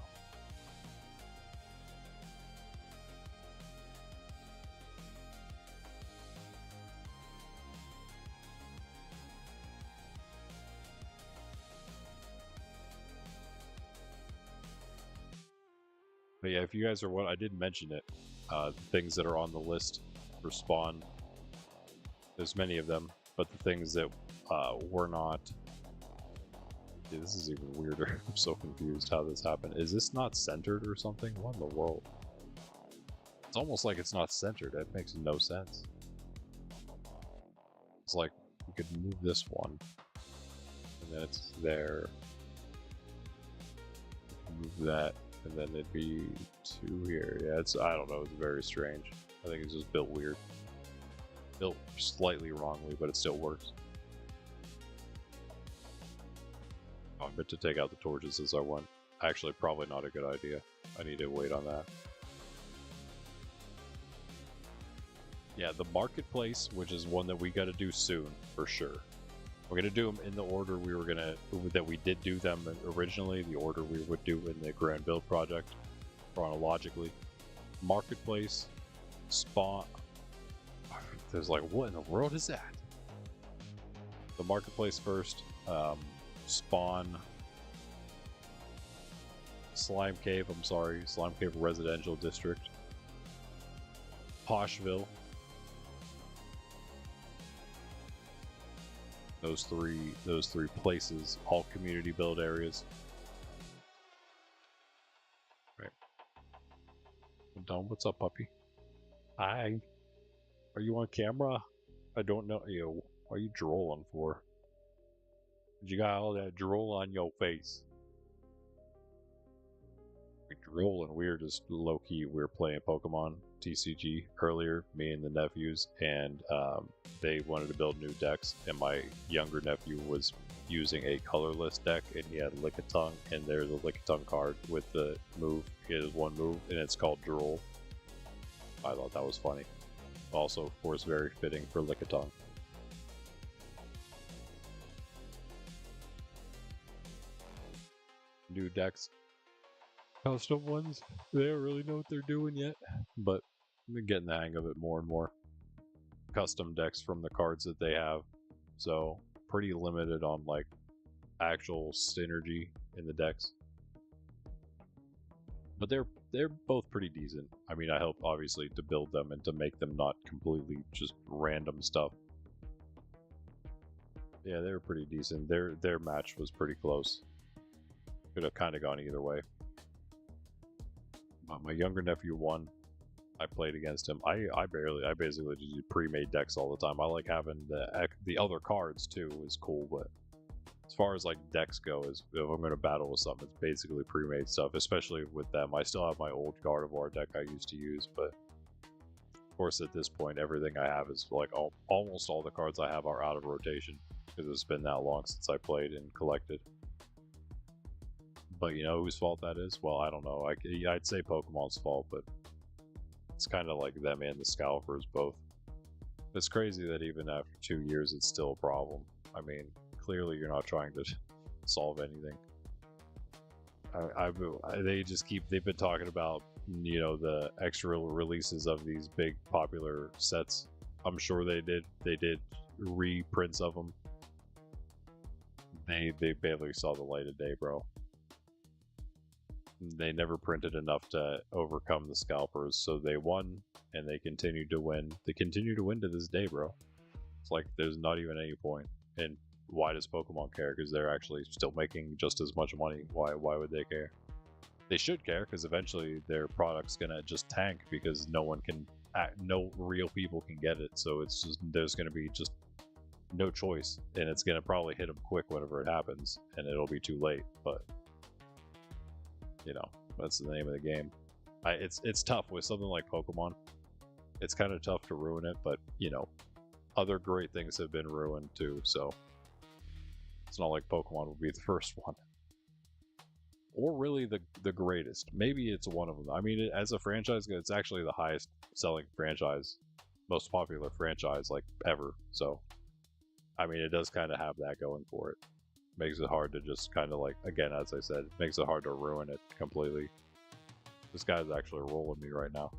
But yeah, if you guys are what I did mention it, things that are on the list for spawn, there's many of them, but the things that were not, See, this is even weirder. I'm so confused how this happened. Is this not centered or something? What in the world? It's almost like it's not centered. That makes no sense. It's like we could move this one, and then it's there. Move that, and then it'd be 2 here. Yeah, it's, I don't know, it's very strange. I think it's just built weird. Built slightly wrongly, but it still works. I meant to take out the torches as I went. Actually, probably not a good idea. I need to wait on that. Yeah, the marketplace, which is one that we got to do soon, for sure. We're gonna do them in the order that we did do them originally, the order we would do in the Grand Build project, chronologically. Marketplace, spawn. There's like, what in the world is that? The marketplace first, spawn, Slime Cave, I'm sorry, Slime Cave Residential District, Poshville. Those three places, all community build areas. Right. Don, what's up, puppy? Hi. Are you on camera? I don't know. Yo, what are you drooling for? You got all that drool on your face. Drooling. We were just low key. We were playing Pokemon TCG earlier, me and the nephews, and they wanted to build new decks. And my younger nephew was using a colorless deck, and he had Lickitung, and there's a Lickitung card with the move. He has one move, and it's called Drool. I thought that was funny. Also, of course, very fitting for Lickitung. New decks. Custom ones, they don't really know what they're doing yet, but I'm getting the hang of it more and more. Custom decks from the cards that they have, so pretty limited on like actual synergy in the decks. But they're both pretty decent. I mean, I help obviously to build them and to make them not completely just random stuff. Yeah, they were pretty decent. Their match was pretty close. Could have kind of gone either way. My younger nephew won. I played against him. I basically just do pre-made decks all the time. I like having the other cards too is cool, but as far as like decks go, if I'm going to battle with something, it's basically pre-made stuff. Especially with them, I still have my old Gardevoir deck I used to use, but of course at this point, everything I have is like almost all the cards I have are out of rotation because it's been that long since I played and collected. But you know whose fault that is? Well, I don't know. I'd say Pokemon's fault, but it's kind of like them and the Scalpers both. It's crazy that even after 2 years, it's still a problem. I mean, clearly you're not trying to solve anything. They've been talking about, you know, the extra releases of these big popular sets. I'm sure they did reprints of them. They barely saw the light of day, bro. They never printed enough to overcome the Scalpers, so they won, and they continued to win. They continue to win to this day, bro. It's like there's not even any point. And why does Pokemon care? Because they're actually still making just as much money. Why would they care? They should care, because eventually their product's gonna just tank because no real people can get it. So it's just there's gonna be just no choice, and it's gonna probably hit them quick whenever it happens, and it'll be too late. But you know, that's the name of the game. It's tough with something like Pokemon. It's kind of tough to ruin it, but you know, other great things have been ruined too, so it's not like Pokemon would be the first one. Or really the greatest. Maybe it's one of them. I mean, as a franchise, it's actually the highest selling franchise, most popular franchise like ever. So, I mean, it does kind of have that going for it. Makes it hard to just kind of like, again, as I said, makes it hard to ruin it completely. This guy's actually rolling me right now.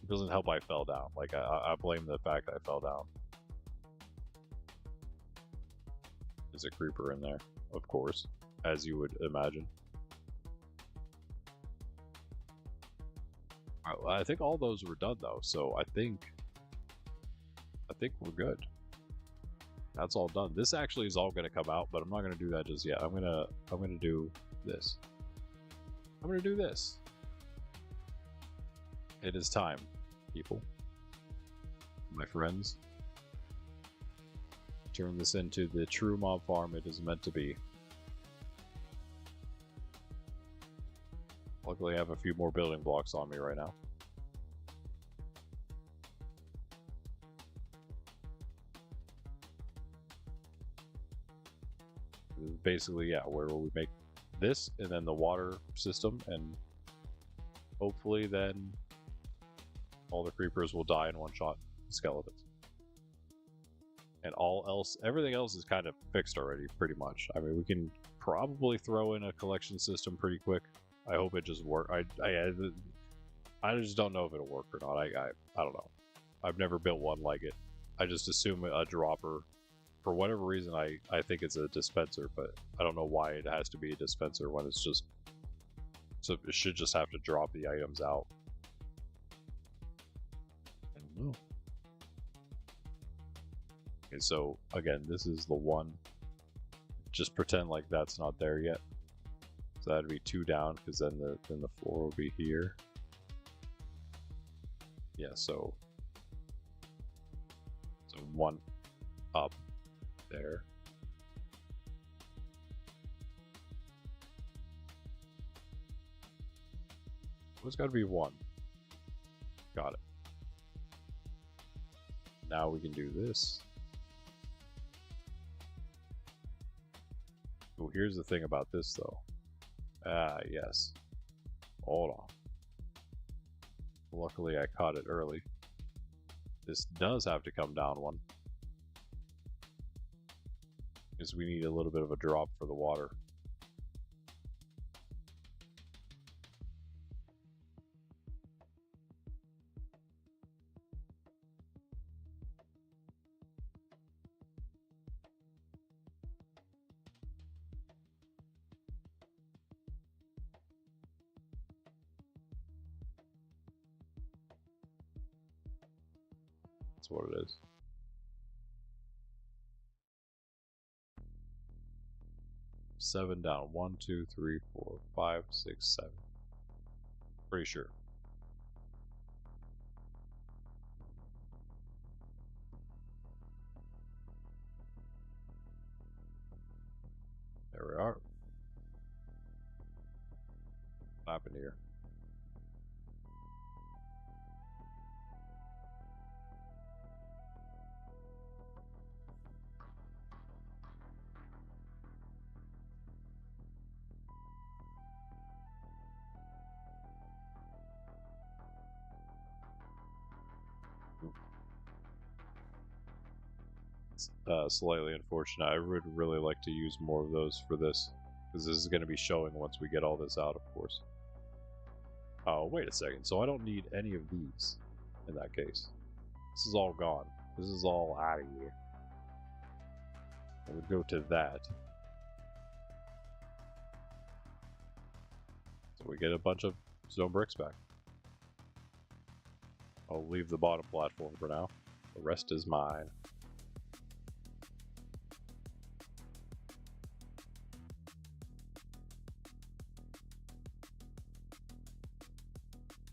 It doesn't help I fell down. Like, I blame the fact I fell down. There's a creeper in there, of course, as you would imagine. I think all those were done though, so I think we're good. That's all done. This actually is all going to come out, but I'm not going to do that just yet. I'm going to do this. I'm going to do this. It is time, people. My friends. Turn this into the true mob farm it is meant to be. Luckily, I have a few more building blocks on me right now. Basically, yeah, where we make this and then the water system, and hopefully then all the creepers will die in one shot. Skeletons. And everything else is kind of fixed already, pretty much. I mean, we can probably throw in a collection system pretty quick. I hope it just works. I just don't know if it'll work or not. I don't know. I've never built one like it. I just assume a dropper. For whatever reason, I think it's a dispenser, but I don't know why it has to be a dispenser when it's just... So it should just have to drop the items out. I don't know. Okay, so again, this is the one. Just pretend like that's not there yet. So that'd be 2 down, because then the floor will be here. Yeah, so 1 up there. It's got to be 1. Got it. Now we can do this. Oh, here's the thing about this though. Ah, yes. Hold on. Luckily I caught it early. This does have to come down 1. Because we need a little bit of a drop for the water. That's what it is. Seven down. 1, 2, 3, 4, 5, 6, 7. Pretty sure. There we are. What happened here? Slightly unfortunate. I would really like to use more of those for this, because this is going to be showing once we get all this out, of course. Oh, wait a second. So I don't need any of these in that case. This is all gone. This is all out of here. I would go to that. So we get a bunch of stone bricks back. I'll leave the bottom platform for now. The rest is mine.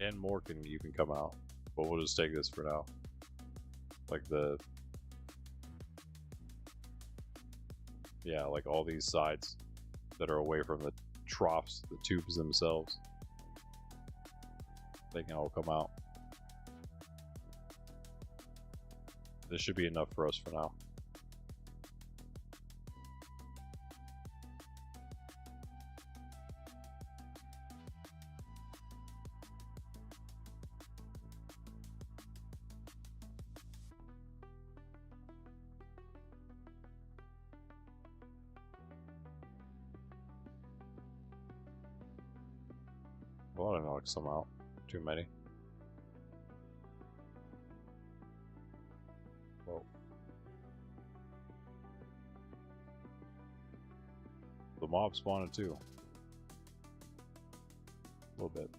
And more can even come out, but we'll just take this for now. Like yeah, like all these sides that are away from the troughs, the tubes themselves, they can all come out. This should be enough for us for now. Well, I knocked some out. Too many. Whoa. The mob spawned too. A little bit.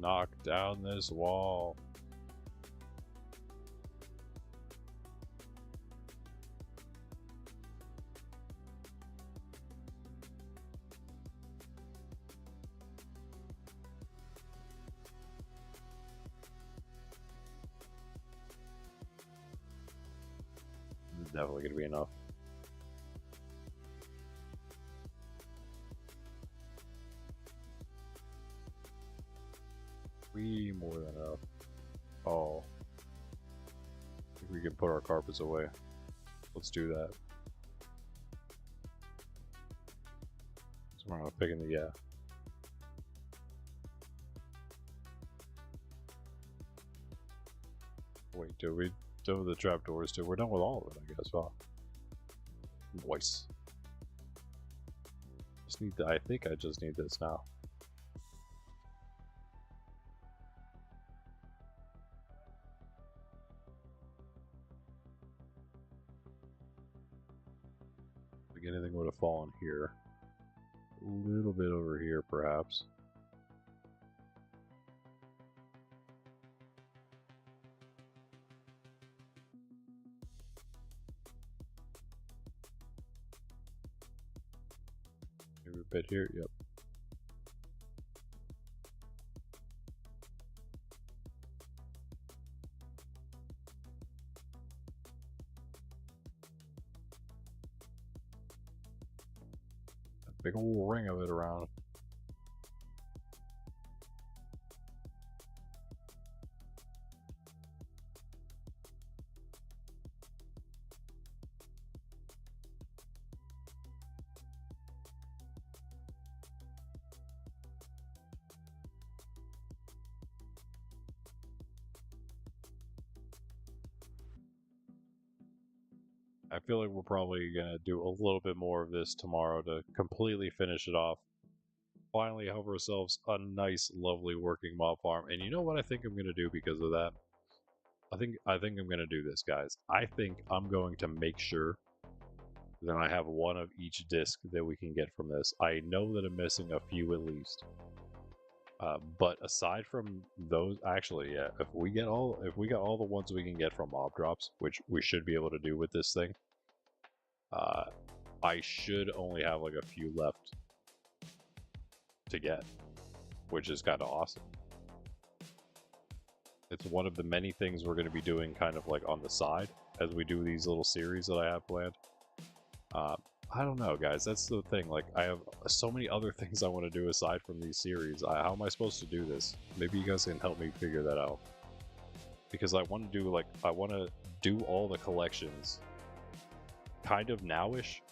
knock down this wall. Definitely gonna be enough. Way more than enough. Oh. I think we can put our carpets away. Let's do that. So we're not picking the Wait, do we do the trapdoors too? We're done with all of it, I guess. Wow. Voice. Just need I think I just need this now. If anything would have fallen here. A little bit over here, perhaps. Maybe a bit here, yep. A big old ring of it around. I feel like we're probably going to do a little bit more of this tomorrow to completely finish it off. Finally have ourselves a nice, lovely working mob farm. And you know what I think I'm going to do because of that? I think I'm going to do this, guys. I think I'm going to make sure that I have one of each disc that we can get from this. I know that I'm missing a few at least. But aside from those, actually, yeah, if we got all the ones we can get from mob drops, which we should be able to do with this thing, I should only have like a few left to get, which is kind of awesome. It's one of the many things we're going to be doing kind of like on the side as we do these little series that I have planned. I don't know, guys. That's the thing. Like, I have so many other things I want to do aside from these series. How am I supposed to do this? Maybe you guys can help me figure that out. Because I want to do, like, I want to do all the collections kind of nowish.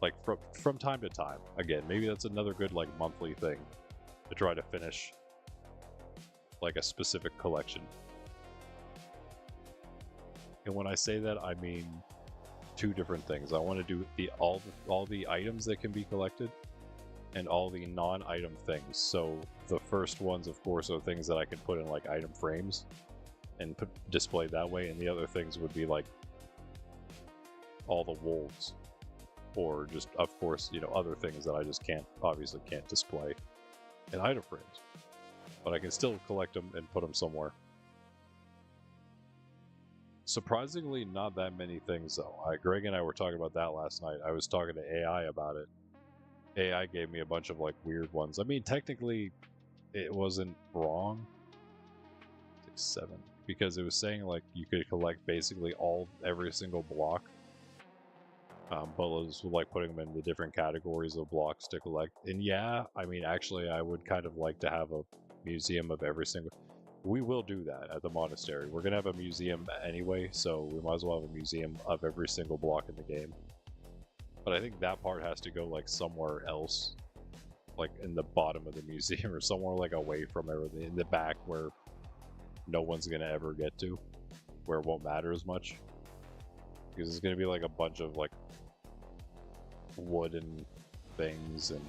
Like, from time to time. Again, maybe that's another good, like, monthly thing. To try to finish, like, a specific collection. And when I say that, I mean two different things. I want to do all the items that can be collected and all the non-item things. So the first ones, of course, are things that I can put in like item frames and display that way, and the other things would be like all the wolves, or just, of course, you know, other things that I just obviously can't display in item frames, but I can still collect them and put them somewhere. Surprisingly, not that many things, though. Greg and I were talking about that last night. I was talking to AI about it. AI gave me a bunch of, like, weird ones. I mean, technically, it wasn't wrong. 6, 7. Because it was saying, like, you could collect basically every single block. But it was, like, putting them in the different categories of blocks to collect. And yeah, I mean, actually, I would kind of like to have a museum of every single... We will do that at the monastery. We're going to have a museum anyway, so we might as well have a museum of every single block in the game. But I think that part has to go, like, somewhere else. Like, in the bottom of the museum, or somewhere, like, away from everything. In the back where no one's going to ever get to. Where it won't matter as much. Because it's going to be, like, a bunch of, like, wooden things and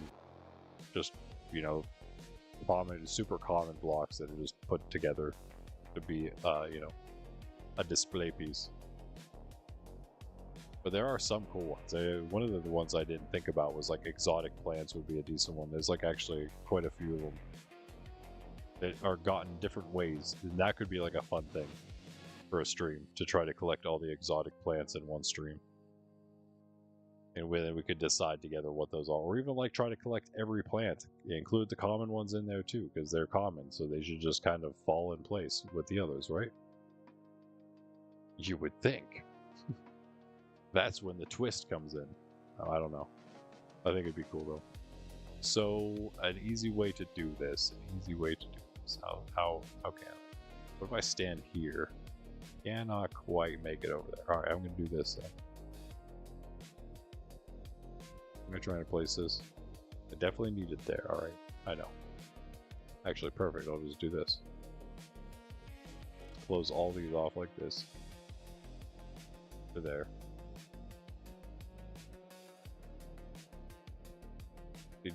just, you know, super common blocks that are just put together to be, you know, a display piece. But there are some cool ones. One of the ones I didn't think about was like exotic plants would be a decent one. There's like actually quite a few of them. that are gotten different ways. And that could be like a fun thing for a stream, to try to collect all the exotic plants in one stream. And then we could decide together what those are. Or even like try to collect every plant. Include the common ones in there too, because they're common, so they should just kind of fall in place with the others, right? You would think. That's when the twist comes in. Oh, I don't know. I think it'd be cool though. So an easy way to do this. How can I? What if I stand here? Cannot quite make it over there. Alright, I'm gonna do this then. I'm gonna try to place this. I definitely need it there. Alright, I know. Actually, perfect. I'll just do this. Close all these off like this. To there. See,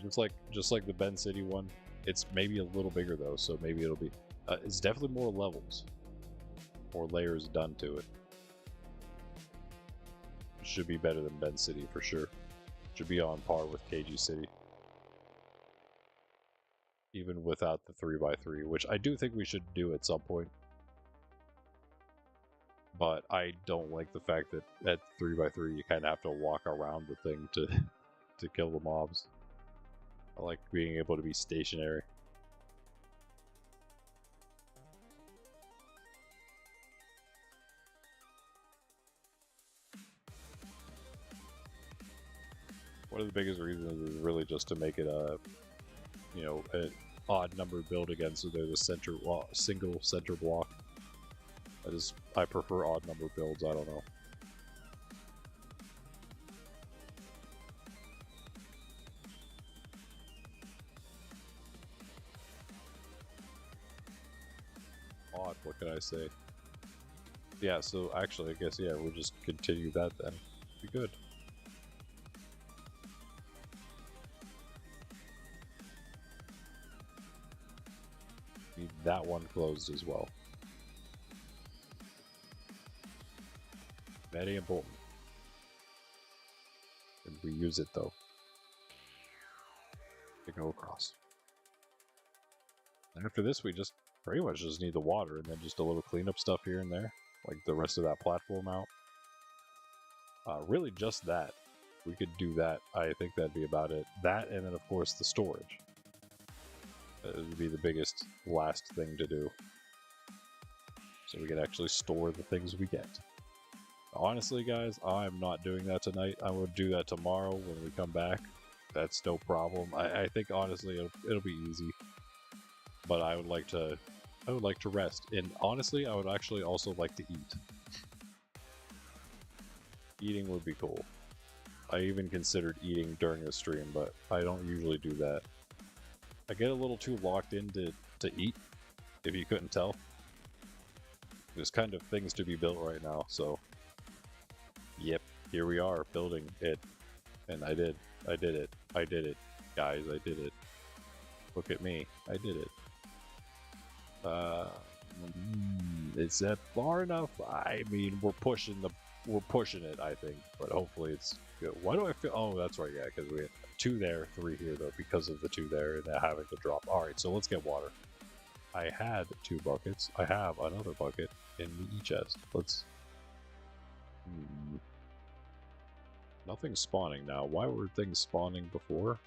just like the Bend City one, it's maybe a little bigger though, so maybe it'll be. It's definitely more levels, more layers done to it. It should be better than Bend City for sure. Should be on par with KG City, even without the 3x3, which I do think we should do at some point. But I don't like the fact that at 3x3 you kind of have to walk around the thing to kill the mobs. I like being able to be stationary. One of the biggest reasons is really just to make it a, you know, an odd number build again, so there's a single center block. I prefer odd number builds. I don't know. Odd, what can I say? Yeah, so actually, I guess, yeah, we'll just continue that then. Be good. Need that one closed as well. Very important. And we use it though. To go across. And after this, we just pretty much just need the water and then just a little cleanup stuff here and there, like the rest of that platform out. Really just that. We could do that. I think that'd be about it. That, and then of course the storage. That would be the biggest last thing to do. So we can actually store the things we get. Honestly, guys, I'm not doing that tonight. I will do that tomorrow when we come back. That's no problem. I think honestly it'll be easy. But I would like to rest. And honestly, I would actually also like to eat. Eating would be cool. I even considered eating during the stream, but I don't usually do that. I get a little too locked in to eat, if you couldn't tell. There's kind of things to be built right now, so... Yep, here we are, building it. And I did it, guys, I did it. Look at me, I did it. Is that far enough? I mean, we're pushing it, I think, but hopefully it's good. Why do I feel? Oh, that's right, yeah, because we had 2 there, 3 here though, because of the 2 there and having to drop. All right, so let's get water. I had 2 buckets. I have another bucket in the chest. Let's. Nothing's spawning now. Why were things spawning before?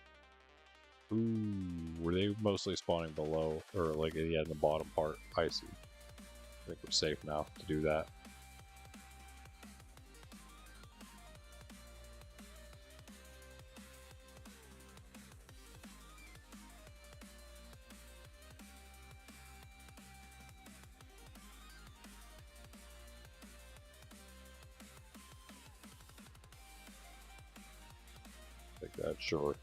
Ooh, were they mostly spawning below, or like, yeah, in the bottom part? I see. I think we're safe now to do that. Like that, sure.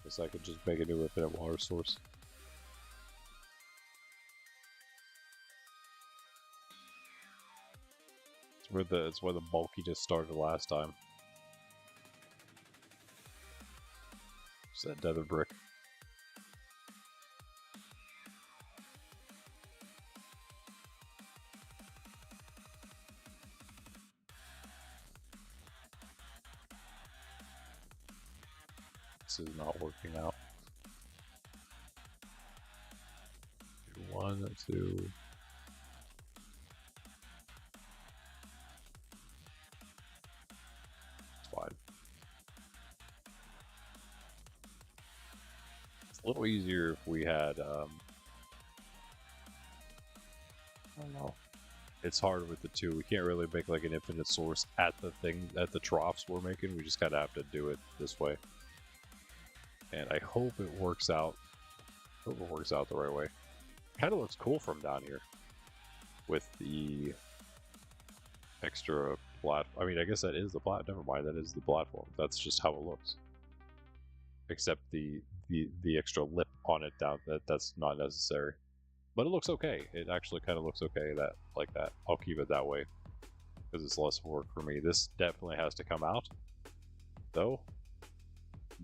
Guess I could just make a new infinite water source. It's where the bulkiness started last time. It's that nether brick. X is not working out. 1, 2. It's fine. It's a little easier if we had, I don't know. It's hard with the two. We can't really make like an infinite source at the thing, at the troughs we're making. We just kind of have to do it this way. And I hope it works out. I hope it works out the right way. Kind of looks cool from down here with the extra platform. I mean, I guess that is the platform. Never mind, that is the platform. That's just how it looks. Except the extra lip on it down. That's not necessary. But it looks okay. It actually kind of looks okay like that. I'll keep it that way because it's less work for me. This definitely has to come out, though.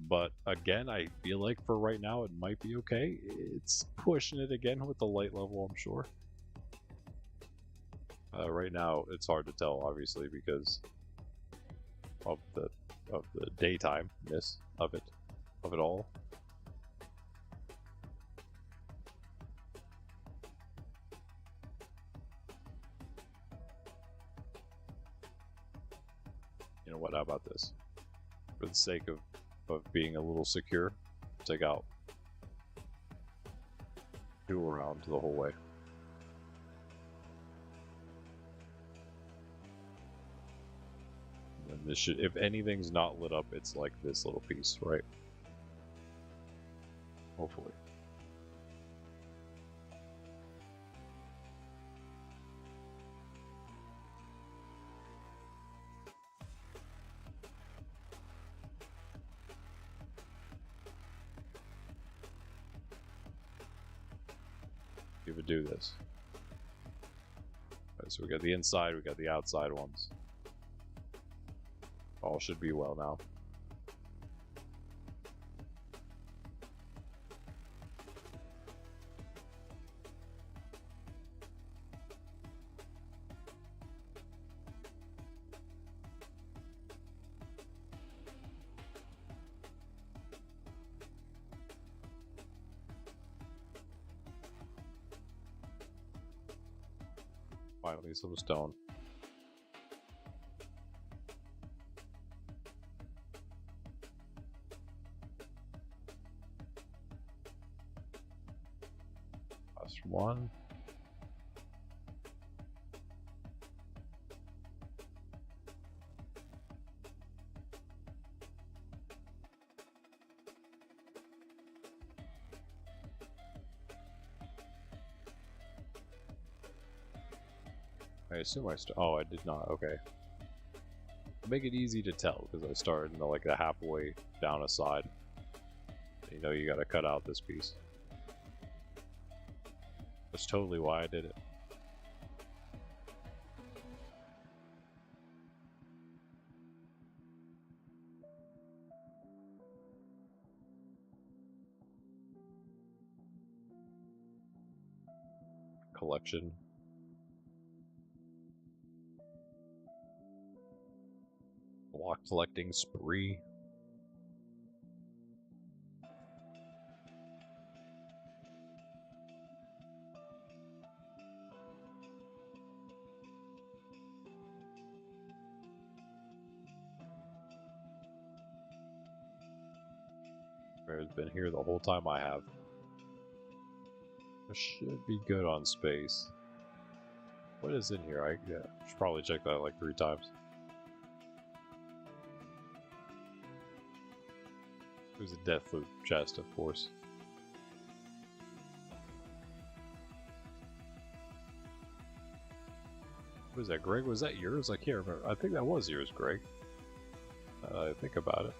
But again, I feel like for right now it might be okay. It's pushing it again with the light level, I'm sure. Right now, it's hard to tell, obviously, because of the daytime-ness of it all. You know what? How about this? For the sake of being a little secure, take out 2 around the whole way. And this should, if anything's not lit up, it's like this little piece, right? Hopefully. You would do this. Right, so we got the inside, we got the outside ones. All should be well now. Finally, some stone. Plus 1. I assume oh, I did not. Okay. Make it easy to tell because I started in like the halfway down a side. You know, you gotta cut out this piece. That's totally why I did it. Collection. Block collecting spree. Bear's been here the whole time I have. This should be good on space. What is in here? I should probably check that like 3 times. There's a death loop chest, of course. What is that, Greg? Was that yours? I can't remember. I think that was yours, Greg. I think about it.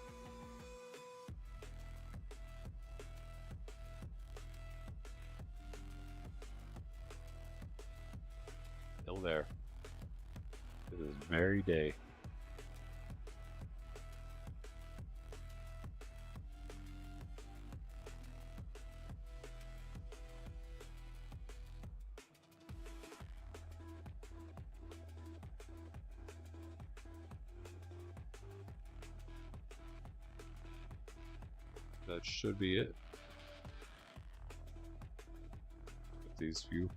Still there. To this very day. That should be it. With these few.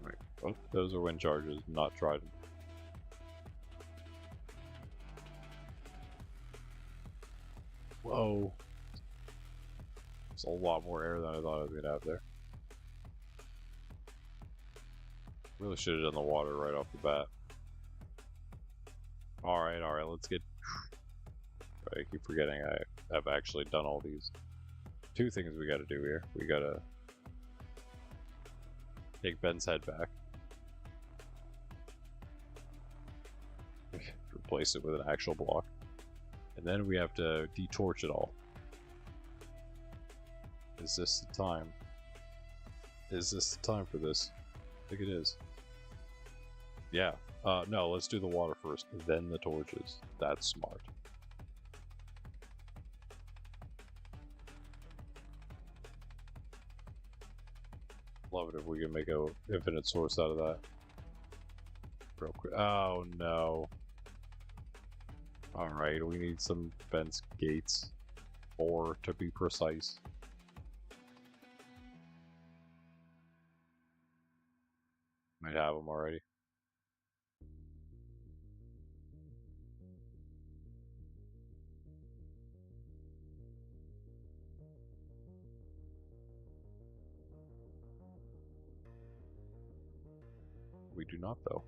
Right. Oh, those are wind charges, not trident. Whoa. There's a lot more air than I thought I was going to have there. Really should have done the water right off the bat. Alright, let's get... I keep forgetting I have actually done all these. Two things we gotta do here. We gotta take Ben's head back. Replace it with an actual block. And then we have to detorch it all. Is this the time? Is this the time for this? I think it is. Yeah. No, let's do the water first, then the torches. That's smart. Love it if we can make an infinite source out of that. Real quick. Oh no. Alright, we need some fence gates. 4 to be precise. Might have them already. We do not, though.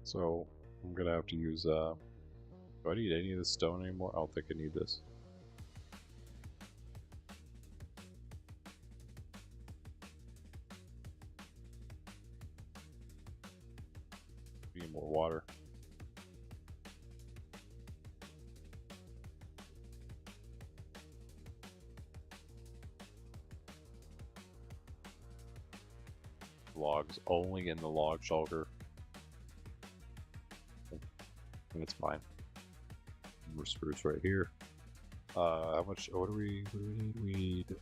So, I'm gonna have to use, do I need any of this stone anymore? I don't think I need this. Need more water. Logs only in the log shelter. And it's fine. More spruce right here. How much? What do we need? We need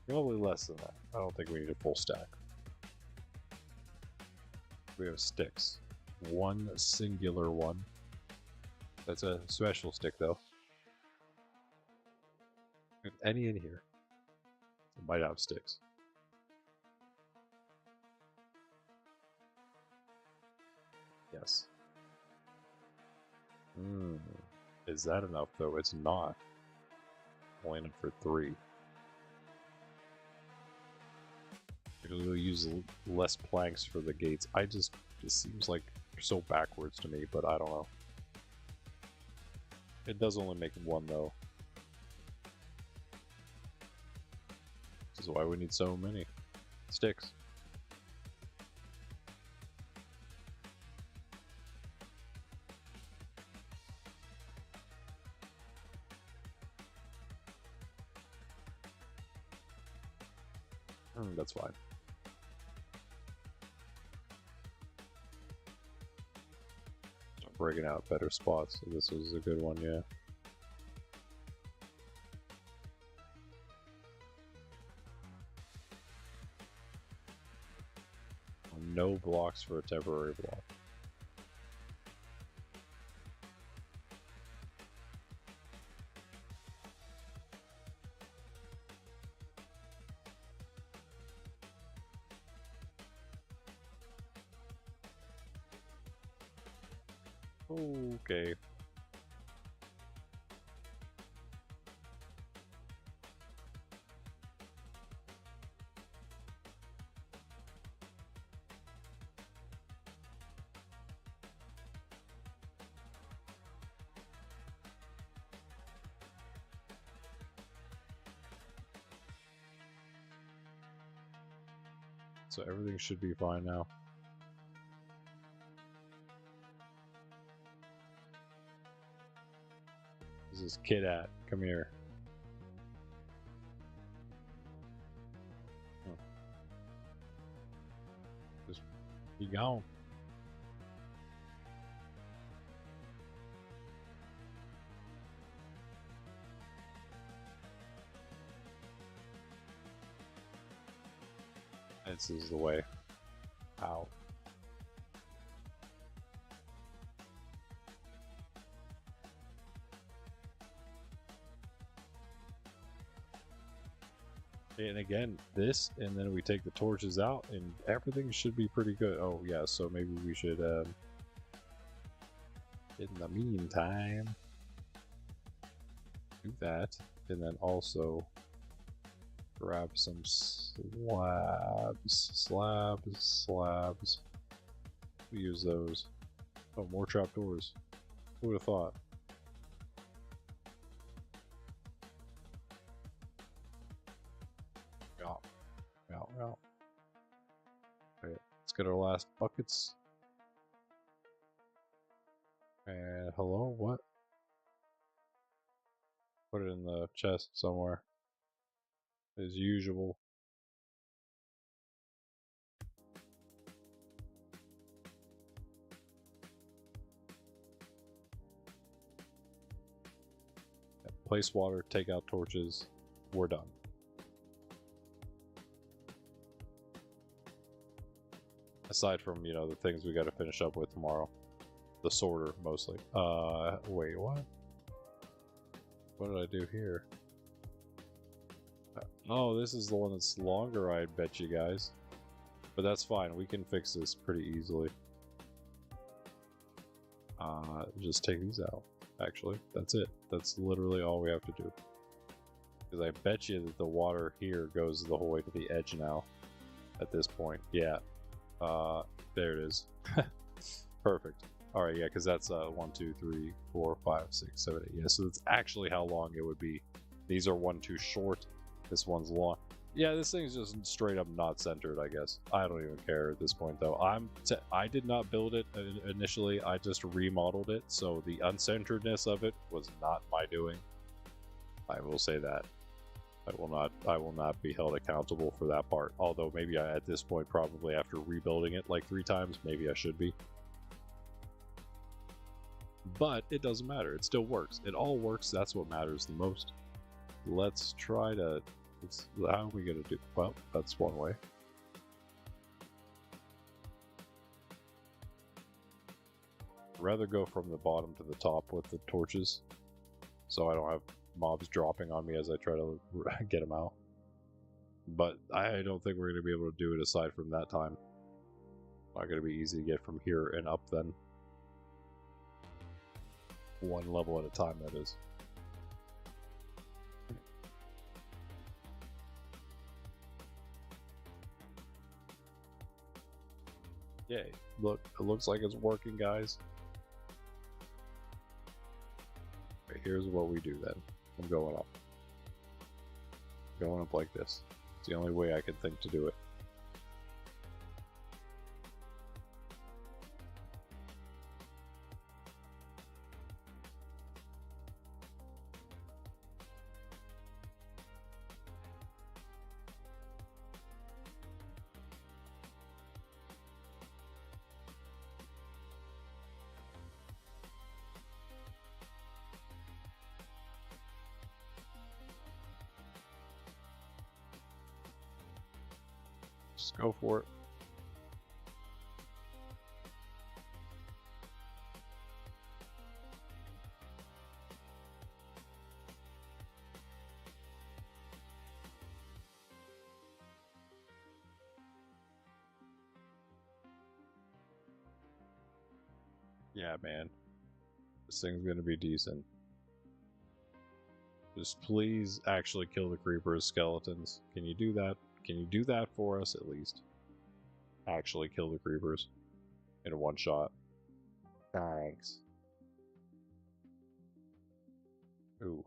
probably less than that. I don't think we need a full stack. We have sticks. One singular one. That's a special stick, though. If any in here, it might have sticks. Yes. Is that enough, though? It's not. Only enough for 3. We'll use less planks for the gates. This seems like so backwards to me, but I don't know. It does only make 1, though. This is why we need so many sticks. That's fine. Start breaking out better spots. So this was a good one, yeah. No blocks for a temporary block. Okay. So everything should be fine now. This is Kid at. Come here. Oh. Just be gone. This is the way. Ow. And again, this, and then we take the torches out, and everything should be pretty good. Oh yeah, so maybe we should, in the meantime, do that, and then also grab some slabs. We use those. Oh, more trapdoors. Who would have thought? Out. Okay, let's get our last buckets. And hello, what? Put it in the chest somewhere. As usual. Place water, take out torches. We're done. Aside from, you know, the things we got to finish up with tomorrow. The sorter, mostly. Wait, what? What did I do here? Oh, this is the one that's longer, I bet you guys. But that's fine, we can fix this pretty easily. Just take these out, actually. That's it. That's literally all we have to do. Because I bet you that the water here goes the whole way to the edge now. At this point, yeah. There it is. Perfect. Alright, yeah, because that's 1, 2, 3, 4, 5, 6, 7, 8. Yeah, so that's actually how long it would be. These are 1 too short. This one's long. Yeah, this thing's just straight up not centered, I guess. I don't even care at this point, though. I did not build it initially. I just remodeled it, so the uncenteredness of it was not my doing. I will say that. I will not be held accountable for that part. Although maybe at this point, probably after rebuilding it like 3 times, maybe I should be. But it doesn't matter. It still works. It all works. That's what matters the most. Let's try to... how are we going to do... Well, that's one way. I'd rather go from the bottom to the top with the torches. So I don't have mobs dropping on me as I try to get them out. But I don't think we're going to be able to do it aside from that time. Not going to be easy to get from here and up then. One level at a time, that is. Yay. Look, it looks like it's working, guys. Okay, here's what we do then. I'm going up. Going up like this. It's the only way I can think to do it. Just go for it. Yeah, man. This thing's gonna be decent. Just please actually kill the creepers, skeletons. Can you do that? Can you do that for us at least? Actually kill the creepers in one shot. Thanks. Ooh.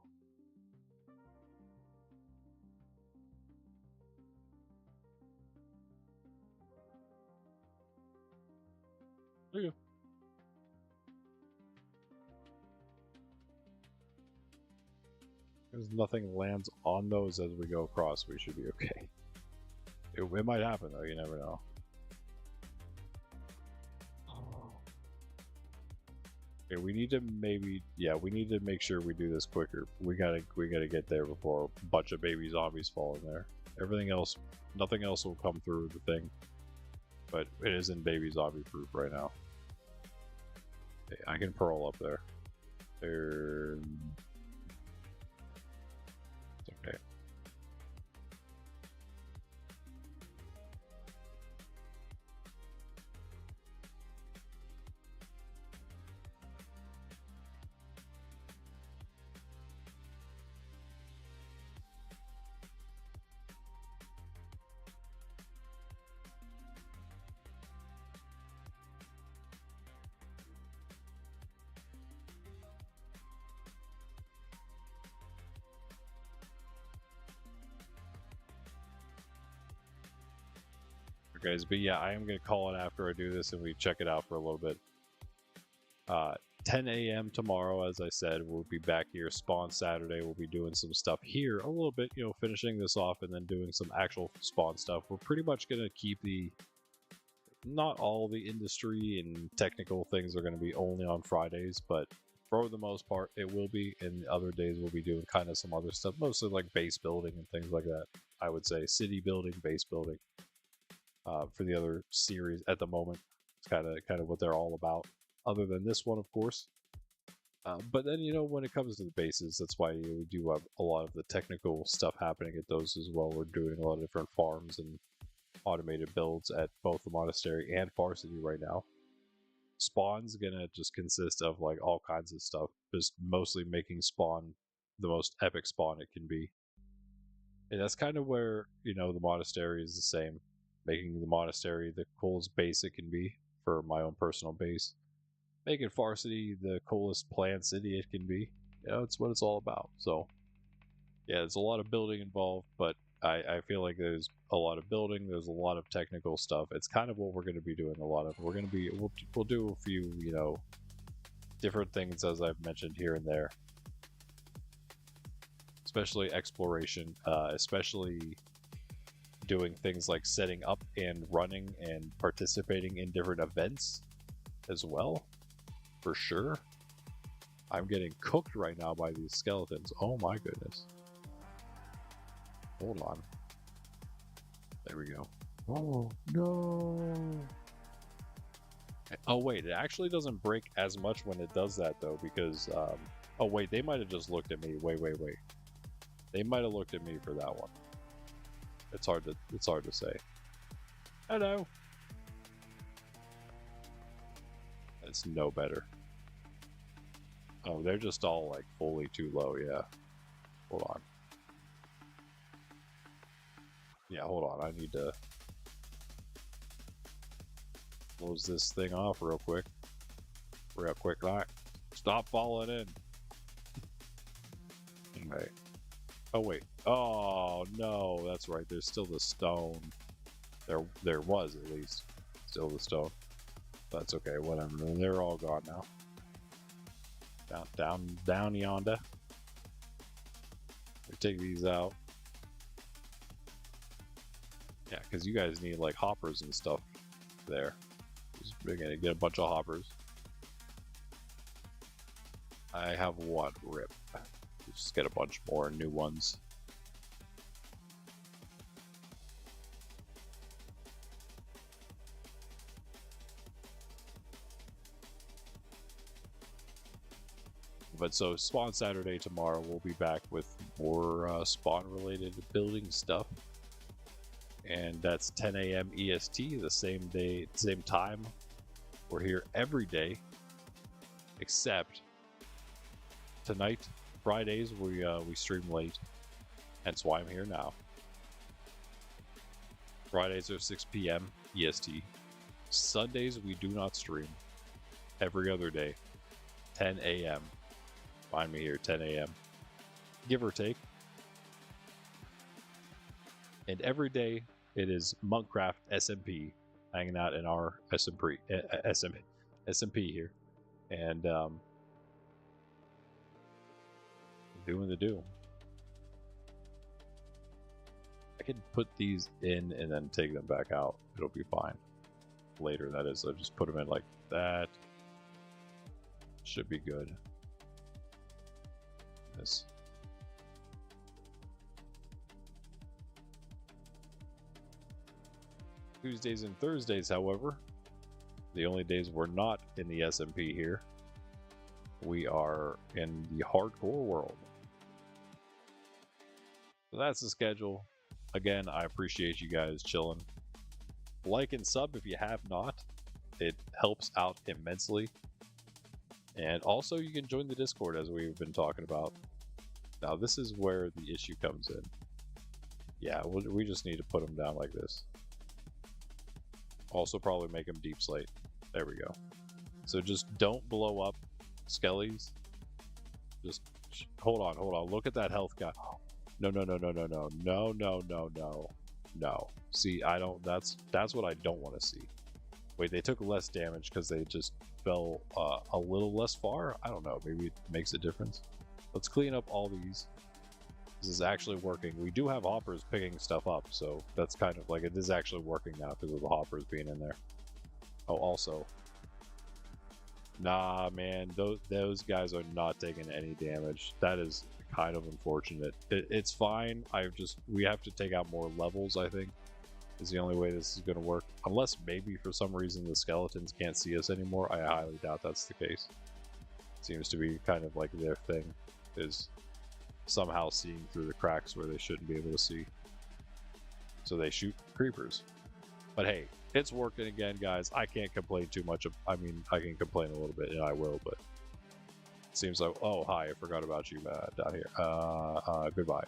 Yeah. As nothing lands on those as we go across, we should be okay. It might happen though, you never know. Okay, we need to maybe, yeah, we need to make sure we do this quicker. We gotta get there before a bunch of baby zombies fall in there. Everything else, nothing else will come through the thing. But it isn't baby zombie proof right now. Okay, I can pearl up there. It's okay. guys, but yeah, I am going to call it after I do this and we check it out for a little bit. 10 a.m. tomorrow, as I said, we'll be back here. Spawn Saturday, we'll be doing some stuff here a little bit, finishing this off and then doing some actual spawn stuff. We're pretty much going to keep not all the industry and technical things are going to be only on Fridays, but for the most part, it will be. And the other days, we'll be doing kind of some other stuff, mostly like base building and things like that. I would say city building, base building. For the other series at the moment, it's kind of what they're all about. Other than this one, of course. But then, when it comes to the bases, that's why we do have a lot of the technical stuff happening at those as well. We're doing a lot of different farms and automated builds at both the monastery and Far City right now. Spawn's gonna just consist of like all kinds of stuff, just mostly making spawn the most epic spawn it can be. And that's kind of where, the monastery is the same. Making the monastery the coolest base it can be for my own personal base. Making Far City the coolest planned city it can be. It's what it's all about. So, yeah, there's a lot of building involved, but I feel like there's a lot of building. There's a lot of technical stuff. It's kind of what we're going to be doing a lot of. We'll do a few, different things as I've mentioned here and there. Especially exploration, especially doing things like setting up and running and participating in different events as well, for sure. I'm getting cooked right now by these skeletons. Oh my goodness. Hold on. There we go. Oh no. Oh wait, it actually doesn't break as much when it does that though, because oh wait, they might have just looked at me. Wait. They might have looked at me for that one. It's hard to say. Hello. It's no better. Oh, they're just all like fully too low, yeah. Hold on. Yeah, hold on. I need to close this thing off real quick. Real quick, like. Stop falling in. Okay. Oh wait. Oh no, that's right. There's still the stone. There was at least still the stone. That's okay. Whatever. They're all gone now. Down yonder. We take these out. Yeah, because you guys need like hoppers and stuff there. We're gonna get a bunch of hoppers. I have one. Rip. Just get a bunch more new ones. But so Spawn Saturday tomorrow, we'll be back with more spawn related building stuff. And that's 10 a.m. EST, the same day, same time. We're here every day, except tonight, Fridays, we stream late. Hence why I'm here now. Fridays are 6 p.m. EST. Sundays, we do not stream. Every other day, 10 a.m. Find me here, 10 a.m. Give or take. And every day, it is Monkraft SMP hanging out in our SMP here. And doing the do. I can put these in and then take them back out. It'll be fine. Later, that is. I'll just put them in like that. Should be good. This. Tuesdays and Thursdays, however, the only days we're not in the SMP here. We are in the hardcore world. So that's the schedule. Again, I appreciate you guys chilling. Like and sub if you have not. It helps out immensely. And also you can join the Discord as we've been talking about. Now this is where the issue comes in. Yeah, we just need to put them down like this. Also probably make them deep slate. There we go. So just don't blow up skellies. Just hold on. Look at that health guy. No. No. See, I don't. That's what I don't want to see. Wait, they took less damage because they just fell a little less far? I don't know. Maybe it makes a difference. Let's clean up all these. This is actually working. We do have hoppers picking stuff up, so that's kind of like it is actually working now because of the hoppers being in there. Oh, also. Nah, man, those guys are not taking any damage. That is kind of unfortunate. It's fine. We have to take out more levels, I think. Is the only way this is going to work. Unless maybe for some reason the skeletons can't see us anymore. I highly doubt that's the case. Seems to be kind of like their thing, is somehow seeing through the cracks where they shouldn't be able to see. So they shoot creepers. But hey, it's working again, guys. I can't complain too much. I mean, I can complain a little bit, and I will, but it seems like, oh, hi, I forgot about you down here. Goodbye.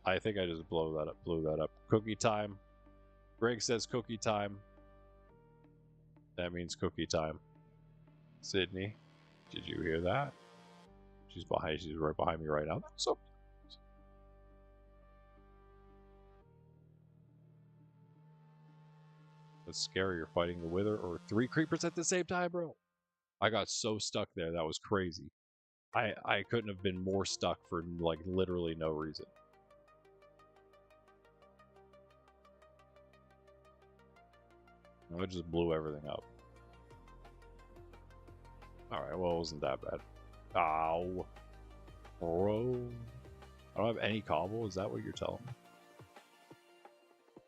I think I just blew that up. Cookie time. Greg says cookie time. That means cookie time. Sydney, did you hear that? She's right behind me right now. So it's scarier fighting the wither or 3 creepers at the same time, bro. I got so stuck there. That was crazy. I couldn't have been more stuck for like literally no reason. I just blew everything up. Alright, well, it wasn't that bad. Ow. Bro. I don't have any cobble? Is that what you're telling me?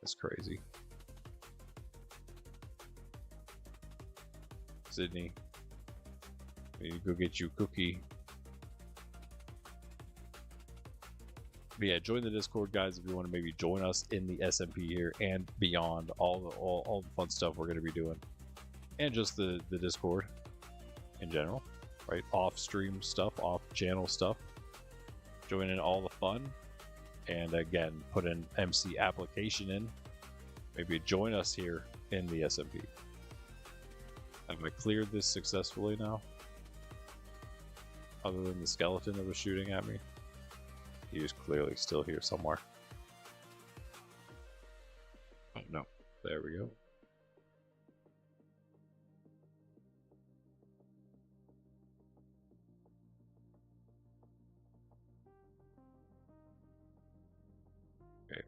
That's crazy. Sydney. We need to go get you a cookie. But yeah, join the Discord, guys, if you want to maybe join us in the SMP here and beyond. All the fun stuff we're going to be doing. And just the Discord in general. Right? Off-stream stuff, off-channel stuff. Join in all the fun. And again, put an MC application in. Maybe join us here in the SMP. Have I cleared this successfully now? Other than the skeleton that was shooting at me? He is clearly still here somewhere. Oh no, there we go. Okay.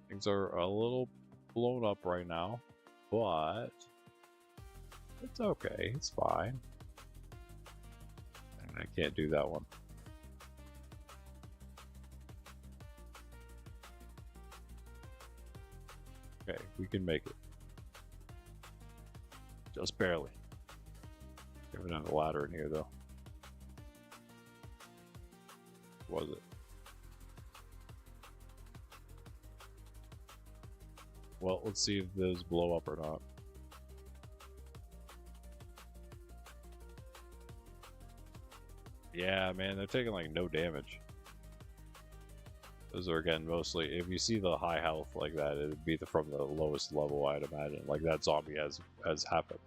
Things are a little blown up right now, but it's okay. It's fine. And I can't do that one. Okay, we can make it. Just barely. We haven't a ladder in here though. Was it? Well, let's see if those blow up or not. Yeah, man, they're taking like no damage. Those are again mostly, if you see the high health like that, it would be from the lowest level, I'd imagine. Like that zombie has happened.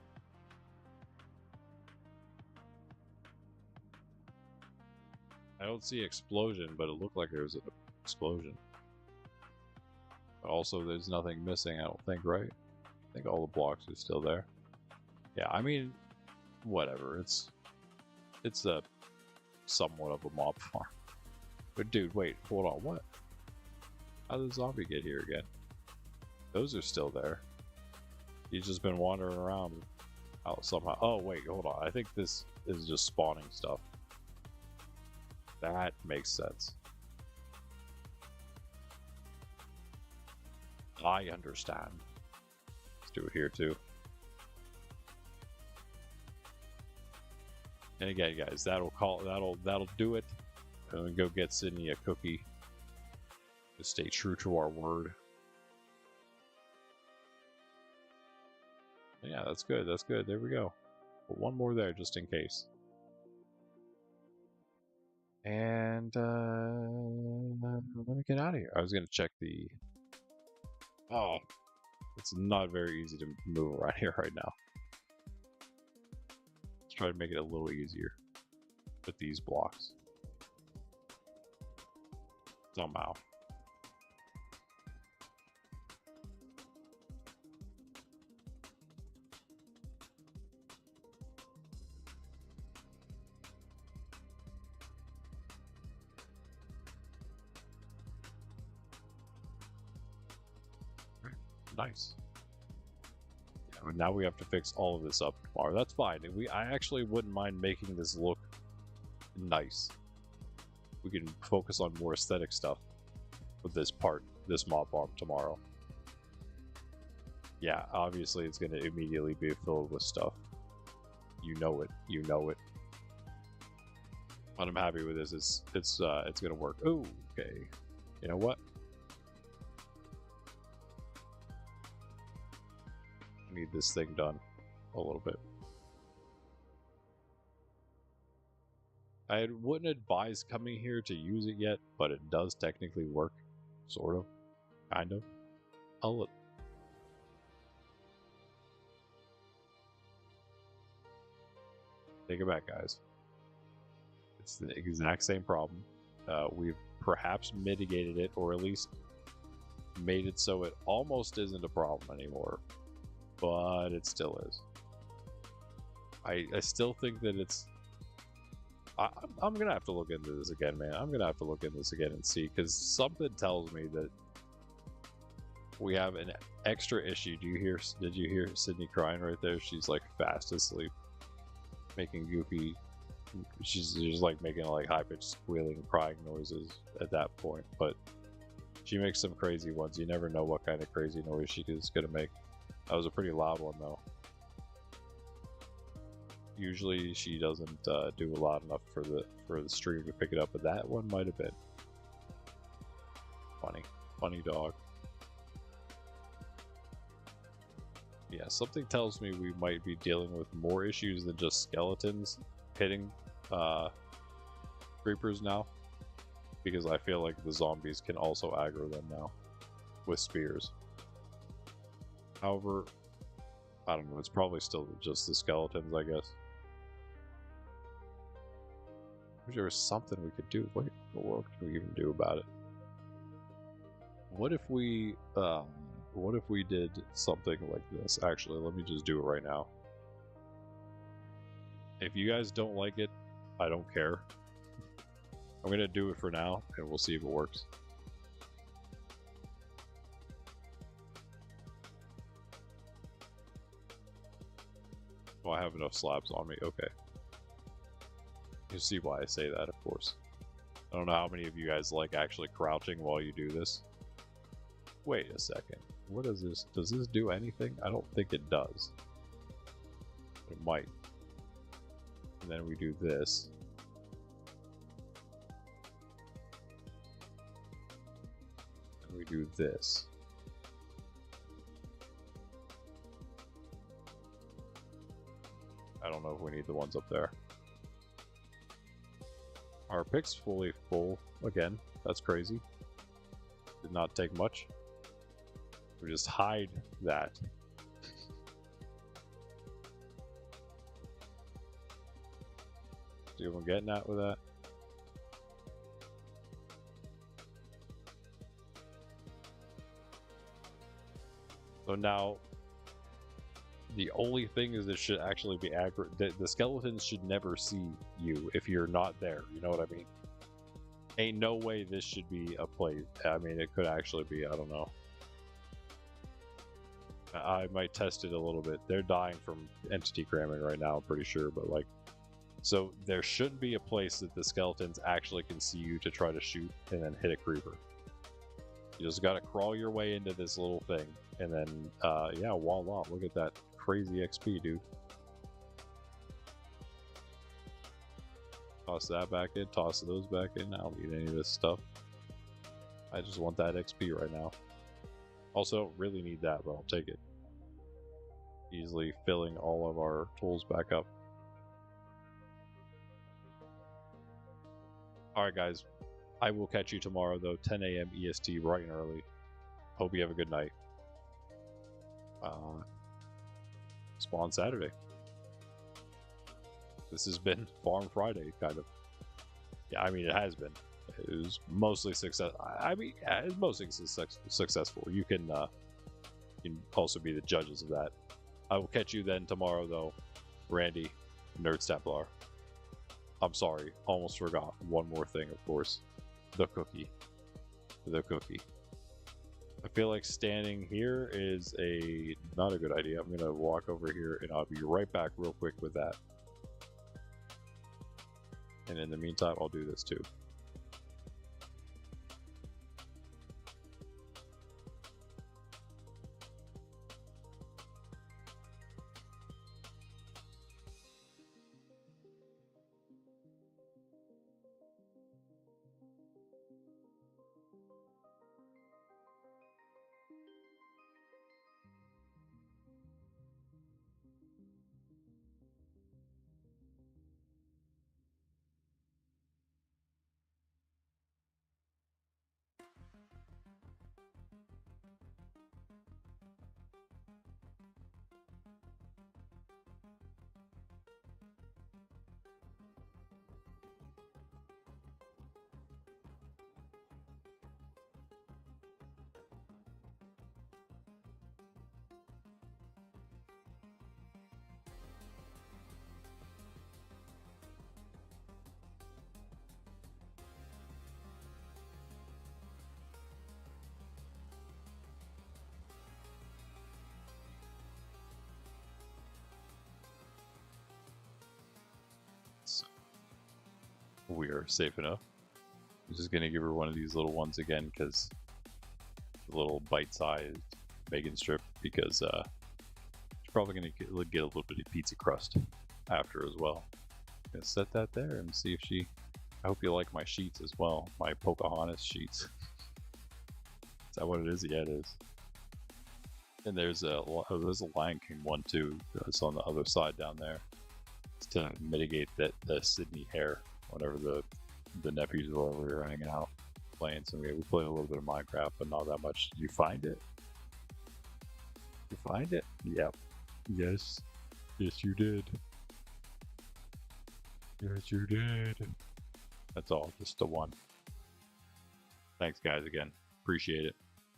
I don't see explosion, but it looked like there was an explosion. Also, there's nothing missing, I don't think, right? I think all the blocks are still there. Yeah, I mean, whatever. It's a somewhat of a mob farm. But dude, wait, hold on, what? How did the zombie get here again? Those are still there. He's just been wandering around out somehow. Oh, wait, hold on. I think this is just spawning stuff. That makes sense. I understand. Let's do it here too. And again, guys, that'll do it. And then go get Sydney a cookie. To stay true to our word. Yeah, that's good. That's good. There we go. Put one more there just in case. And let me get out of here. I was gonna check the. Oh, It's not very easy to move around here right now. Let's try to make it a little easier with these blocks. Somehow. Nice. Yeah, but now we have to fix all of this up tomorrow. That's fine. I actually wouldn't mind making this look nice. We can focus on more aesthetic stuff with this mob farm tomorrow. Yeah, obviously it's going to immediately be filled with stuff. You know it. You know it. But I'm happy with this. It's going to work. Oh, okay. You know what? Need this thing done a little bit. I wouldn't advise coming here to use it yet, but it does technically work. Sort of. Kind of. I'll take it back, guys. It's the exact same problem. We've perhaps mitigated it, or at least made it so it almost isn't a problem anymore. But it still is. I still think that it's... I'm going to have to look into this again, man. I'm going to have to look into this again and see, because something tells me that we have an extra issue. Did you hear Sydney crying right there? She's like fast asleep, making goofy... She's just like making like high-pitched squealing, crying noises at that point, but she makes some crazy ones. You never know what kind of crazy noise she is going to make. That was a pretty loud one, though. Usually she doesn't do a loud enough for the stream to pick it up, but that one might have been funny dog. Yeah, something tells me we might be dealing with more issues than just skeletons hitting creepers now, because I feel like the zombies can also aggro them now with spears. However, I don't know, it's probably still just the skeletons, I guess. If there was something we could do. Wait, what can we even do about it? What if we did something like this? Actually, let me just do it right now. If you guys don't like it, I don't care. I'm gonna do it for now, and we'll see if it works. Oh, I have enough slabs on me. Okay. You see why I say that, of course. I don't know how many of you guys like actually crouching while you do this. Wait a second. What is this? Does this do anything? I don't think it does. It might. And then we do this. And we do this. I don't know if we need the ones up there. Our pick's fully full again. That's crazy. Did not take much. We just hide that. See what I'm getting at with that? So now, the only thing is it should actually be accurate. The skeletons should never see you if you're not there. You know what I mean? Ain't no way this should be a play. I mean, it could actually be. I don't know. I might test it a little bit. They're dying from entity cramming right now, I'm pretty sure. But like, so there shouldn't be a place that the skeletons actually can see you to try to shoot and then hit a creeper. You just gotta crawl your way into this little thing, and then yeah, voila! Look at that crazy XP, dude. Toss that back in, toss those back in. I don't need any of this stuff. I just want that XP right now. Also, really need that, but I'll take it. Easily filling all of our tools back up. Alright guys, I will catch you tomorrow though, 10 a.m. EST, bright and early. Hope you have a good night. Spawn Saturday. This has been Farm Friday, kind of. Yeah, I mean, it has been. It was mostly success. I mean, yeah, it's mostly successful. You can also be the judges of that. I will catch you then tomorrow, though. Randy, Nerd Stapler. I'm sorry, almost forgot one more thing, of course. The cookie. The cookie. I feel like standing here is not a good idea. I'm gonna walk over here and I'll be right back real quick with that. And in the meantime, I'll do this too. We are safe enough. I'm just gonna give her one of these little ones again because the little bite-sized bacon strip, because she's probably gonna get a little bit of pizza crust after as well. Gonna set that there and see if she. I hope you like my sheets as well, my Pocahontas sheets. Is that what it is? Yeah, it is. And there's a Lion King one too. It's on the other side down there. It's to mitigate the Sydney hair. Whenever the nephews were hanging out playing some game. We played a little bit of Minecraft, but not that much. Did you find it? You find it? Yep. Yes. Yes, you did. Yes, you did. That's all. Just the one. Thanks, guys, again. Appreciate it.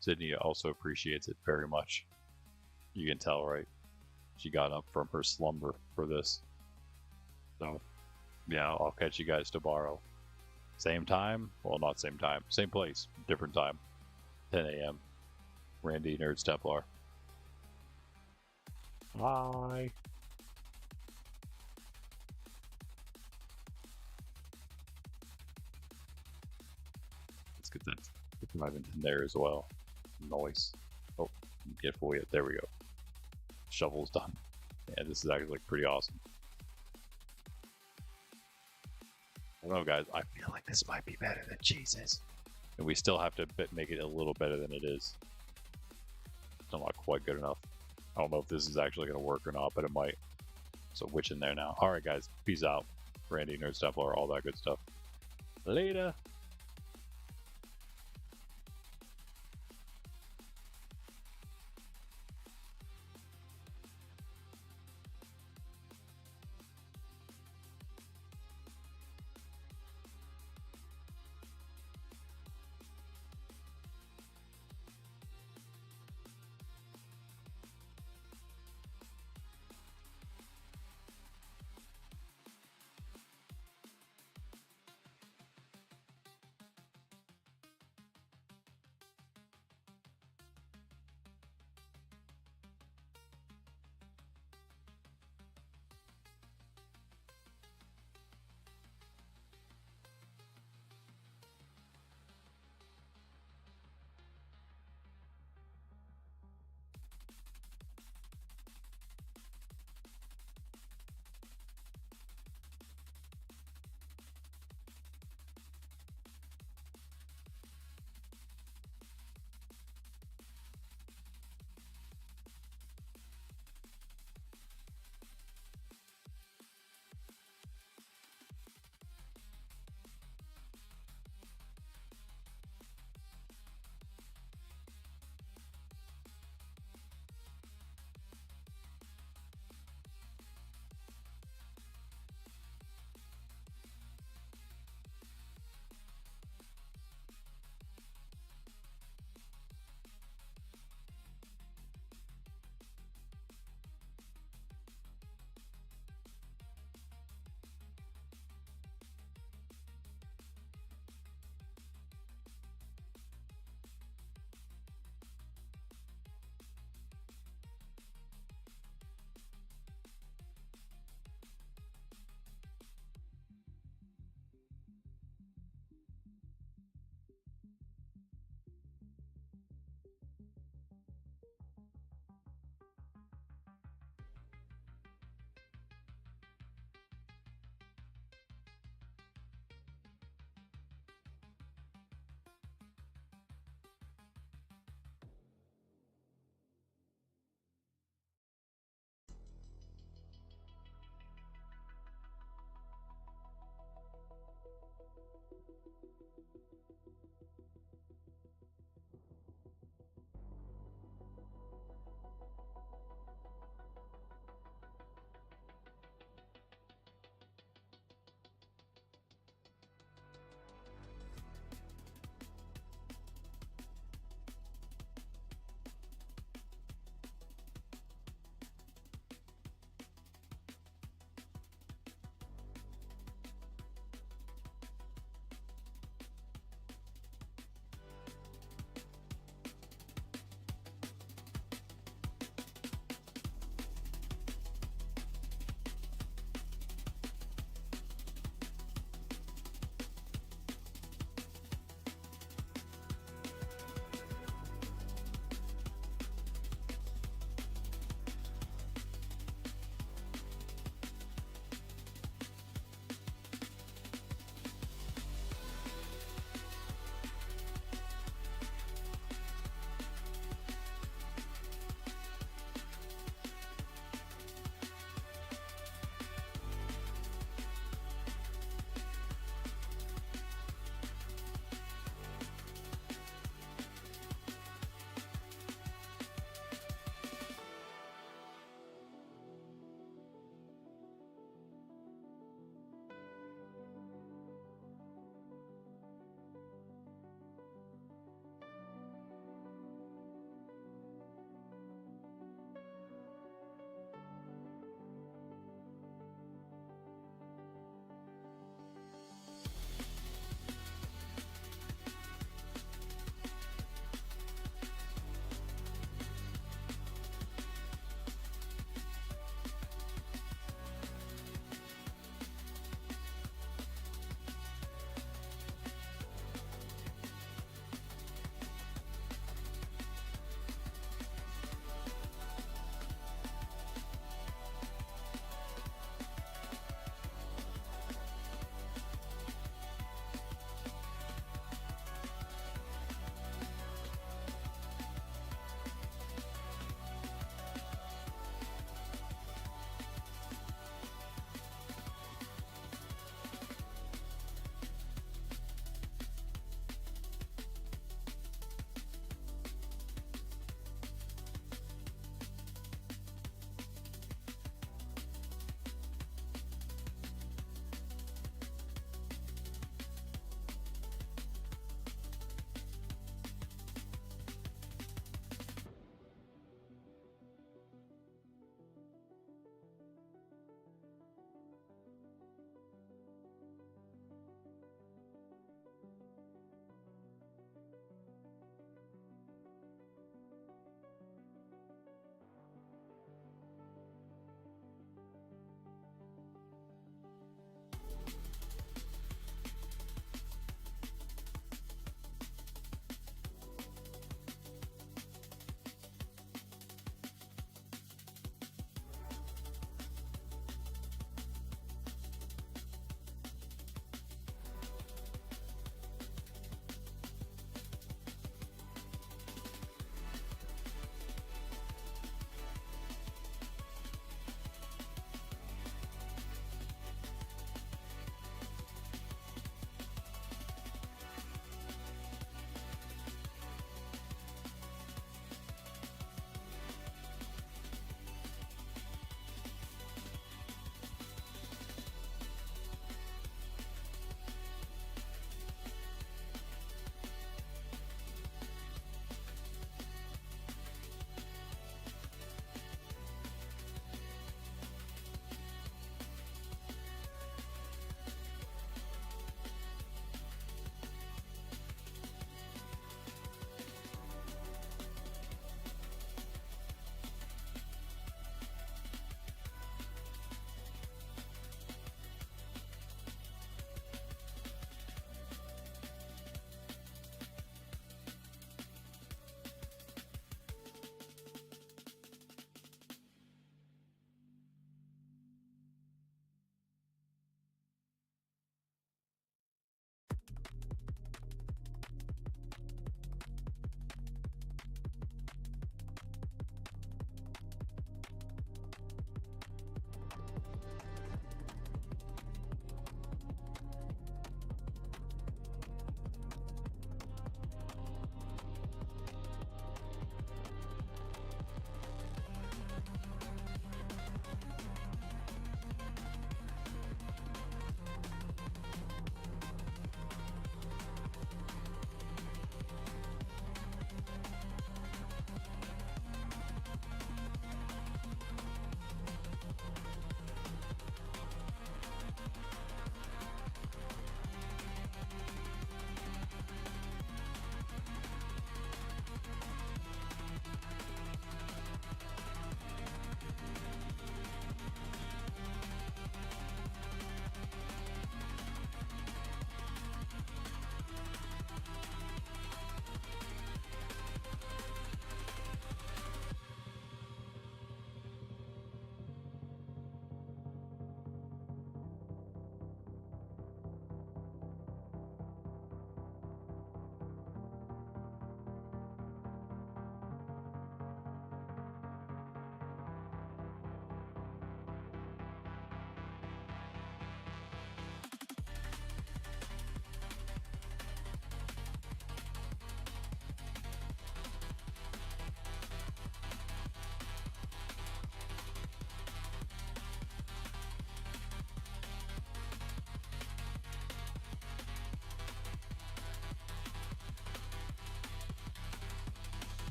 Sydney also appreciates it very much. You can tell, right? She got up from her slumber for this. So, yeah, I'll catch you guys tomorrow. Same time? Well, not same time. Same place. Different time. 10 a.m. Randy Nerd Stapler. Bye. Let's get that. Get my in there as well. Nice. Oh, get fully it. There we go. Shovel's done. Yeah, this is actually pretty awesome. I don't know, guys. I feel like this might be better than Jesus. And we still have to make it a little better than it is. Still not quite good enough. I don't know if this is actually going to work or not, but it might. So witch in there now. Alright, guys. Peace out. Randy, Nerd Stapler, all that good stuff. Later.